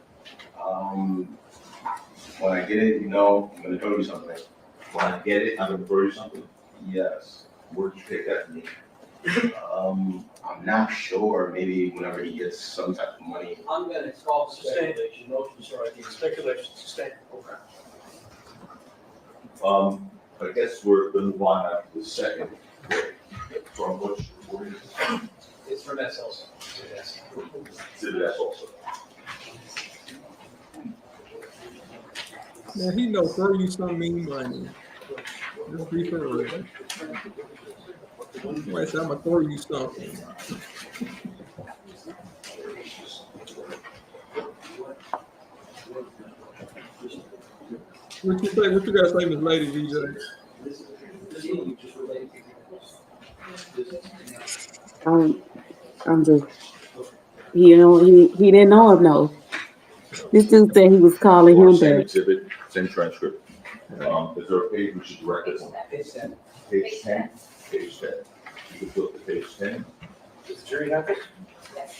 When I get it, you know, I'm gonna throw you something. When I get it, I'm gonna throw you something? Yes. Where'd you take that from me? I'm not sure. Maybe whenever he gets some type of money. I'm gonna call speculation, motion, sorry, speculation, sustain. I guess we're gonna move on now to the second. From which recording? It's from SLC. Exhibit S also. Now he know throw you some mean money. Just be for real. Somebody said I'm gonna throw you something. What you say? What you gotta say, Miss Lady DJ? I'm just, you know, he didn't know him, no. This dude said he was calling him Same back. exhibit, same transcript. Is there a page we should direct us on? Page 10. Page 10. Page 10. You can flip to page 10. Does the jury have it?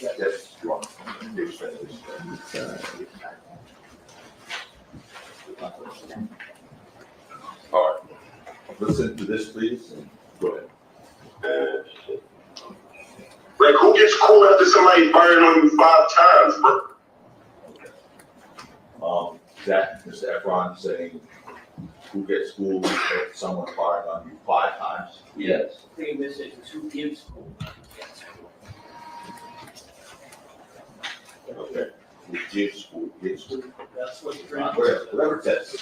Yes, you are. Page 10. Please. All right. Listen to this, please. Go ahead. Like, who gets cool after somebody firing on you 5 times, bro? That Mr. Efron saying, who gets schooled if someone fired on you 5 times? Yes. I think this is who gives school. Okay. Who gives school? Gives school? That's what the Whatever it says.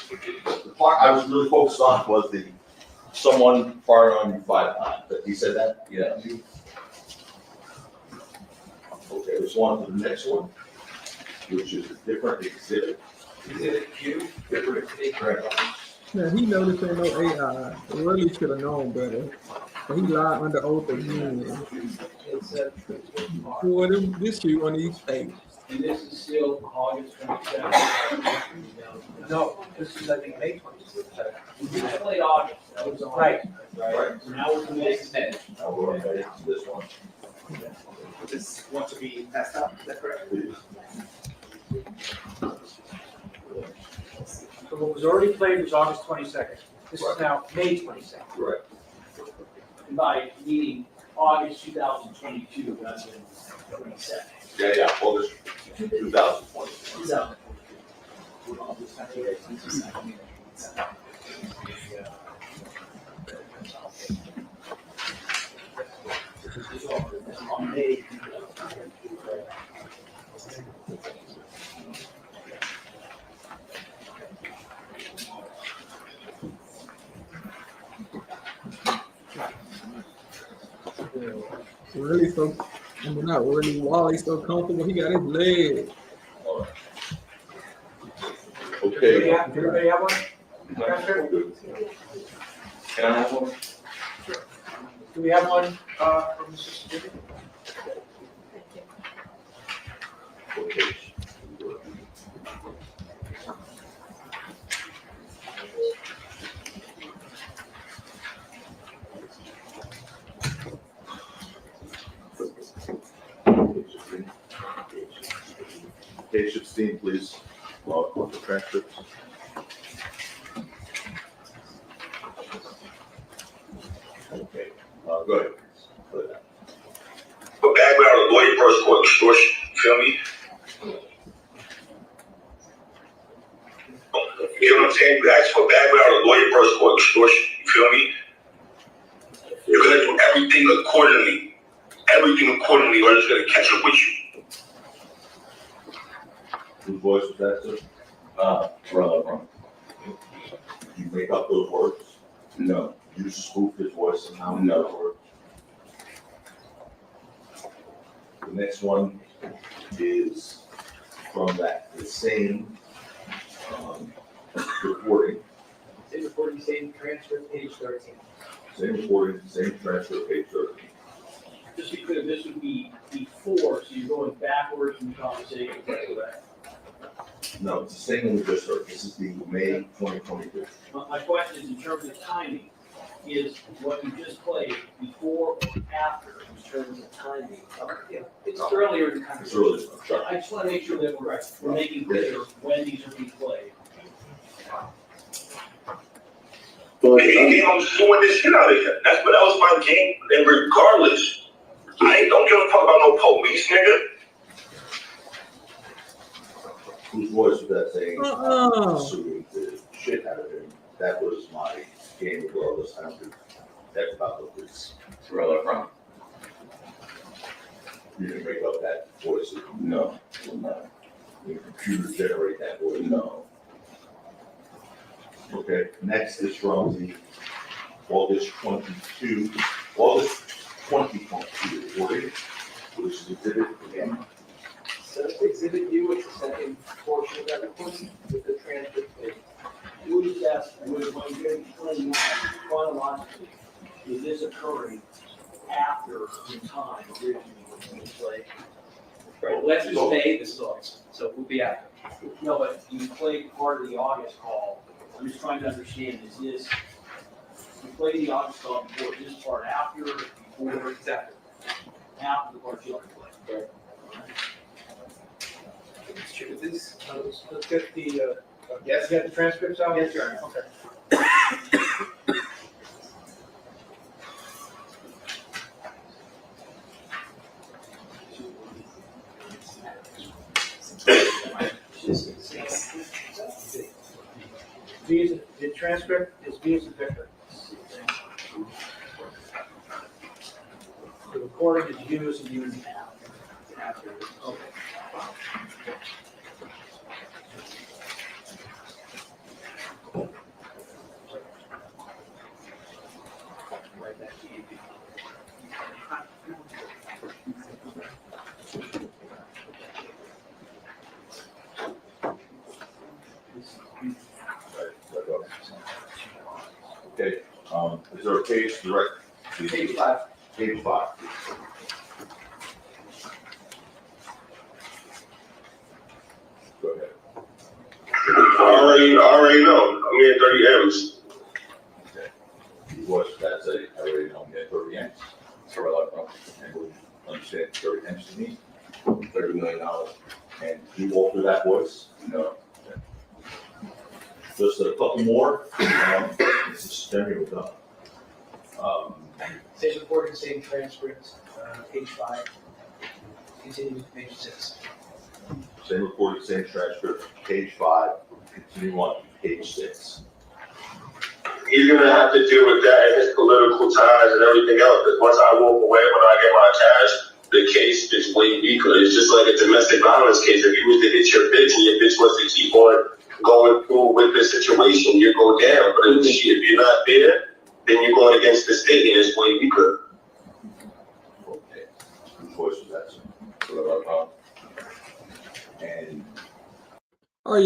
The part I was really focused on was the someone fired on you 5 times. He said that? Yeah. Okay, let's go on to the next one, which is a different exhibit. Exhibit Q. Different exhibit. Now he know this ain't no AI. He really should have known better. But he lied under oath again. Boy, this you on each page. And this is still August 27th. No, this is, I think, May 27th. We just played August, that was on. Right. Right. So now we're to May 10th. Now we're going to this one. This want to be passed out, is that correct? Please. So what was already played was August 22nd. This is now May 22nd. Correct. By meaning August 2022, rather than 27. Yeah, August 2020. 2000. On May. Really so, I mean, not really. Wally so comfortable. He got his leg. All right. Everybody Okay. have one? Can I have one? Do we have one, from Mr. Stevens? Okay. Page 16, please. With the transcripts. Okay, go ahead. Go ahead. For background, a lawyer first court extortion, you feel me? You know what I'm saying? You ask for background, a lawyer first court extortion, you feel me? You're gonna do everything accordingly, or it's gonna catch up with you. Whose voice was that, sir? Brother. You make up those words? No. You spoof his voice and how No. those words? The next one is from the same recording. Same recording, same transcript, page 13. Same recording, same transcript, page 13. Just to be clear, this would be before, so you're going backwards in the conversation, is that correct? No, it's the same one we just heard. This is the May 2022. My question is, in terms of timing, is what you just played before or after in terms of timing? It's earlier in the It's conversation. early, sure. I just want to make sure that we're making clear when these are being played. I'm suing this shit out of you. That was my game. And regardless, I don't give a fuck about no police, nigga. Whose voice was that saying? Uh-uh. Suing the shit out of him. That was my game regardless. I don't think that's about the police. It's real from. You didn't make up that voice. No, no, The computer generate that voice. no. Okay, next is from the August 2022 recording, which is exhibit again. So exhibit U is the second portion of that recording with the transcript page. You just asked, when you're playing chronologically, is this occurring after the time originally when you played? Right, let's just say this is August, so it will be after. No, but you played part of the August call. I'm just trying to understand, is this, you played the August call before this part after, before, Exactly. after the part you already played? Let's check this. Let's get the, yes, you got the transcripts out? Yes, Your Honor. Okay. The transcript is V as in Victor. The recording is U as in U as in after. Okay. Right back to you. Okay, is there a page direct? Page 5. Page 5. Go ahead. I already know. I'm getting 30 M's. Okay. What that's I already know, get 30 M's. It's real from. And we understand 30 M's to me. $30 million. And you walk through that voice? No. Just a couple more. This is then we're done. Same recording, same transcript, page 5. Continue with page 6. Same recording, same transcript, page 5, continue on to page 6. He's gonna have to deal with that and his political ties and everything else. Because once I walk away, when I get my cash, the case is way weaker. It's just like a domestic violence case. If you was to hit your bitch and your bitch was to keep on going through with the situation, you go down. But if you're not there, then you're going against the state and it's way weaker. Okay. Whose voice was that? And All right,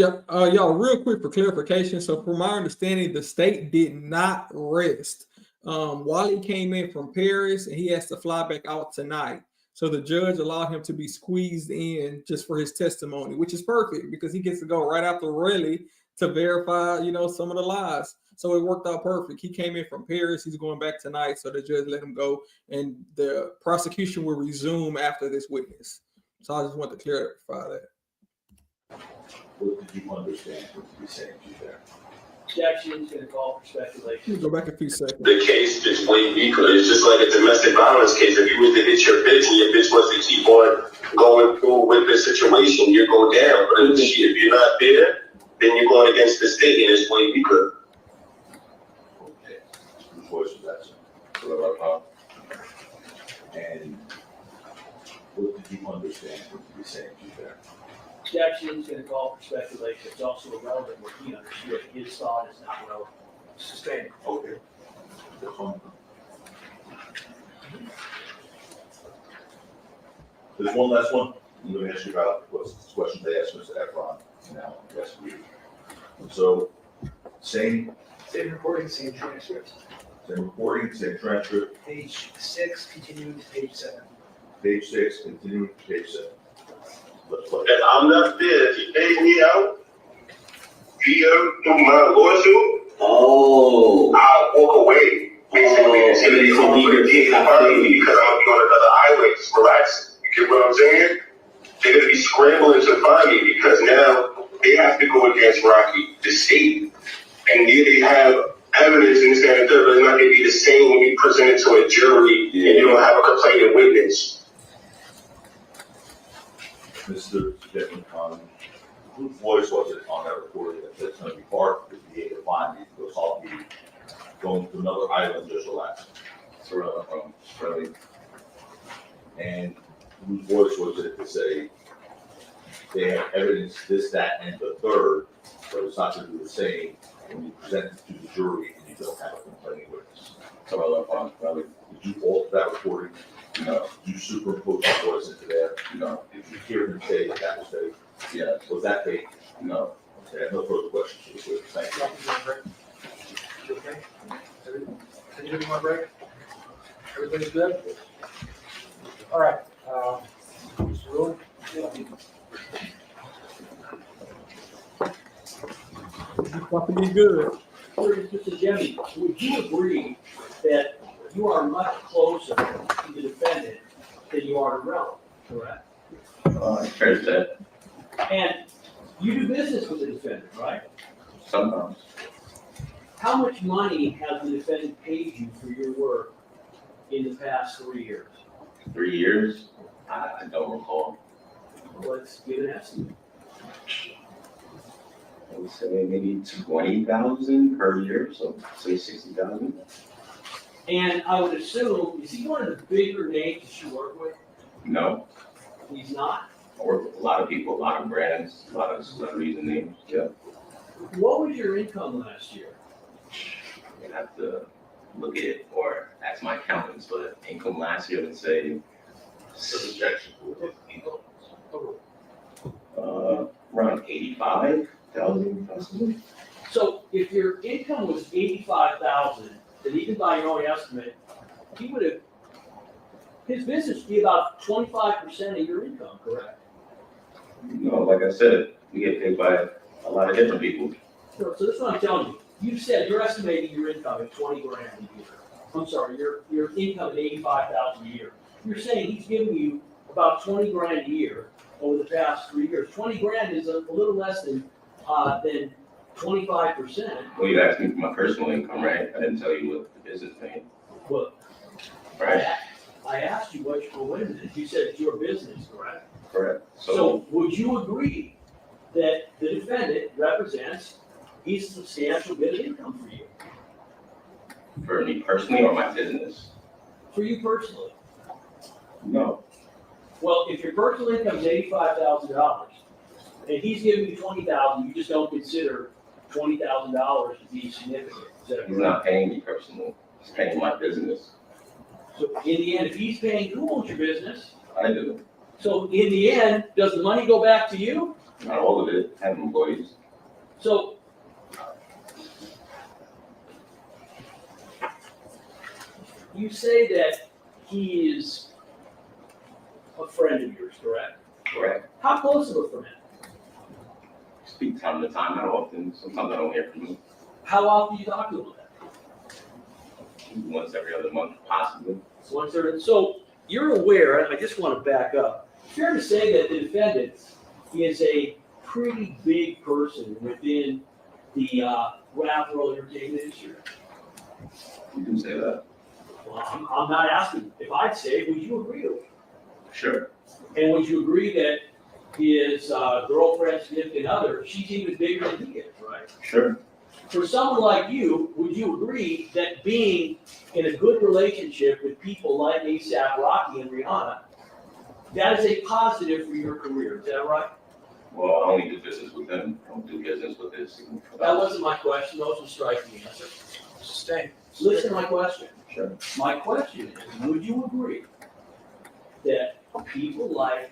y'all, real quick for clarification. So from my understanding, the state did not rest. Wally came in from Paris and he has to fly back out tonight. So the judge allowed him to be squeezed in just for his testimony, which is perfect because he gets to go right after Relli to verify, some of the lies. So it worked out perfect. He came in from Paris. He's going back tonight. So the judge let him go and the prosecution will resume after this witness. So I just want to clarify that. what did you understand what you were saying to there? Jackson's going to call for speculation. Go back a few seconds. The case is way weaker. It's just like a domestic violence case. If you was to hit your bitch and your bitch was to keep on going through with the situation, you go down. But if you're not there, then you're going against the state and it's way weaker. Okay. Whose voice was that, sir? And what did you understand what you were saying to there? Jackson's going to call for speculation. It's also irrelevant what he understood. His thought is not relevant. Sustained. Okay. There's one last one. I'm gonna ask you about what's the question they asked Mr. Efron now, last week. So, same recording, same transcript. Same reporting, same transcript, Page 6, continuing to page 7. page 6, continuing to page 7. Let's play. And I'm not there. If you pay me out via my lawsuit, I'll walk away. Basically, and say it's going to be me because I'm going to be on another island just relaxing. You get what I'm saying? They're going to be scrambling to find me because now they have to go against Rocky, the state. And here they have evidence and this, that, and the third, but it's not going to be the same when you present it to a jury and you don't have a complaining witness. Mr. Deputy Conley, whose voice was it on that recording that said it's going to be hard to be able to find me because I'll be going to another island just relaxing? Really. And whose voice was it to say they have evidence, this, that, and the third, but it's not going to be the same when you present it to the jury and you don't have a complaining witness? Did you alter that recording? No. Did you superimpose the voice into there? No. Did you hear him say that that was fake? Yes. Was that fake? No. Okay, I have no further questions. Thank you. You okay? Anybody want a break? Everybody's good? All right. Mr. Rule? Probably good. Mr. Jimmy, would you agree that you are much closer to the defendant than you are to Relli, correct? Fair to say, And you do business with the defendant, right? sometimes. How much money has the defendant paid you for your work in the past 3 years? 3 years, I don't recall. Let's give an estimate. I would say maybe 20,000 per year, so say 60,000. And I would assume, is he one of the bigger names that you work with? No, He's not. I work with a lot of people, a lot of brands, a lot of celebrities and names. Yeah, What was your income last year? you have to look at it or ask my accountants, but income last year, let's say, around 85,000 possibly. So if your income was 85,000, then even by your own estimate, he would have, his business would be about 25% of your income, correct? No, like I said, we get paid by a lot of different people. So this is what I'm telling you. You said you're estimating your income at 20 grand a year. I'm sorry, your income at 85,000 a year. You're saying he's giving you about 20 grand a year over the past 3 years. 20 grand is a little less than 25%. Well, you asked me for my personal income, right? I didn't tell you what the business paid, Well, right? I asked you what your win is. You said it's your business, correct? Correct. So would you agree that the defendant represents a substantial bit of income for you? For me personally or my business? For you personally? No. Well, if your personal income is $85,000 and he's giving you $20,000, you just don't consider $20,000 to be significant. Is that He's correct? not paying me personally. He's paying my business. So in the end, if he's paying, who owns your business? I do. So in the end, does the money go back to you? Not all of it. I have employees. So you say that he is a friend of yours, correct? Correct. How close of a friend? Speak time to time, not often. Sometimes I don't hear from him. How often do you talk to him? Once every other month, possibly. So you're aware, I just want to back up. Fair to say that the defendant is a pretty big person within the rap world entertainment industry. You can say that. Well, I'm not asking. If I'd say it, would you agree to it? Sure. And would you agree that his girlfriend, significant other, she's even bigger than he is, right? Sure. For someone like you, would you agree that being in a good relationship with people like A$AP Rocky and Rihanna, that is a positive for your career? Is that right? Well, I only do business with them. I don't do business with his. That wasn't my question. Those were striking answers. Sustain. Listen to my question. Sure. My question is, would you agree that people like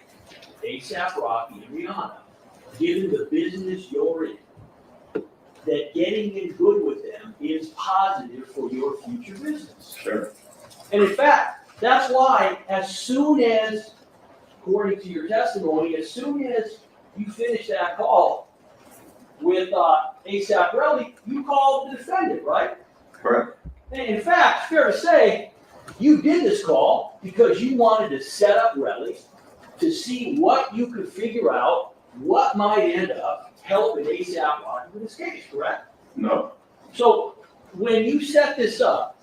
ASAP Rocky and Rihanna, given the business you're in, that getting in good with them is positive for your future business. Sure. And in fact, that's why as soon as, according to your testimony, as soon as you finish that call with A$AP Relli, you called the defendant, right? Correct. And in fact, it's fair to say, you did this call because you wanted to set up Relli to see what you could figure out, what might end up helping A$AP Rocky with this case, correct? No. So when you set this up,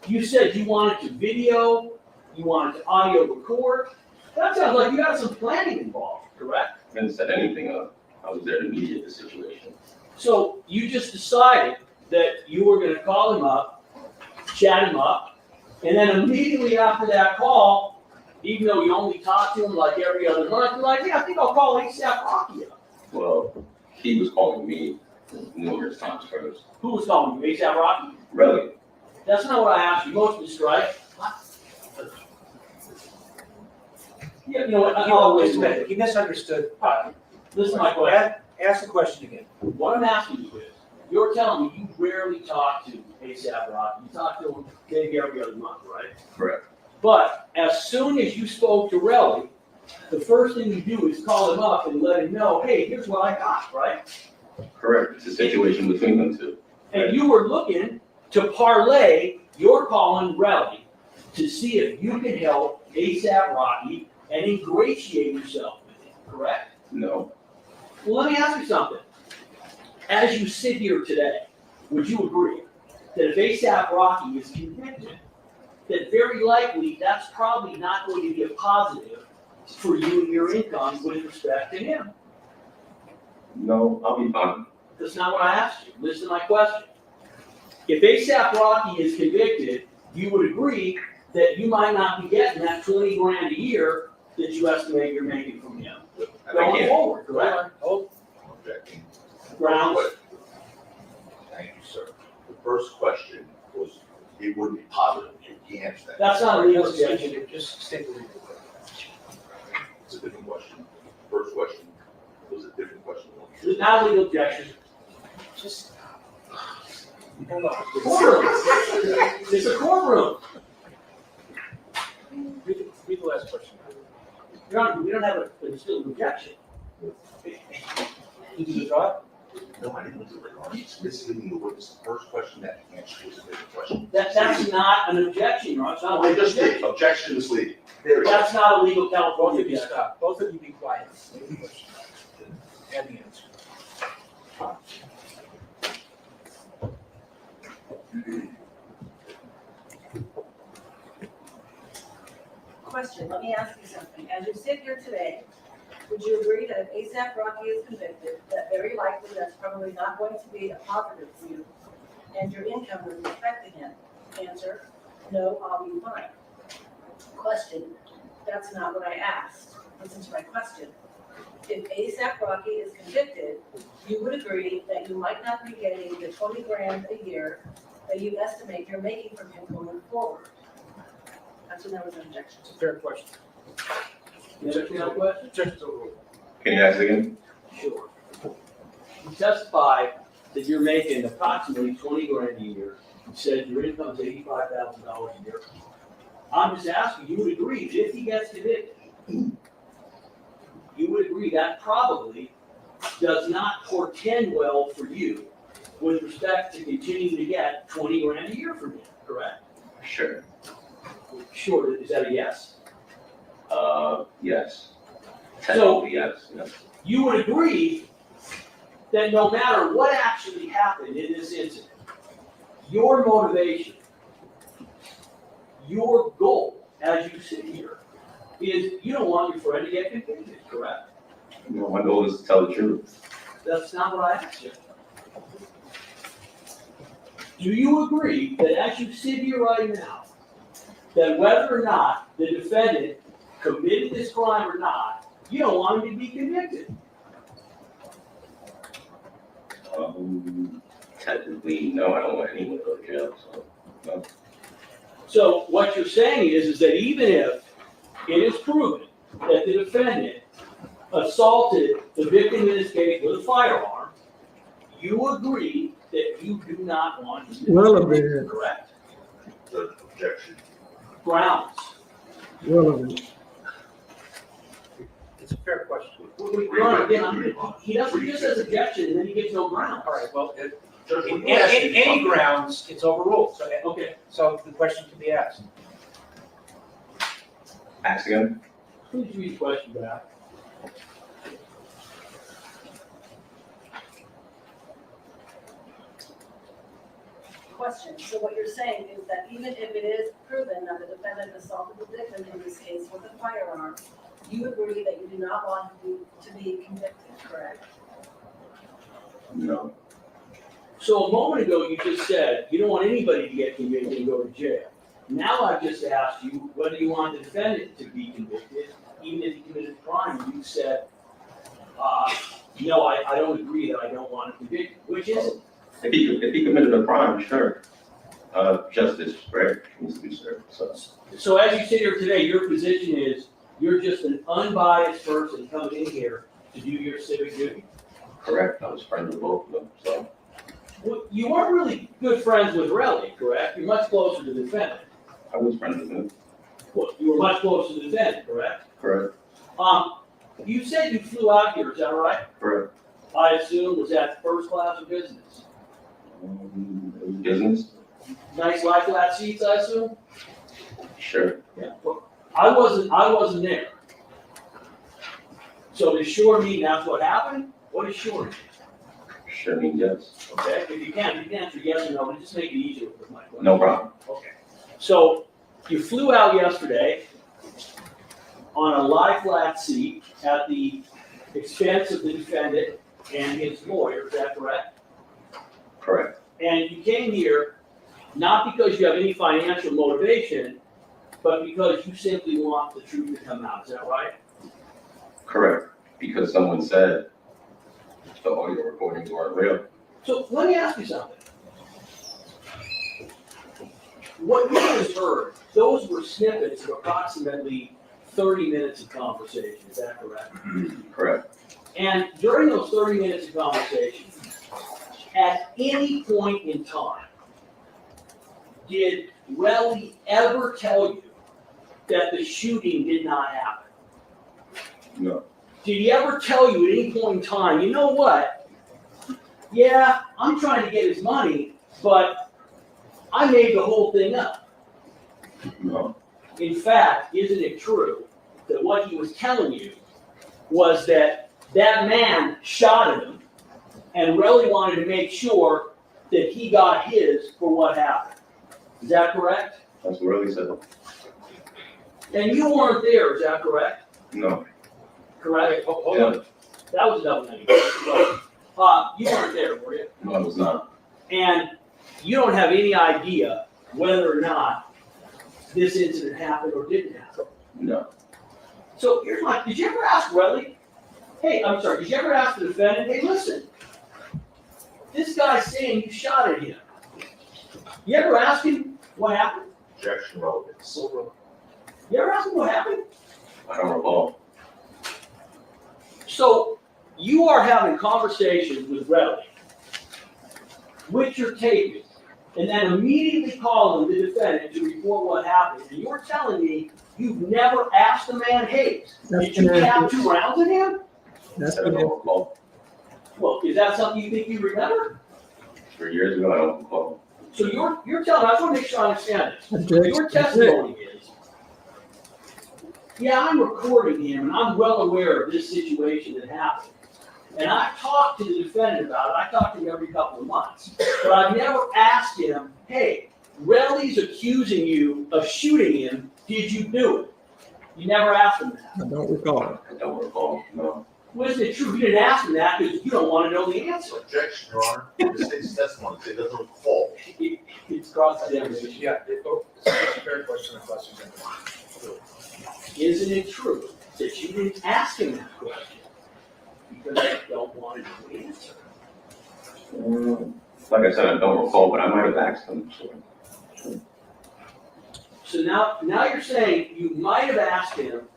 you said you wanted to video, you wanted to audio record. That sounds like you got some planning involved, correct? I didn't set anything up. I was there to mediate the situation. So you just decided that you were gonna call him up, chat him up, and then immediately after that call, even though you only talked to him like every other month, you're like, yeah, I think I'll call A$AP Rocky up. Well, he was calling me numerous times first. Who was calling you, A$AP Rocky? Really? That's not what I asked you, motion to strike. Yeah, you know what, Wait a minute, he misunderstood. Listen to my question. Ask the question again. What I'm asking you is, you're telling me you rarely talk to A$AP Rocky. You talk to him maybe every other month, right? Correct. But as soon as you spoke to Relli, the first thing you do is call him up and let him know, hey, here's what I got, right? Correct. It's a situation between them two. And you were looking to parlay your calling Relli to see if you can help A$AP Rocky and ingratiate yourself with him, correct? No. Well, let me ask you something. As you sit here today, would you agree that if A$AP Rocky is convicted, that very likely that's probably not going to be a positive for you and your income with respect to him? No, I'll be fine. That's not what I asked you. Listen to my question. If A$AP Rocky is convicted, you would agree that you might not be getting that 20 grand a year that you estimate you're making from him going forward, correct? Objecting. Grounds? Thank you, sir. The first question was, it would be positive. You can't answer that. That's not a legal objection. Just state the legal question. It's a different question. First question was a different question. It's not a legal objection. Just, hold on. Courtroom. It's a courtroom. Read the last question. Your Honor, we don't have a still objection. Did you draw it? No, I didn't do it. It's misleading the witness. The first question that answered was a different question. That's not an objection, Your Honor. It's not I a just objection. did. Objection misleading. There it is. That's not a legal Both California of you objection. stop. Both of you be quiet. Read the question. And the answer. Question, let me ask you something. As you sit here today, would you agree that if A$AP Rocky is convicted, that very likely that's probably not going to be a positive for you and your income would be affecting him? Answer, no, I'll be fine. Question, that's not what I asked. Listen to my question. If A$AP Rocky is convicted, you would agree that you might not be getting the 20 grand a year that you estimate you're making from him going forward. That's when there was an objection. It's a fair question. You understand my question? Objection's overruled. Can you ask again? Sure. You testify that you're making approximately 20 grand a year. You said your income's $85,000 a year. I'm just asking, you would agree that if he gets convicted, you would agree that probably does not portend well for you with respect to continuing to get 20 grand a year from him, correct? Sure. Sure, is that a yes? Yes. So- Technically, yes. You would agree that no matter what actually happened in this incident, your motivation, your goal as you sit here is you don't want your friend to get convicted, correct? No, my goal is to tell the truth. That's not what I asked you. Do you agree that as you sit here right now, that whether or not the defendant committed this crime or not, you don't want him to be convicted? Technically, no, I don't want anyone to go to jail, so, no. So what you're saying is that even if it is proven that the defendant assaulted the victim in this case with a firearm, you agree that you do not want to be Relevant. correct? The objection. Grounds. Relevant. It's a fair question. Your Honor, again, he doesn't, he just says objection and then he gives no grounds. All right, well, any grounds, it's overruled, so, Okay, so the question can be asked. Ask again? please read the question back. Question, so what you're saying is that even if it is proven that the defendant assaulted the victim in this case with a firearm, you agree that you do not want to be convicted, correct? No. So a moment ago, you just said you don't want anybody to get convicted and go to jail. Now I've just asked you whether you want the defendant to be convicted, even if he committed a crime. You said, no, I don't agree that I don't want to convict, which is it? If he committed a crime, sure. Justice, right, needs to be served, so. So as you sit here today, your position is you're just an unbiased person coming in here to do your civic duty. Correct, I was friends with both of them, so. Well, you weren't really good friends with Relli, correct? You're much closer to the defendant. I was friends with him. Well, you were much closer to the defendant, correct? Correct. You said you flew out here, is that right? Correct. I assume was that first class or business? Business? Nice lie flat seats, I assume? Sure. Yeah. Well, I wasn't there. So does sure mean that's what happened? What does sure mean? Sure means yes. Okay, if you can answer yes or no, but just make it easier with my question. No problem. Okay. So you flew out yesterday on a lie flat seat at the expense of the defendant and his lawyer, is that correct? Correct. And you came here not because you have any financial motivation, but because you simply want the truth to come out, is that right? Correct. Because someone said the audio recordings weren't real. So let me ask you something. What you just heard, those were snippets of approximately 30 minutes of conversation, is that correct? Correct. And during those 30 minutes of conversation, at any point in time, did Wally ever tell you that the shooting did not happen? No. Did he ever tell you at any point in time, you know what? Yeah, I'm trying to get his money, but I made the whole thing up. No. In fact, isn't it true that what he was telling you was that that man shot at him and really wanted to make sure that he got his for what happened? Is that correct? That's what Relli said. And you weren't there, is that correct? No. Correct? Hold Yeah. on. That was a double negative. You weren't there, were you? No, I was not. And you don't have any idea whether or not this incident happened or didn't happen. No. So here's my, did you ever ask Wally? Hey, I'm sorry, did you ever ask the defendant, hey, listen, this guy's saying you shot at him. You ever ask him what happened? Objection relevance. You ever ask him what happened? I don't recall. So you are having conversations with Relli, which you're taping, and then immediately calling the defendant to report what happened. And you're telling me you've never asked the man, hey, did you have 2 rounds in him? That's I don't recall. Well, is that something you think you remember? 3 years ago, I don't recall. So you're telling, I just want to make sure I understand this. Okay. Your testimony is, yeah, I'm recording him and I'm well aware of this situation that happened. And I've talked to the defendant about it. I talk to him every couple of months. But I've never asked him, hey, Relli's accusing you of shooting him. Did you do it? You never asked him that. I don't recall. I don't recall, no. Well, isn't it true? You didn't ask him that because you don't want to know the answer. Objection, Your Honor. The state's testimony, it doesn't recall. It's cross-examination. Yeah, it's a fair question, the question. Isn't it true that you didn't ask him that question because you don't want to know the answer? Like I said, I don't recall, but I might have asked him. So now you're saying you might have asked him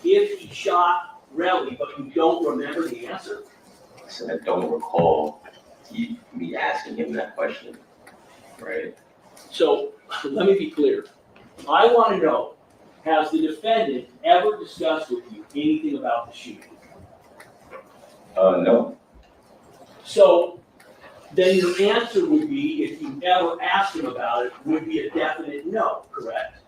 if he shot Relli, but you don't remember the answer? I said, I don't recall me asking him that question, right? So let me be clear. I want to know, has the defendant ever discussed with you anything about the shooting? No. So then your answer would be, if you ever asked him about it, would be a definite no, correct?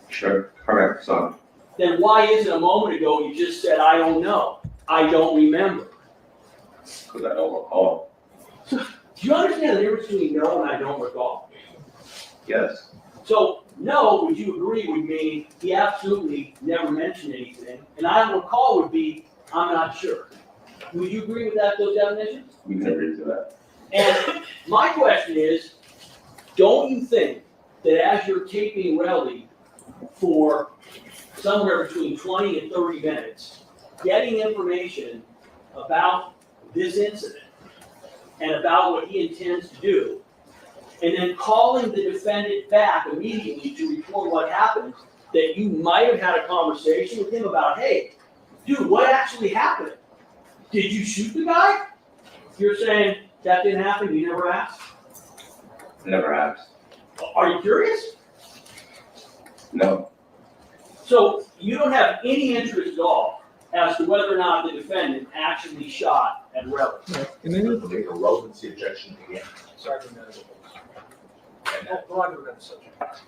Sure, correct, son. Then why is it a moment ago you just said, I don't know, I don't remember? Because I don't recall. Do you understand the difference between no and I don't recall? Yes. So no, would you agree, would mean he absolutely never mentioned anything, and I don't recall would be, I'm not sure. Would you agree with that, those definitions? We can agree to that. And my question is, don't you think that as you're taping Relli for somewhere between 20 and 30 minutes, getting information about this incident and about what he intends to do, and then calling the defendant back immediately to report what happened, that you might have had a conversation with him about, hey, dude, what actually happened? Did you shoot the guy? You're saying that didn't happen, you never asked? Never asked. Are you curious? No. So you don't have any interest at all as to whether or not the defendant actually shot at Relli? And then Make a relevancy objection again. Sorry for that. And that brought to another subject.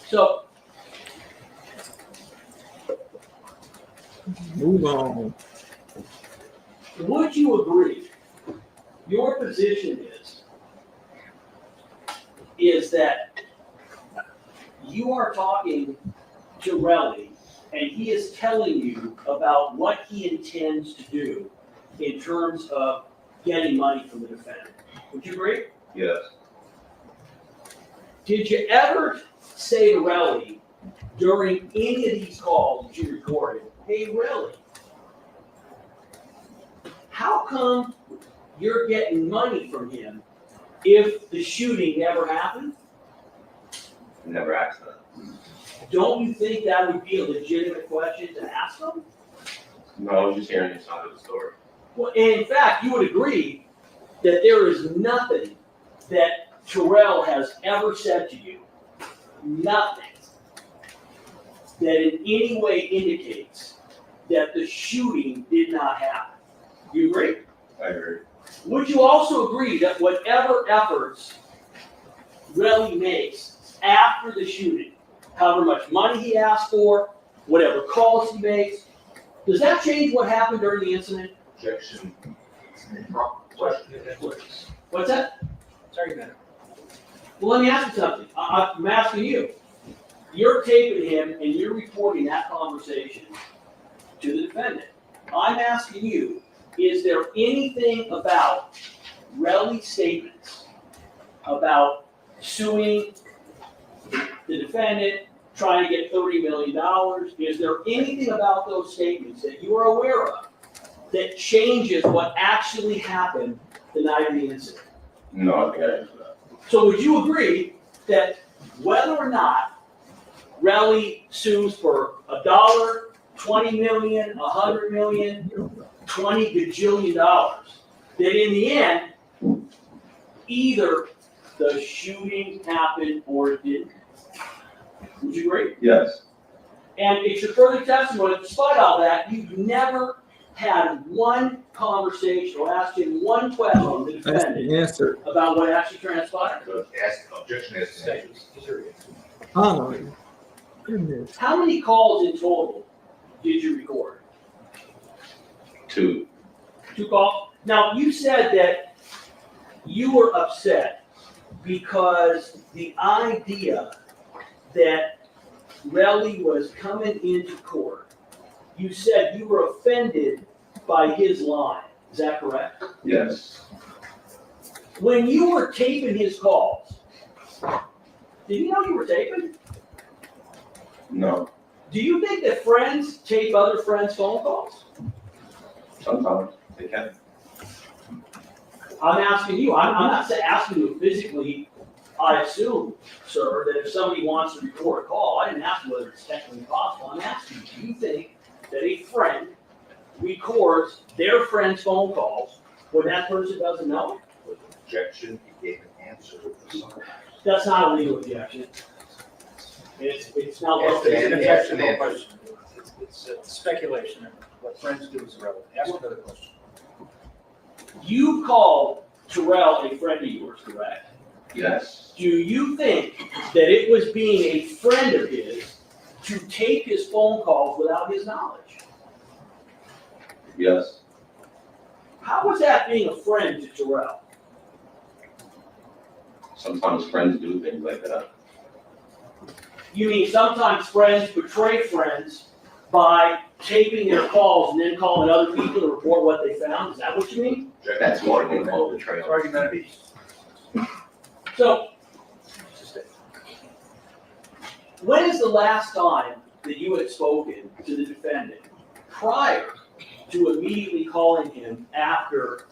So move on. would you agree, your position is that you are talking to Relli and he is telling you about what he intends to do in terms of getting money from the defendant? Would you agree? Yes. Did you ever say to Relli during any of these calls that you recorded, hey Relli, how come you're getting money from him if the shooting never happened? Never asked that. Don't you think that would be a legitimate question to ask him? No, I was just hearing your side of the story. Well, in fact, you would agree that there is nothing that Terrell has ever said to you, nothing, that in any way indicates that the shooting did not happen. You agree? I agree. Would you also agree that whatever efforts Relli makes after the shooting, however much money he asks for, whatever calls he makes, does that change what happened during the incident? Objection. What's that? Sorry, man. Well, let me ask you something. I'm asking you. You're taping him and you're reporting that conversation to the defendant. I'm asking you, is there anything about Relli's statements about suing the defendant, trying to get $30 million, is there anything about those statements that you are aware of that changes what actually happened the night of the incident? No, I think I answered that. So would you agree that whether or not Relli sues for $1, 20 million, 100 million, 20 gajillion dollars, that in the end, either the shooting happened or it didn't? Would you agree? Yes. And it's your further testimony, despite all that, you've never had one conversation or asked him one question to the That's the defendant answer. about what actually transpired. Objection is. Honor. Goodness. How many calls in total did you record? 2. 2 calls? Now, you said that you were upset because the idea that Relli was coming into court, you said you were offended by his line. Is that correct? Yes. When you were taping his calls, did you know you were taping? No. Do you think that friends tape other friends' phone calls? Sometimes they can. I'm asking you. I'm not asking you physically. I assume, sir, that if somebody wants to record a call, I didn't ask you whether it's technically possible. I'm asking you, friend's phone calls when that person doesn't know? With objection, he gave an answer. That's not a legal objection. It's not. It's an objectionable question. It's speculation, and what friends do is irrelevant. Ask another question. You called Terrell a friend of yours, correct? Yes, Do you think that it was being a friend of his to take his phone calls without his knowledge? yes, How was that being a friend to Terrell? sometimes friends do things like that. You mean sometimes friends betray friends by taping their calls and then calling other people to report what they found? Is that what you mean? That's more than called betrayal. Argumentative. So, when is the last time that you had spoken to the defendant prior to immediately calling him after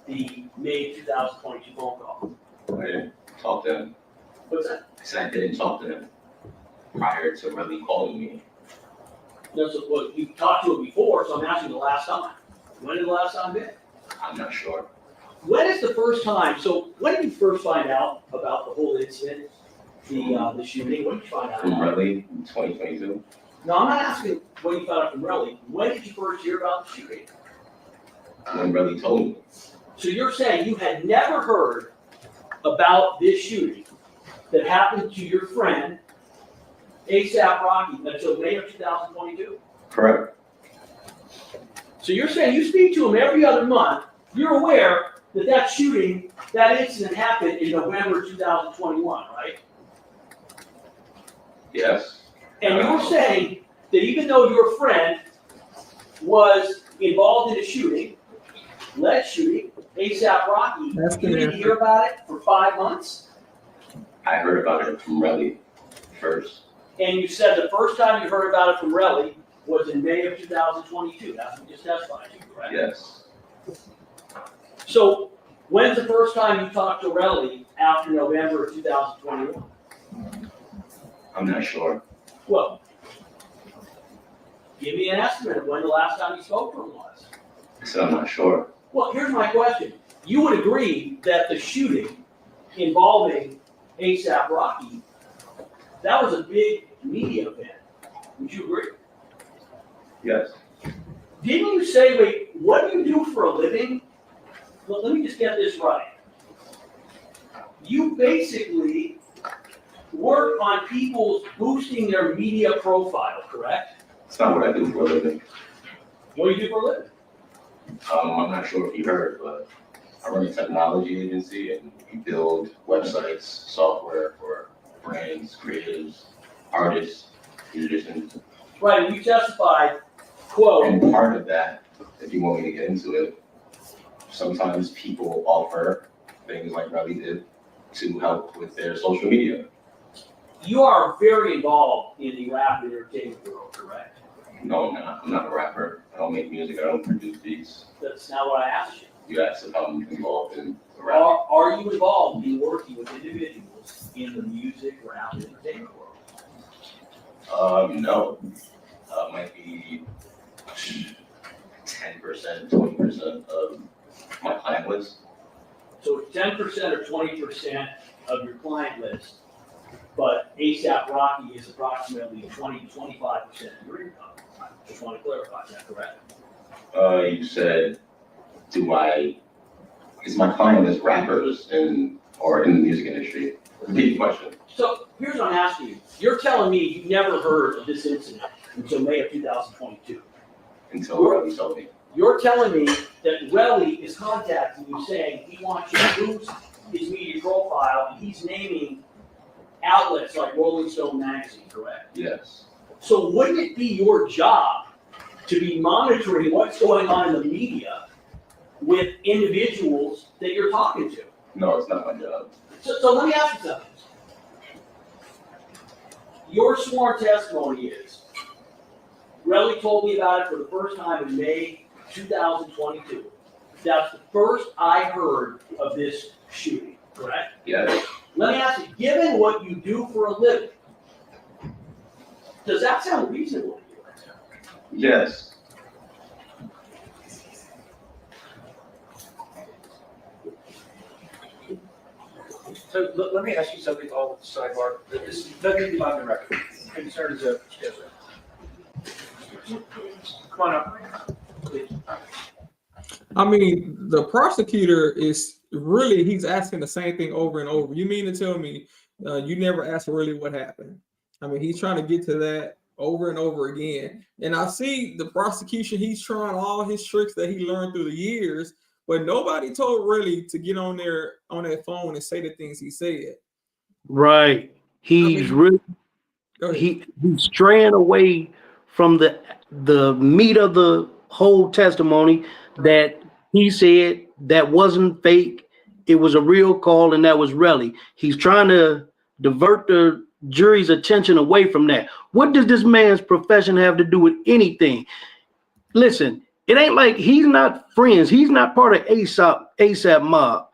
the May 2022 phone call? I didn't talk to him. What's that? I said I didn't talk to him prior to really calling me. No, so, well, you talked to him before, so I'm asking the last time. When did the last time be? I'm not sure. When is the first time, so when did you first find out about the whole incident, the shooting? When did you find out? From Relli in 2022. No, I'm not asking when you found out from Relli. When did you first hear about the shooting? When Relli told me. So you're saying you had never heard about this shooting that happened to your friend, ASAP Rocky, until May of 2022? Correct. So you're saying you speak to him every other month, you're aware that that shooting, that incident happened in November 2021, right? Yes. And you're saying that even though your friend was involved in a shooting, lead shooting, ASAP Rocky, you didn't hear about it for 5 months? I heard about it from Relli first. And you said the first time you heard about it from Relli was in May of 2022. That's what you just testified to, correct? Yes. So when's the first time you talked to Relli after November of 2021? I'm not sure. Well, give me an estimate of when the last time you spoke to him was. I said I'm not sure. Well, here's my question. You would agree that the shooting involving ASAP Rocky, that was a big media event. Would you agree? Yes. Didn't you say, wait, what do you do for a living? Well, let me just get this right. You basically work on people's boosting their media profile, correct? It's not what I do for a living. What do you do for a living? I'm not sure if you heard, but I run a technology agency and we build websites, software for brands, creatives, artists, musicians. Right, and you testified, quote. And part of that, if you want me to get into it, sometimes people offer things like Relli did to help with their social media. You are very involved in the rap and entertainment world, correct? No, I'm not. I'm not a rapper. I don't make music. I don't produce beats. That's not what I asked you. You asked if I'm involved in the rap. Are you involved in working with individuals in the music, rap, and entertainment world? No. Might be 10%, 20% of my client list. So it's 10% or 20% of your client list, but ASAP Rocky is approximately 20 to 25% of your income. I just want to clarify, is that correct? You said, is my client list rappers or in the music industry? Repeat the question. So here's what I'm asking you. You're telling me you never heard of this incident until May of 2022. Until Relli told me. You're telling me that Wally is contacting you saying he wants you to boost his media profile, and he's naming outlets like Rolling Stone magazine, correct? Yes. So wouldn't it be your job to be monitoring what's going on in the media with individuals that you're talking to? No, it's not my job. So let me ask you something. Your sworn testimony is, Relli told me about it for the first time in May 2022. That's the first I heard of this shooting, correct? Yes. Let me ask you, given what you do for a living, does that sound reasonable to you? Yes. So let me ask you something all with the sidebar. This is nothing on the record. Concern is a. Come on up, please. I mean, the prosecutor is really, he's asking the same thing over and over. You mean to tell me you never asked really what happened? I mean, he's trying to get to that over and over again. And I see the prosecution, he's trying all his tricks that he learned through the years, but nobody told really to get on there on that phone and say the things he said. Right. He's really he's straying away from the meat of the whole testimony that he said that wasn't fake. It was a real call, and that was Relli. He's trying to divert the jury's attention away from that. What does this man's profession have to do with anything? Listen, it ain't like he's not friends. He's not part of ASAP mob.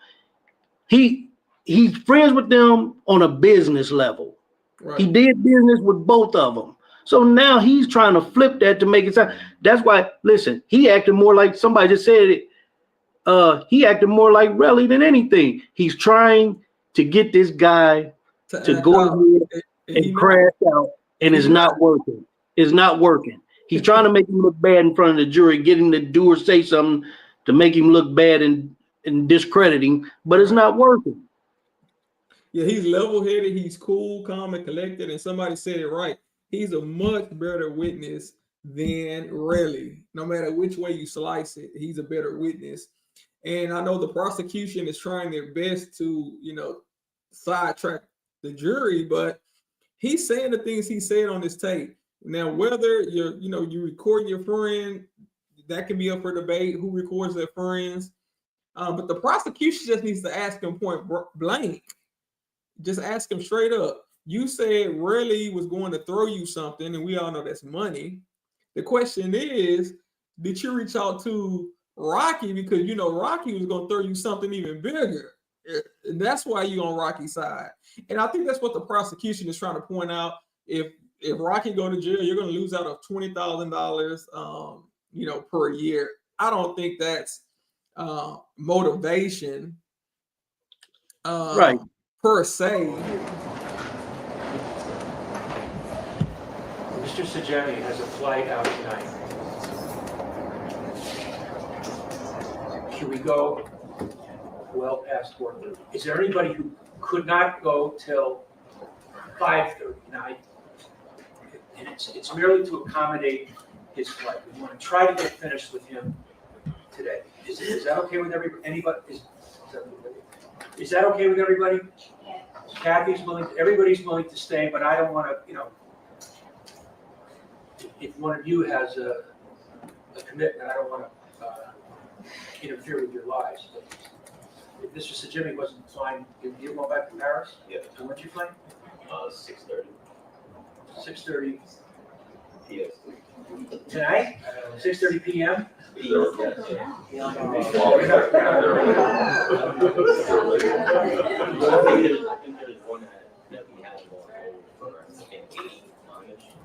He's friends with them on a business level. Right. He did business with both of them. So now he's trying to flip that to make it sound. That's why, listen, he acted more like, somebody just said it, he acted more like Relli than anything. He's trying to get this guy to go ahead and crash out, and it's not working. It's not working. He's trying to make him look bad in front of the jury, getting the doer say something to make him look bad and discrediting, but it's not working. Yeah, he's level-headed, he's cool, calm, and collected, and somebody said it right. He's a much better witness than Relli. No matter which way you slice it, he's a better witness. And I know the prosecution is trying their best to, sidetrack the jury, but he's saying the things he said on this tape. Now, whether you record your friend, that can be up for debate, who records their friends. But the prosecution just needs to ask him point blank. Just ask him straight up. You said Relli was going to throw you something, and we all know that's money. The question is, did you reach out to Rocky? Because Rocky was going to throw you something even bigger. And that's why you're on Rocky's side. And I think that's what the prosecution is trying to point out. If Rocky go to jail, you're going to lose out of $20,000, per year. I don't think that's motivation, right, per se. Mr. Sajani has a flight out tonight. Can we go well past 4:30? Is there anybody who could not go till 5:30 tonight? And it's merely to accommodate his flight. We want to try to get finished with him today. Is that okay with anybody? Is that okay with everybody? Kathy's willing, everybody's willing to stay, but I don't want to, if one of you has a commitment, I don't want to interfere with your lives. But if Mr. Sajimi wasn't flying, you go back to Paris? Yeah. And when's your flight? 6:30. 6:30 p.m. Tonight? 6:30 p.m.?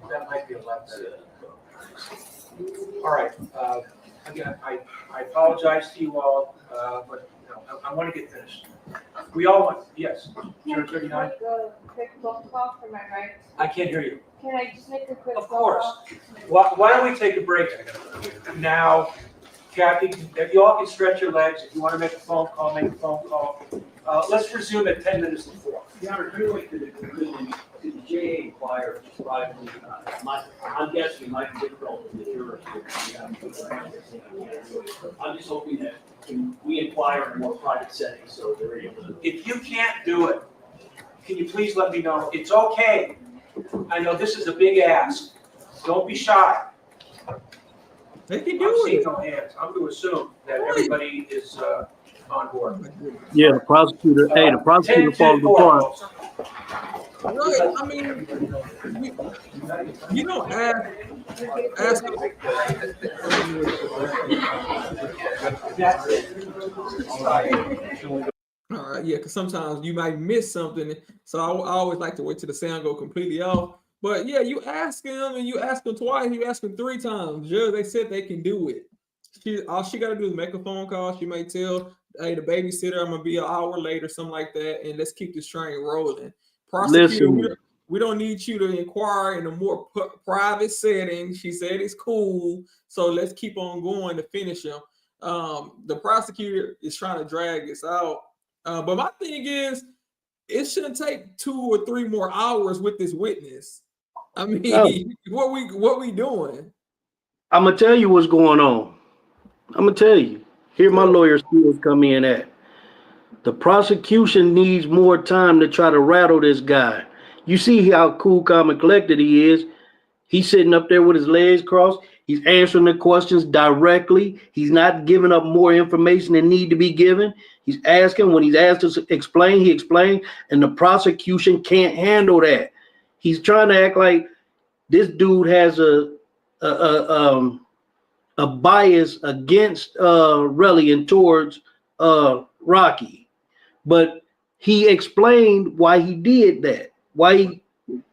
That might be a lot better. All right. Again, I apologize to you all, but I want to get finished. We all want, yes. 39. A quick phone call for my rights. I can't hear you. Can I just make a quick Of phone course. call? Why don't we take a break now? Kathy, if you all can stretch your legs, if you want to make a phone call, make a phone call. Let's resume at 10 minutes to 4. Your Honor, clearly to the JA inquirer privately, I'm guessing it might be difficult for the jurors. I'm just hoping that we inquire in a more private setting so they're able to. If you can't do it, can you please let me know? It's okay. I know this is a big ask. Don't be shy. They can I'm do seeing it. no hands. I'm going to assume that everybody is on board. Yeah, the prosecutor. Hey, the prosecutor falls apart. Right. I mean, you don't ask. All right, yeah, because sometimes you might miss something. So I always like to wait till the sound go completely off. But yeah, you ask him and you ask him twice, you ask him 3 times. Judge, they said they can do it. All she got to do is make a phone call. She may tell hey, the babysitter, I'm gonna be an hour late or something like that, and let's keep this train rolling. Prosecutor, Listen, we don't need you to inquire in a more private setting. She said it's cool, so let's keep on going to finish him. The prosecutor is trying to drag this out, but my thing is, it shouldn't take 2 or 3 more hours with this witness. I mean, no, what we doing? I'm gonna tell you what's going on. I'm gonna tell you. Here, my lawyer skills come in at. The prosecution needs more time to try to rattle this guy. You see how cool, calm, and collected he is. He's sitting up there with his legs crossed. He's answering the questions directly. He's not giving up more information than need to be given. He's asking. When he's asked to explain, he explains, and the prosecution can't handle that. He's trying to act like this dude has a bias against Relli and towards Rocky, but he explained why he did that. Why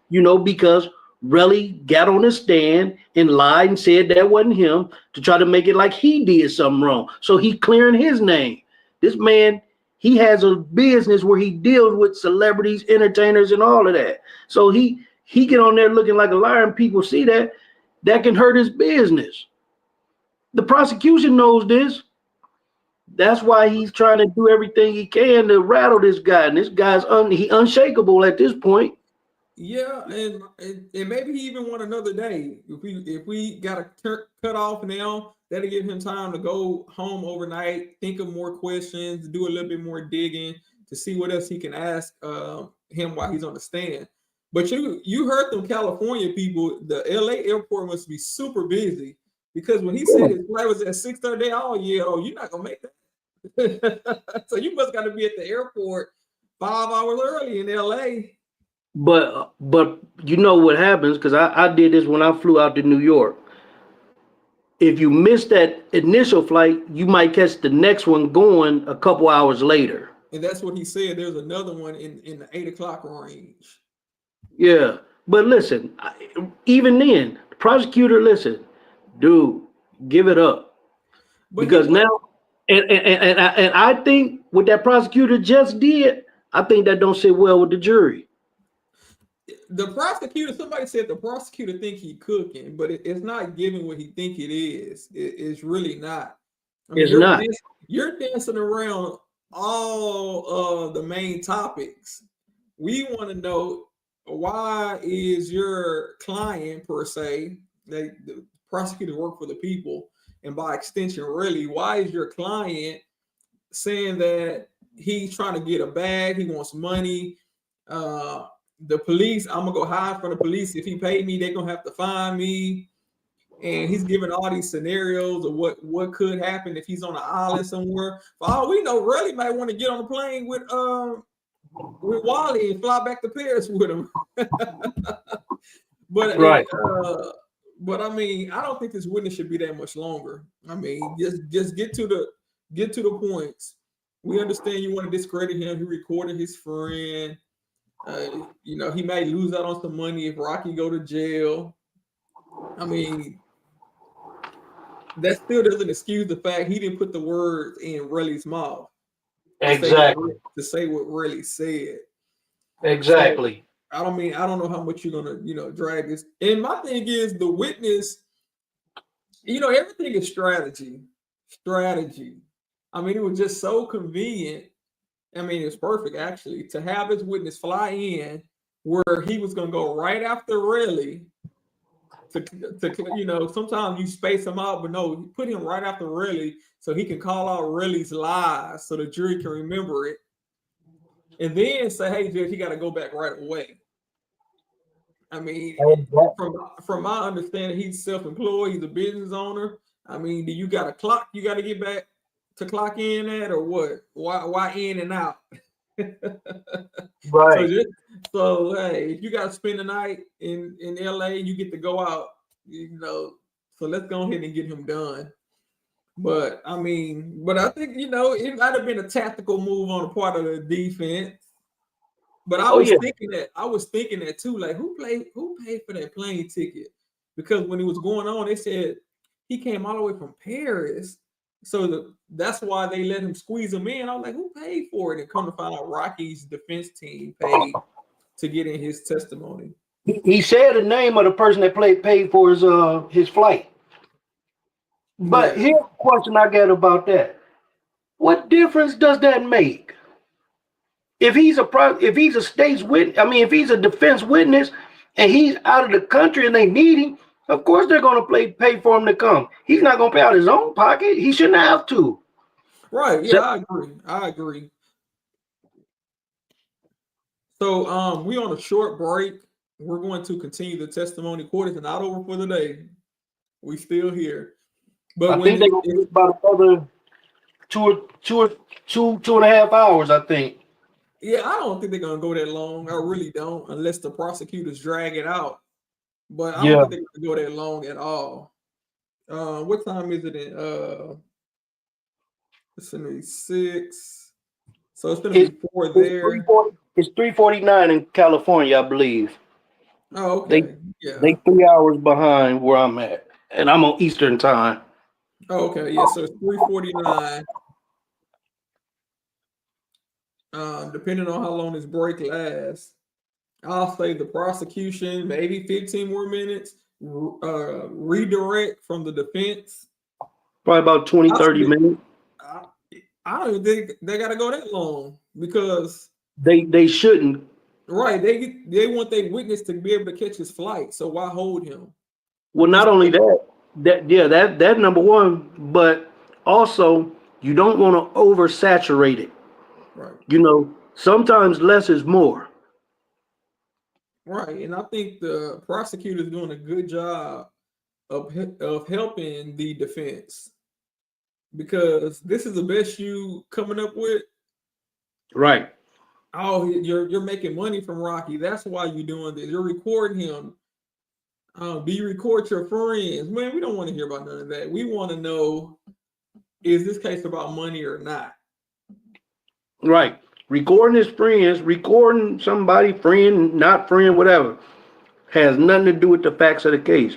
because Relli got on the stand and lied and said that wasn't him to try to make it like he did something wrong. So he clearing his name. This man, he has a business where he deals with celebrities, entertainers, and all of that. So he get on there looking like a liar, and people see that can hurt his business. The prosecution knows this. That's why he's trying to do everything he can to rattle this guy. And this guy's unshakable at this point. Yeah, and maybe he even want another day. If we got to cut off now, that'll give him time to go home overnight, think of more questions, do a little bit more digging to see what else he can ask him while he's on the stand. But you heard them California people. The LA airport must be super busy, because when he said his flight was at 6:30, you're not gonna make that. So you must got to be at the airport 5 hours early in LA. But you know what happens, because I did this when I flew out to New York. If you miss that initial flight, you might catch the next one going a couple hours later. And that's what he said. There's another one in the 8 o'clock range. Yeah, but listen, even then, the prosecutor, listen, dude, give it up. Because now, and I think what that prosecutor just did, I think that don't sit well with the jury. The prosecutor, somebody said the prosecutor think he cooking, but it's not giving what he think it is. It's really not. I mean, It's not. You're dancing around all the main topics. We want to know, why is your client, per se, the prosecutors work for the people, and by extension, really, why is your client saying that he's trying to get a bag, he wants money? The police, I'm gonna go hide from the police. If he paid me, they're gonna have to find me. And he's giving all these scenarios of what could happen if he's on an island somewhere. For all we know, Relli might want to get on a plane with Wally and fly back to Paris with him. But right. But I mean, I don't think this witness should be that much longer. I mean, just get to the points. We understand you want to discredit him. He recorded his friend. He might lose out on some money if Rocky go to jail. I mean, that still doesn't excuse the fact he didn't put the words in Relli's mouth. Exactly. To say what Relli said. Exactly. So, I don't know how much you're gonna, drag this. And my thing is, the witness, everything is strategy. I mean, it was just so convenient. I mean, it's perfect, actually, to have his witness fly in where he was going to go right after Relli. Sometimes you space him out, but no, put him right after Relli so he can call out Relli's lies so the jury can remember it. And then say, hey, Judge, he got to go back right away. I mean, from my understanding, he's self-employed. He's a business owner. I mean, do you got a clock you got to get back to clock in at, or what? Why in and out? Right. So hey, if you got to spend the night in LA, you get to go out. So let's go ahead and get him done. But I think it might have been a tactical move on the part of the defense. But I was thinking that too. Like, who paid for that plane ticket? Because when it was going on, they said he came all the way from Paris So that's why they let him squeeze him in. I was like, who paid for it? And come to find out, Rocky's defense team paid to get in his testimony. He said the name of the person that paid for his flight. But here's a question I got about that. What difference does that make? If he's a state's witness, I mean, if he's a defense witness and he's out of the country and they need him, of course they're going to pay for him to come. He's not going to pay out his own pocket. He shouldn't have to. Right. Yeah, I agree. So we on a short break. We're going to continue the testimony. Court is not over for the day. We still here. But I think they're going to be about another two and a half hours, I think. Yeah, I don't think they're going to go that long. I really don't, unless the prosecutors drag it out. But I don't think they're going to go that long at all. What time is it in? It's going to be 6. So it's going to be 4 there. It's 3:49 in California, I believe. Oh, okay. They 3 hours behind where I'm at, and I'm on Eastern time. Oh, okay. Yeah, so it's 3:49. Depending on how long this break lasts, I'll say the prosecution, maybe 15 more minutes, redirect from the defense. Probably about 20, 30 minutes. I don't think they got to go that long because they shouldn't. Right. They want their witness to be able to catch his flight. So why hold him? Well, not only that number one, but also you don't want to oversaturate it. Right. You know, sometimes less is more. Right. And I think the prosecutor is doing a good job of helping the defense because this is the best you coming up with. Right. Oh, you're making money from Rocky. That's why you're doing this. You're recording him. Do you record your friends? Man, we don't want to hear about none of that. We want to know, is this case about money or not? Right. Recording his friends, recording somebody, friend, not friend, whatever, has nothing to do with the facts of the case.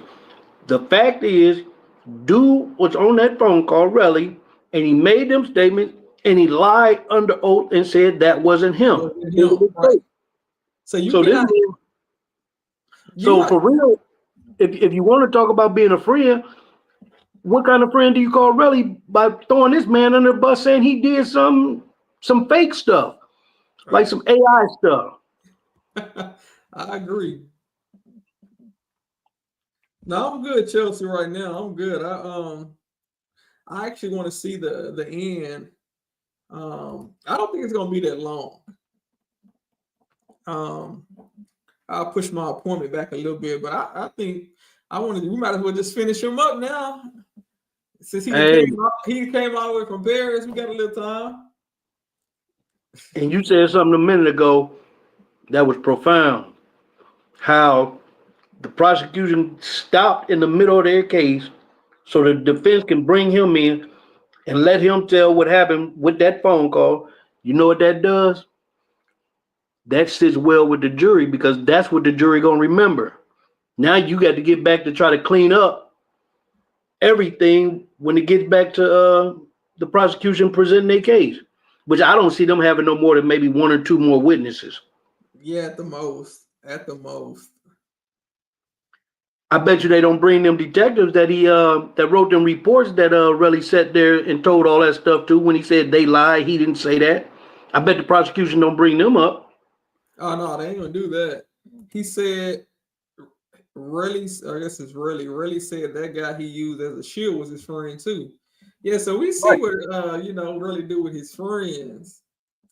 The fact is, dude was on that phone call, Relli, and he made them statements, and he lied under oath and said that wasn't him. Right. So for real, if you want to talk about being a friend, what kind of friend do you call Relli by throwing this man under the bus saying he did some fake stuff, like some AI stuff? I agree. No, I'm good, Chelsea, right now. I'm good. I actually want to see the end. I don't think it's gonna be that long. I'll push my appointment back a little bit, but I think we might as well just finish him up now. Since he came all the way from Paris, we got a little time. And you said something a minute ago that was profound. How the prosecution stopped in the middle of their case so the defense can bring him in and let him tell what happened with that phone call. You know what that does? That sits well with the jury because that's what the jury gonna remember. Now you got to get back to try to clean up everything when it gets back to the prosecution presenting their case, which I don't see them having no more than maybe 1 or 2 more witnesses. Yeah, at the most. I bet you they don't bring them detectives that wrote them reports that Relli sat there and told all that stuff to when he said they lied. He didn't say that. I bet the prosecution don't bring them up. Oh no, they ain't gonna do that. He said Relli said that guy he used as a shield was his friend too. Yeah, so we see what Relli do with his friends.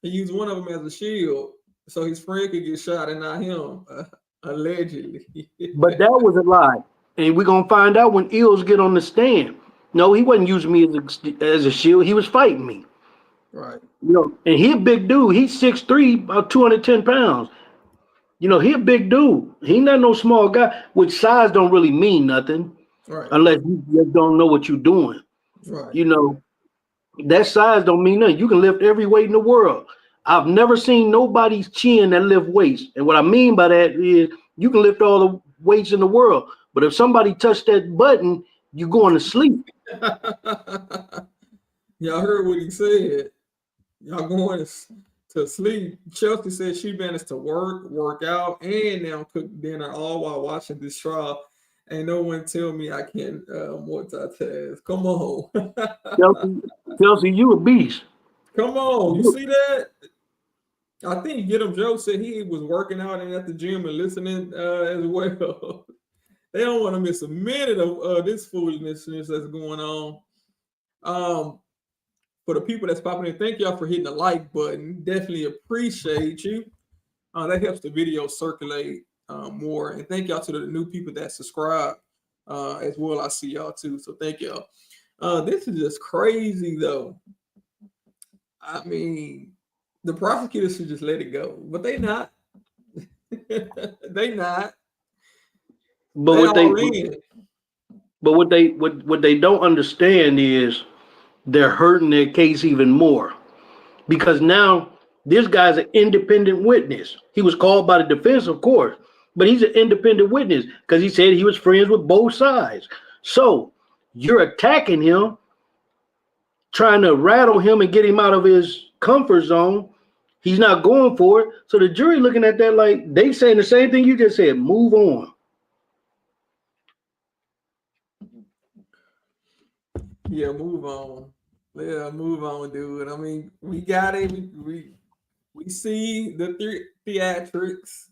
He used one of them as a shield so his friend could get shot and not him. Allegedly. But that was a lie. And we're going to find out when Eels get on the stand. No, he wasn't using me as a shield. He was fighting me. Right. And he a big dude. He's 6'3", about 210 pounds. He a big dude. He not no small guy, which size don't really mean nothing. Right. Unless you just don't know what you're doing. Right. That size don't mean nothing. You can lift every weight in the world. I've never seen nobody's chin that lift weights. And what I mean by that is you can lift all the weights in the world. But if somebody touched that button, you're going to sleep. Y'all heard what he said. Y'all going to sleep. Chelsea said she managed to work out, and now cook dinner all while watching this trial. Ain't no one tell me I can't multitask. Come on. Chelsea, you a beast. Come on. You see that? I think Get 'em Joe said he was working out and at the gym and listening as well. They don't want to miss a minute of this foolishness that's going on. For the people that's popping in, thank y'all for hitting the like button. Definitely appreciate you. That helps the video circulate more. And thank y'all to the new people that subscribe as well. I see y'all too. So thank y'all. This is just crazy though. I mean, the prosecutors should just let it go, but they not. They not. But what they don't understand is they're hurting their case even more, because now this guy's an independent witness. He was called by the defense, of course, but he's an independent witness because he said he was friends with both sides. So you're attacking him, trying to rattle him and get him out of his comfort zone. He's not going for it. So the jury looking at that like they saying the same thing you just said. Move on. Yeah, move on. Yeah, move on, dude. I mean, we got it. We see the theatrics.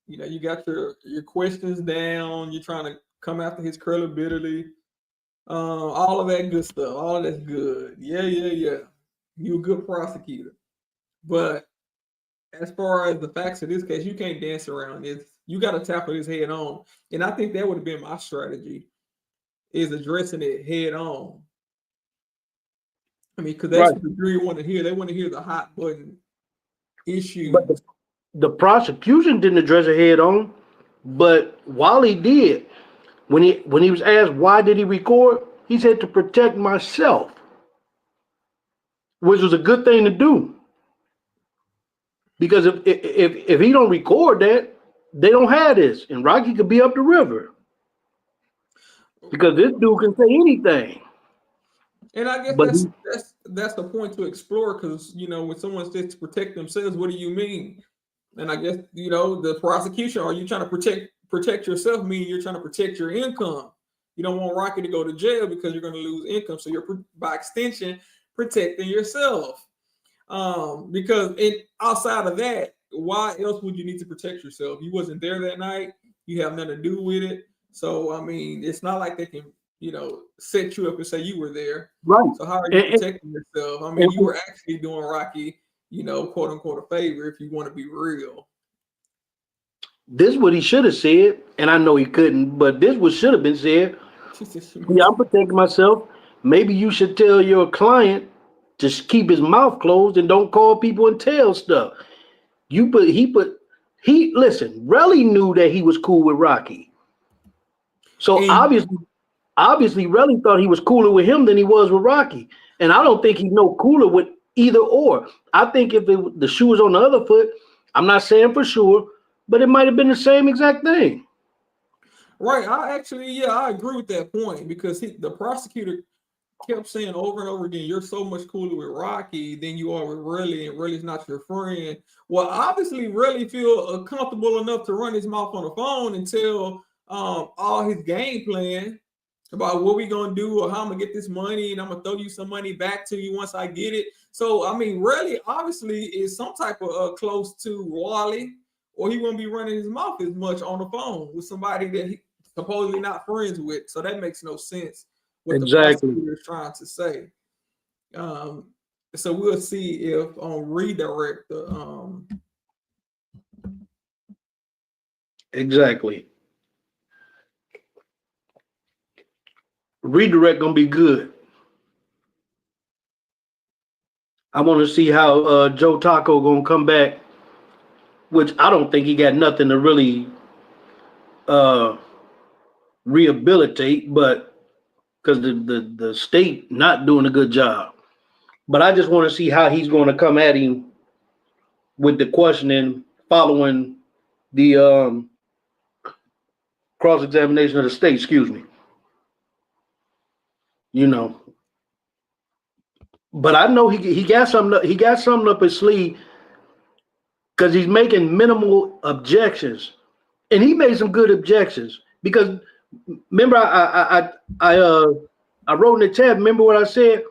You know, you got your questions down. You're trying to come after his credibility. All of that good stuff. All of that's good. Yeah. You a good prosecutor. But as far as the facts of this case, you can't dance around this. You got to tackle this head on. And I think that would have been my strategy, is addressing it head on. I mean, because that's what the jury want to hear. They want to hear the hot button issue. But the prosecution didn't address it head on, but Wally did. When he was asked why did he record, he said to protect myself, which was a good thing to do. Because if he don't record that, they don't have this, and Rocky could be up the river. Because this dude can say anything. And I guess that's the point to explore, because you know, when someone says to protect themselves, what do you mean? And I guess, you know, the prosecution, are you trying to protect yourself, meaning you're trying to protect your income? You don't want Rocky to go to jail because you're going to lose income. So you're, by extension, protecting yourself. Because outside of that, why else would you need to protect yourself? You wasn't there that night. You have nothing to do with it. So, I mean, it's not like they can, you know, set you up and say you were there. Right. So how are you protecting yourself? I mean, you were actually doing Rocky, you know, quote unquote, a favor, if you want to be real. This is what he should have said, and I know he couldn't, but this what should have been said. Yeah, I'm protecting myself. Maybe you should tell your client to keep his mouth closed and don't call people and tell stuff. Listen, Relli knew that he was cool with Rocky. So obviously Relli thought he was cooler with him than he was with Rocky. And I don't think he's no cooler with either or. I think if the shoe was on the other foot, I'm not saying for sure, but it might have been the same exact thing. Right. I agree with that point, because the prosecutor kept saying over and over again, you're so much cooler with Rocky than you are with Relli, and Relli's not your friend. Well, obviously, Relli feel comfortable enough to run his mouth on the phone and tell all his game plan about what we gonna do or how I'm gonna get this money, and I'm gonna throw you some money back to you once I get it. So, I mean, Relli obviously is some type of close to Wally, or he wouldn't be running his mouth as much on the phone with somebody that he supposedly not friends with. So that makes no sense what the prosecutor is trying to say. So we'll see if on redirect the Exactly. Redirect gonna be good. I want to see how Joe Taco gonna come back, which I don't think he got nothing to really rehabilitate, but because the state not doing a good job. But I just want to see how he's going to come at him with the questioning following the cross-examination of the state, excuse me. You know. But I know he got something. He got something up his sleeve because he's making minimal objections, and he made some good objections. Because remember, I wrote in the chat. Remember what I said?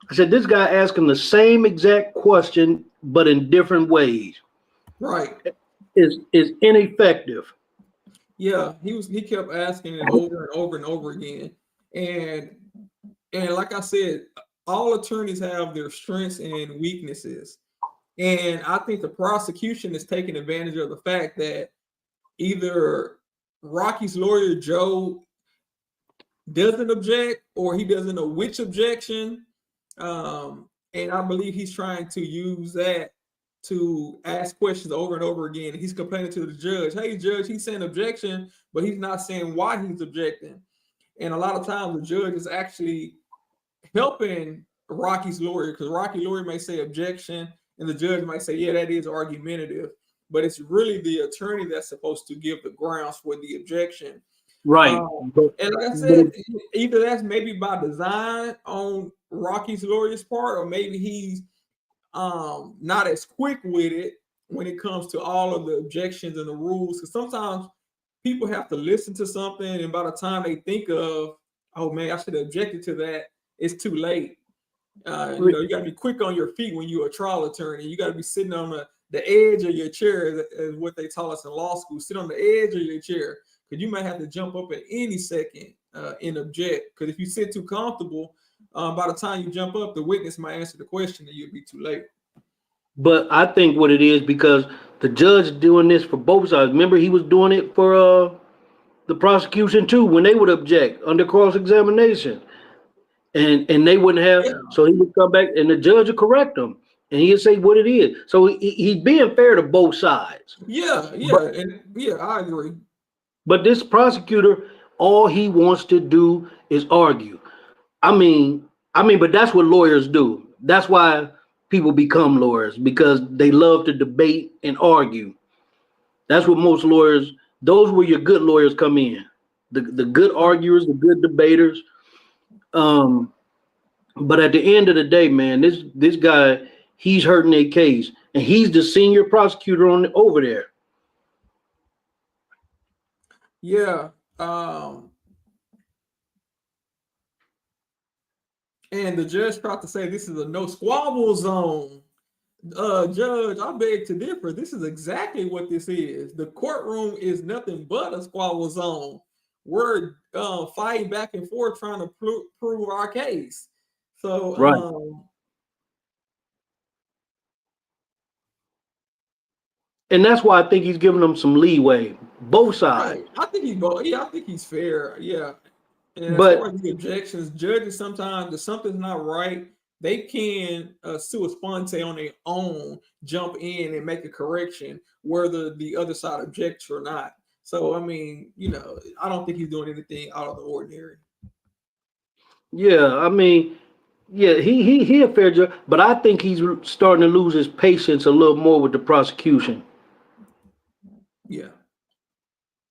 I said this guy asking the same exact question, but in different ways. Right. Is ineffective. Yeah, he kept asking it over and over and over again. And like I said, all attorneys have their strengths and weaknesses. And I think the prosecution is taking advantage of the fact that either Rocky's lawyer, Joe, doesn't object or he doesn't know which objection. And I believe he's trying to use that to ask questions over and over again. He's complaining to the judge, hey, judge, he's saying objection, but he's not saying why he's objecting. And a lot of times the judge is actually helping Rocky's lawyer because Rocky's lawyer may say objection and the judge might say, yeah, that is argumentative. But it's really the attorney that's supposed to give the grounds for the objection. Right. And like I said, either that's maybe by design on Rocky's lawyer's part, or maybe he's not as quick with it when it comes to all of the objections and the rules. Because sometimes people have to listen to something, and by the time they think of, oh man, I should have objected to that, it's too late. You got to be quick on your feet when you're a trial attorney. You got to be sitting on the edge of your chair, as what they taught us in law school. Sit on the edge of your chair, because you might have to jump up at any second and object. Because if you sit too comfortable, by the time you jump up, the witness might answer the question and you'll be too late. But I think what it is, because the judge doing this for both sides. Remember, he was doing it for the prosecution too when they would object under cross-examination, and they wouldn't have. Yeah. So he would come back and the judge would correct them, and he'd say what it is. So he's being fair to both sides. Yeah, I agree. But this prosecutor, all he wants to do is argue. I mean, but that's what lawyers do. That's why people become lawyers, because they love to debate and argue. That's what most lawyers, those where your good lawyers come in. The good arguers, the good debaters. But at the end of the day, man, this guy, he's hurting their case, and he's the senior prosecutor over there. Yeah. And the judge tried to say this is a no squabble zone. Judge, I beg to differ. This is exactly what this is. The courtroom is nothing but a squabble zone. We're fighting back and forth trying to prove our case. So, right. And that's why I think he's giving them some leeway, both sides. Right. I think he's fair. Yeah. And as but far as the objections, judges sometimes, if something's not right, they can sua sponte on their own, jump in and make a correction, whether the other side objects or not. So, I mean, I don't think he's doing anything out of the ordinary. Yeah, I mean, yeah, he a fair judge, but I think he's starting to lose his patience a little more with the prosecution. Yeah.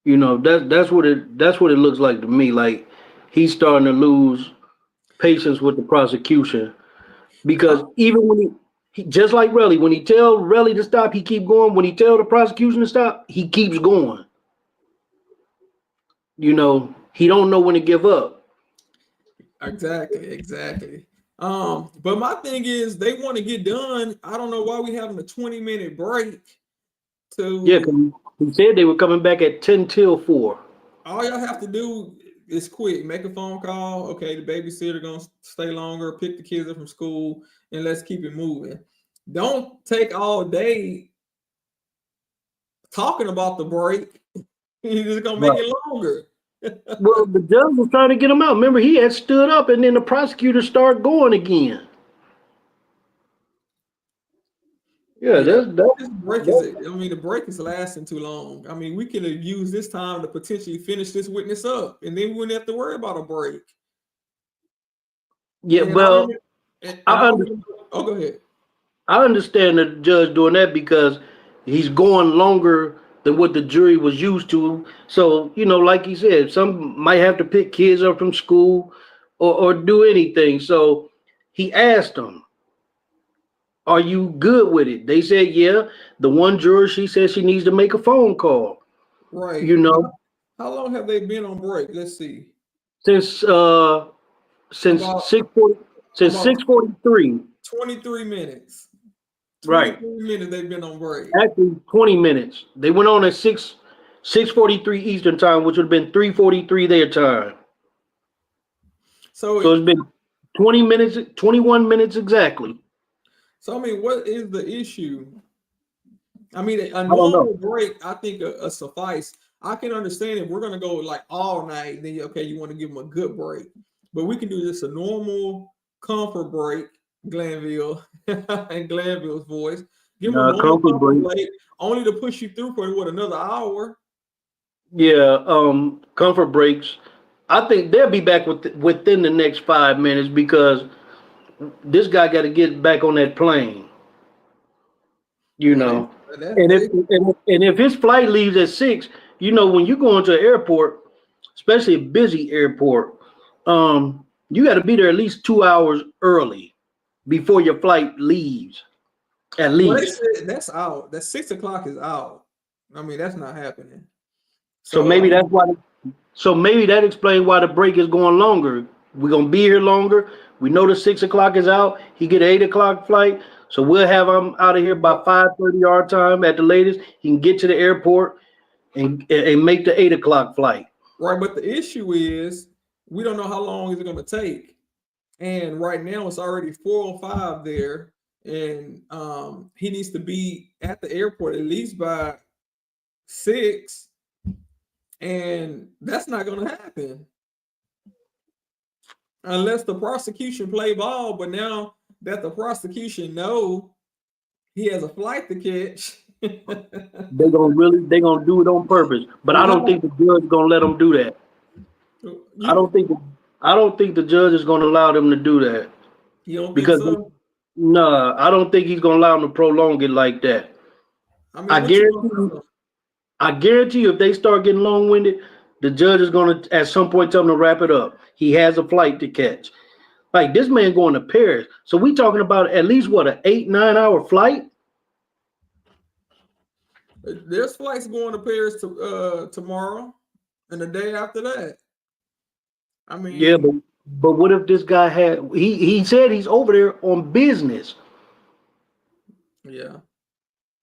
That's what it looks like to me. Like he's starting to lose patience with the prosecution, because even when he just like Relli, when he tell Relli to stop, he keep going. When he tell the prosecution to stop, he keeps going. He don't know when to give up. Exactly. But my thing is, they want to get done. I don't know why we having a 20-minute break. Yeah, he said they were coming back at 10 till 4. All y'all have to do is quick. Make a phone call. Okay, the babysitter gonna stay longer. Pick the kids up from school, and let's keep it moving. Don't take all day talking about the break. You're just gonna make it longer. Well, the judge was trying to get him out. Remember, he had stood up, and then the prosecutor started going again. Yeah, this break the break is lasting too long. I mean, we could have used this time to potentially finish this witness up, and then we wouldn't have to worry about a break. Yeah, and well, go ahead. I understand the judge doing that because he's going longer than what the jury was used to. So, like he said, some might have to pick kids up from school or do anything. So he asked them, Are you good with it? They said, yeah. The one juror, she said she needs to make a phone call. Right. You know, How long have they been on break? Let's see. since About 6:40, since about 6:43. 23 minutes. Right. 23 minutes they've been on break. Actually, 20 minutes. They went on at 6:43 Eastern time, which would have been 3:43 their time. So So it's been 20 minutes, 21 minutes exactly. I mean, what is the issue? I mean, a don't know. normal break, I think a suffice. I can understand if we're gonna go like all night, then okay, you want to give them a good break, but we can do just a normal comfort break, Glanville and Glanville's voice. Give them a normal Comfort comfort break. break, only to push you through for what, another hour. Yeah, comfort breaks. I think they'll be back within the next 5 minutes because this guy got to get back on that plane. You know, and if his flight leaves at 6, you know, when you go into an airport, especially a busy airport, you got to be there at least 2 hours early before your flight leaves. At Well, they least. said that's out. That 6 o'clock is out. I mean, that's not happening. So maybe that's why. So maybe that explains why the break is going longer. We're gonna be here longer. We know the 6 o'clock is out. He get an 8 o'clock flight, so we'll have him out of here by 5:30 our time at the latest. He can get to the airport and make the 8 o'clock flight. Right, but the issue is we don't know how long is it going to take, and right now it's already 4:05 there, and he needs to be at the airport at least by 6, and that's not going to happen unless the prosecution play ball. But now that the prosecution know he has a flight to catch, They're gonna do it on purpose. But I don't think the judge is gonna let them do that. I don't think the judge is gonna allow them to do that. You don't Because think so? no, I don't think he's gonna allow them to prolong it like that. I mean, I guarantee you, if they start getting long-winded, the judge is gonna at some point tell them to wrap it up. He has a flight to catch. Like this man going to Paris. So we talking about at least what, an 8-9 hour flight? There's flights going to Paris tomorrow and the day after that. I mean, Yeah, but what if this guy he said he's over there on business. Yeah.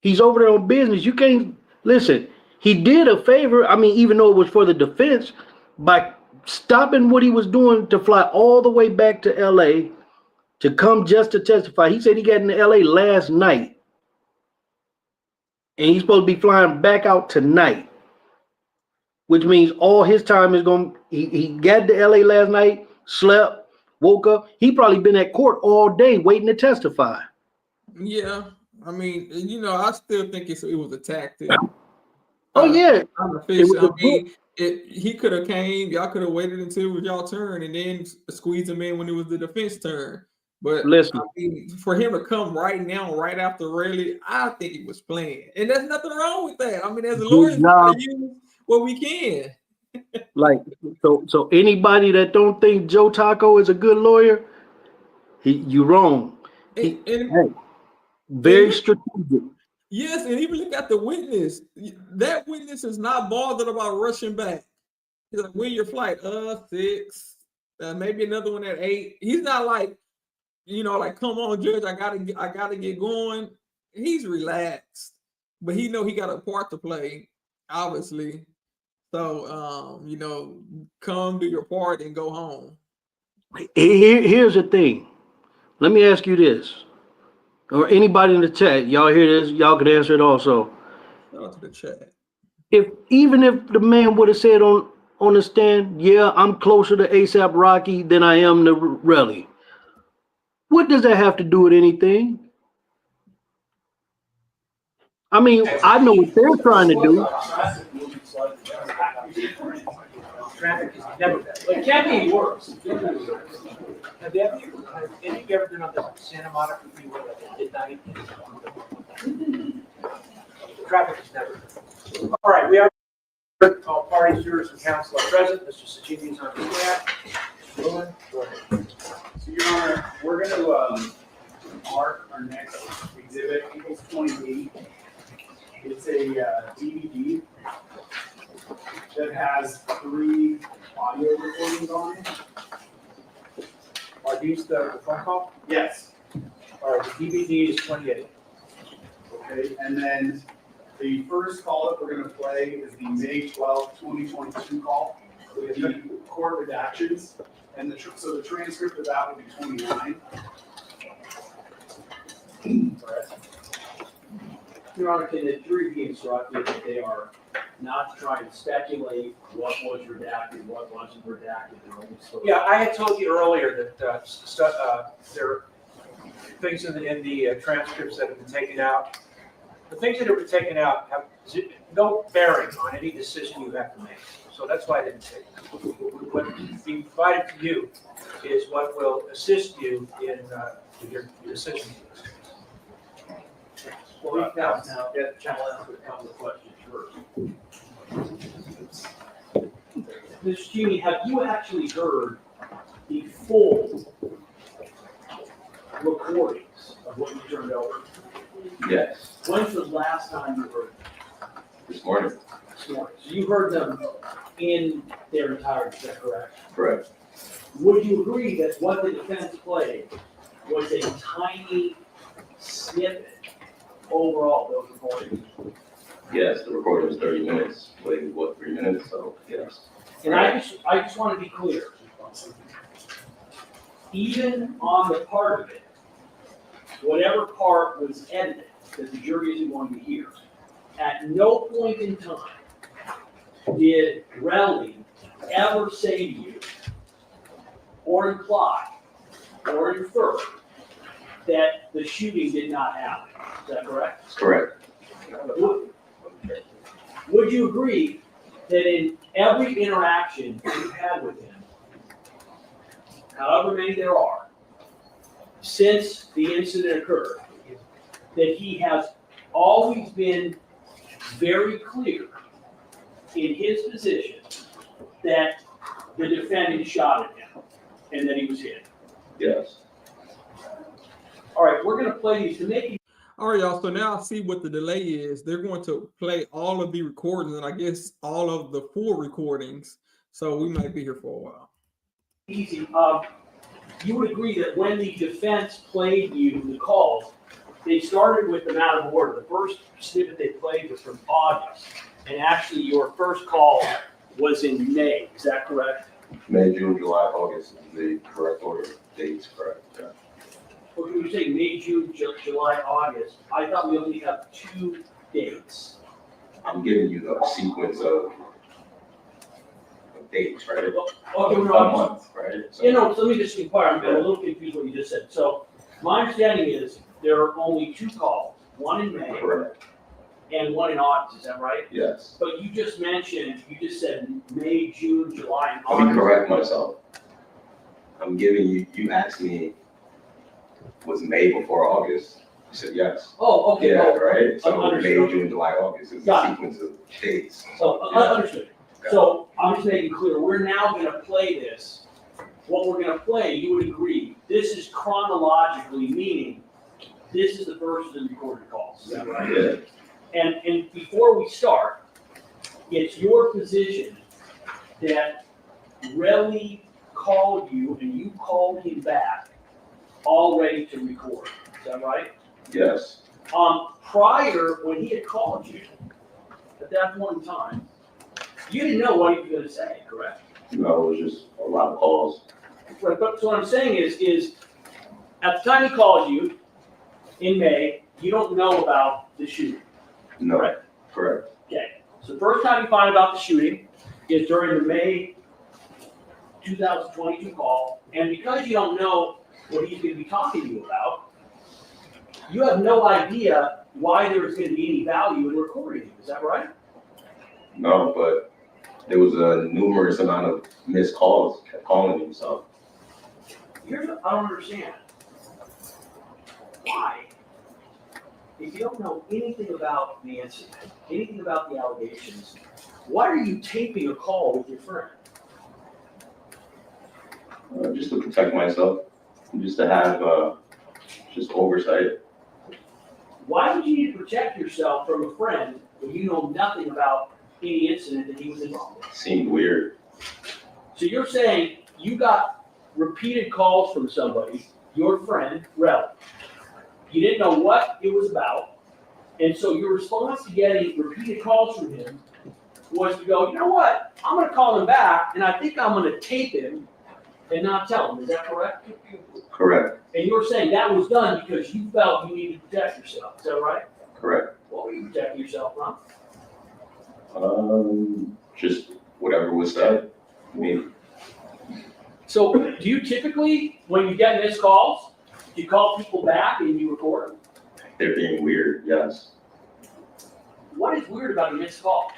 He's over there on business. You can't listen. He did a favor. I mean, even though it was for the defense, by stopping what he was doing to fly all the way back to LA to come just to testify. He said he got into LA last night. And he's supposed to be flying back out tonight. Which means all his time is going. He got to LA last night, slept, woke up. He probably been at court all day waiting to testify. Yeah, I mean, you know, I still think it was a tactic. Oh yeah, he could have came. Y'all could have waited until it was y'all turn and then squeeze him in when it was the defense turn. But listen, I mean, for him to come right now, right after Relli, I think he was playing, and there's nothing wrong with that. I mean, as a lawyer, we use what we can. Like so anybody that don't think Joe Taco is a good lawyer, you wrong. Very strategic. Yes, and even look at the witness. That witness is not bothered about rushing back. He's like, "When your flight? 6. Maybe another one at 8." He's not like, you know, like, "Come on, judge, I gotta get going." He's relaxed, but he know he got a part to play, obviously. So, you know, come do your part and go home. Here's the thing. Let me ask you this, or anybody in the chat. Y'all hear this? Y'all could answer it also. Shout out to the chat. Even if the man would have said on the stand, "Yeah, I'm closer to ASAP Rocky than I am to Relli," what does that have to do with anything? I mean, I know what they're trying to do. Traffic is never, it can't be worse. Have you ever been on the Santa Monica freeway at midnight? Traffic is never. All right, we are all parties, jurors, and counsel are present. Mr. Sacchini is on the stand. Go ahead. So, Your Honor, we're going to mark our next recordings on it? Are these the phone call? Yes. All right, the DVD is 28. Okay, and then the first call that we're gonna play is the May 12th, 2022 call with the court redactions. And so the transcript of that would be 29. Your Honor, can the jury be instructed that they are not to try and speculate what was redacted, what wasn't redacted? Yeah, I had told you earlier that there are things in the transcripts that have been taken out. The things that have been taken out have no bearing on any decision you have to make. So that's why I didn't say it. What being provided to you is what will assist you in your decision. Well, now, I'll ask a couple of questions first. Mr. Cheney, have you actually heard the full recordings of what you turned over? Yes, When's the last time you heard them? this morning. This morning. So you heard them in their entirety, is that correct? Correct. Would you agree that what the defense played was a tiny snippet overall, those recordings? Yes, the recording was 30 minutes, played what, 3 minutes, so yes. And I just want to be clear. Even on the part of it, whatever part was edited that the jury isn't going to hear, at no point in time did Relli ever say to you, or imply, or infer that the shooting did not happen. Is that correct? That's correct. Would you agree that in every interaction you had with him, however many there are, since the incident occurred, that he has always been very clear in his position that the defendant shot at him and that he was hit? Yes. All right, we're going to play these to make you. All right, y'all. So now I see what the delay is. They're going to play all of the recordings and I guess all of the full recordings. So we might be here for a while. Easy. You would agree that when the defense played you the calls, they started with them out of order. The first snippet they played was from August, and actually your first call was in May. Is that correct? May, June, July, August is the correct order of dates, correct? Yeah. Well, when you say May, June, July, August, I thought we only have 2 dates. I'm giving you a sequence of dates, right? Okay, Of no, I'm month, right? So- You know, let me just inquire. I'm a little confused what you just said. So my understanding is there are only 2 calls, one in May Correct. and one in August. Is that right? Yes. But you just said May, June, July, and Let me August. correct myself. I'm giving you, you asked me, was May before August? You said yes. Oh, okay. Yeah, Oh, right? So May, understood. June, July, August is Got a it. sequence of dates. So understood. So I'm just making clear, we're now gonna play this. What we're gonna play, you would agree, this is chronologically, meaning this is the first of the recorded calls. Is that right? Yeah. And before we start, it's your position that Relli called you and you called him back all ready to record. Is that right? Yes. Prior, when he had called you, at that point in time, you didn't know what he was gonna say, correct? No, it was just a lot of calls. Right, but so what I'm saying is at the time he called you in May, you don't know about the shooting. No. Right. Correct. Okay, so the first time you find about the shooting is during the May 2022 call, and because you don't know what he's gonna be talking to you about, you have no idea why there was gonna be any value in recording you. Is that right? No, but there was a numerous amount of missed calls, kept calling me, so. Here's what I don't understand. Why, if you don't know anything about the incident, anything about the allegations, why are you taping a call with your friend? Just to protect myself, just to have, just oversight. Why would you need to protect yourself from a friend when you know nothing about any incident that he was involved in? Seemed weird. So So you're saying you got repeated calls from somebody, your friend, Relli. You didn't know what it was about, and so your response to getting repeated calls from him was to go, you know what, I'm gonna call him back, and I think I'm gonna tape him and not tell him, is that correct? Correct, And you're saying that was done because you felt you needed to protect yourself, is that right? correct. What were you protecting yourself from? Just whatever was said. I mean, So do you typically, when you get missed calls, do you call people back and you record them? they're being weird, yes. What is weird about a missed call?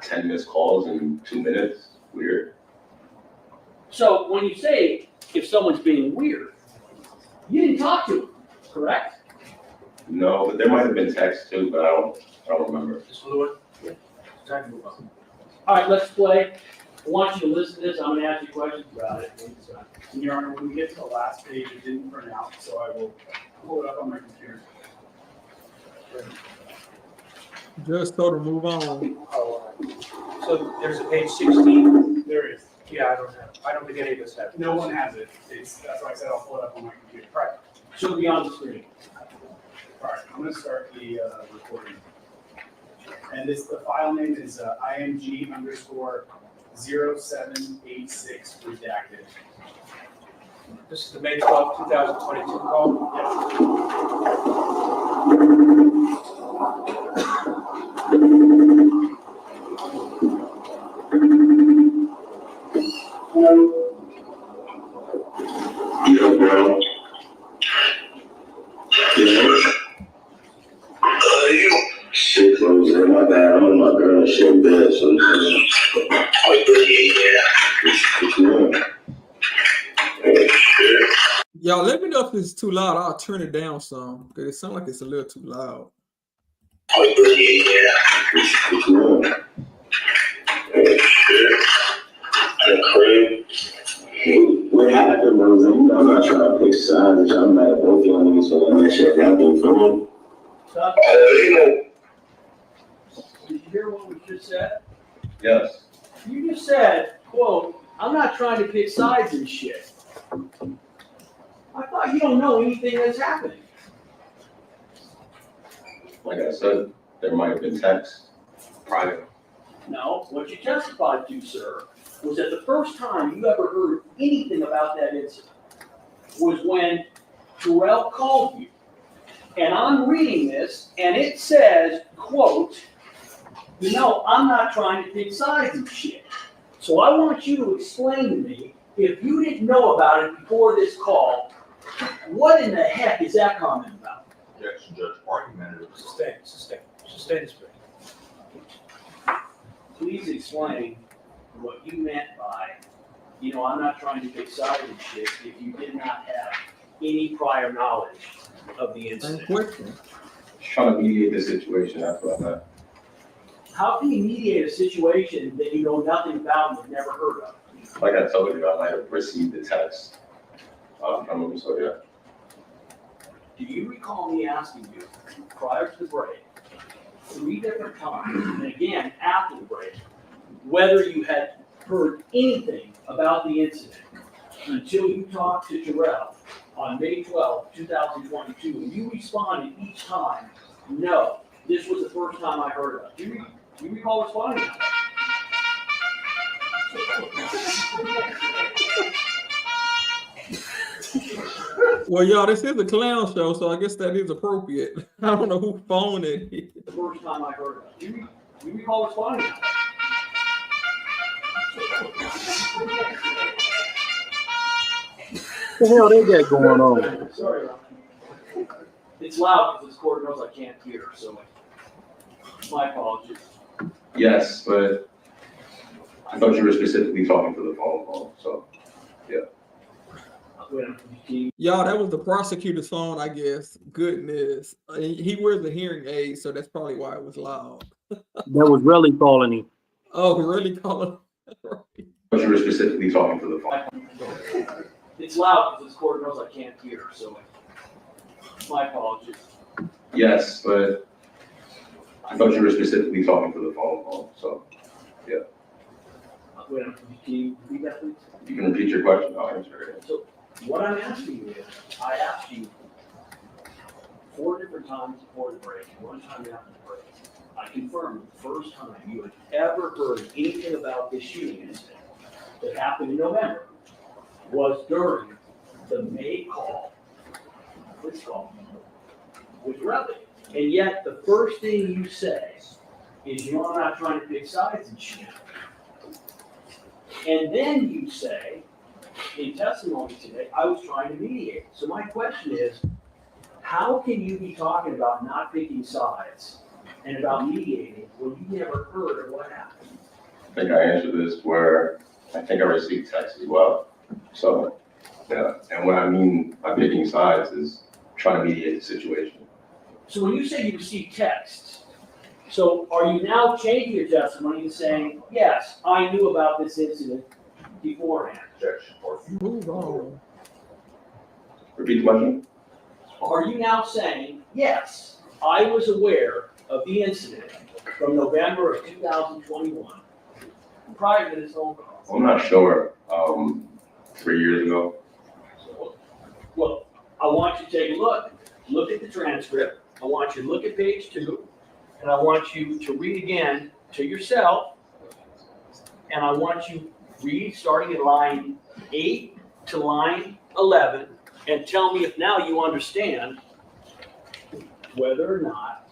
10 missed calls in 2 minutes, weird. So when you say if someone's being weird, you didn't talk to them, correct? No, but there might have been text too, but I don't remember. Ms. Lewin? Yeah. Time to move on. All right, let's play. I want you to listen to this. I'm gonna ask you questions about it. And Your Honor, when we get to the last page, it didn't print out, so I will pull it up on my computer. Just told her move on. Oh, so there's a page 16? There is. Yeah, I don't think any of us have. No one has it. That's why I said I'll pull it up on my computer. Right. She'll be on the screen. All right, I'm gonna start the recording. And the file name is IMG_0786 redacted. This is the May 12, 2022 call? Yeah, bro. Yeah. Shit closed in, my bad. I'm my girl, shit bad, so Y'all, let me know if it's too loud. I'll turn it down some because it sounds like it's a little too loud. What happened was, I'm not trying to pick sides. I'm mad at both y'all niggas for that shit happened for me. Did you hear what we just said? Yes. You just said, quote, I'm not trying to pick sides and shit. I thought you don't know anything that's happening. Like I said, there might have been text prior. No, what you testified to, sir, was that the first time you ever heard anything about that incident was when Terrell called you. And I'm reading this, and it says, quote, you know, I'm not trying to pick sides and shit. So I want you to explain to me, if you didn't know about it before this call, what in the heck is that comment about? Objection, Judge, argumentative. Sustain this, please. Please explain what you meant by, you know, I'm not trying to pick sides and shit if you did not have any prior knowledge of the incident. Just trying to mediate the situation after all that. How can you mediate a situation that you know nothing about and have never heard of? Like I told you, I might have received the text from him, so yeah. Do you recall me asking you prior to the break, 3 different times, and again after the break, whether you had heard anything about the incident until you talked to Terrell on May 12, 2022, and you responded each time, no, this was the first time I heard of it. Do you recall responding to that? Well, y'all, this is a clown show, so I guess that is appropriate. I don't know who phoned it. The first time I heard of it. Do you recall responding to that? What the hell they got going on? Sorry, Ron. It's loud because this court knows I can't hear, so my apologies. Yes, but I thought you were specifically talking to the phone call, so yeah. Y'all, that was the prosecutor's phone, I guess. Goodness. He wears a hearing aid, so that's probably why it was loud. That was really calling him. Oh, really calling? I thought you were specifically talking to the phone. It's loud because this court knows I can't hear, so my apologies. Yes, but I thought you were specifically talking to the phone call, so yeah. Wait, can you repeat that, please? You can repeat your question, I'll answer it. So what I'm asking you is, I asked you 4 different times before the break, and 1 time after the break. I confirmed the first time you had ever heard anything about this shooting incident that happened in November was during the May call, this call, with Relli. And yet the first thing you say is, you know, I'm not trying to pick sides and shit. And then you say, in testimony today, I was trying to mediate. So my question is, how can you be talking about not picking sides and about mediating when you never heard of what happened? I think I answered this where I think I received text as well. So, yeah, and what I mean by picking sides is trying to mediate the situation. So when you say you received texts, so are you now changing your testimony and saying, yes, I knew about this incident beforehand? Move on. Repeat the question? Are you now saying, yes, I was aware of the incident from November of 2021, prior to this phone call? I'm not sure. 3 years ago. Well, I want you to take a look at the transcript. I want you to look at page 2, and I want you to read again to yourself. And I want you to read starting at line 8 to line 11, and tell me if now you understand whether or not.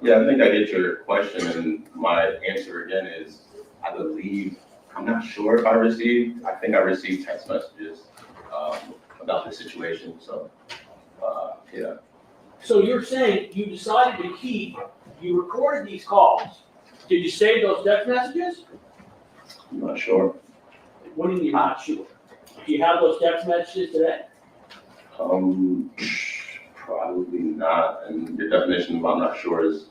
Yeah, I think I get your question, and my answer again is, I believe, I'm not sure if I received, I think I received text messages about the situation, so, yeah. So you're saying you decided to you recorded these calls. Did you save those text messages? I'm not sure. What do you mean you're not sure? Do you have those text messages today? Probably not, and your definition of I'm not sure is,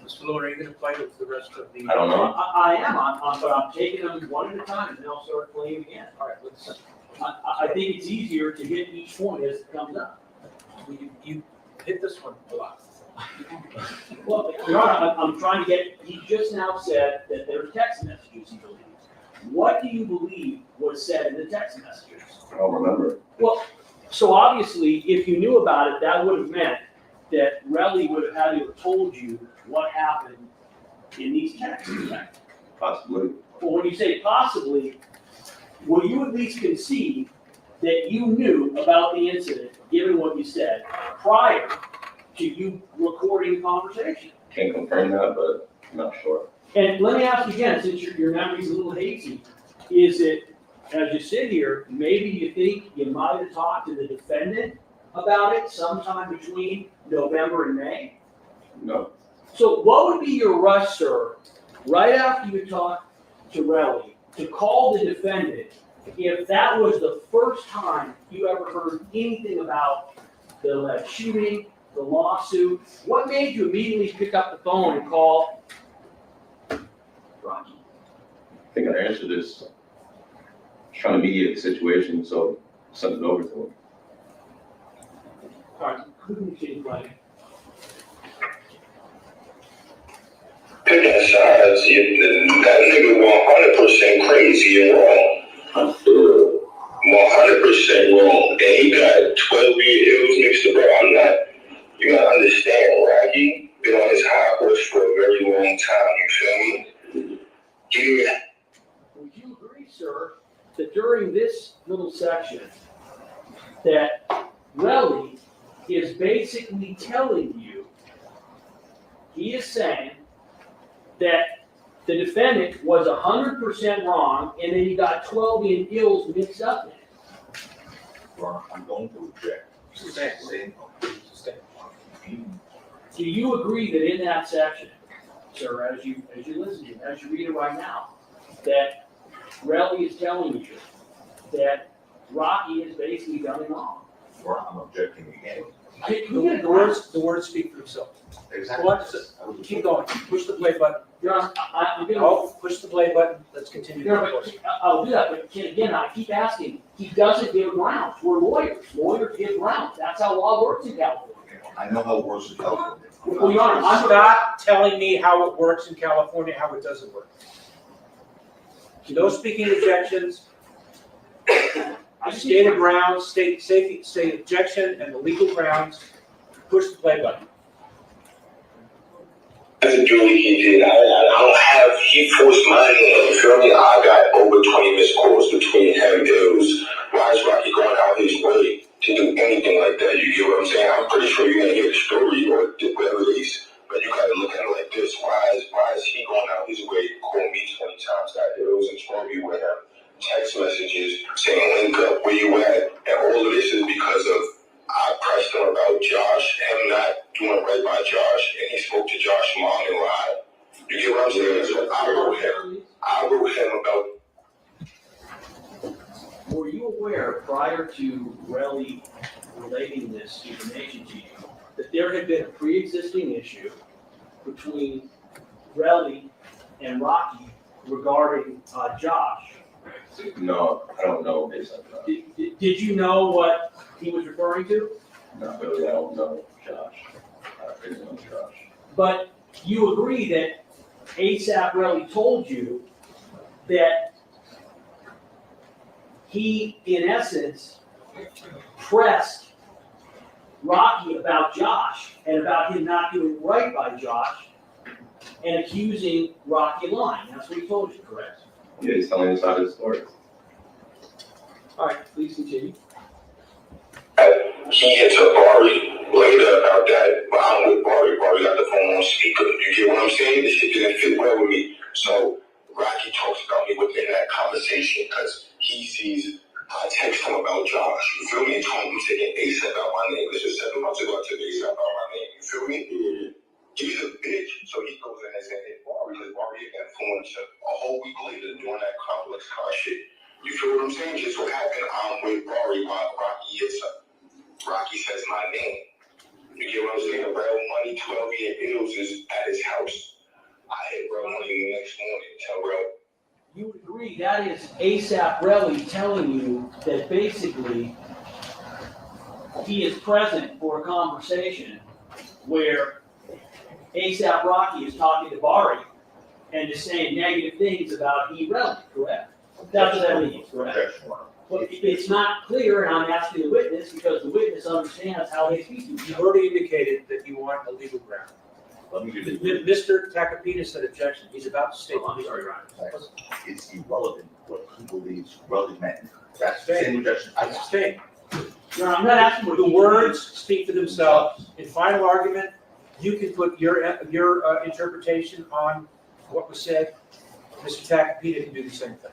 Mr. Lord, are you gonna fight with the rest of the? I don't know. I am, but I'm taking them one at a time, and then I'll start playing again. All right, I think it's easier to hit each point as it comes up. You hit this one a lot. Well, Your Honor, I'm trying to get, he just now said that there are text messages he believes. What do you believe was said in the text messages? I don't remember. Well, so obviously, if you knew about it, that would have meant that Relli would have had to have told you what happened in these texts, right? Possibly. Well, when you say possibly, will you at least concede that you knew about the incident, given what you said, prior to you recording the conversation? Can't confirm that, but I'm not sure. And let me ask you again, since your memory's a little hazy, is it, as you sit here, maybe you think you might have talked to the defendant about it sometime between November and May? No. So what would be your rush, sir, right after you talked to Relli, to call the defendant if that was the first time you ever heard anything about the alleged shooting, the lawsuit? What made you immediately pick up the phone and call Rocky? I think I answered this. Trying to mediate the situation, so send it over to him. All right, who can you change right? Picking sides, that nigga 100% crazy and wrong. 100% wrong. And he got 12-year ills mixed up. Bro, I'm not, you gotta understand, Rocky been on his high horse for a very long time, you feel me? Yeah. Would you agree, sir, that during this little section, that Relli is basically telling you, he is saying that the defendant was 100% wrong, and then you got 12 in ills mixed up in it? Well, I'm going to object. Do you agree that in that section, sir, as you listen to it, as you read it right now, that Relli is telling you that Rocky is basically done it wrong? Well, I'm objecting again. The words speak for themselves. Exactly. What? Keep going. Push the play button. Your Honor, I'm gonna. Oh, push the play button. Let's continue. Your Honor, I'll do that, but again, I keep asking, he doesn't give grounds. We're lawyers. Lawyers give grounds. That's how law works in California. I know how it works in California. Well, Your Honor, I'm Stop telling me how it works in California, how it doesn't work. No speaking objections. State of grounds, state objection and the legal grounds. Push the play button. That's a duty he did. I don't have, he forced my hand, you feel me? I got over 20 missed calls between him. It was, why is Rocky going out his way to do anything like that? You get what I'm saying? I'm pretty sure you're gonna hear the story or whatever it is, but you gotta look at it like this. Why is he going out his way to call me 20 times? Got hills and story with him, text messages saying, link up, where you at? And all of this is because of I pressed him about Josh, him not doing right by Josh, and he spoke to Josh's mom and lied. You get what I'm saying? So I wrote him about. Were you aware prior to Relli relating this information to you that there had been a pre-existing issue between Relli and Rocky regarding Josh? No, I don't know based on that. Did you know what he was referring to? Not really, I don't know Josh. I don't know Josh. But you agree that ASAP Relli told you that he, in essence, pressed Rocky about Josh and about him not doing right by Josh and accusing Rocky lying. That's what he told you, correct? Yeah, he's telling us how his story. All right, please continue. He hit to Bari later about that, but I'm with Bari. Bari got the phone on speaker. You get what I'm saying? This shit didn't fit well with me. So Rocky talks about me within that conversation because he sees I text him about Josh. You feel me? And told him taking ASAP out my name. This is 7 months ago. I took ASAP out my name. You feel me? Yeah. He's a bitch. So he goes in and says, hey, Bari, because Bari influenced him a whole week later doing that complex car shit. You feel what I'm saying? Just what happened. I'm with Bari while Rocky hits him. Rocky says my name. You get what I'm saying? Real Money, 12-year bills is at his house. I hit Real Money the next morning. Tell Real. You would agree that is ASAP Relli telling you that basically he is present for a conversation where ASAP Rocky is talking to Bari and is saying negative things about E. Relli, correct? That's what that means, correct? But it's not clear, and I'm asking the witness because the witness understands how they speak to you. You've already indicated that you want a legal ground. Mr. Takapita said objection. He's about to state. I'm sorry, Ryan. It's irrelevant what he believes Relli meant. That's the same objection. I sustain. No, I'm not asking what The words speak for themselves. In final argument, you can put your interpretation on what was said. Mr. Takapita can do the same thing.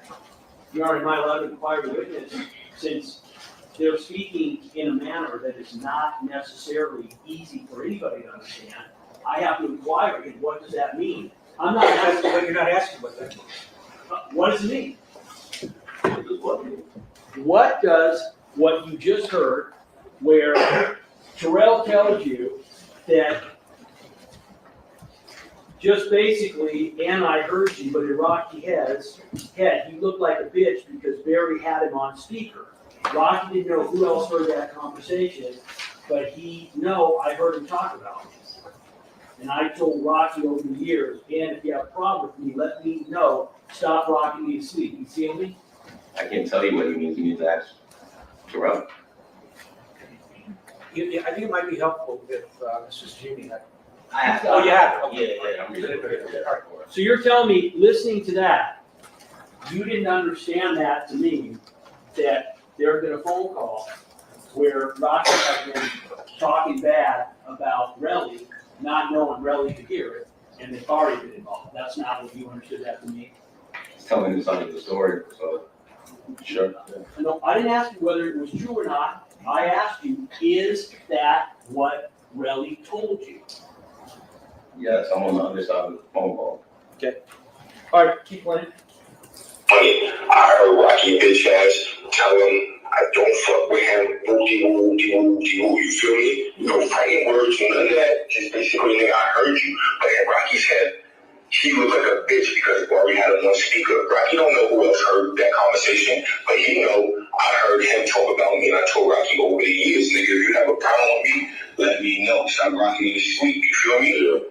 You are, am I allowed to inquire the witness, since they're speaking in a manner that is not necessarily easy for anybody to understand, I have to inquire, what does that mean? I'm not asking, But you're not asking what that means. what does it mean? What does what you just heard, where Terrell tells you that just basically, and I heard you, but in Rocky Head's head, he looked like a bitch because Barry had him on speaker. Rocky didn't know who else heard that conversation, but I heard him talk about this. And I told Rocky over the years, and if you have a problem with me, let me know. Stop rocking me to sleep. You feel me? I can't tell you what he means. You need to ask Terrell. I think it might be helpful if Mrs. Jimmy had. Oh, you have it. Yeah. All right. So you're telling me, listening to that, you didn't understand that to mean that there had been a phone call where Rocky had been talking bad about Relli, not knowing Relli could hear it, and that Barry had been involved. That's not what you understood that to mean? He's telling the side of the story, so sure. No, I didn't ask you whether it was true or not. I asked you, is that what Relli told you? Yes, I'm on the other side of the phone call. Okay. All right, keep playing. I heard Rocky bitch ass tell him I don't fuck with him. You feel me? No fighting words, none of that. Just basically, nigga, I heard you. But in Rocky's head, he looked like a bitch because Barry had him on speaker. Rocky don't know who else heard that conversation, but he know I heard him talk about me, and I told Rocky over the years, nigga, if you have a problem with me, let me know. Stop rocking me to sleep. You feel me? Boom.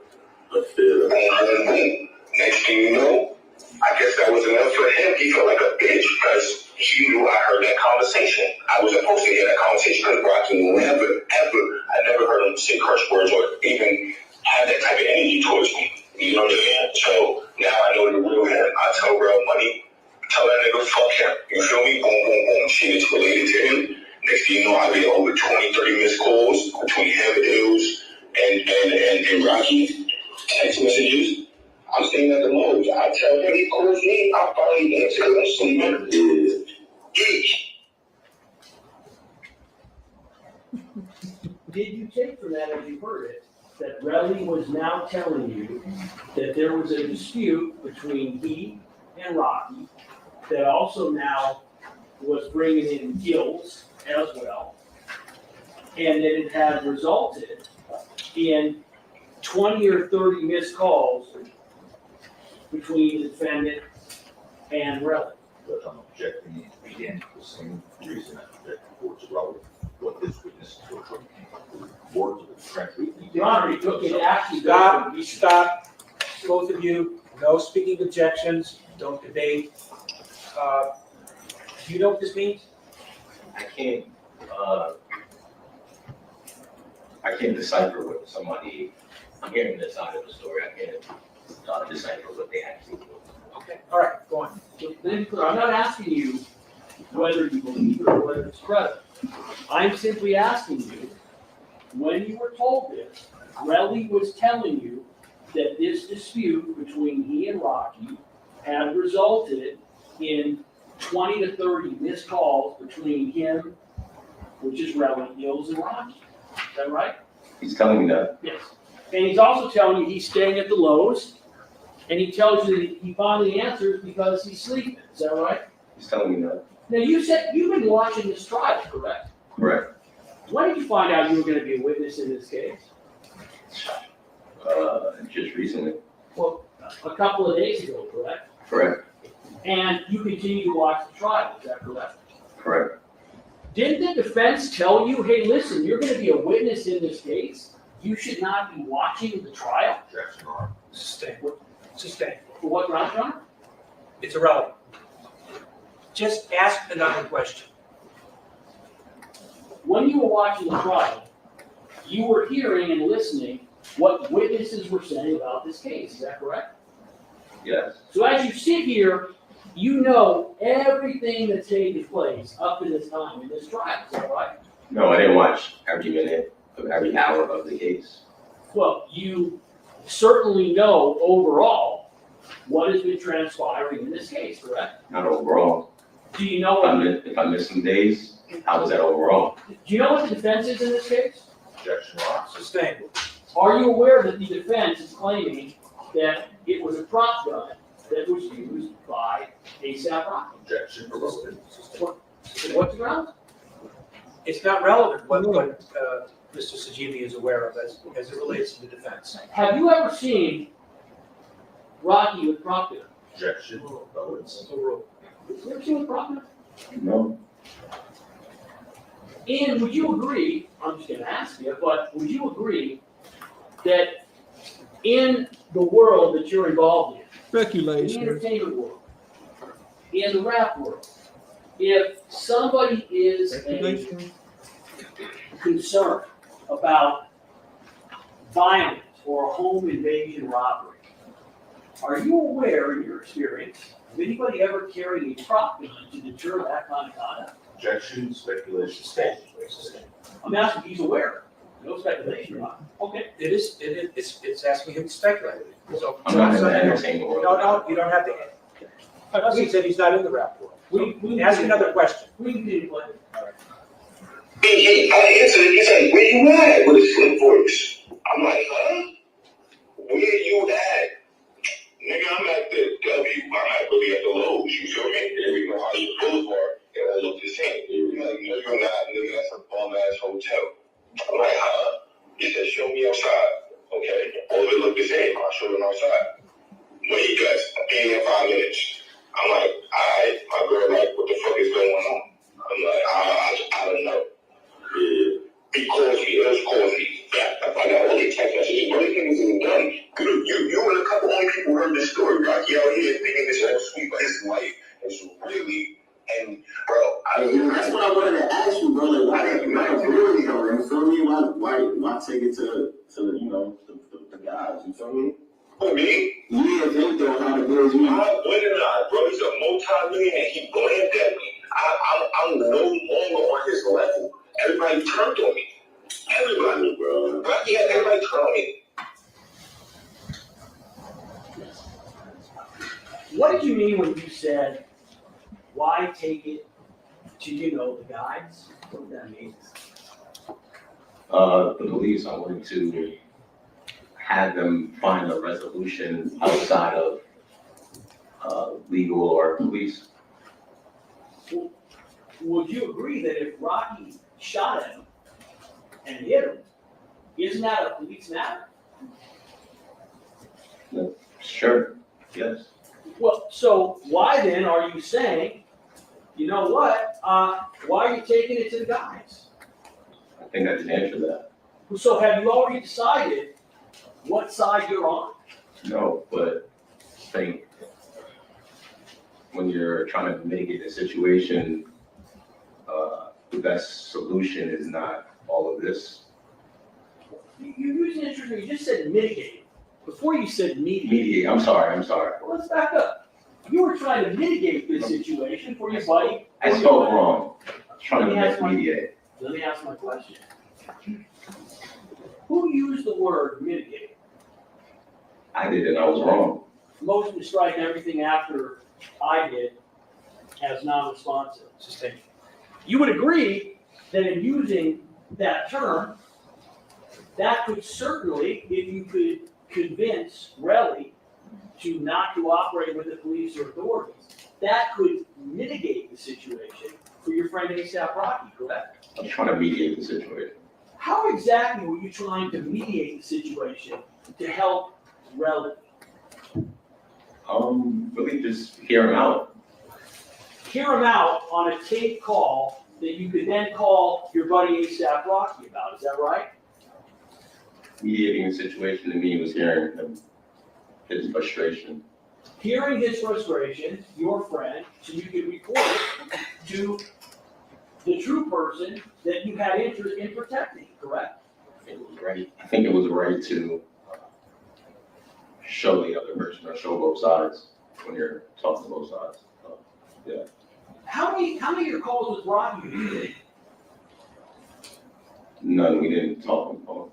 Next thing you know, I guess that was enough for him. He felt like a bitch because he knew I heard that conversation. I was supposed to hear that conversation because Rocky never, ever, I never heard him say curse words or even have that type of energy towards me. You know what I'm saying? So now I know the real him. I tell real money, tell that nigga fuck him. You feel me? Boom, boom, boom. Shit is related to him. Next thing you know, I get over 20, 30 missed calls between him, Ills, and Rocky. Text messages. I'm staying at the Lowe's. I tell him he calls me, I finally answer because I'm sleeping. Did you take from that, as you heard it, that Relli was now telling you that there was a dispute between he and Rocky that also now was bringing in Gills as well, and that it had resulted in 20 or 30 missed calls between the defendant and Relli? But I'm objecting again, the same reason I object the court's relevant. What this witness is from words of the country. Your Honor, it took it actually. Stop, both of you, no speaking objections, don't debate. Do you know what this means? I can't decipher what somebody, I'm hearing this side of the story, I can't decipher what they actually do. Okay, all right, go on. I'm not asking you whether you believe it or whether it's credible. I'm simply asking you, when you were told this, Relli was telling you that this dispute between he and Rocky had resulted in 20 to 30 missed calls between him, which is Relli, Gills, and Rocky. Is that right? He's telling me that. Yes. And he's also telling you he's staying at the Lowe's, and he tells you that he finally answers because he's sleeping. Is that right? He's telling me that. Now, you said you've been watching this trial, correct? Correct. When did you find out you were going to be a witness in this case? Just recently. Well, a couple of days ago, correct? Correct. And you continue to watch the trial, is that correct? Correct. Didn't the defense tell you, hey, listen, you're going to be a witness in this case? You should not be watching the trial? Sustain. Sustain. For what grounds, Your Honor? It's irrelevant. Just ask another question. When you were watching the trial, you were hearing and listening what witnesses were saying about this case, is that correct? Yes. So as you sit here, you know everything that's taken place up to this time in this trial, is that right? No, I didn't watch every minute of every hour of the case. Well, you certainly know overall what has been transpiring in this case, correct? Not overall. Do you know If I'm missing days, how was that overall? Do you know what the defense is in this case? Objection. Sustain. Are you aware that the defense is claiming that it was a prop gun that was used by ASAP Rocky? Objection. What's the ground? It's not relevant what Mr. Sajimi is aware of as it relates to the defense. Have you ever seen Rocky with prop gun? Objection. You ever seen with prop gun? No. And would you agree, I'm just gonna ask you, but would you agree that in the world that you're involved in, the Speculation. entertainment world, in the rap world, if somebody is concerned about violence or a home invasion robbery, are you aware in your experience of anybody ever carrying a prop gun to deter that kind of conduct? Objection. Speculation. I'm asking if he's aware. No speculation. Okay. It's asking him to speculate. So, I'm not in the entertainment world. No, you don't have to. He said he's not in the rap world. Ask another question. We can do it. I answered it. He's like, where you at? With a slick voice. I'm like, huh? Where you at? Nigga, I'm at the W. I'm not really at the Lowe's. You feel me? Every Hollywood Boulevard, it all look the same. You're like, no, you're not. Nigga, that's a bum ass hotel. I'm like, huh? He said, show me outside. Okay. All of it look the same. I'll show him outside. But he does. I'll be in 5 minutes. I'm like, alright. My girl like, what the fuck is going on? I'm like, I don't know. He calls me, let's call me. I find out all these text messages. Everything is even done. You and a couple other people heard this story. Rocky out here thinking this all I take it to you know, the guys, you feel me? Who, me? Yeah, they don't how the boys me. I wouldn't not, bro. He's a multi-millionaire. He blamed at me. I'm no longer on his level. Everybody turned on me. Everybody, bro. Rocky had everybody turn on me. What did you mean when you said, why take it to, the guides? What did that mean? The police, I wanted to have them find a resolution outside of legal or police. Well, would you agree that if Rocky shot at him and hit him, isn't that a police matter? Sure, yes. Well, so why then are you saying, you know what, why are you taking it to the guys? I think I can answer that. So have you already decided what side you're on? No, but I think when you're trying to mitigate a situation, the best solution is not all of this. You used an interesting, you just said mitigate. Before you said mediate. Mediate, I'm sorry. Well, let's back up. You were trying to mitigate this situation for your buddy. I spoke wrong. I was trying to mediate. Let me ask my question. Who used the word mitigate? I did, and I was wrong. Motion to strike everything after I did as non-responsive. You would agree that in using that term, that could certainly, if you could convince Relli to not cooperate with the police or authorities, that could mitigate the situation for your friend A$AP Rocky, correct? I'm trying to mediate the situation. How exactly were you trying to mediate the situation to help Relli? Really just hear him out. Hear him out on a tape call that you could then call your buddy A$AP Rocky about, is that right? Mediating the situation to me was hearing him, his frustration. Hearing his frustration, your friend, so you could report it to the true person that you had interest in protecting, correct? It was right. I think it was right to show the other person or show both sides when you're talking to both sides. Yeah. How many of your calls with Rocky did you make? None. We didn't talk on the phone.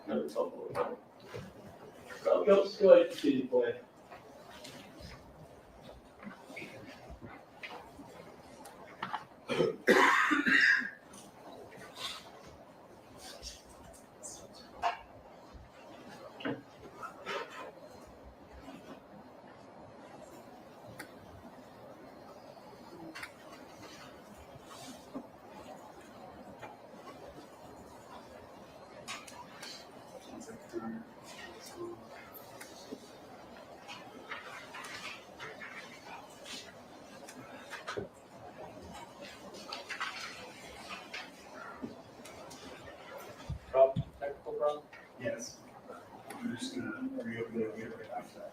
Never talked on the phone. Go ahead, continue, play. Technical problem? Yes. I'm just gonna reopen it here right after that.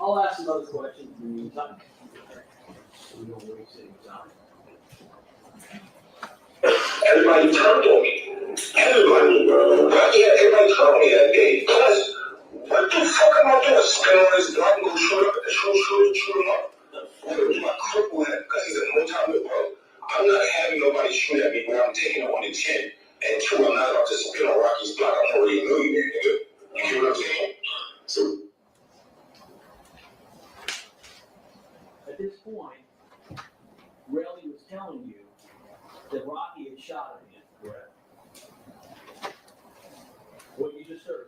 I'll ask some other questions in the meantime. So we don't waste any time. Everybody turned on me. Everybody, bro. Rocky had everybody turn on me that day. Plus, what the fuck am I doing? Spin on this block and go shoot up, shoot him up. I'm gonna do my cripple at because he's a multi-millionaire, bro. I'm not having nobody shoot at me when I'm taking it 1 to 10. And 2, I'm not about to spin on Rocky's block. I'm already a millionaire, nigga. You get what I'm saying? So, At this point, Relli was telling you that Rocky had shot at him, correct? What you just heard.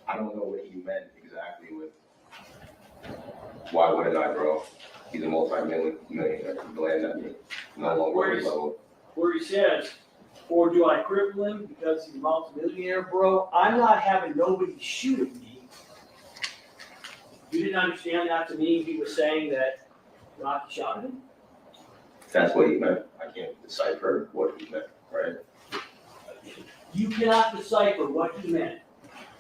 I don't know what he meant exactly with why wouldn't I, bro? He's a multi-millionaire. Bland at me. No longer on his level. Where he says, or do I cripple him because he's a multi-millionaire, bro? I'm not having nobody shoot at me. You didn't understand that to me? He was saying that Rocky shot at him? That's what he meant. I can't decipher what he meant, right? You cannot decipher what he meant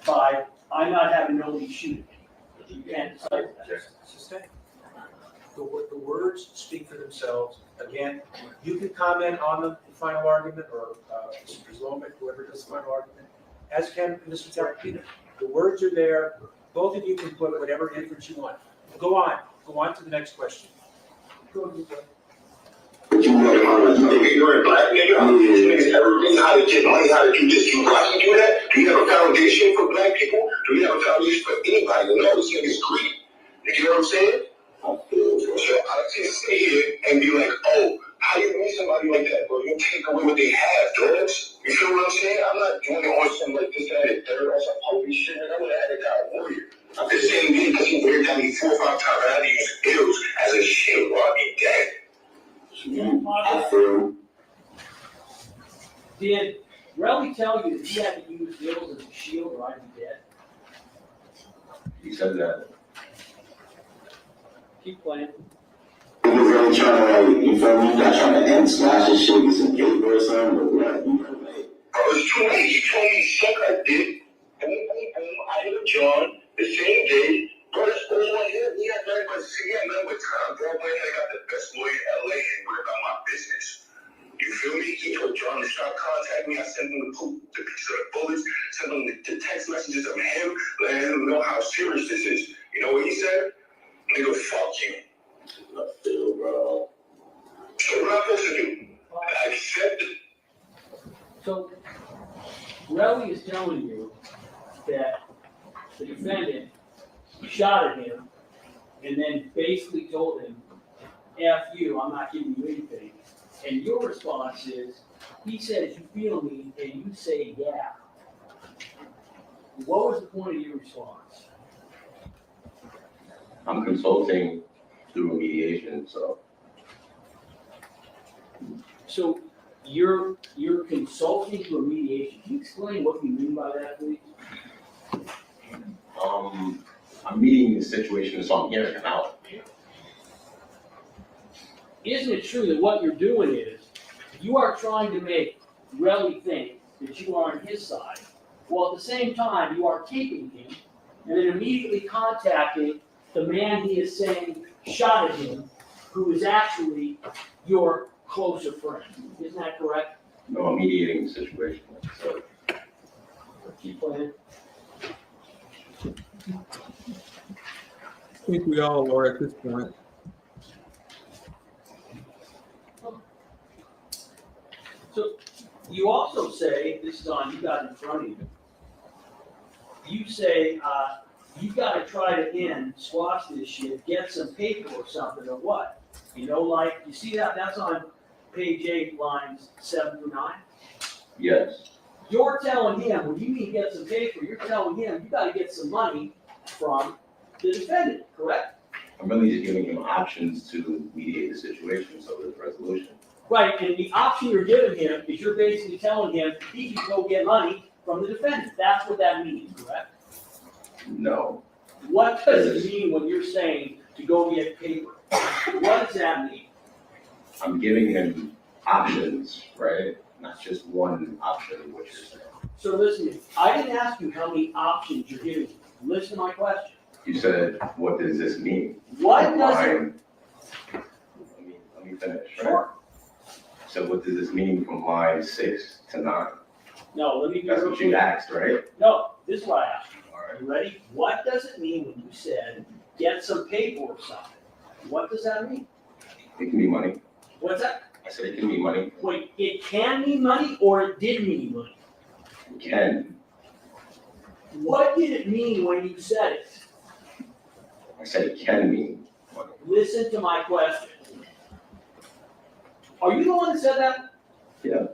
by, I'm not having nobody shoot at me. You can't decipher that. words speak for themselves. Again, you can comment on the final argument, or Mr. Zlomek, whoever does the final argument, as can Mr. Tarantino. The words are there. Both of you can put whatever inference you want. Go on to the next question. Go ahead. You ignorant black nigga. Niggas everything, how to get money, how to do this. You prosecute that? Do you have a foundation for black people? Do you have a foundation for anybody? You know this nigga's greedy. You know what I'm saying? So I can't sit here and be like, oh, how you meet somebody like that, bro? You take away what they have, dogs. You feel what I'm saying? I'm not doing it on some like this, that, and third, on some holy shit. I would have had a guy warrior. I'm just saying, because he wear down me 4 or 5 times. I had to use pills as a shield while I'd be dead. Did Relli tell you that he had to use bills as a shield or I'd be dead? He said that. Keep playing. You was really trying to, like, you feel me? Not trying to end slash and shit with some paper or something, but what, you know, like. Bro, it's too late. He told me suck I did. Boom, boom, boom. I hit John the same day. Bro, that's all I had. He had nothing but time. Bro, man, I got the best lawyer in LA and worry about my business. You feel me? He told John to stop contacting me. I sent him the picture of the bullets, sent him the text messages of him, letting him know how serious this is. You know what he said? Nigga, fuck you. I feel, bro. So what am I supposed to do? I accept it. So Relli is telling you that the defendant shot at him and then basically told him, F you, I'm not giving you anything. And your response is, he says, you feel me, and you say, yeah. What was the point of your response? I'm consulting through mediation, so. So you're consulting through a mediation. Can you explain what you mean by that, please? I'm meeting the situation, so I'm hearing him out. Isn't it true that what you're doing is you are trying to make Relli think that you are on his side, while at the same time you are taping him and then immediately contacting the man he is saying shot at him, who is actually your closer friend. Isn't that correct? No, I'm mediating the situation, so. Keep playing. I think we all are at this point. So you also say, this is on, you got in front of you. You say, you've got to try to squash this shit, get some paper or something, or what? You know, like, you see that? That's on page 8, lines 7 through 9. Yes. You're telling him, when you mean get some paper, you're telling him you got to get some money from the defendant, correct? I'm really just giving him options to mediate the situation, so there's resolution. Right, and the option you're giving him is you're basically telling him he can go get money from the defendant. That's what that means, correct? No. What does it mean when you're saying to go get paper? What does that mean? I'm giving him options, right? Not just one option, what you're saying. So listen, to me. I didn't ask you how many options you're giving. Listen to my question. You said, what does this mean? What does it? Let me finish, right? Sure. So what does this mean from line 6 to 9? No, let me be That's real what you clear. asked, right? No, this is what I asked you. All right. You ready? What does it mean when you said get some paper or something? What does that mean? It can be money. What's that? I said it can be money. Wait, it can mean money or it did mean money? It can. What did it mean when you said it? I said it can mean money. Listen to my question. Are you the one that said that? Yeah.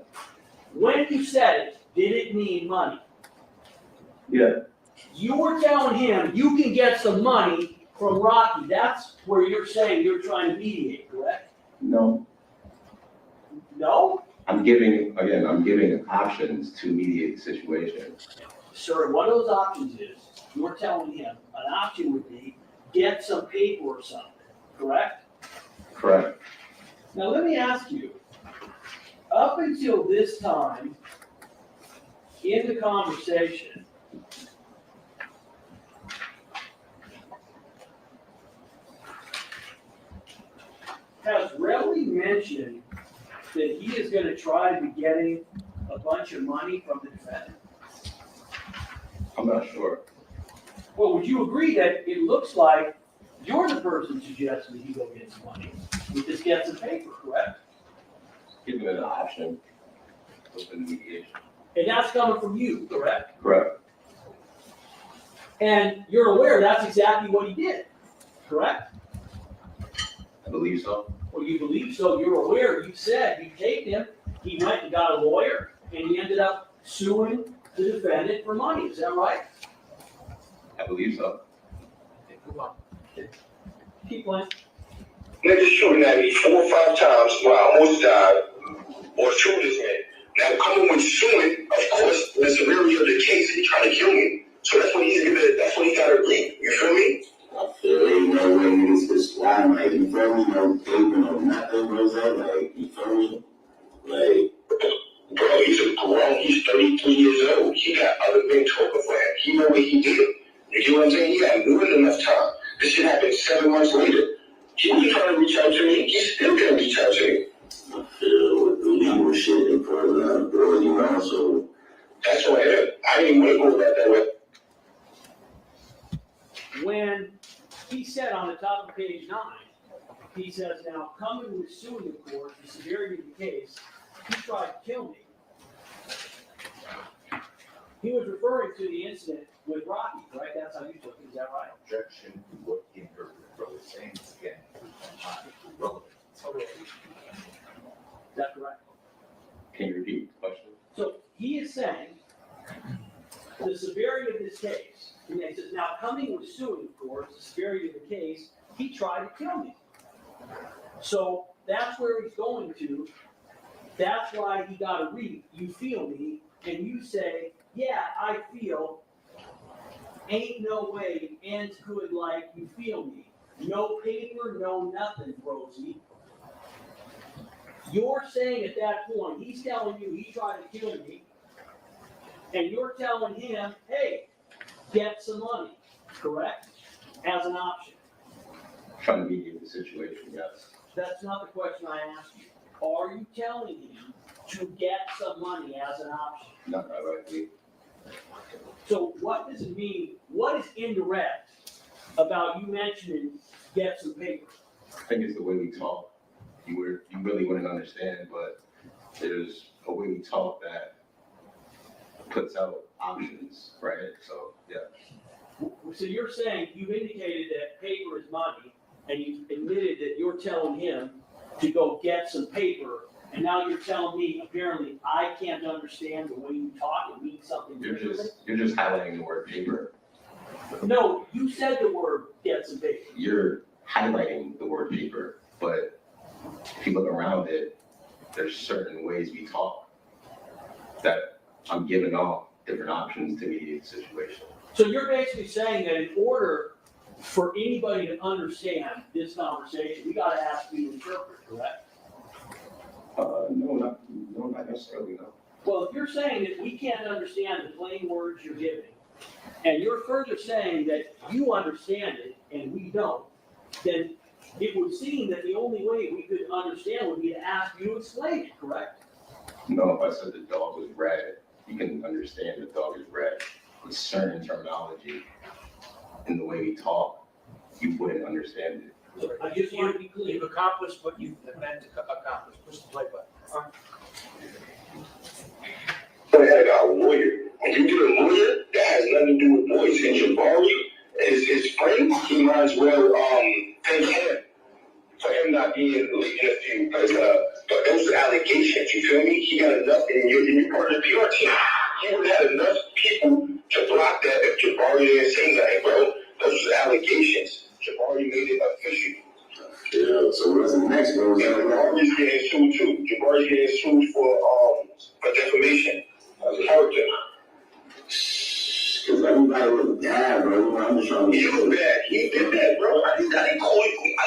When you said it, did it mean money? Yeah. You were telling him you can get some money from Rocky. That's where you're saying you're trying to mediate, correct? No. No? I'm giving options to mediate the situation. Sir, one of those options is, you're telling him an option would be get some paper or something, correct? Correct. Now let me ask you, up until this time in the conversation, mention that he is gonna try to be getting a bunch of money from the defendant? I'm not sure. Well, would you agree that it looks like you're the person suggesting that he go get some money? We just get some paper, correct? Give it an option within mediation. And that's coming from you, correct? Correct. And you're aware that's exactly what he did, correct? I believe so. Well, you believe so, you're aware, you said you taped him, he went and got a lawyer, and he ended up suing the defendant for money, is that right? I believe so. Okay, move on. Keep playing. Niggas shooting at me 4 or 5 times where I almost died or shoot this man. Now coming with suing, of course, the severity of the case, he trying to kill me. So that's what he gotta read. You feel me? I feel ain't no way niggas just lying, like, you feel me? No taping or nothing, Rose, like, you feel me? Like, bro, he's 33 years old. He got other men talking for him. He know what he did. You get what I'm saying? He had more than enough time. This shit happened 7 months later. He was trying to reach out to me. He's still gonna reach out to me. I feel with the legal shit and putting out of board, you know, so. That's why I didn't want to go about that way. When he said on the top of page 9, he says, now coming with suing the court, the severity of the case, he tried to kill me. He was referring to the incident with Rocky, right? That's how you took it, is that right? Objection to what the interpreter was saying is again, not relevant. Is that correct? Can you repeat the question? So he is saying the severity of this case, and he says, now coming with suing, of course, the severity of the case, he tried to kill me. So that's where he's going to. That's why he got to read, you feel me, and you say, yeah, I feel, ain't no way ends good like you feel me. No paper, no nothing, Rosie. You're saying at that point, he's telling you he tried to kill me, and you're telling him, hey, get some money, correct? As an option. Trying to mediate the situation, yes. That's not the question I asked you. Are you telling him to get some money as an option? Not directly. So what does it mean? What is indirect about you mentioning get some paper? I think it's the way we talk. You really wouldn't understand, but there's a way we talk that puts out options, right? So, yeah. So you're saying you indicated that paper is money, and you admitted that you're telling him to go get some paper, and now you're telling me apparently I can't understand the way you talk. It means something different. You're just highlighting the word paper. No, you said the word get some paper. You're highlighting the word paper, but if you look around it, there's certain ways we talk that I'm giving off different options to mediate the situation. So you're basically saying that in order for anybody to understand this conversation, we got to ask you to interpret, correct? No, not necessarily, no. Well, if you're saying that we can't understand the plain words you're giving, and you're further saying that you understand it and we don't, then it would seem that the only way we could understand would be to ask you to explain it, correct? No, if I said the dog was red, you can understand the dog is red. With certain terminology in the way we talk, you wouldn't understand it. I just want to be clear, you've accomplished what you meant to accomplish. Push the play button. I got a lawyer. When you get a lawyer, that has nothing to do with boys. And Jabari is his friend. He might as well thank him for him not being late enough to you. Because but those are allegations. You feel me? He got enough, and you're part of the PR team. He would have enough people to block that if Jabari didn't say nothing, bro. Those are allegations. Jabari made it official. Yeah, so what's the next one? And Jabari's getting sued too. Jabari's getting sued for defamation of character. Cause everybody look bad, bro. I'm just trying to. He look bad. He did that, bro. I didn't call you. I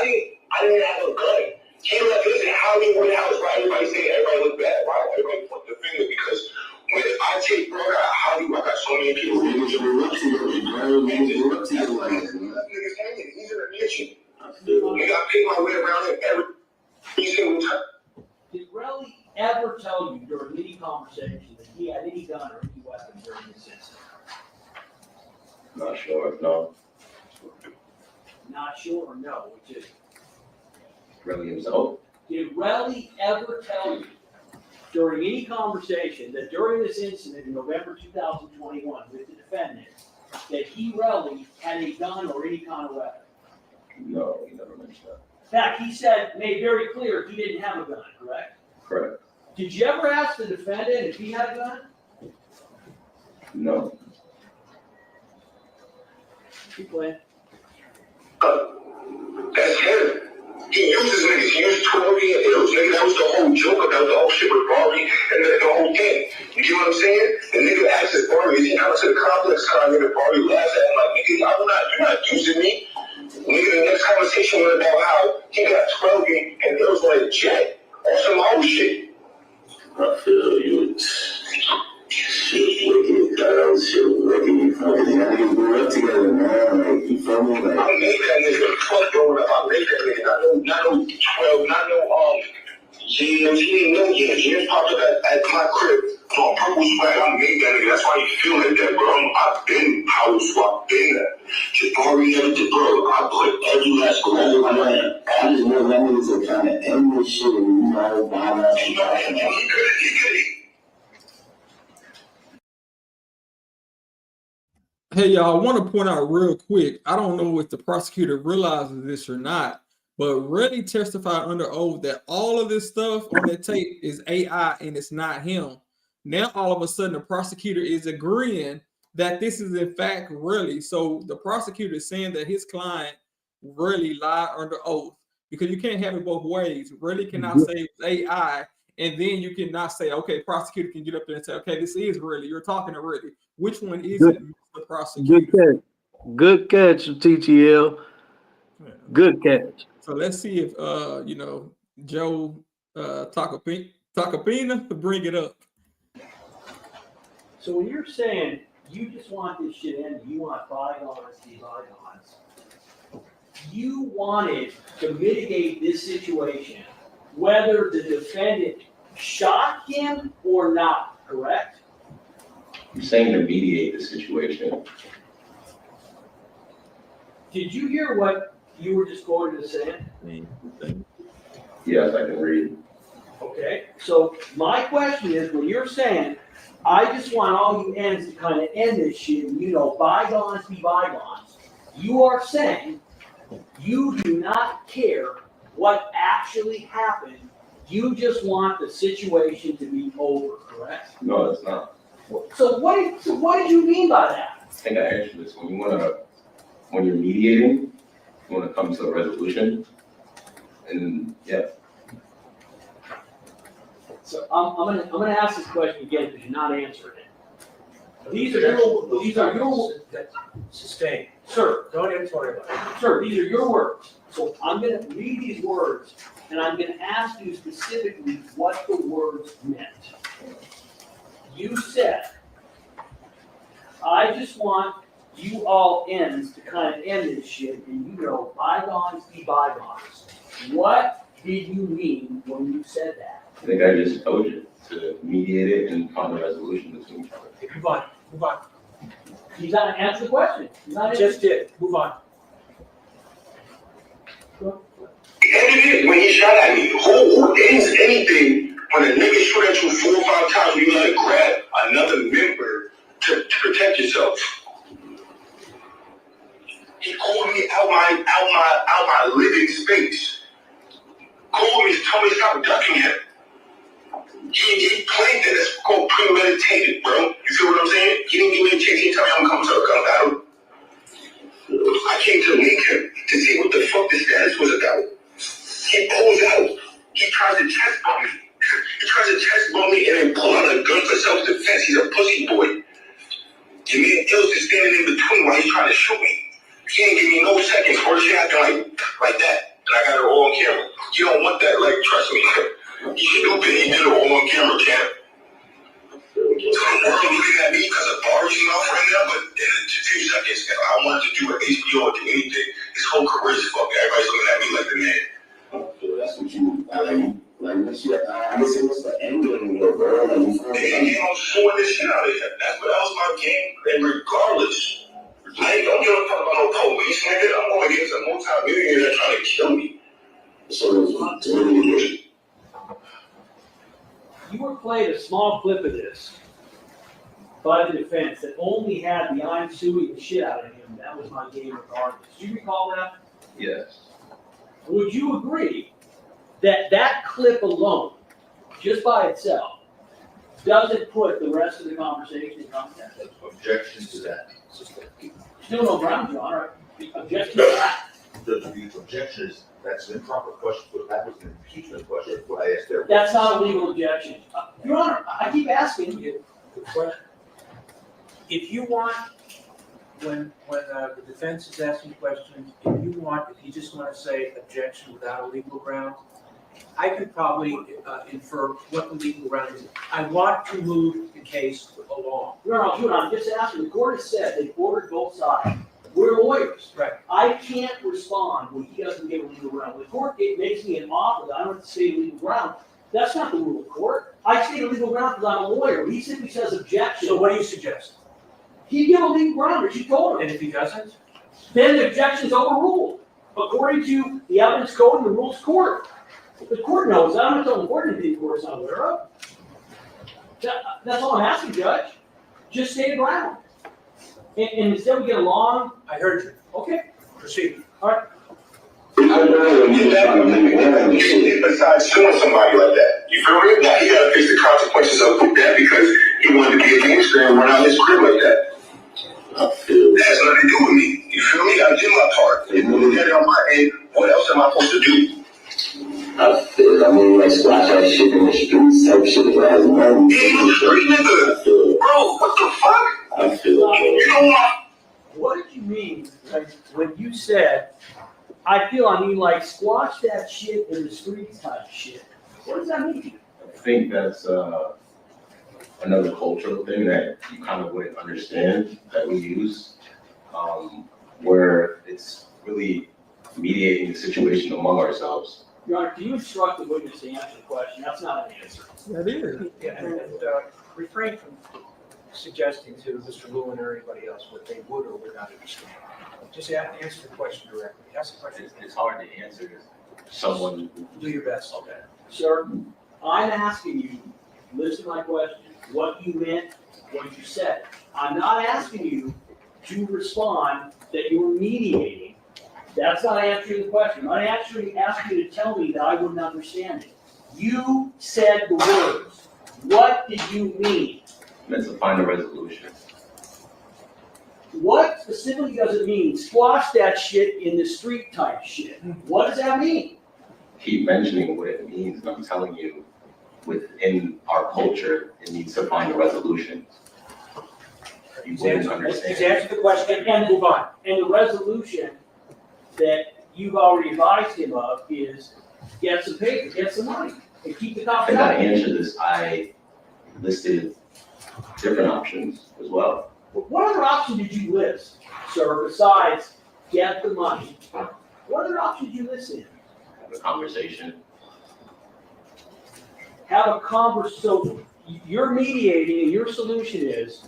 didn't have a gun. He left his Hollywood house. Right? Everybody saying everybody look bad. Why everybody point the finger? Because when I take, bro, I got Hollywood. I got so many people. Niggas look to you, bro. Niggas look to you like that. Niggas hanging. He's in a mansion. Nigga, I pay my way around him every single time. Not sure, no. Not sure or no, which is, Really himself? did Relli ever tell you during any conversation that during this incident in November 2021 with the defendant, that he, Relli, had a gun or any kind of weapon? No, he never mentioned that. In fact, he said, made very clear he didn't have a gun, correct? Correct. Did you ever ask the defendant if he had a gun? No. Keep playing. That's him. He uses niggas. He used Tory and Ills, nigga. That was the whole joke about the whole shit with Barbie and the whole thing. You get what I'm saying? The nigga asks if Barbie, is he out to the complex con and Barbie laughs at him like, nigga, you're not using me. Nigga, the next conversation was about how he got 12 and Ills wanted a jet or some whole shit. I feel you. Shit, wicked, shit, wicked, you fucking niggas grew up together, man. Like, you feel me? Like, I made that nigga fuck growing up. I made that nigga. Not no 12, not no years. He didn't know years. Years popped up at my crib on purple swag. I made that nigga. That's why you feel like that, bro. I've been house, I've been there. Jabari never did, bro. I put every last goal in my hand. I just know that niggas are kind of end this shit and you know, behind that. He could. Hey, y'all, I want to point out real quick. I don't know if the prosecutor realizes this or not, but Relli testified under oath that all of this stuff on that tape is AI and it's not him. Now, all of a sudden, the prosecutor is agreeing that this is in fact Relli. So the prosecutor is saying that his client really lied under oath, because you can't have it both ways. Relli cannot say it's AI, and then you cannot say, okay, prosecutor can get up there and say, okay, this is Relli. You're talking to Relli. Which one is it, Mr. Prosecutor? Good catch, TTL. Good catch. So let's see if Joe Tacopina to bring it up. So when you're saying you just want this shit in, you want bygones to be bygones, you wanted to mitigate this situation, whether the defendant shot him or not, correct? I'm saying to mediate the situation. Did you hear what you were just quoted as saying? Yes, I can read. Okay, so my question is, when you're saying, I just want all you ends to kind of end this shit, and bygones be bygones, you are saying you do not care what actually happened, you just want the situation to be over, correct? No, it's not. So what did you mean by that? I think I answered this. When you're mediating, you want to come to a resolution, and yeah. So I'm gonna ask this question again because you're not answering it. These are your Sustain. Sir, Don't even worry about it. sir, these are your words. So I'm gonna read these words and I'm gonna ask you specifically what the words meant. You said, I just want you all ends to kind of end this shit, and bygones be bygones. What did you mean when you said that? I think I just told you to mediate it and find a resolution between each other. Move on. He's not answering the question. He's not Just did. Move on. When he shot at me, who ends anything when a nigga shoot at you 4 or 5 times when you gotta grab another member to protect yourself? He called me out my living space. Called me, told me to stop ducking him. He claimed that it's called premeditated, bro. You feel what I'm saying? He didn't give me a chance. He didn't tell me I'm coming to a gun battle. I came to meet him to see what the fuck the status was about. He pulls out. He tries to chest bump me. He tries to chest bump me and then pull out a gun for self-defense. He's a pussy boy. Your man Ills is standing in between while he's trying to shoot me. He didn't give me no seconds. Or she acting like that. And I got it all on camera. You don't want that, trust me. You stupid. He did it all on camera, Cam. So the world looking at me because of Barbie's mouth right now, but in a few seconds, if I wanted to do an HBO or do anything, his whole career is fucked. Everybody's looking at me like the man. So that's what you, what's the end game, bro? I'm suing this shit out of here. That was my game, and regardless, I don't give a fuck about no police, nigga. I'm going against a multi-millionaire that's trying to kill me. So, You were played a small clip of this by the defense that only had the I'm suing the shit out of him. That was my game regardless. Do you recall that? Yes. Would you agree that that clip alone, just by itself, doesn't put the rest of the conversation in context? Objection to that. Still no ground, Your Honor. Objection to that. The objection is, that's an improper question, but that was an impeachment question, what I asked there. That's not a legal objection. Your Honor, I keep asking you. If you want, when the defense is asking questions, if you just want to say objection without a legal ground, I could probably infer what the legal ground is. I want to move the case along. Your Honor, I'm just asking, the court has said they've ordered both sides. We're lawyers. Right. I can't respond when he doesn't give a legal ground. The court makes me an offer that I don't have to state a legal ground. That's not the rule of court. I state a legal ground because I'm a lawyer. He simply says objection. So what do you suggest? He give a legal ground, as you told him. And if he doesn't? Then the objection is overruled. According to the evidence code and the rules of court. The court knows that. I'm not telling the court anything the court is not aware of. That's all I'm asking, Judge. Just state a ground. And instead we get along. I heard you. Okay. Proceed. All right. Besides suing somebody like that, you feel me? Now he got to face the consequences of that because he wanted to be a gangster and run out his crib like that. That has nothing to do with me. You feel me? I did my part. If you get it on my end, what else am I supposed to do? I feel, I mean, like, splash that shit in the streets, type shit if I had money. Ain't no street nigga. Bro, what the fuck? I feel okay. You know what? What did you mean when you said, I feel I mean like squash that shit in the streets type shit? What does that mean? I think that's another cultural thing that you kind of wouldn't understand that we use, where it's really mediating the situation among ourselves. Your Honor, can you instruct the witness to answer the question? That's not an answer. That is. Yeah, and refrain from suggesting to Mr. Lewin or anybody else what they would or would not understand. Just answer the question directly. Ask the question. It's hard to answer someone. Do your best. Okay. Sir, I'm asking you, listen to my question, what you meant, what you said. I'm not asking you to respond that you were mediating. That's not answering the question. I'm not actually asking you to tell me that I wouldn't understand it. You said the words. What did you mean? Meant to find a resolution. What specifically does it mean? Squash that shit in the street type shit. What does that mean? Keep mentioning what it means, and I'm telling you, within our culture, it needs to find a resolution. You wouldn't understand. He's answered the question and move on. And the resolution that you've already advised him of is get some paper, get some money, and keep the cops I gotta out. answer this. I listed different options as well. What other option did you list, sir, besides get the money? What other option did you list in? Have a conversation. Have a conversation. So you're mediating, and your solution is,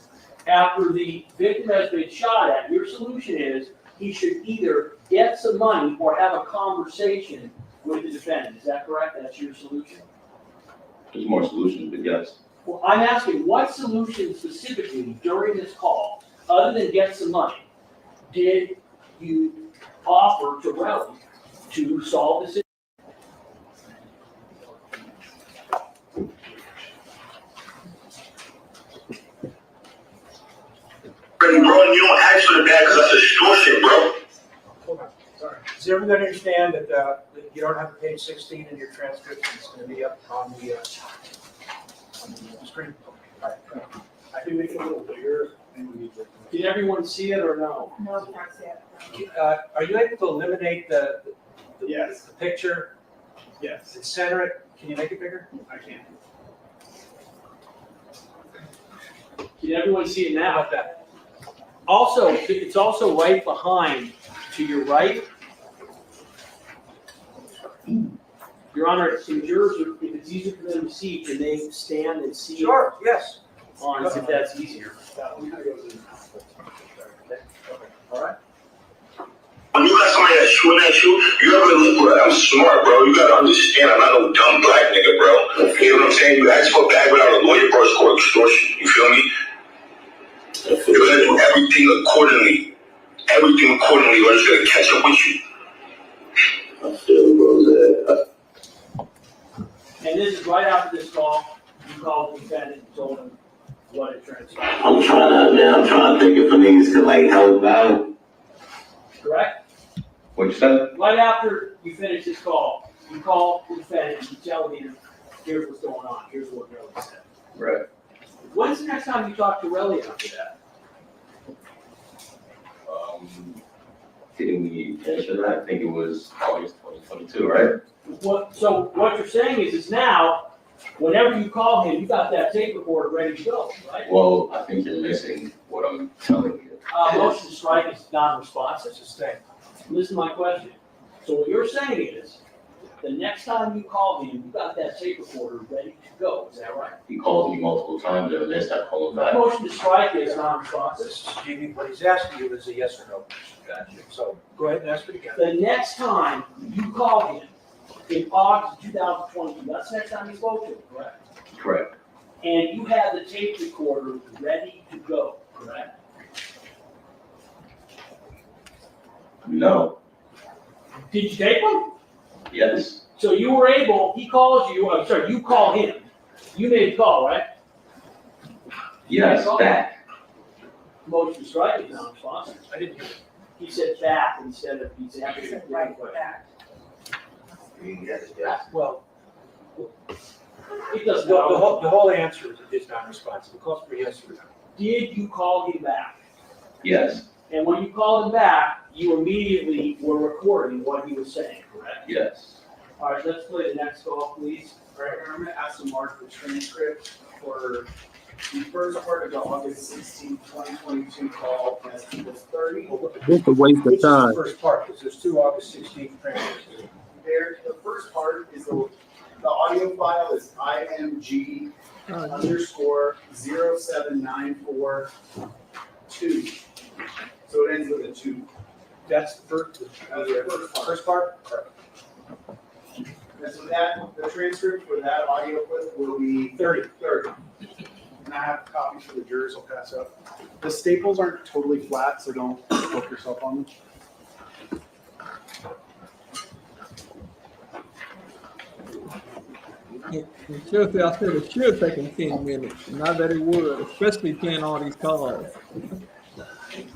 after the victim has been shot at, your solution is he should either get some money or have a conversation with the defendant. Is that correct? That's your solution? There's more solutions, but yes. Well, I'm asking, what solution specifically during this call, other than get some money, did you offer to Wally to solve this issue? Bro, you don't ask for the bag because that's extortion, bro. Hold on. Sorry. Does everybody understand that you don't have a page 16 in your transcript? It's going to be up on the screen. All right. I can make it a little bigger. Did everyone see it or no? No, that's it. Are you able to eliminate the Yes. picture Yes, and center it? Can you make it bigger? I can. Can everyone see it How now? about that? Also, it's also right behind, to your right. Your Honor, some jurors, if it's easier for them to see, can they stand and see? Sure, yes. On, if that's easier. Okay. all right? When you got somebody that's shooting at you, you gotta look, bro. I'm smart, bro. You gotta understand. I'm not no dumb black nigga, bro. You know what I'm saying? You ask for a bag without a lawyer, bro. It's called extortion. You feel me? You gotta do everything accordingly. Everything accordingly, or it's gonna catch up with you. I feel, bro, And this is right after this call, you called the defendant and told him what it transpired. I'm trying to think if niggas could like help out. Correct? What'd you say? Right after you finish this call, you call the defendant and you tell him, here's what's going on, here's what Relli said. Right. When's the next time you talk to Relli after that? Didn't we answer that? I think it was August 2022, right? So what you're saying is now, whenever you call him, you got that tape recorder ready to go, right? Well, I think you're missing what I'm telling you. Motion to strike is non-responsive. Sustain. Listen to my question. So what you're saying is, the next time you call him, you got that tape recorder ready to go. Is that right? He called me multiple times and I missed that call back. Motion to strike is non-responsive. Stevie, what he's asking you is a yes or no. Gotcha. So go ahead and ask it again. The next time you call him in August 2022, that's the next time you spoke to him, correct? Correct. And you had the tape recorder ready to go, correct? No. Did you tape him? Yes. So you were able, he calls you, I'm sorry, you call him. You made the call, right? Yes, back. Motion to strike is non-responsive. I didn't hear it. He said back instead of, he said Right, back. Well, it doesn't the go. whole answer is non-responsive. It calls for yes or no. Did you call him back? Yes. And when you called him back, you immediately were recording what he was saying, correct? Yes. All right, let's play the next call, please. All right, I'm gonna ask to mark the transcript for the first part of the August 16, 2022 call as equals 30. Just a waste of Which is the time. first part, because there's two August 16th transcripts. There, the first part is the audio file is IMG underscore 07942. So it ends with a 2. That's the first part? Correct. And so the transcript for that audio clip will be 30. And I have copies for the jurors I'll pass out. The staples aren't totally flat, so don't poke yourself on them. Chelsea, I said it should take him 10 minutes, not that it would, especially playing all these calls.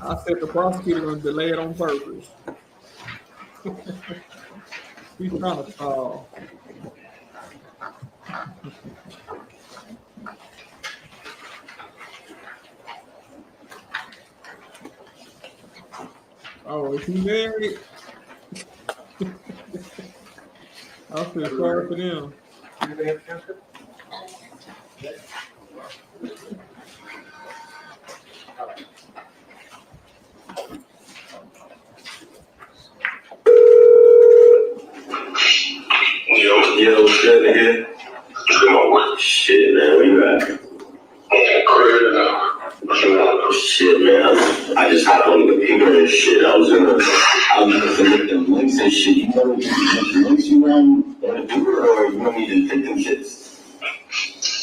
I said the prosecutor gonna delay it on purpose. He's trying to stall. Oh, is he married? I feel sorry for them. Anybody have a transcript? Yo, shit, nigga. Come on. Shit, man, where you at? Shit, man. I just hopped on the computer and shit. I was gonna submit them links and shit. You know the links you want to do, or you want me to take them shits?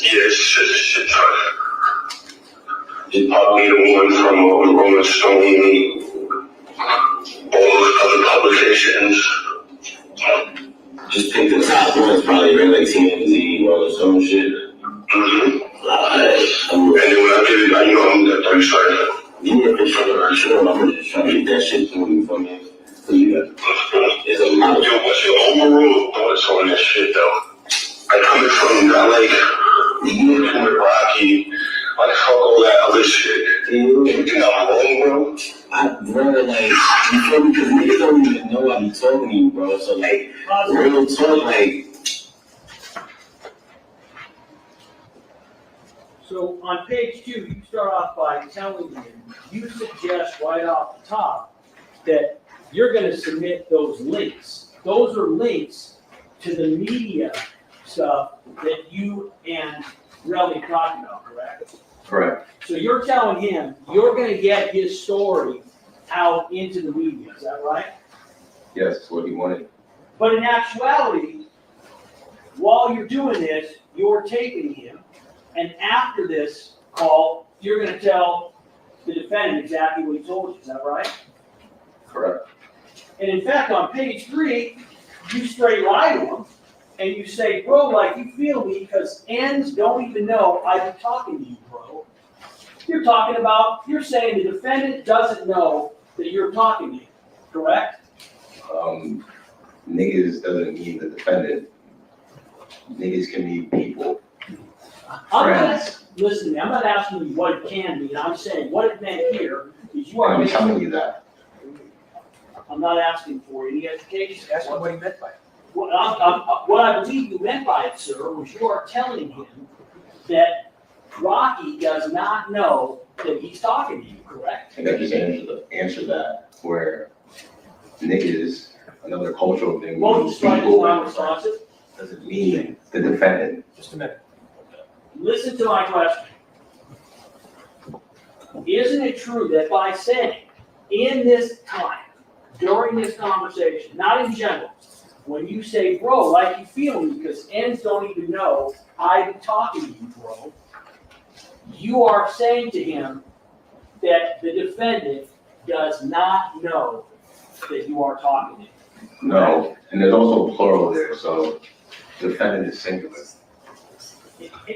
Yeah, it's shit time. Just pop me the one from Rolling Stone, all the other publications. Just pick the top ones, probably right, like TMZ or some shit. Mm-hmm. And then when I get it, I'm gonna start it. Yeah, for sure. I'm just trying to get that shit to you for me. So you got it's a lot. Yo, what's your overall thoughts on this shit, though? Like, coming from that, like, Rocky, like, fuck all that other shit. You think I'm wrong, bro? Bro, like, you feel me? Because niggas don't even know I be talking to you, bro. So, like, real talk, like. So on page 2, you start off by telling him, you suggest right off the top that you're going to submit those links. Those are links to the media stuff that you and Relli talked about, correct? Correct. So you're telling him you're going to get his story out into the media, is that right? Yes, that's what he wanted. But in actuality, while you're doing this, you're taping him, and after this call, you're gonna tell the defendant exactly what he told you, is that right? Correct. And in fact, on page 3, you straight lie to him, and you say, bro, like you feel me, because ends don't even know I've been talking to you, bro. You're saying the defendant doesn't know that you're talking to him, correct? Niggas doesn't mean the defendant. Niggas can mean people. Listen to me, I'm not asking you what it can mean, I'm saying what it meant here is you are. I'm telling you that. I'm not asking for any education. Ask him what he meant by it. What I believe you meant by it, sir, was you are telling him that Rocky does not know that he's talking to you, correct? I think I just answered that, where niggas, another cultural thing. Well, strike is non-responsive. Doesn't mean the defendant. Just a minute. Listen to my question. Isn't it true that by saying, in this time, during this conversation, not in general, when you say, bro, like you feel me, because ends don't even know I'm talking to you, bro, you are saying to him that the defendant does not know that you are talking to him. No, and there's also plural there, so defendant is singular.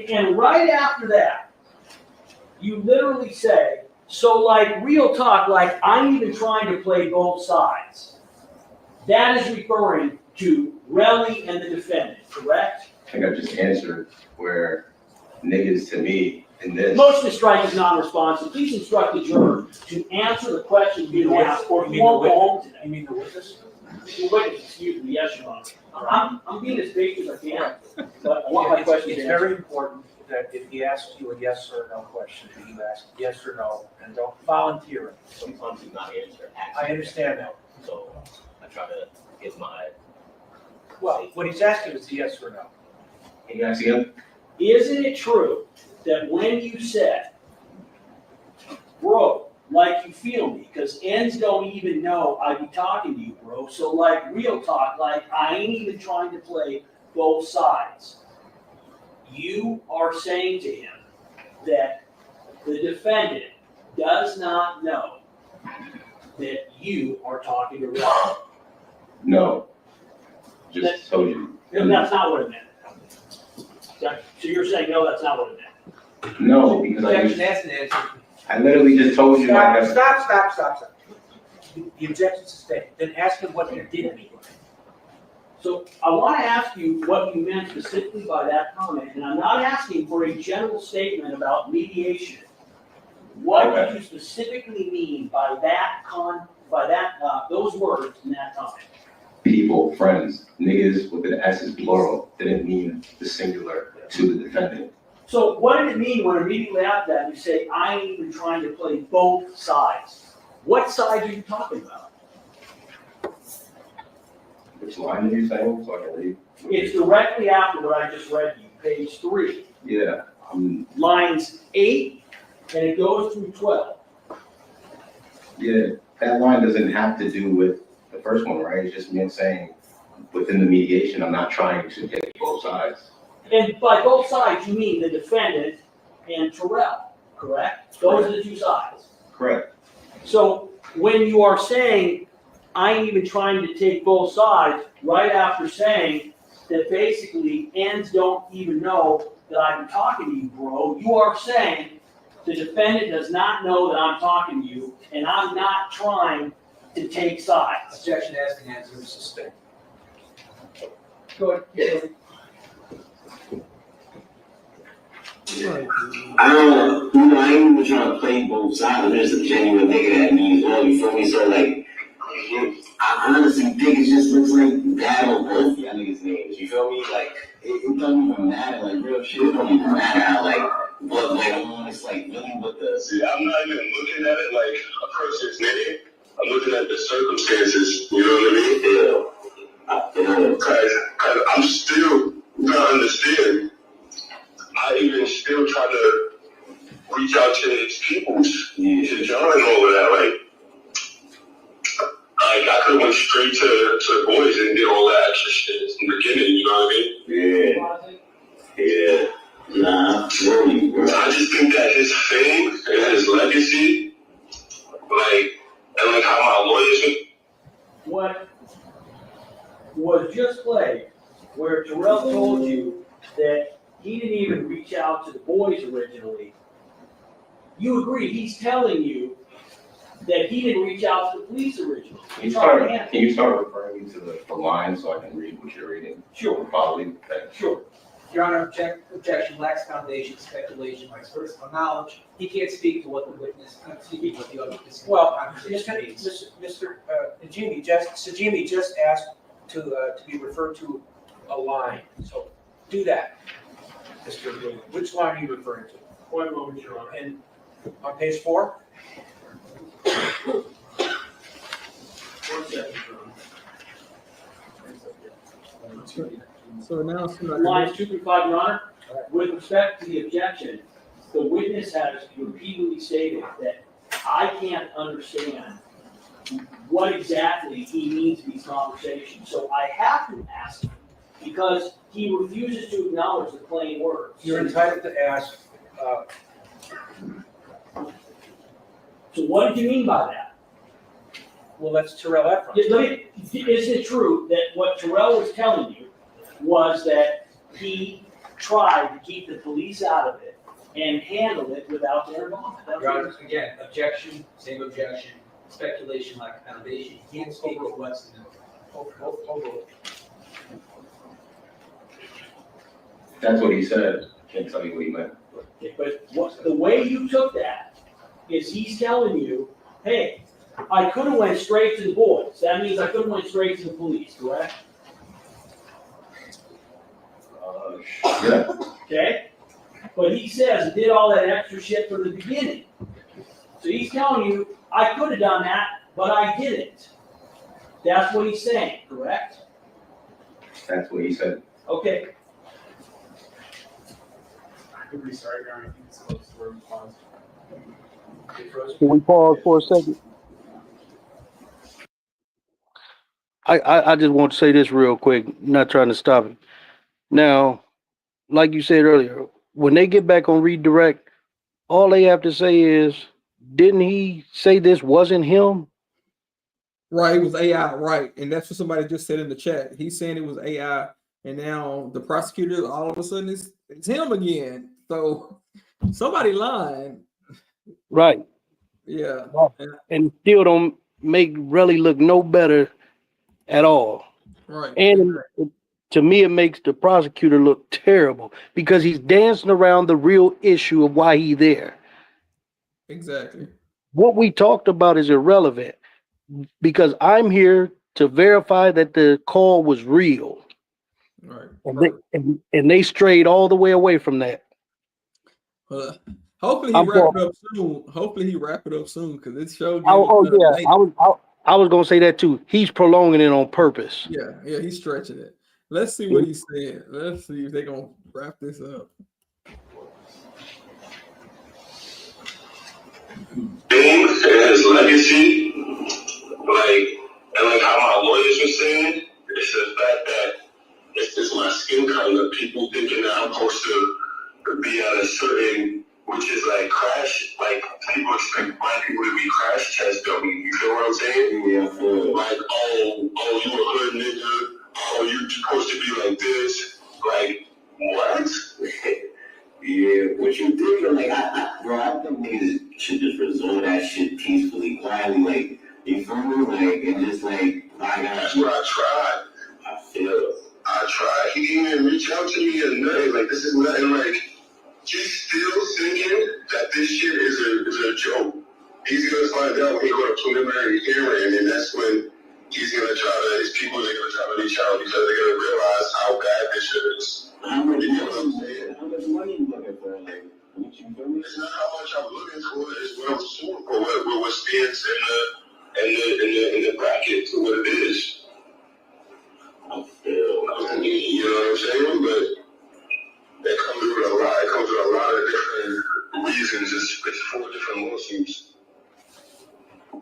And right after that, you literally say, so like real talk, like I'm even trying to play both sides. That is referring to Relli and the defendant, correct? I think I just answered where niggas to me in this. Motion to strike is non-responsive. Please instruct the juror to answer the question being asked, or you won't go home today. You mean the witness? The witness, excuse me, yes, Your Honor. I'm being as vague as I can, but I want my question It's answered. very important that if he asks you a yes or no question, that you ask yes or no, and don't volunteer it. Sometimes he's not answering. I understand that. So I try to get my. Well, what he's asking is yes or no. Can you ask again? Isn't it true that when you said, bro, like you feel me, because ends don't even know I be talking to you, bro, so like real talk, like I ain't even trying to play both sides. You are saying to him that the defendant does not know that you are talking to Relli. No. Just told you. And that's not what it meant. So you're saying, no, that's not what it meant? No, because Objection, ask and answer. I literally just told you. Stop. The objection sustained. Then ask him what he did mean. So I want to ask you what you meant specifically by that comment, and I'm not asking for a general statement about mediation. What did you specifically mean by that those words in that comment? People, friends, niggas with an S is plural, didn't mean the singular to the defendant. So what did it mean when immediately after that you say, I ain't even trying to play both sides? What side are you talking about? Which line did you say? So I can read. It's directly after what I just read to you, page 3. Yeah. Lines 8, and it goes through 12. Yeah, that line doesn't have to do with the first one, right? It's just me saying within the mediation, I'm not trying to take both sides. And by both sides, you mean the defendant and Terrell, correct? Those are the two sides. Correct. So when you are saying, I ain't even trying to take both sides, right after saying that basically ends don't even know that I'm talking to you, bro, you are saying the defendant does not know that I'm talking to you, and I'm not trying to take sides. Objection, ask and answer, sustained. Go ahead. I ain't even trying to play both sides. I'm just a genuine nigga that means well, you feel me? So like, I honestly think it just looks like bad on both y'all niggas' names. You feel me? Like, it don't even matter. Like, real shit, it don't even matter how, like, what went on. It's like, really what the... See, I'm not even looking at it like a person's name. I'm looking at the circumstances, you know what I mean? Because I'm still trying to understand. I even still try to reach out to these peoples, to John and all of that. Like, was just played, where Terrell told you that he didn't even reach out to the boys originally. You agree, he's telling you that he didn't reach out to the police originally. Can you start referring to the line so I can read what you're reading? Sure. Probably. Sure. Your Honor, objection lacks foundation, speculation, by personal knowledge. He can't speak to what the witness, speak what the other witness. Well, conversation means. Mr. Najimi just asked to be referred to a line, so do that, Mr. William. Which line are you referring to? One moment, Your Honor. And on page 4? 1 second, Your Honor. So now somebody. Lines 2 through 5, Your Honor. With respect to the objection, the witness has repeatedly stated that I can't understand what exactly he means in these conversations. So I have to ask him because he refuses to acknowledge the plain words. You're entitled to ask. So what did you mean by that? Well, that's Terrell Efron. Is it true that what Terrell was telling you was that he tried to keep the police out of it and handle it without their involvement? Your Honor, again, objection, same objection, speculation, lack of foundation. He can't speak with what's in the. Hold on. That's what he said. Can't tell you what he meant. But the way you took that is he's telling you, hey, I could have went straight to the boys. That means I could have went straight to the police, correct? Yeah. Okay? But he says he did all that extra shit from the beginning. So he's telling you, I could have done that, but I didn't. That's what he's saying, correct? That's what he said. Okay. I could restart, Your Honor. I think it's close to where we paused. Can we pause for a second? I just want to say this real quick, not trying to stop it. Now, like you said earlier, when they get back on redirect, all they have to say is, didn't he say this wasn't him? Right, it was AI, right. And that's what somebody just said in the chat. He's saying it was AI, and now the prosecutor, all of a sudden, it's him again. So somebody lying. Right. Yeah. And still don't make Relli look no better at all. Right. And to me, it makes the prosecutor look terrible because he's dancing around the real issue of why he's there. Exactly. What we talked about is irrelevant because I'm here to verify that the call was real. Right. And they strayed all the way away from that. Hopefully he wrap it up soon. Hopefully he wrap it up soon because this show. I was gonna say that too. He's prolonging it on purpose. Yeah, he's stretching it. Let's see what he's saying. Let's see if they're gonna wrap this up. Things and his legacy, like how my lawyers were saying, it's the fact that it's just my skin color, people thinking that I'm supposed to be at a certain, which is like crash, like people expect black people to be crash test dummies. You feel what I'm saying? Yeah. Like, oh, you a hood nigga. Oh, you supposed to be like this. Like, what? Yeah, what you think, like, I think niggas should just resolve that shit peacefully, quietly, like, you feel me? Like, and just like, that's what I tried. I tried. He didn't even reach out to me or nothing. Like, this is nothing. Like, he's still thinking that this shit is a joke. He's gonna find out when he go to preliminary hearing, and that's when he's gonna his people are gonna try to reach out because they're gonna realize how bad this shit is. How much money you looking for? Like, what you feel me? It's not how much I'm looking for, it's what I'm suing for, what stands in the bracket to what it is. I feel. You know what I'm saying? But it comes with a lot. It comes with a lot of different reasons. It's 4 different lawsuits.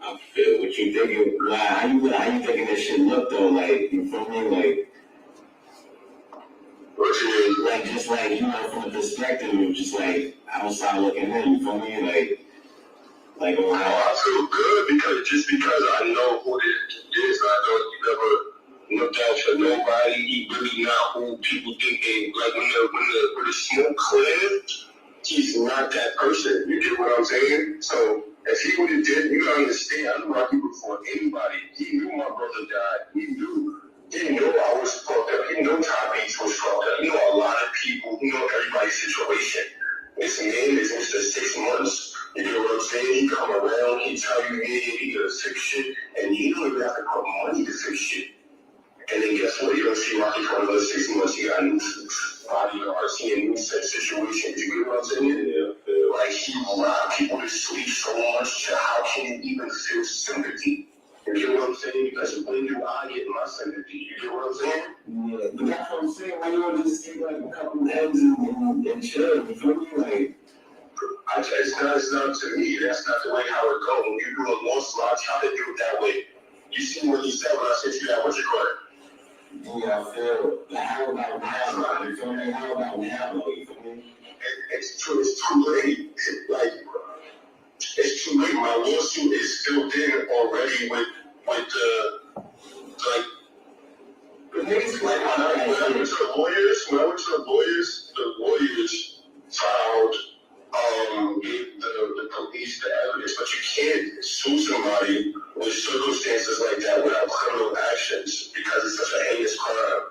I feel what you thinking. How you thinking this shit look though? Like, you feel me? Like, what you mean? Like, just like, you know, from the perspective of just like outside looking in, you feel me? Like, oh, I feel good because I know who it is. I know you never looked out for no everybody. He really not who people think they like. When the smoke clears, he's not that person. You get what I'm saying? So if he would have did, you gotta understand. I knew Rocky before anybody. He knew my brother died. He knew I was fucked up. He knew Tom Beach was fucked up. He knew a lot of people. He knew everybody's situation. This man is Mr. 6 months. You know what I'm saying? He come around, he tell you, yeah, he gonna fix shit, and you don't even have to put money to fix shit. And then guess what? You don't see Rocky for another 6 months. He got a new bodyguard, he a new set situation. You get what I'm saying? Yeah. Like, he robbed people to sleep so much, to how can you even feel sympathy? You get what I'm saying? Because when do I get my sympathy? You get what I'm saying? Yeah, but that's what I'm saying. Why you don't just take like a couple of eggs and chill? You feel me? Like, it's not to me. That's not the way how it goes. When you do a lawsuit, I try to do it that way. You see what he said when I sent you that? What you call it? yeah, I feel. Like, how about now? You feel me? How about now? You feel me? It's too late. Like, it's too late. My lawsuit is still there already with the, like, the niggas, like, when I went to the lawyers filed, gave the police the evidence, but you can't sue somebody with circumstances like that without criminal actions because it's such a heinous crime.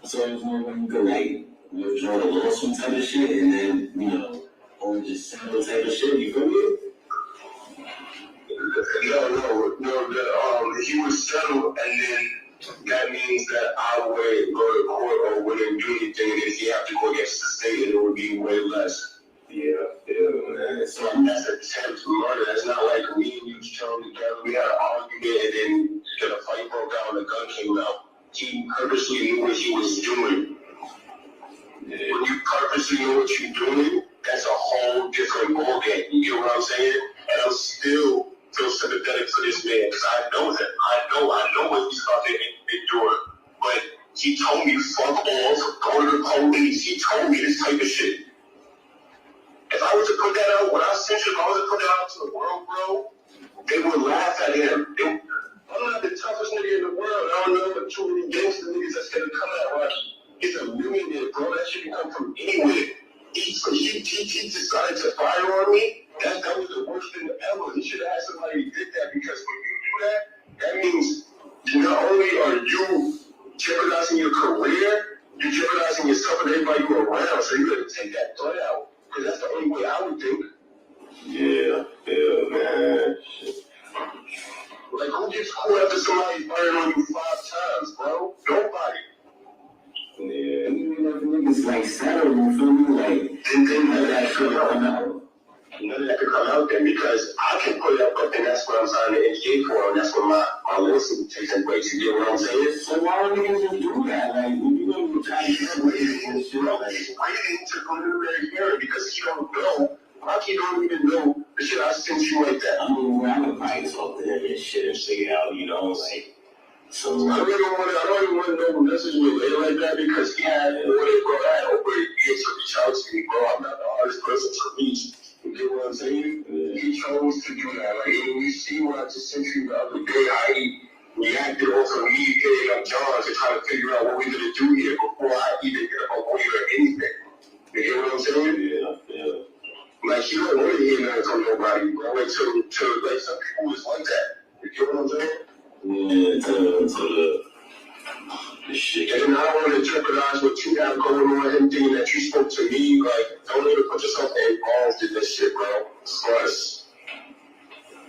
So there's no way you could like withdraw the lawsuit type of shit and then, you know, or just settle type of shit, you feel me? No, he would settle, and then that means that I would go to court or wouldn't do anything, and then he have to go against the state, and it would be way less. Yeah, man. So that's attempt murder. That's not like me and you thrown together. We had an argument, and then the fight broke out, and the gun came out. He purposely knew what he was doing. When you purposely know what you're doing, that's a whole different ballgame. You get what I'm saying? And I'm still feel sympathetic for this man because I know him. I know what he's about to endure. But he told me, fuck off, go to the police. He told me this type of shit. If I was to put that out, when I sent you, if I was to put that out to the world, bro, they would laugh at him. I'm not the toughest nigga in the world. I don't know but too many gangster niggas that's gonna come at Rocky. He's a millionaire, bro. That shit can come from anywhere. He decided to fire on me. That was the worst thing ever. He should have had somebody who did that because when you do that, that means not only are you jeopardizing your career, you're jeopardizing yourself and everybody you're around. So you gotta take that threat out. Because that's the only way I would think. Yeah, man. Like, who gets caught after somebody firing on you 5 times, bro? Nobody. Yeah, even if niggas like settle, you feel me? Like, none of that could come out. None of that could come out then because I can put it up, but then that's what I'm signing the NDA for, and that's what my lawsuit takes place. You get what I'm saying? So why would niggas just do that? Like, you know, he's waiting to go to the hearing because he don't know. Rocky don't even know the shit I sent you like that. I mean, we're having fights off there and shit and figure out, you know, like. So I don't even want to know the message with Lay like that because he had bro. I had over years to reach out to me, bro. I'm not the hardest person to reach. You get what I'm saying? Yeah. He chose to do that. Like, when you see what I just sent you the other day, how he reacted off of me getting up John to try to figure out what we're going to do here before I even get a lawyer or anything. You get what I'm saying? Yeah. Like, he don't want to hear nothing from nobody, bro. Like, like, some people is like that. You get what I'm saying? Yeah, to the shit. And I don't want to jeopardize what you have going on, anything that you spoke to me. Like, don't even put yourself involved in this shit, bro. Plus,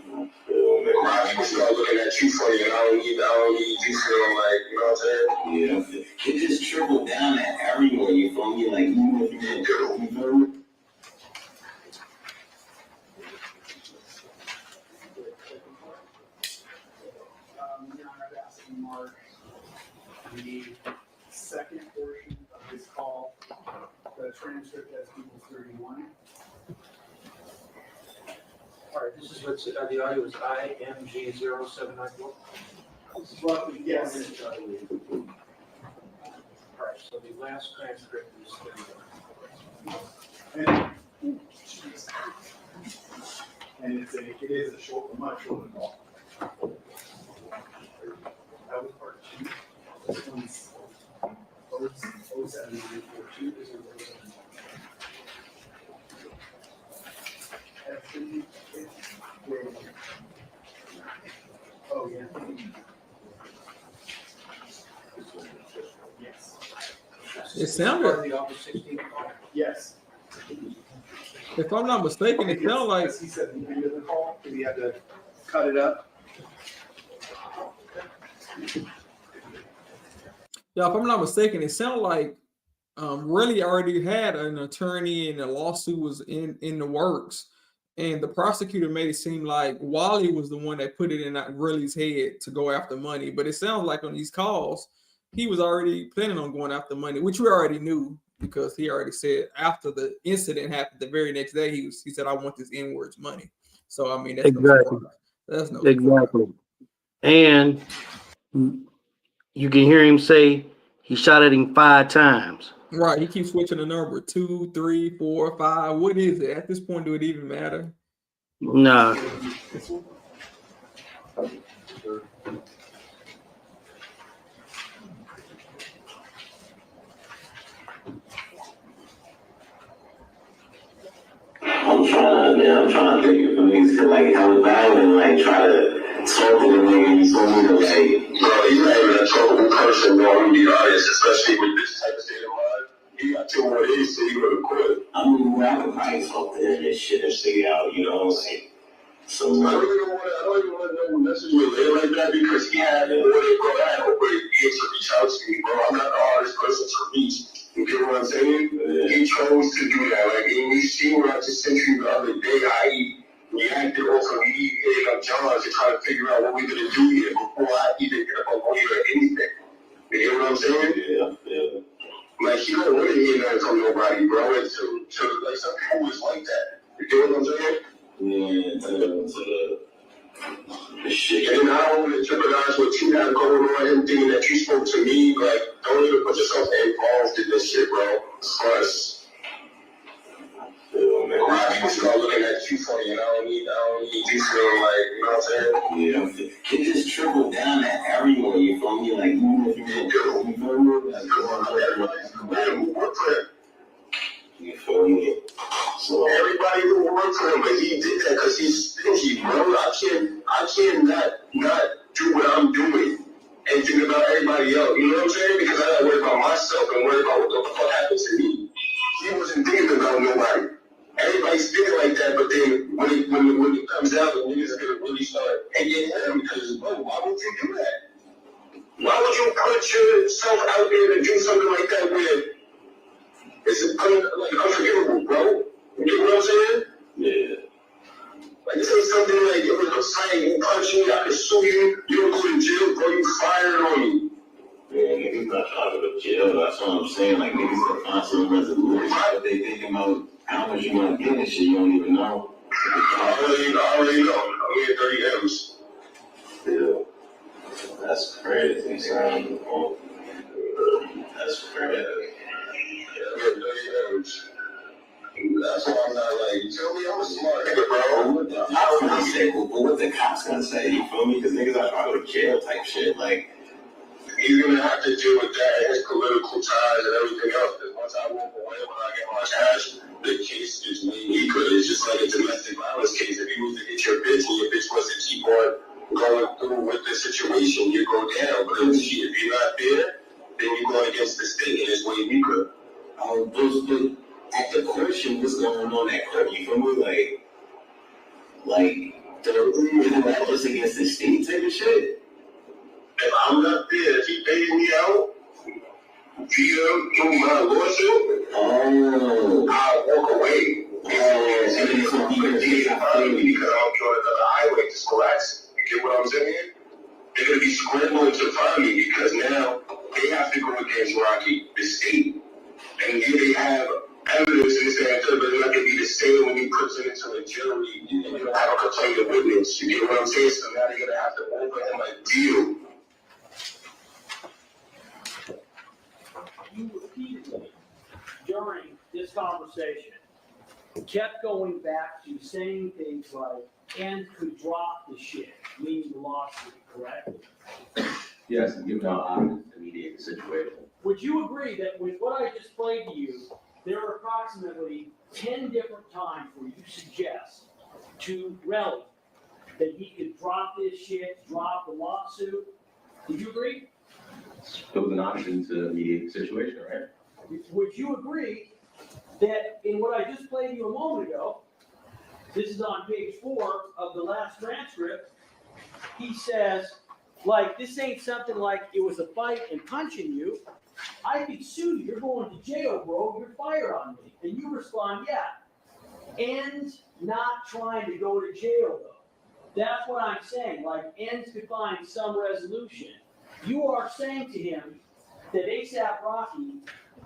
Rocky will start looking at you funny, and I don't need you feeling like, you know what I'm saying? Yeah, it just trickled down at everyone, you feel me? Like, even if you didn't do it, you feel me? Mark, the second portion of this call, the transcript as equals 31. All right, this is what's, the audio is IMG0794. This is roughly, yes. All right, so the last transcript is 31. And it is a much shorter call. That was part 2. Oh, yeah. It Part of sounded, the August 16th call? Yes. if I'm not mistaken, it sounded like, As he said, the end of the call, because he had to cut it up. yeah, if I'm not mistaken, it sounded like Relli already had an attorney and a lawsuit was in the works. And the prosecutor made it seem like Wally was the one that put it in Relli's head to go after money. But it sounds like on these calls, he was already planning on going after money, which we already knew because he already said after the incident happened, the very next day, he said, "I want this N-words money." So I mean, that's no Exactly. surprise. That's no Exactly. And you can hear him say he shot at him 5 times. Right. He keeps switching the number 2, 3, 4, 5. What is it? At this point, do it even matter? Nah. I'm trying to think of niggas to like help out and like try to talk to the nigga. He told me to like, bro, he's not even a talkable person, bro. I'm gonna be honest, especially with this type of state of mind. He got 2 more days to go to court. I mean, I could probably talk to him and shit and figure out, you know, like. So I don't even want to know message with him like that because he had more than go out over the years to reach out to me, bro. I'm not the hardest person to reach. You get what I'm saying? Yeah. He chose to do that. Like, and you see what I just sent you the other day, how he reacted off of me hitting up John to try to figure out what we're going to do here before I even get up a lawyer or anything. You get what I'm saying? Yeah. Like, he don't want to hear nothing from nobody, bro. And to like, some people is like that. You get what I'm saying? Yeah, to the shit. And I don't want to jeopardize what you have going on and thinking that you spoke to me. Like, don't even put yourself involved in this shit, bro. Plus, people start looking at you funny, and I don't need you feeling like, you know what I'm saying? Yeah, it just trickled down to everyone, you feel me? Like, even if you feel me? Everybody who worked for him. You feel me? So everybody who worked for him, but he did that because he's stingy, bro. I can't not do what I'm doing and think about everybody else. You know what I'm saying? Because I gotta worry about myself and worry about what the fuck happened to me. He wasn't thinking about nobody. Everybody's thinking like that, but then when it comes out, the niggas are gonna really start hating him because, bro, why would you do that? Why would you put yourself out there to do something like that where it's unforgivable, bro? You get what I'm saying? Yeah. Like, this ain't something like, it was a sign, you punch me, I can sue you, you don't go to jail, bro, you fired on me. Yeah, niggas not trying to go to jail, that's what I'm saying. Like, niggas are find some resolution, but they thinking about how much you want to get and shit, you don't even know. I already know. I'm in 30 M's. Yeah. That's crazy, son. That's crazy. Yeah, I'm in 30 M's. That's why I'm not like, you feel me? I'm a smart nigga, bro. I don't want to say, but what the cops gonna say, you feel me? Because niggas are trying to go to jail type shit. Like, he's gonna have to deal with that and his political ties and everything else. Because once I walk away, when I get my cash, the case is way weaker. It's just like a domestic violence case. If you was to hit your bitch and your bitch was to keep on going through with the situation, you go down. But if you're not there, then you're going against the state and it's way weaker. At the question, what's going on at court? You feel me? Isn't that just against the state type of shit? If I'm not there, if he pays me out via my lawsuit, I'll walk away. And then so he can find me because I'm on another highway to collapse. You get what I'm saying? They're gonna be scrambling to find me because now they have to go against Rocky, the state, and here they have evidence in this and but it's not going to be the same when you put it into a jury and you don't have a complaining witness. You get what I'm saying? So now they're going to have to offer him a deal. You repeatedly, during this conversation, kept going back to saying things like, and could drop the shit, meaning the lawsuit, correct? Yes, and giving out options to mediate. mediate the situation. Would you agree that with what I just played to you, there are approximately 10 different times where you suggest to Relli that he could drop this shit, drop the lawsuit? Would you agree? It was an option to mediate the situation, right? Would you agree that in what I just played you a moment ago, this is on page 4 of the last transcript, he says, like, this ain't something like it was a fight and punching you. I could sue you. You're going to jail, bro. You're fired on me. And you respond, yeah. And not trying to go to jail, though. That's what I'm saying. Like, ends could find some resolution. You are saying to him that ASAP Rocky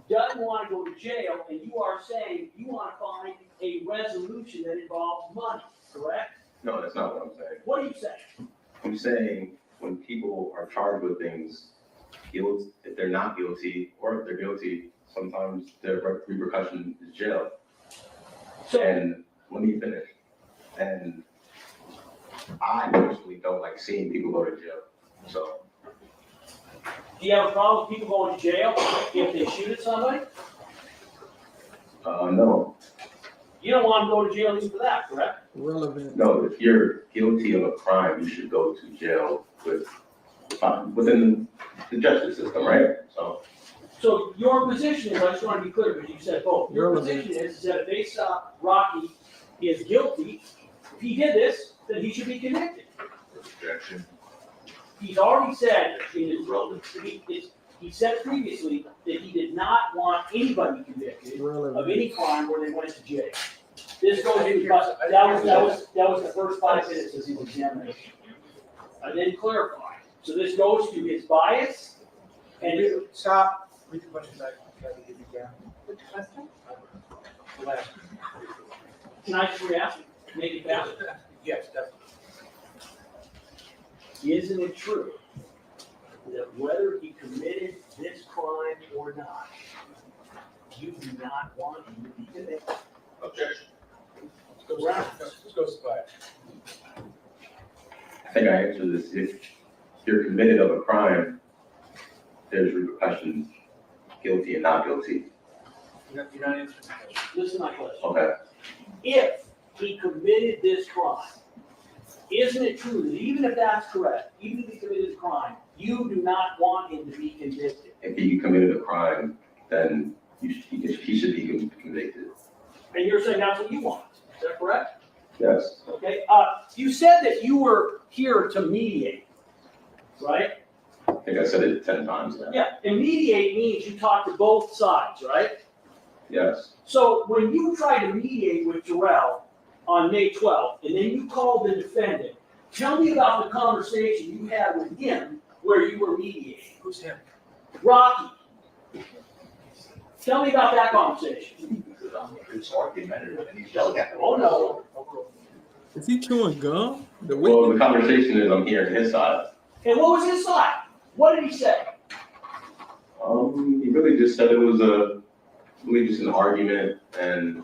doesn't want to go to jail, and you are saying you want to find a resolution that involves money, correct? No, that's not what I'm saying. What are you saying? I'm saying when people are charged with things, if they're not guilty or if they're guilty, sometimes the repercussion is jail. And let me finish. And I personally don't like seeing people go to jail. So. Do you have a problem with people going to jail if they shoot at somebody? No. You don't want to go to jail even for that, correct? Relevant. No, if you're guilty of a crime, you should go to jail within the justice system, right? So your position is, I just want to be clear, because you said both. Your position is that if ASAP Rocky is guilty, if he did this, then he should be convicted. Objection. He's already said, he said previously that he did not want anybody convicted of any crime where they went to jail. This goes to, that was the first 5 minutes of his examination. I didn't clarify. So this goes to his bias and Stop. Read the question back. Try to get it down. Which question? The last. Can I just re-ask it? Make it faster? Yes, definitely. Isn't it true that whether he committed this crime or not, you do not want him to be convicted? Objection. Let's go to bias. I think I answered this. If you're committed of a crime, there's repercussions, guilty and not guilty. You're not answering the question. Listen to my question. Okay. If he committed this crime, isn't it true that even if that's correct, even if he committed a crime, you do not want him to be convicted? If he committed a crime, then he should be convicted. And you're saying that's what you want, is that correct? Yes. Okay, you said that you were here to mediate, right? I think I said it 10 times now. Yeah, and mediate means you talk to both sides, right? Yes. So when you tried to mediate with Jarrell on May 12th, and then you called the defendant, tell me about the conversation you had with him where you were mediating. Who's him? Rocky. Tell me about that conversation. It's argumentative and he's yelling at me. Oh, no. Is he chewing gum? Well, the conversation is I'm hearing his side. And what was his side? What did he say? He really just said it was really just an argument, and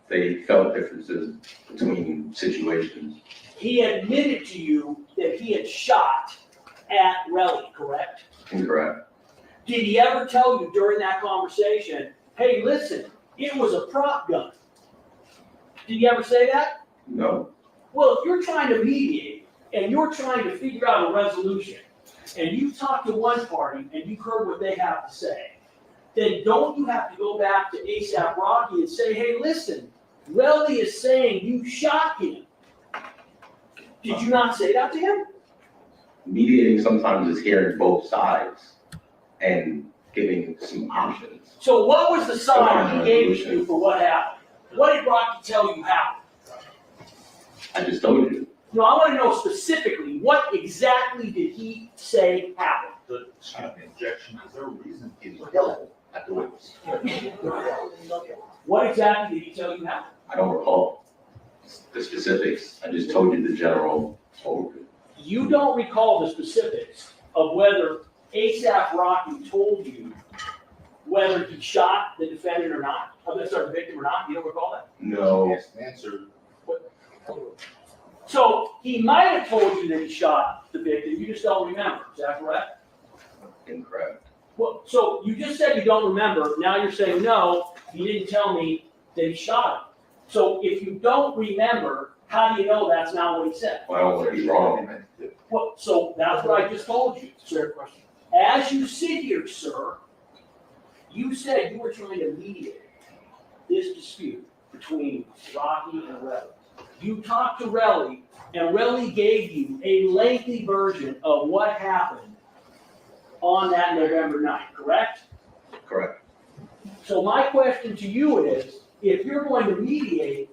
they felt differences between situations. He admitted to you that he had shot at Relli, correct? Incorrect. Did he ever tell you during that conversation, hey, listen, it was a prop gun? Did he ever say that? No. Well, if you're trying to mediate and you're trying to figure out a resolution, and you talk to one party and you've heard what they have to say, then don't you have to go back to A$AP Rocky and say, hey, listen, Relli is saying you shot him. Did you not say that to him? Mediating sometimes is hearing both sides and giving some options. So what was the side he gave you for what happened? What did Rocky tell you happened? I just told you. No, I want to know specifically, what exactly did he say happened? The objection, is there a reason he was yelling at the witness? What exactly did he tell you happened? I don't recall the specifics. I just told you the general overview. You don't recall the specifics of whether A$AP Rocky told you whether he shot the defendant or not? The victim or not? You don't recall that? No. Yes, answer. So he might have told you that he shot the victim, you just don't remember. Is that correct? Incorrect. Well, so you just said you don't remember, now you're saying, no, you didn't tell me that he shot him. So if you don't remember, how do you know that's not what he said? Well, I don't want to be wrong. Well, so that's what I just told you, sir. As you sit here, sir, you said you were trying to mediate this dispute between Rocky and Relli. You talked to Relli, and Relli gave you a lengthy version of what happened on that November night, correct? Correct. So my question to you is, if you're going to mediate,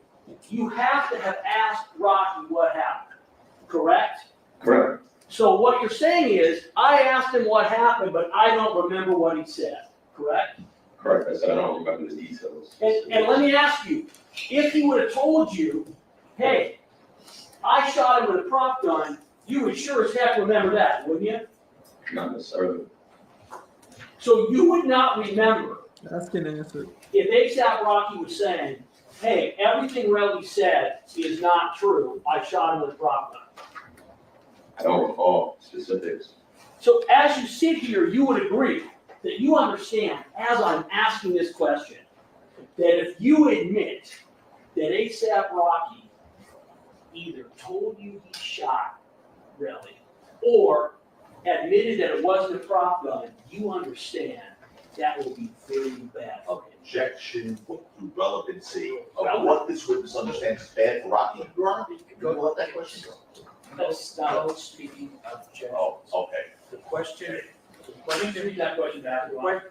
you have to have asked Rocky what happened, correct? Correct. So what you're saying is, I asked him what happened, but I don't remember what he said, correct? Correct. I said I don't remember the details. And let me ask you, if he would have told you, hey, I shot him with a prop gun, you would sure as heck remember that, wouldn't you? Not necessarily. So you would not remember Ask and answer. if ASAP Rocky was saying, hey, everything Relli said is not true, I shot him with a prop gun. I don't recall specifics. So as you sit here, you would agree that you understand, as I'm asking this question, that if you admit that ASAP Rocky either told you he shot Relli or admitted that it wasn't a prop gun, you understand that will be very bad. Objection to relevancy of what this witness understands is bad for Rocky. Your Honor, you want that question? That's No speaking objection. Oh, okay. The question, Read that question back. the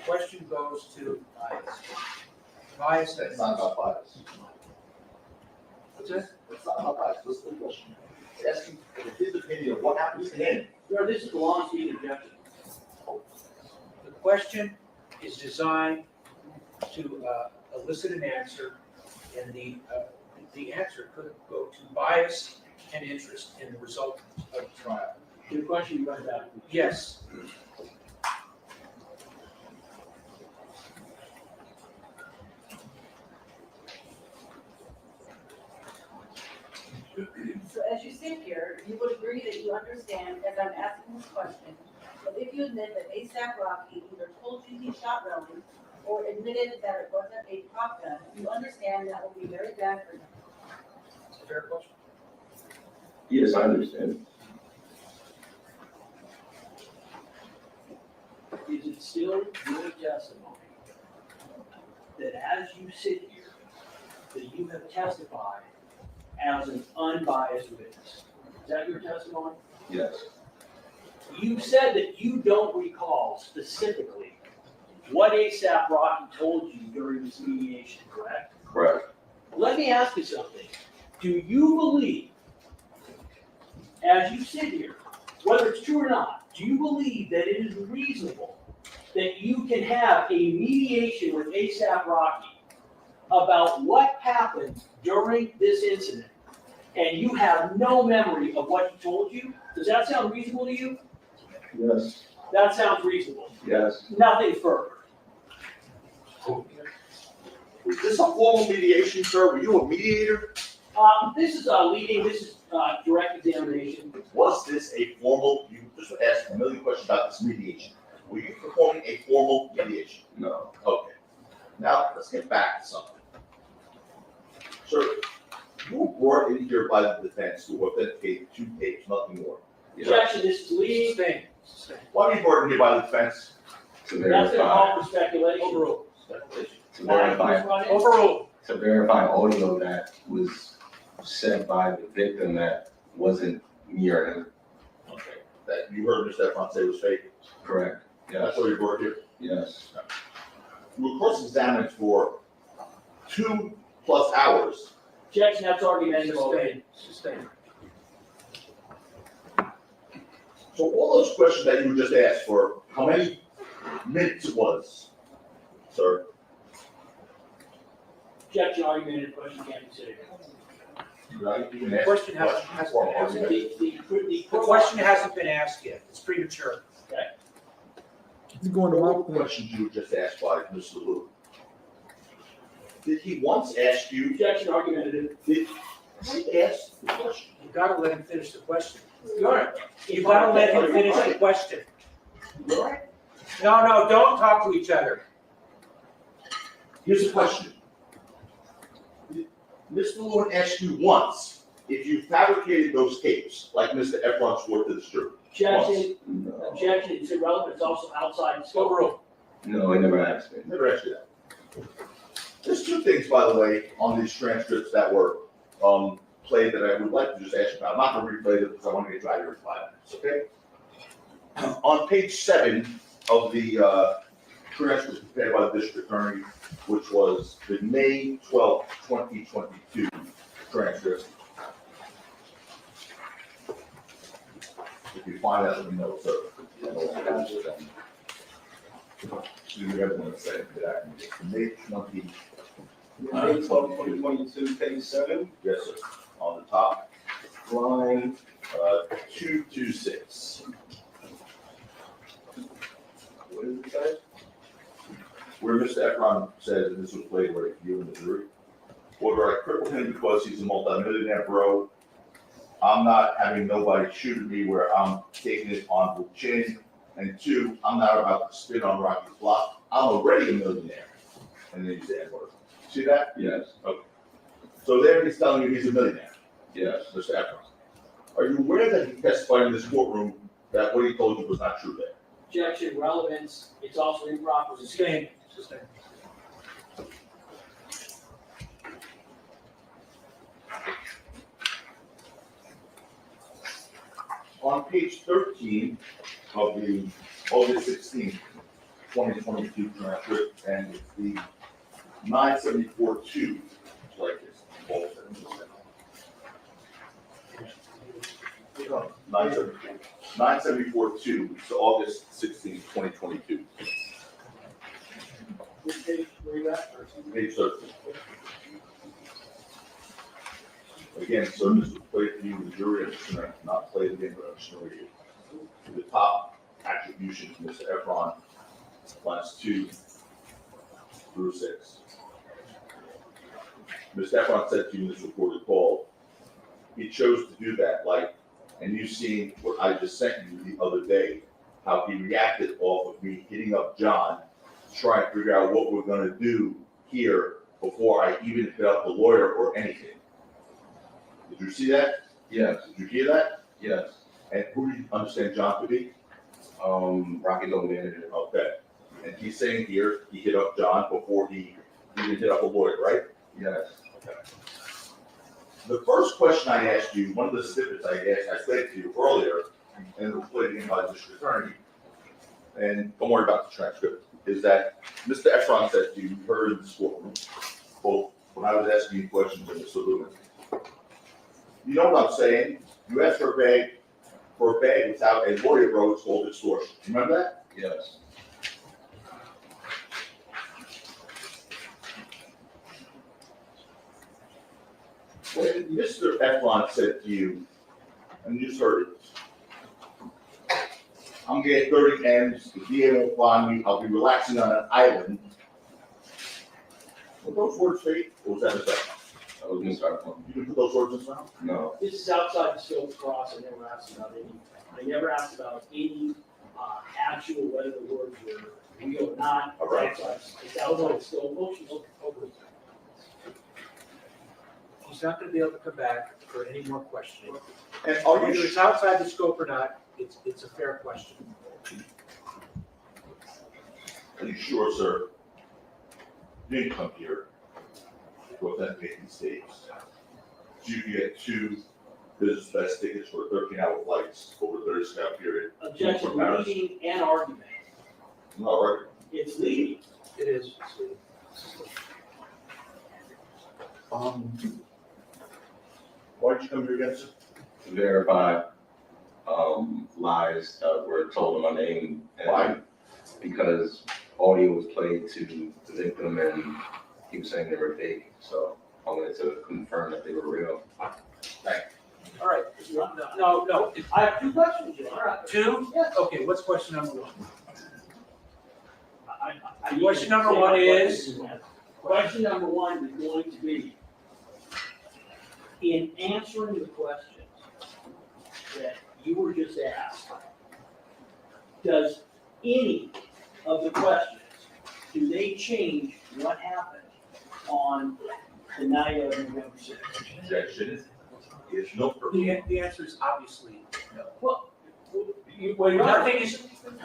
question goes to bias. Bias. That's not about bias. What's that? That's not about bias. Listen to the question. It's asking his opinion of what happens to him. Sir, this is the long speed objection. The question is designed to elicit an answer, and the answer could go to bias and interest in the result of the trial. Your question, you write back. Yes. So as you sit here, you would agree that you understand, as I'm asking this question, that if you admit that ASAP Rocky either told you he shot Relli or admitted that it wasn't a prop gun, you understand that will be very bad for you. It's a fair question. Yes, I understand. Is it still your testimony that as you sit here, that you have testified as an unbiased witness? Is that your testimony? Yes. You said that you don't recall specifically what ASAP Rocky told you during this mediation, correct? Correct. Let me ask you something. Do you believe, as you sit here, whether it's true or not, do you believe that it is reasonable that you can have a mediation with ASAP Rocky about what happened during this incident, and you have no memory of what he told you? Does that sound reasonable to you? Yes. That sounds reasonable. Yes. Nothing further. Was this a formal mediation, sir? Were you a mediator? This is this is direct examination. Was this a formal, you just asked a million questions about this mediation. Were you performing a formal mediation? No. Okay. Now, let's get back to something. Sir, you were brought in here by the defense to authenticate 2 tapes, nothing more. Objection, this is leading. Sustained. Why were you brought in here by the defense? To That's gonna verify. call for speculation. Overruled. To verify. Overruled. To verify audio that was said by the victim that wasn't near him. Okay. That you heard Mr. Efron say was fake? Correct. Yes. That's why you brought here? Yes. You were cross-examined for 2+ hours. Objection, that's argumentative. Sustained. Sustained. So all those questions that you were just asked for, how many minutes it was, sir? Objection, argumentative, question can't be considered. The question hasn't been asked. The question hasn't been asked yet. It's premature. Okay. He's going to All my the questions you were just asked by Mr. Lou. Did he once ask you, Objection, argumentative. did he ask the question? You've got to let him finish the question. You're. You've got to let him finish the question. You all right? No, don't talk to each other. Here's a question. Mr. Lewin asked you once if you fabricated those tapes, like Mr. Efron swore to the jury. Objection, objection, it's irrelevant, it's also outside the scope. Overruled. No, he never asked me. Never asked you that. There's two things, by the way, on these transcripts that were played that I would like to just ask you about. I'm not going to replay them because I want to get dry here in 5 minutes, okay? On page 7 of the transcript prepared by the district attorney, which was the May 12th, 2022 transcript. If you find that, let me know, sir. I know what it is, you have one to say that. May 20. May 12, 2022, page 7. Yes, sir. On the top, Line 226. What does it say? Where Mr. Efron says, and this was played right for you and the jury, whether I cripple him because he's a multimillionaire, bro, I'm not having nobody shoot at me where I'm taking it on the chin. And 2, I'm not about to spin on Rocky's block. I'm already a millionaire. And then you say, N-word. See that? Yes. Okay. So there he's telling you he's a millionaire. Yes. Mr. Efron. Are you aware that he testified in this courtroom that what he told you was not true there? Objection, relevance, it's also improper. Sustained. On page 13 of the August 16th, 2022 transcript, and it's the 974-2, like this. 974-2, so August 16th, 2022. Which page were you at? Page 13. Again, sir, this was played for you, the jury, I'm just gonna not play it again, but I'm just gonna read it. The top attribution to Mr. Efron, lines 2 through 6. Mr. Efron said to you in this recorded call, he chose to do that, like, and you've seen what I just sent you the other day, how he reacted off of me hitting up John, to try and figure out what we're gonna do here before I even hit up the lawyer or anything. Did you see that? Yes. Did you hear that? Yes. And who do you understand John to be? Rocky's old manager. Okay. And he's saying here, he hit up John before he even hit up a lawyer, right? Yes. Okay. The first question I asked you, one of the snippets I said to you earlier, and it was played in by the district attorney, and don't worry about the transcript, is that Mr. Efron said to you, you heard in this courtroom, both when I was asking you questions and Mr. Lewin. You know what I'm saying? You asked for a bag without a lawyer, bro, it's called extortion. Remember that? Yes. When Mr. Efron said to you, and you just heard it, I'm getting 30 M's, the DA won't find me, I'll be relaxing on an island. Were those words fake, or was that a fact? I was Mr. Efron. You didn't put those words in his mouth? No. This is outside the scope of cross, I never asked about any, I never asked about any, actual, whether the words were real or not. All right. It's outside the scope, motion, over. He's not gonna be able to come back for any more questioning. And are Whether you it's outside the scope or not, it's a fair question. sure, sir? You didn't come here to authenticate these tapes. You can get 2 business class tickets for 13-hour flights over the 30-second period. Objection, leading and argument. Not right. It's leading. It is. Why did you come here again, sir? To verify lies that were told in my name. And Why? Because audio was played to the victim and he was saying they were fake. So I wanted to confirm that they were real. All right. No. I have 2 questions, Your Honor. 2? Yes. Okay, what's question number 1? I Question number 1 is? Question number 1 is going to be, in answering the questions that you were just asked, does any of the questions, do they change what happened on the night of November 6th? Objection. Is no proof. The answer is obviously no. Well, nothing is,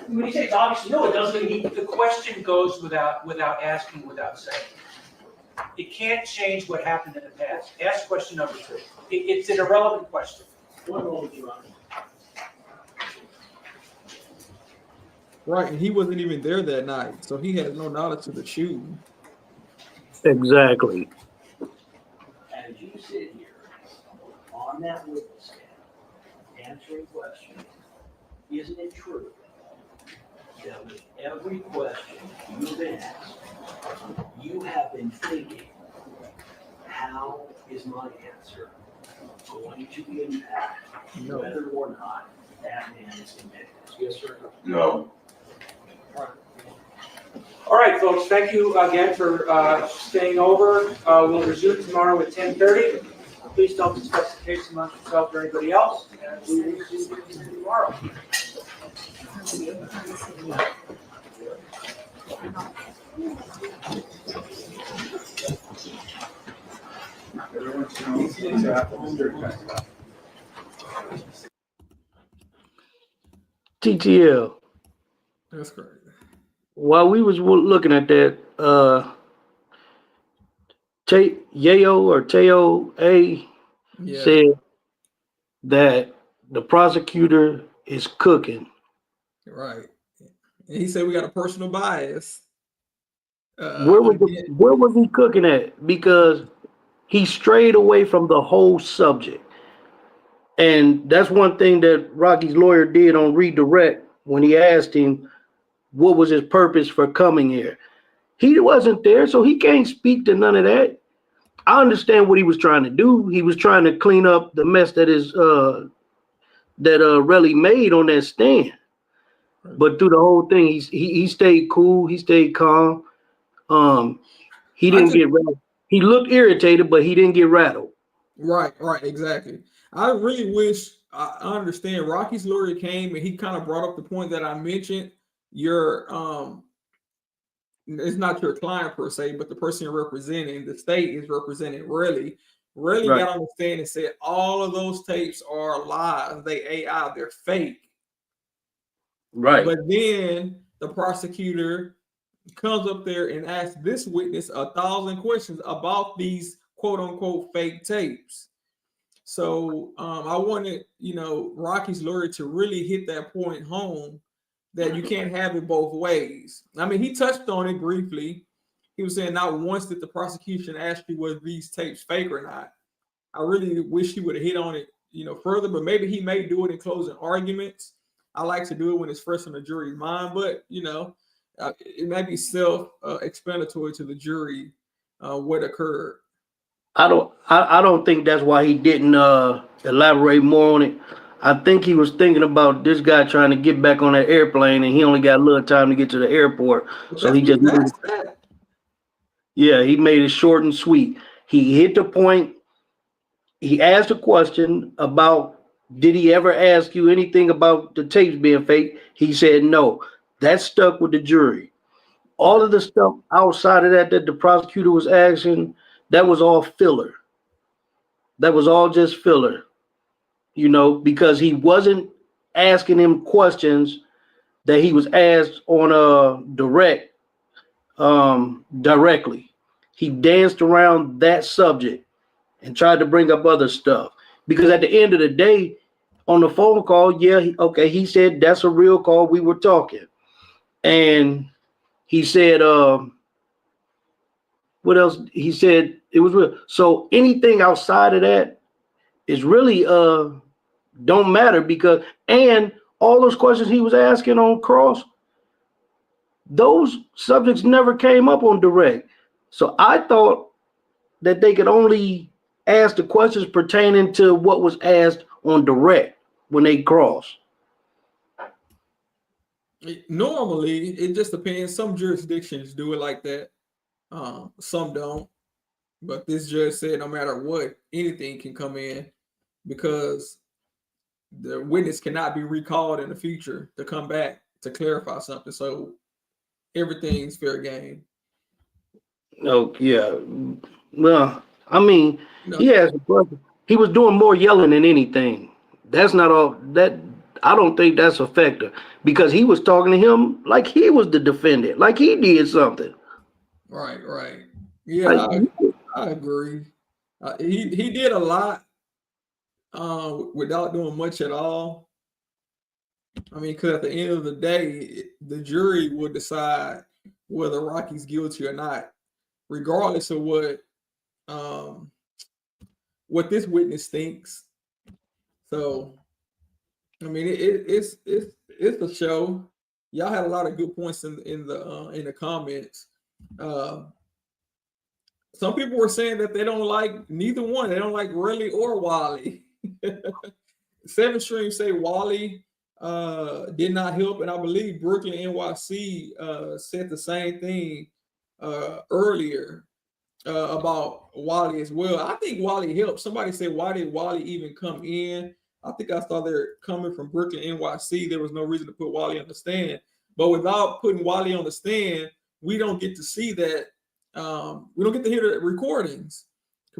when you say it's obviously no, it doesn't mean. The question goes without asking, without saying. It can't change what happened in the past. Ask question number 2. It's an irrelevant question. One moment, Your Honor. Right, and he wasn't even there that night, so he had no knowledge of the shooting. Exactly. As you sit here on that witness stand, answering questions, isn't it true that with every question you've been asked, you have been thinking, how is my answer going to impact whether or not that man is convicted? Yes, sir. No. All right, folks, thank you again for staying over. We'll resume tomorrow at 10:30. Please don't discuss the case amongst yourself or anybody else, and we will resume tomorrow. TTL. That's correct. While we was looking at that, Yayo or Teo A said that the prosecutor is cooking. Right. And he said we got a personal bias. Where was he cooking at? Because he strayed away from the whole subject. And that's one thing that Rocky's lawyer did on redirect when he asked him what was his purpose for coming here. He wasn't there, so he can't speak to none of that. I understand what he was trying to do. He was trying to clean up the mess that Relli made on that stand. But through the whole thing, he stayed cool. He stayed calm. He didn't get rattled. He looked irritated, but he didn't get rattled. Right, exactly. I really wish I understand. Rocky's lawyer came and he kind of brought up the point that I mentioned. It's not your client per se, but the person you're representing, the state is representing Relli. Relli got on the stand and said all of those tapes are lies. They AI, they're fake. Right. But then the prosecutor comes up there and asks this witness 1,000 questions about these quote unquote fake tapes. So I wanted, Rocky's lawyer to really hit that point home that you can't have it both ways. I mean, he touched on it briefly. He was saying not once did the prosecution ask you whether these tapes fake or not. I really wish he would have hit on it, further, but maybe he may do it in closing arguments. I like to do it when it's fresh on the jury's mind, but it may be self-explanatory to the jury what occurred. I don't think that's why he didn't elaborate more on it. I think he was thinking about this guy trying to get back on that airplane, and he only got a little time to get to the airport, so he just he made it short and sweet. He hit the point. He asked a question about, did he ever ask you anything about the tapes being fake? He said no. That stuck with the jury. All of the stuff outside of that the prosecutor was asking, that was all filler. That was all just filler, because he wasn't asking him questions that he was asked on directly. He danced around that subject and tried to bring up other stuff. Because at the end of the day, on the phone call, he said that's a real call. We were talking. And he said, what else? He said it was real. So anything outside of that is really don't matter, because and all those questions he was asking on cross, those subjects never came up on direct. So I thought that they could only ask the questions pertaining to what was asked on direct when they cross. Normally, it just depends. Some jurisdictions do it like that. Some don't. But this judge said no matter what, anything can come in because the witness cannot be recalled in the future to come back to clarify something. So everything's fair game. Oh yeah. Well, I mean, No. he was doing more yelling than anything. That's not all that I don't think that's a factor because he was talking to him like he was the defendant, like he did something. Right. Yeah, I agree. He did a lot without doing much at all. I mean, because at the end of the day, the jury will decide whether Rocky's guilty or not, regardless of what this witness thinks. So, I mean, it's a show. Y'all had a lot of good points in the comments. Some people were saying that they don't like neither one. They don't like Relli or Wally. 7 Stream say Wally did not help, and I believe Brooklyn NYC said the same thing earlier about Wally as well. I think Wally helped. Somebody said, why did Wally even come in? I think I saw they're coming from Brooklyn NYC. There was no reason to put Wally on the stand. But without putting Wally on the stand, we don't get to see that. We don't get to hear the recordings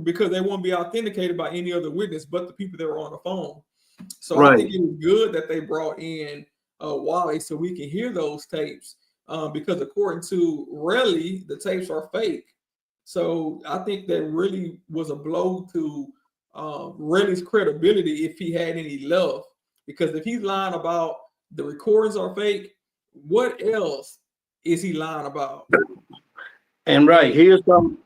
because they won't be authenticated by any other witness but the people that were on the phone. So Right. I think it was good that they brought in Wally so we can hear those tapes because according to Relli, the tapes are fake. So I think that really was a blow to Relli's credibility if he had any love. Because if he's lying about the recordings are fake, what else is he lying about? And right, here's some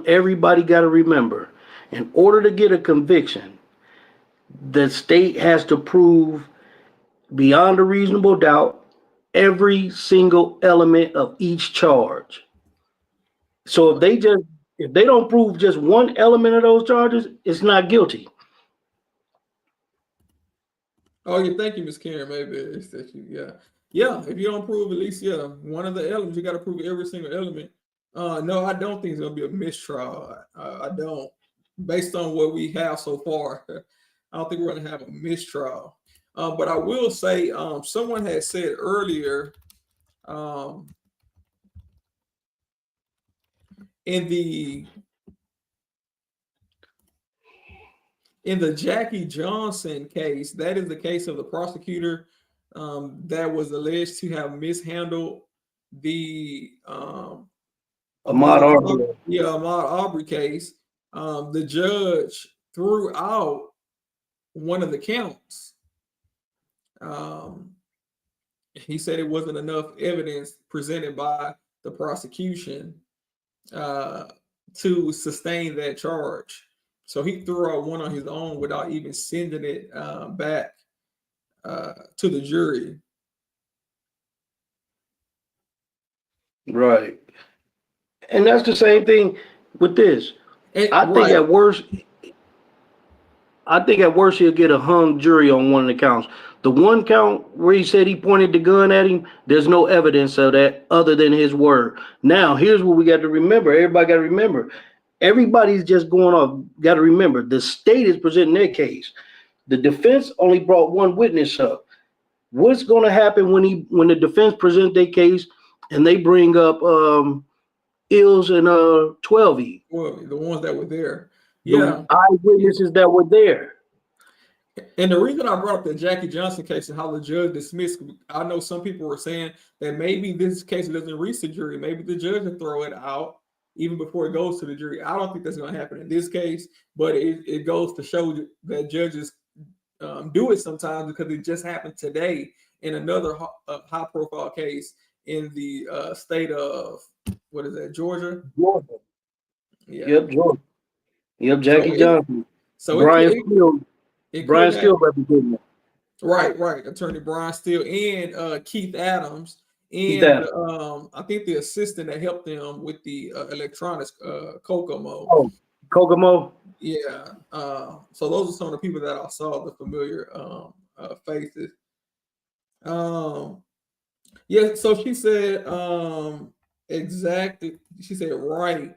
everybody got to remember. In order to get a conviction, the state has to prove beyond a reasonable doubt every single element of each charge. So if they don't prove just one element of those charges, it's not guilty. Oh, yeah, thank you, Ms. Karen. Maybe it's that yeah. If you don't prove at least one of the elements, you got to prove every single element. No, I don't think it's gonna be a mistrial. I don't, based on what we have so far. I don't think we're gonna have a mistrial. But I will say, someone had said earlier, in the Jackie Johnson case, that is the case of the prosecutor that was alleged to have mishandled the Ahmaud Arbery. Ahmaud Arbery case. The judge threw out one of the counts. He said it wasn't enough evidence presented by the prosecution to sustain that charge. So he threw out one on his own without even sending it back to the jury. Right. And that's the same thing with this. I think at worst he'll get a hung jury on one of the counts. The one count where he said he pointed the gun at him, there's no evidence of that other than his word. Now, here's what we got to remember. Everybody got to remember. Everybody's just going off. Got to remember, the state is presenting their case. The defense only brought one witness up. What's going to happen when the defense presents their case and they bring up Ills and 12E? Well, the ones that were there. The eyewitnesses that were there. And the reason I brought up the Jackie Johnson case and how the judge dismissed, I know some people were saying that maybe this case doesn't reach the jury. Maybe the judge will throw it out even before it goes to the jury. I don't think that's going to happen in this case, but it goes to show that judges do it sometimes because it just happened today in another high-profile case in the state of, what is that, Georgia? Georgia. Yeah. Yep, Georgia. Yep, Jackie Johnson. So Brian Steele representing him. Right. Attorney Brian Steele and Keith Adams. And I think the assistant that helped them with the electronics, Kokomo. Oh, Kokomo? Yeah. So those are some of the people that I saw, the familiar faces. Yeah, so she said exactly, she said right.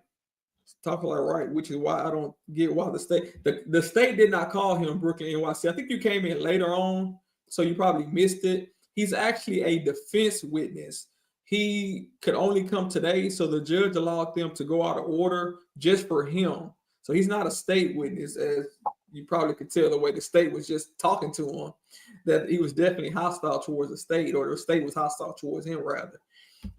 Talking like right, which is why I don't get why the state did not call him Brooklyn NYC. I think you came in later on, so you probably missed it. He's actually a defense witness. He could only come today, so the judge allowed them to go out of order just for him. So he's not a state witness, as you probably could tell the way the state was just talking to him, that he was definitely hostile towards the state, or the state was hostile towards him rather.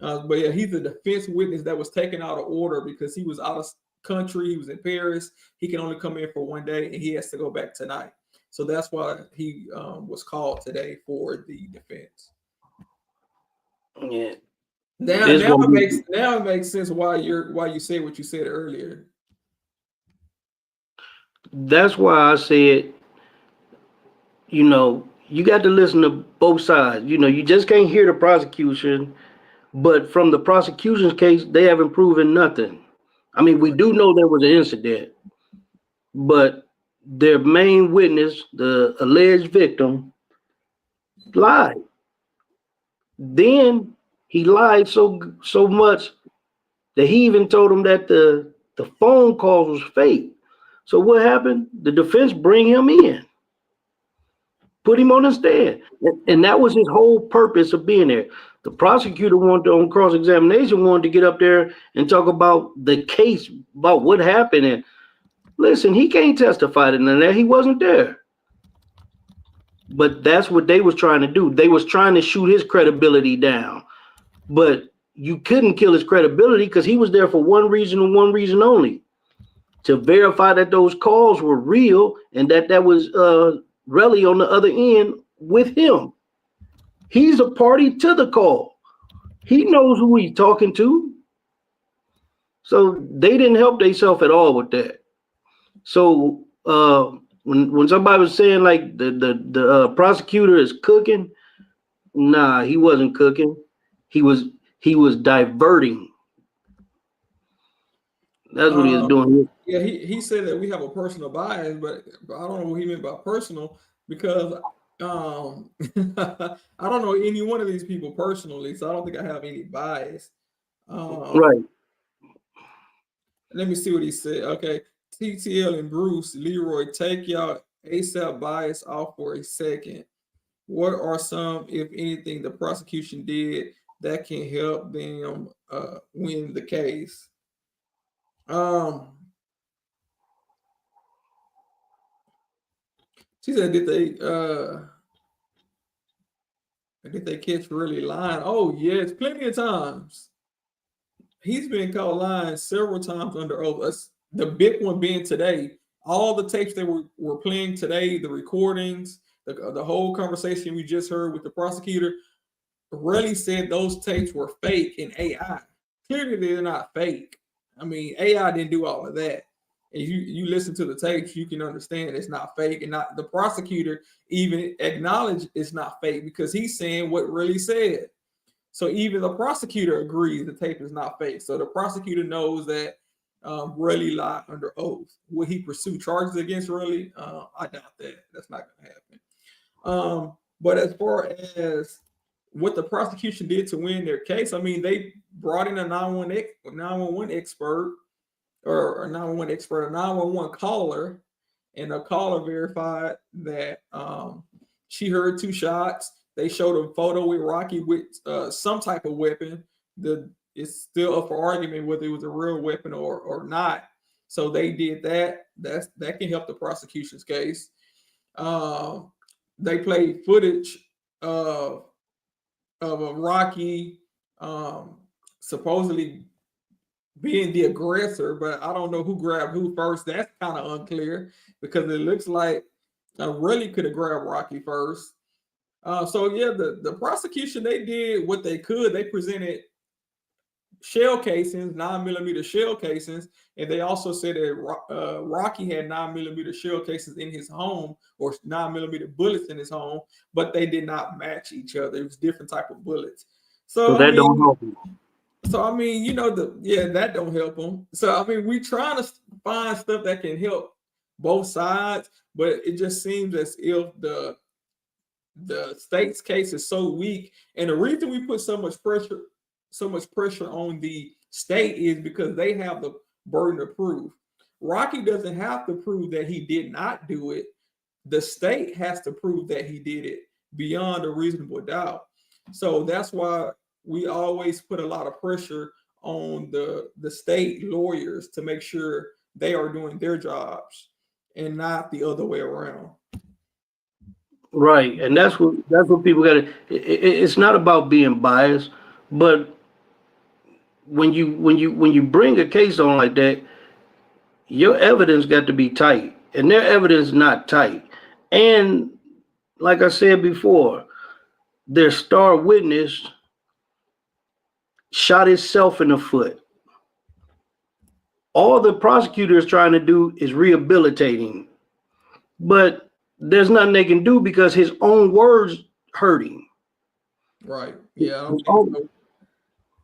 But yeah, he's a defense witness that was taken out of order because he was out of country. He was in Paris. He can only come in for one day, and he has to go back tonight. So that's why he was called today for the defense. Yeah. Now it makes sense why you said what you said earlier. That's why I said, you know, you got to listen to both sides. You know, you just can't hear the prosecution, but from the prosecution's case, they haven't proven nothing. I mean, we do know there was an incident, but their main witness, the alleged victim, lied. Then he lied so much that he even told him that the phone calls was fake. So what happened? The defense bring him in, put him on the stand, and that was his whole purpose of being there. The prosecutor wanted on cross-examination wanted to get up there and talk about the case, about what happened. And listen, he can't testify to none of that. He wasn't there. But that's what they was trying to do. They was trying to shoot his credibility down. But you couldn't kill his credibility because he was there for one reason and one reason only, to verify that those calls were real and that was Relli on the other end with him. He's a party to the call. He knows who he's talking to. So they didn't help themselves at all with that. So when somebody was saying like the prosecutor is cooking, nah, he wasn't cooking. He was diverting. That's what he was doing. Yeah, he said that we have a personal bias, but I don't know what he meant by personal, because I don't know any one of these people personally, so I don't think I have any bias. Right. Let me see what he said. Okay. TTL and Bruce, Leroy, take y'all ASAP bias off for a second. What are some, if anything, the prosecution did that can help them win the case? She said, did they catch Relli lying? Oh yes, plenty of times. He's been caught lying several times under oath. The big one being today. All the tapes that were playing today, the recordings, the whole conversation we just heard with the prosecutor, Relli said those tapes were fake in AI. Clearly, they're not fake. I mean, AI didn't do all of that. And you listen to the tapes, you can understand it's not fake. And not the prosecutor even acknowledged it's not fake because he's saying what Relli said. So even the prosecutor agrees the tape is not fake. So the prosecutor knows that Relli lied under oath. Will he pursue charges against Relli? I doubt that. That's not going to happen. But as far as what the prosecution did to win their case, I mean, they brought in a 911 expert, or a 911 expert, a 911 caller, and the caller verified that she heard 2 shots. They showed a photo with Rocky with some type of weapon. It's still up for argument whether it was a real weapon or not. So they did that. That can help the prosecution's case. They played footage of a Rocky supposedly being the aggressor, but I don't know who grabbed who first. That's kind of unclear because it looks like Relli could have grabbed Rocky first. So yeah, the prosecution, they did what they could. They presented shell casings, 9mm shell casings, and they also said that Rocky had 9mm shell casings in his home, or 9mm bullets in his home, but they did not match each other. It was different type of bullets. So that don't help him. So I mean, you know, that don't help them. So I mean, we trying to find stuff that can help both sides, but it just seems as if the state's case is so weak, and the reason we put so much pressure on the state is because they have the burden of proof. Rocky doesn't have to prove that he did not do it. The state has to prove that he did it. beyond a reasonable doubt. So that's why we always put a lot of pressure on the state lawyers to make sure they are doing their jobs and not the other way around. Right, and that's what people got to. It's not about being biased, but when you bring a case on like that, your evidence got to be tight, and their evidence not tight. And like I said before, their star witness shot himself in the foot. All the prosecutor is trying to do is rehabilitating, but there's nothing they can do because his own words hurt him. Right. Yeah. I don't think so.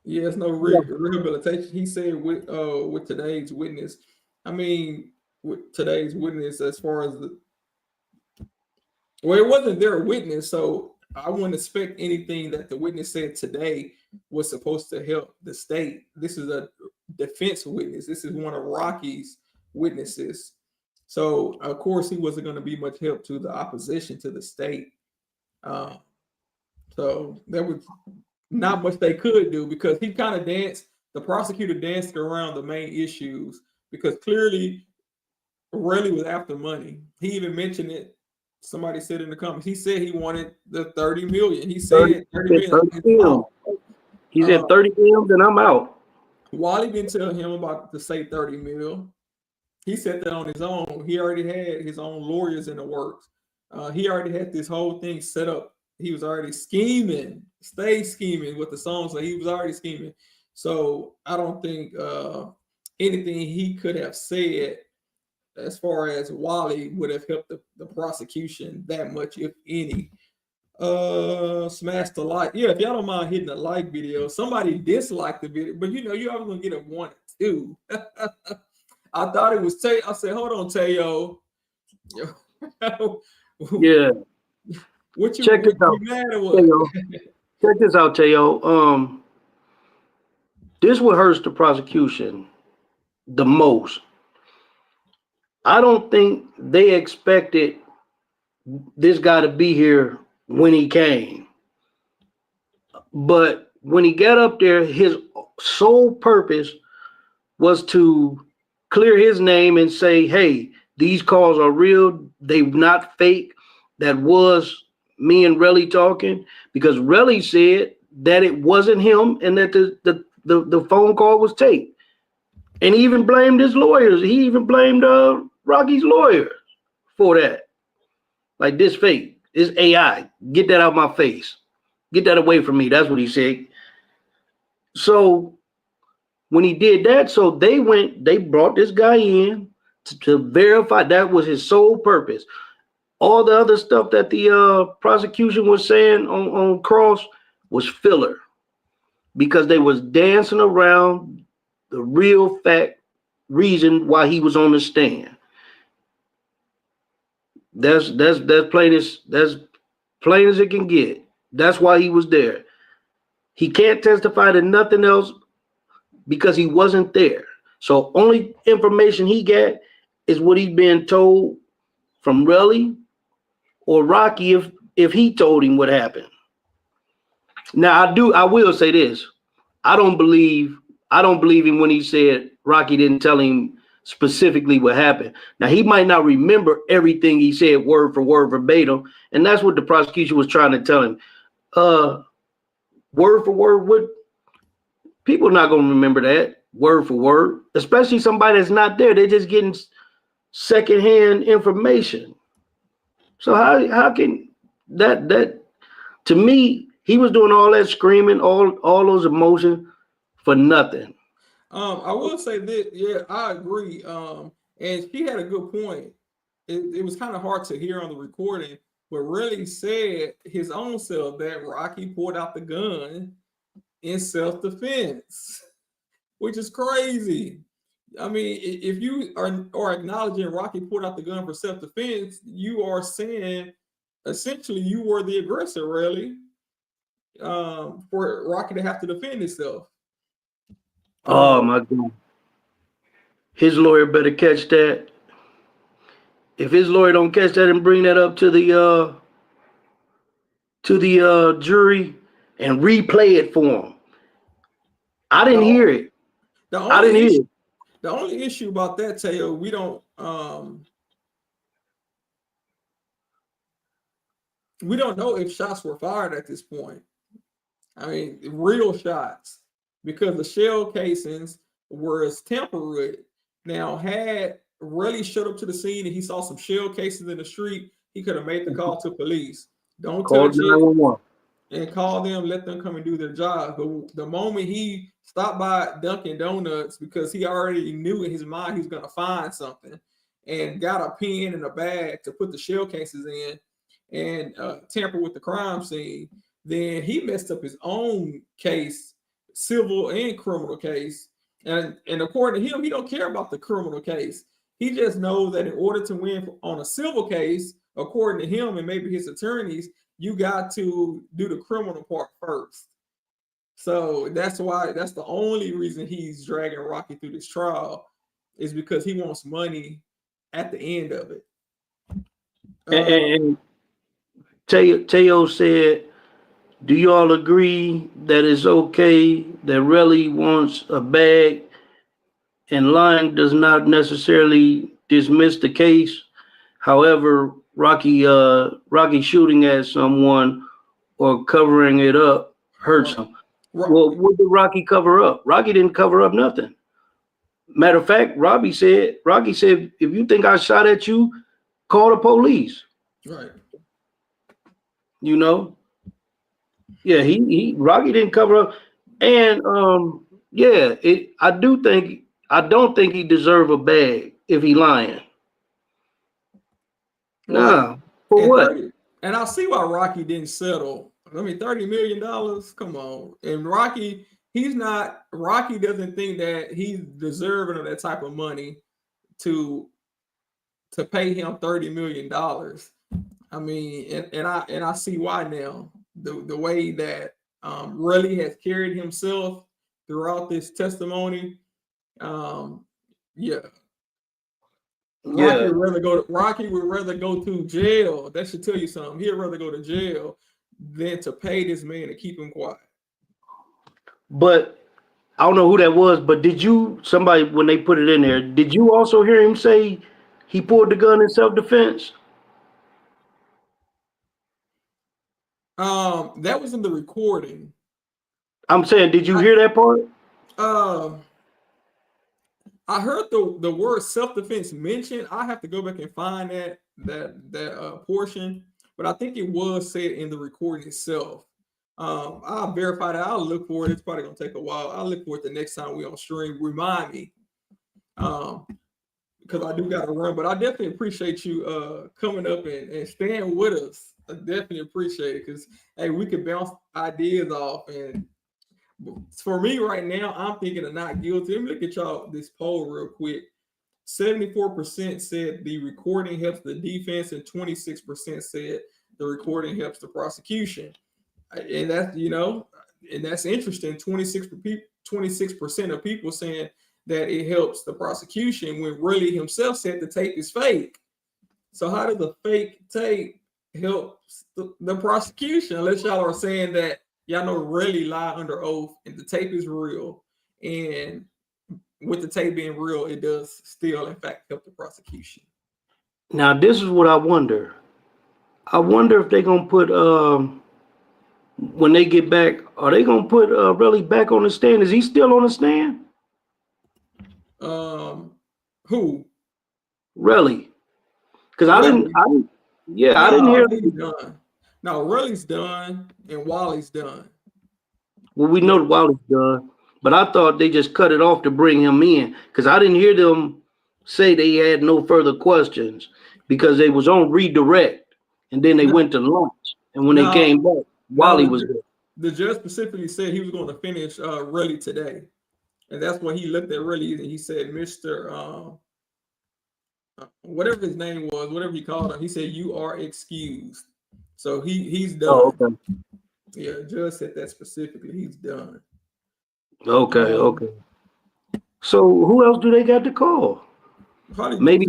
Yeah, it's no rehabilitation. He said with today's witness. I mean, with today's witness, as far as it wasn't their witness, so I wouldn't expect anything that the witness said today was supposed to help the state. This is a defense witness. This is one of Rocky's witnesses. So of course he wasn't going to be much help to the opposition to the state. So there was not much they could do because he kind of danced. The prosecutor danced around the main issues because clearly Relli was after money. He even mentioned it. Somebody said in the comments, he said he wanted the 30 million. He said 30 million. He said 30 mil, then I'm out. Wally didn't tell him about to say 30 mil. He said that on his own. He already had his own lawyers in the works. He already had this whole thing set up. He was already scheming, stay scheming with the song. So he was already scheming. So I don't think anything he could have said as far as Wally would have helped the prosecution that much, if any. Smash the like. Yeah, if y'all don't mind hitting the like video. Somebody disliked the video, but you know, you're always gonna get a 1 or 2. I thought it was Tay. I said, hold on, Tayo. Yeah. What you check this out? mad or what? Tayo. Check this out, Tayo. This what hurts the prosecution the most. I don't think they expected this guy to be here when he came. But when he got up there, his sole purpose was to clear his name and say, hey, these calls are real. They're not fake. That was me and Relli talking, because Relli said that it wasn't him and that the phone call was taped. And he even blamed his lawyers. He even blamed Rocky's lawyer for that. Like, this fake, this AI, get that out of my face. Get that away from me. That's what he said. So when he did that, so they brought this guy in to verify. That was his sole purpose. All the other stuff that the prosecution was saying on cross was filler, because they was dancing around the real fact reason why he was on the stand. That's plain as it can get. That's why he was there. He can't testify to nothing else because he wasn't there. So only information he got is what he's been told from Relli or Rocky if he told him what happened. Now I will say this. I don't believe him when he said Rocky didn't tell him specifically what happened. Now, he might not remember everything he said word for word verbatim, and that's what the prosecution was trying to tell him. Word for word, what people are not going to remember that word for word, especially somebody that's not there. They're just getting secondhand information. So how can that to me, he was doing all that screaming, all those emotions for nothing. I will say that, yeah, I agree. And she had a good point. It was kind of hard to hear on the recording, but really said his own self that Rocky pulled out the gun in self-defense, which is crazy. I mean, if you are acknowledging Rocky pulled out the gun for self-defense, you are saying essentially you were the aggressor, really, for Rocky to have to defend himself. Oh my God. His lawyer better catch that. If his lawyer don't catch that and bring that up to the to the jury and replay it for them. I didn't hear it. I didn't hear it. The only issue about that, Teo, we don't know if shots were fired at this point. I mean, real shots, because the shell casings were tampered with. Now, had Relli showed up to the scene and he saw some shell casings in the street, he could have made the call to police. Don't touch it. 911. And call them, let them come and do their job. But the moment he stopped by Dunkin' Donuts, because he already knew in his mind he was going to find something, and got a pen and a bag to put the shell cases in and tamper with the crime scene, then he messed up his own case, civil and criminal case. And according to him, he don't care about the criminal case. He just knows that in order to win on a civil case, according to him and maybe his attorneys, you got to do the criminal part first. So that's the only reason he's dragging Rocky through this trial, is because he wants money at the end of it. And Teo said, do you all agree that it's okay that Relli wants a bag and lying does not necessarily dismiss the case? However, Rocky shooting at someone or covering it up hurts him. Well, what did Rocky cover up? Rocky didn't cover up nothing. Matter of fact, Rocky said, if you think I shot at you, call the police. Right. You know? Yeah, Rocky didn't cover up. And I don't think he deserve a bag if he lying. Nah, for what? And I see why Rocky didn't settle. I mean, $30 million, come on. And Rocky doesn't think that he's deserving of that type of money to pay him $30 million. I mean, and I see why now. The way that Relli has carried himself throughout this testimony. Rocky would rather go to jail. That should tell you something. He'd rather go to jail than to pay this man to keep him quiet. But I don't know who that was, but somebody, when they put it in there, did you also hear him say he pulled the gun in self-defense? That was in the recording. I'm saying, did you hear that part? I heard the word self-defense mentioned. I have to go back and find that portion, but I think it was said in the recording itself. I'll verify that. I'll look for it. It's probably gonna take a while. I'll look for it the next time we on stream. Remind me, because I do got to run. But I definitely appreciate you coming up and staying with us. I definitely appreciate it, because hey, we can bounce ideas off. And for me right now, I'm thinking of not guilty. Let me look at y'all this poll real quick. 74% said the recording helps the defense, and 26% said the recording helps the prosecution. And that's, and that's interesting. 26% of people saying that it helps the prosecution, when Relli himself said the tape is fake. So how does the fake tape help the prosecution? Unless y'all are saying that y'all know Relli lied under oath and the tape is real, and with the tape being real, it does still in fact help the prosecution. Now this is what I wonder. I wonder if they're gonna put when they get back, are they gonna put Relli back on the stand? Is he still on the stand? Who? Relli. Because I didn't hear. He's done. No, Relli's done and Wally's done. Well, we know Wally's done, but I thought they just cut it off to bring him in, because I didn't hear them say they had no further questions, because they was on redirect and then they went to lunch, and when they came back, Wally was there. The judge specifically said he was going to finish Relli today, and that's when he looked at Relli and he said, "Mr. Whatever his name was, whatever he called him," he said, "You are excused." So he's done. Oh, okay. Yeah, judge said that specifically. He's done. Okay. So who else do they got to call? Maybe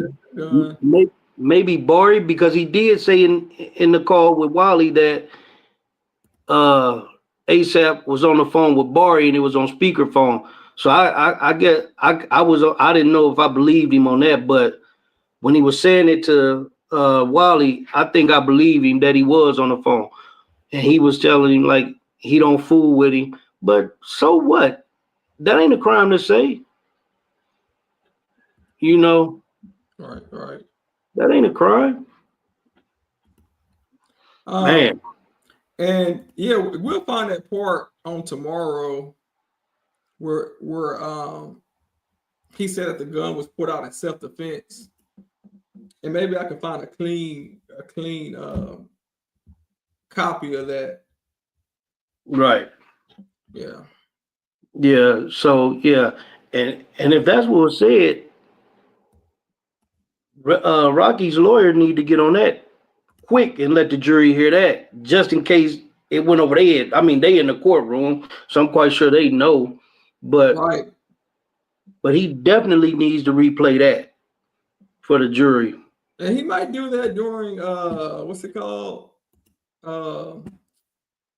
Barry, because he did say in the call with Wally that ASAP was on the phone with Barry and it was on speakerphone. So I didn't know if I believed him on that, but when he was saying it to Wally, I think I believe him that he was on the phone. And he was telling him like he don't fool with him. But so what? That ain't a crime to say. You know, Right. that ain't a crime. Man. And yeah, we'll find that part on tomorrow where he said that the gun was put out in self-defense. And maybe I can find a clean copy of that. Right. Yeah. Yeah. So yeah. And if that's what was said, Rocky's lawyer need to get on that quick and let the jury hear that, just in case it went over their head. I mean, they in the courtroom, so I'm quite sure they know. But right. But he definitely needs to replay that for the jury. And he might do that during what's it called?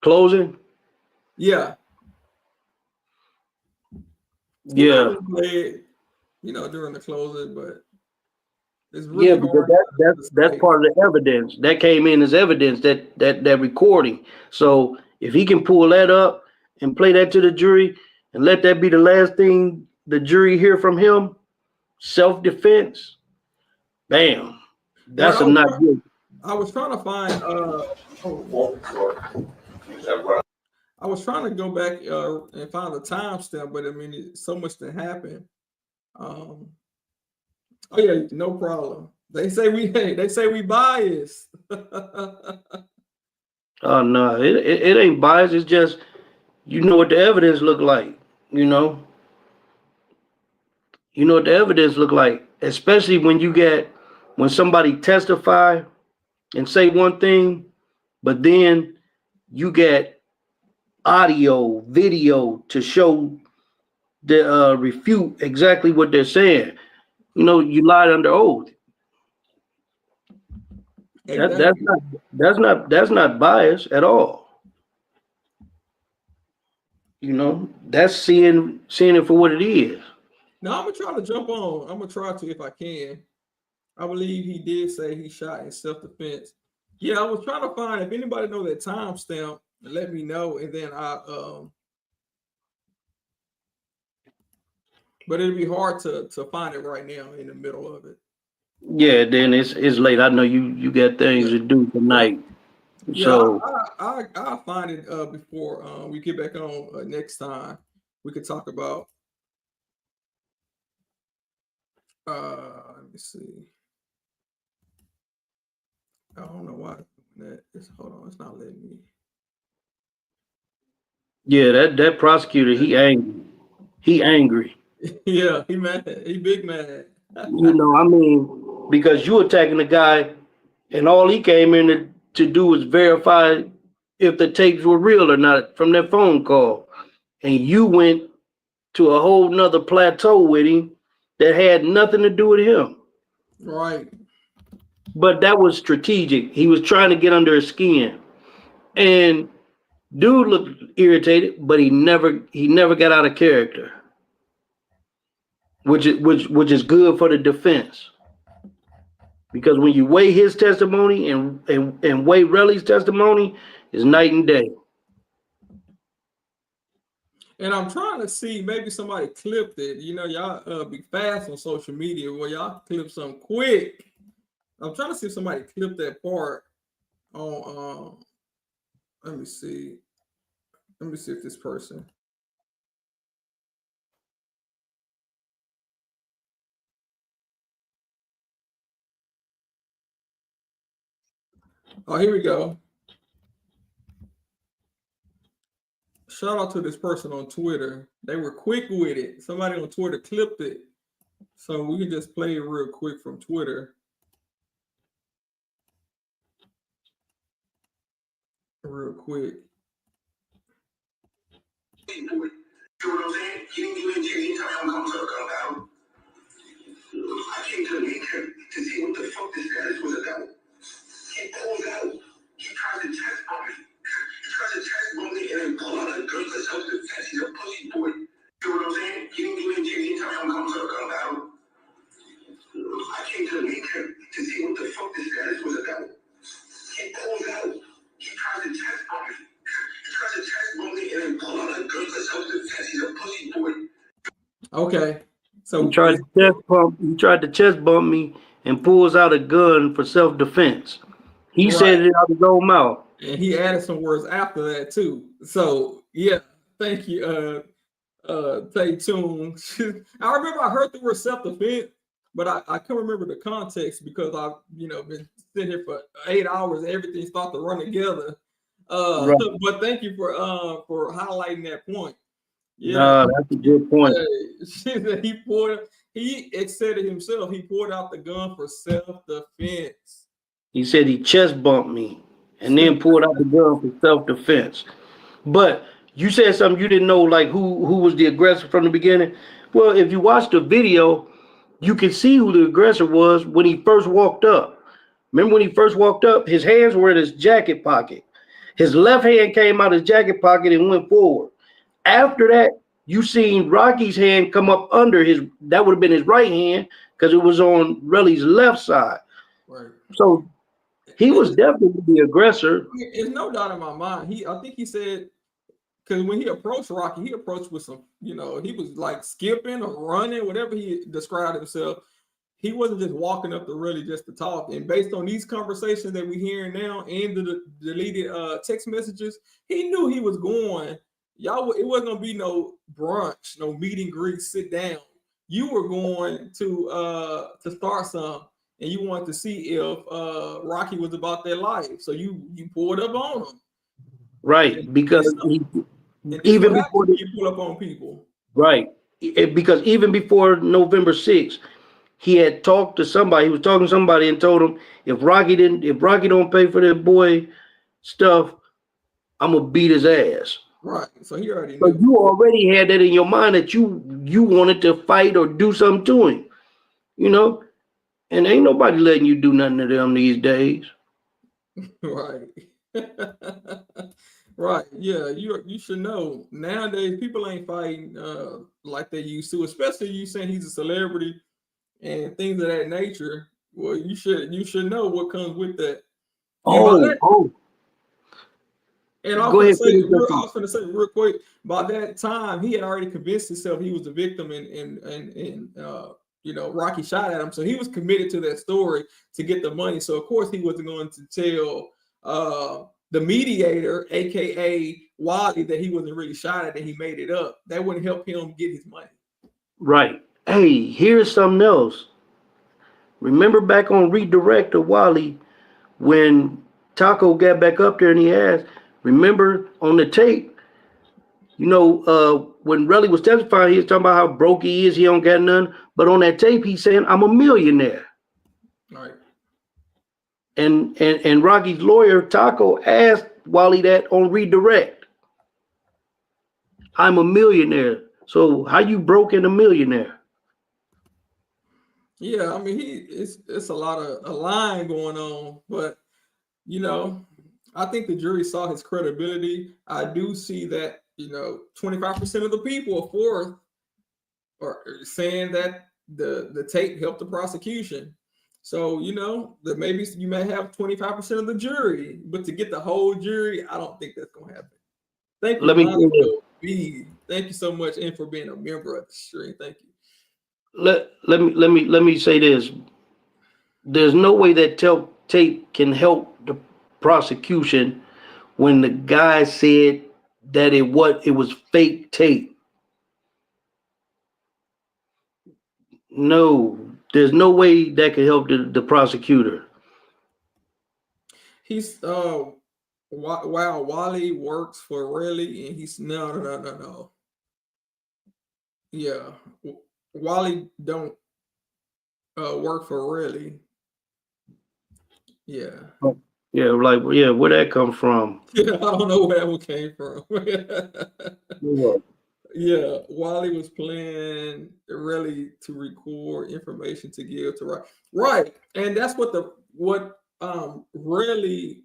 Closing? Yeah. Yeah. Play it, during the closing, but it's really yeah, because that's part of the evidence that came in as evidence, that recording. So if he can pull that up and play that to the jury and let that be the last thing the jury hear from him, self-defense, bam, that's a not good. I was trying to find I was trying to go back and find the timestamp, but I mean, so much that happened. Oh yeah, no problem. They say we biased. Oh no, it ain't biased. It's just you know what the evidence look like. You know what the evidence look like, especially when somebody testify and say one thing, but then you get audio, video to show the refute exactly what they're saying. You lied under oath. That's not bias at all. That's seeing it for what it is. Now I'm gonna try to jump on. I'm gonna try to if I can. I believe he did say he shot in self-defense. Yeah, I was trying to find if anybody know that timestamp, let me know, and then but it'd be hard to find it right now in the middle of it. Yeah, then it's late. I know you got things to do tonight. Yeah, So I'll find it before we get back on next time. We could talk about let me see. I don't know why hold on, it's not letting me. Yeah, that prosecutor, he angry. Yeah, he mad. He big mad. Because you attacking the guy, and all he came in to do was verify if the tapes were real or not from that phone call, and you went to a whole nother plateau with him that had nothing to do with him. Right. But that was strategic. He was trying to get under his skin, and dude looked irritated, but he never got out of character, which is good for the defense. Because when you weigh his testimony and weigh Relli's testimony, is night and day. And I'm trying to see, maybe somebody clipped it. Y'all be fast on social media where y'all clip something quick. I'm trying to see if somebody clipped that part on let me see if this person. Oh, here we go. Shout out to this person on Twitter. They were quick with it. Somebody on Twitter clipped it. So we can just play it real quick from Twitter. Real quick. You know what I'm saying? You didn't do anything anytime come to a compound. I came to meet him to see what the fuck this status was about. He pulled out. He tried to test on me. He tried to test Okay. So He tried to chest bump me and pulls out a gun for self-defense. He said right. it out of his own mouth. And he added some words after that too. So yeah, thank you, Tay Tune. I remember I heard the word self-defense, but I can't remember the context because I've been sitting here for 8 hours. Everything started to run together. Right. But thank you for highlighting that point. Yeah, Nah, that's a good point. he said it himself. He pulled out the gun for self-defense. He said he chest bumped me and then pulled out the gun for self-defense. But you said something you didn't know, like who was the aggressor from the beginning. Well, if you watch the video, you can see who the aggressor was when he first walked up. Remember when he first walked up, his hands were in his jacket pocket. His left hand came out of his jacket pocket and went forward. After that, you seen Rocky's hand come up under his, that would have been his right hand because it was on Relli's left side. Right. So he was definitely the aggressor. There's no doubt in my mind. I think he said, because when he approached Rocky, he approached with some, he was like skipping or running, whatever he described himself. He wasn't just walking up to Relli just to talk. And based on these conversations that we're hearing now and the deleted text messages, he knew he was going. Y'all, it wasn't gonna be no brunch, no meet and greet, sit down. You were going to start some, and you wanted to see if Rocky was about their life. So you pulled up on him. Right, because even before you pull up on people. Right, because even before November 6th, he had talked to somebody. He was talking to somebody and told him if Rocky don't pay for that boy stuff, I'm gonna beat his ass. Right. So he already knew. But you already had that in your mind that you wanted to fight or do something to him, and ain't nobody letting you do nothing to them these days. Right. Right. Yeah. You should know nowadays people ain't fighting like they used to, especially you saying he's a celebrity and things of that nature. Well, you should know what comes with that. And I was going to say real quick, by that time, he had already convinced himself he was the victim and Rocky shot at him. So he was committed to that story to get the money. So, of course, he wasn't going to tell the mediator, a.k.a. Wally, that he wasn't really shot at and he made it up. That wouldn't help him get his money. Right. Hey, here's something else. Remember back on Redirect of Wally when Taco got back up there and he asked, remember on the tape, when Relli was testifying, he was talking about how broke he is, he don't got none. But on that tape, he's saying, I'm a millionaire. Right. And Rocky's lawyer, Taco, asked Wally that on Redirect. I'm a millionaire. So how you broke and a millionaire? Yeah, I mean, it's a lot of a line going on, but I think the jury saw his credibility. I do see that 25% of the people are saying that the tape helped the prosecution. So that maybe you may have 25% of the jury, but to get the whole jury, I don't think that's gonna happen. Thank you. Thank you so much, and for being a member of the stream. Thank you. Let me say this. There's no way that tape can help the prosecution when the guy said that it was fake tape. No, there's no way that could help the prosecutor. He's Wally works for Relli, and he's no. Yeah, Wally don't work for Relli. Yeah. Yeah, where'd that come from? Yeah, I don't know where that one came from. Yeah, Wally was playing Relli to record information to give to right, and that's what Wally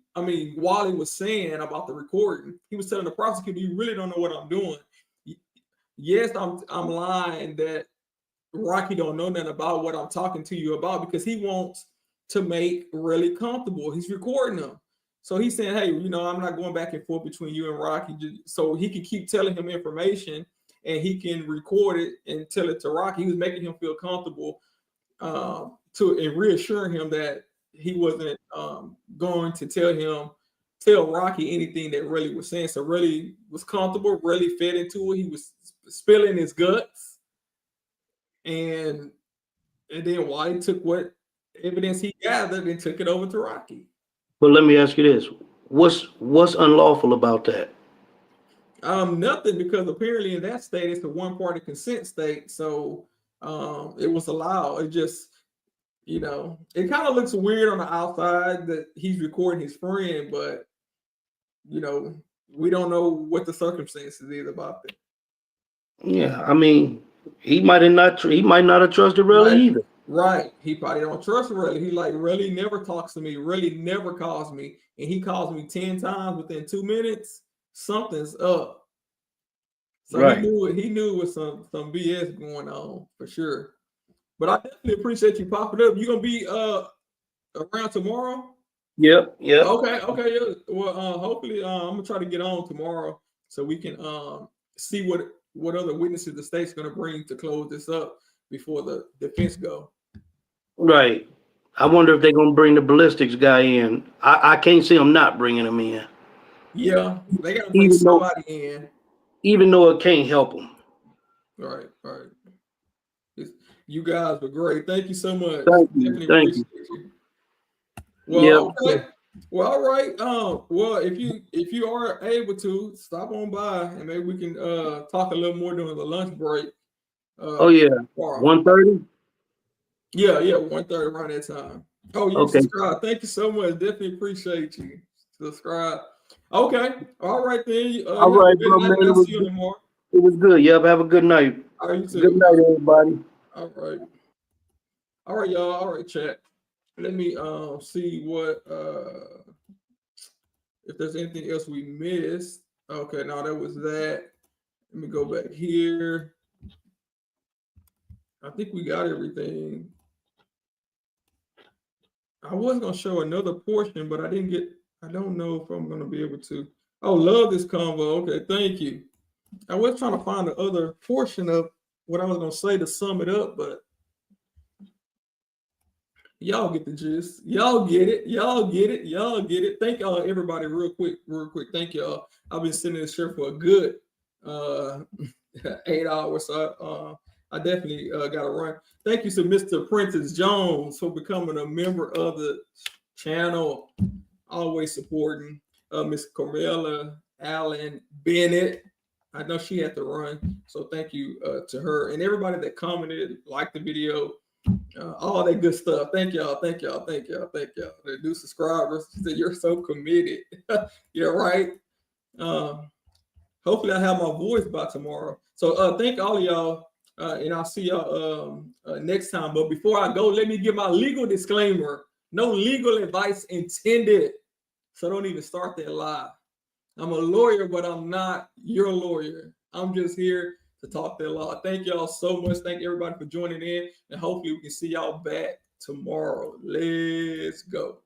was saying about the recording. He was telling the prosecutor, "You really don't know what I'm doing." Yes, I'm lying that Rocky don't know nothing about what I'm talking to you about because he wants to make Relli comfortable. He's recording them. So he's saying, hey, I'm not going back and forth between you and Rocky, so he can keep telling him information. and he can record it and tell it to Rocky. He was making him feel comfortable and reassuring him that he wasn't going to tell Rocky anything that Relli was saying. So Relli was comfortable, Relli fed into it. He was spilling his guts. And then Wally took what evidence he gathered and took it over to Rocky. But let me ask you this. What's unlawful about that? Nothing, because apparently in that state it's a one-party consent state. So it was allowed. It just, it kind of looks weird on the outside that he's recording his friend, but we don't know what the circumstances is about that. Yeah, I mean, he might not have trusted Relli either. Right. He probably don't trust Relli. He like, Relli never talks to me. Relli never calls me. And he calls me 10 times within 2 minutes. Something's up. So right. he knew it was some BS going on for sure. But I definitely appreciate you popping up. You gonna be around tomorrow? Yep. Okay. Yeah. Well, hopefully I'm gonna try to get on tomorrow so we can see what other witnesses the state's gonna bring to close this up before the defense go. Right. I wonder if they're gonna bring the ballistics guy in. I can't see them not bringing him in. Yeah, they gotta bring somebody in. Even though it can't help them. Right. You guys were great. Thank you so much. Thank you. Well, okay. Well, all right. Well, if you are able to stop on by and maybe we can talk a little more during the lunch break. 1:30. Yeah, 1:30 around that time. Oh, you subscribe. Thank you so much. Definitely appreciate you. Subscribe. Okay. All right then. All right, bro, man. It was good. Yep. Have a good night. All right, you too. Good night, everybody. All right, y'all. All right, chat. Let me see what if there's anything else we missed. Okay, no, that was that. Let me go back here. I think we got everything. I was gonna show another portion, but I don't know if I'm gonna be able to. Oh, love this convo. Okay, thank you. I was trying to find the other portion of what I was gonna say to sum it up, but y'all get the gist. Y'all get it. Thank y'all, everybody, real quick. Thank y'all. I've been sitting in this chair for a good 8 hours. So I definitely got to run. Thank you to Mr. Prentice Jones for becoming a member of the channel. Always supporting Miss Carmela Allen Bennett. I know she had to run, so thank you to her and everybody that commented, liked the video, all that good stuff. Thank y'all. The new subscribers, you're so committed. You're right. Hopefully I have my voice by tomorrow. So thank all of y'all, and I'll see y'all next time. But before I go, let me give my legal disclaimer. No legal advice intended. So don't even start that lie. I'm a lawyer, but I'm not your lawyer. I'm just here to talk that law. Thank y'all so much. Thank everybody for joining in. And hopefully we can see y'all back tomorrow. Let's go.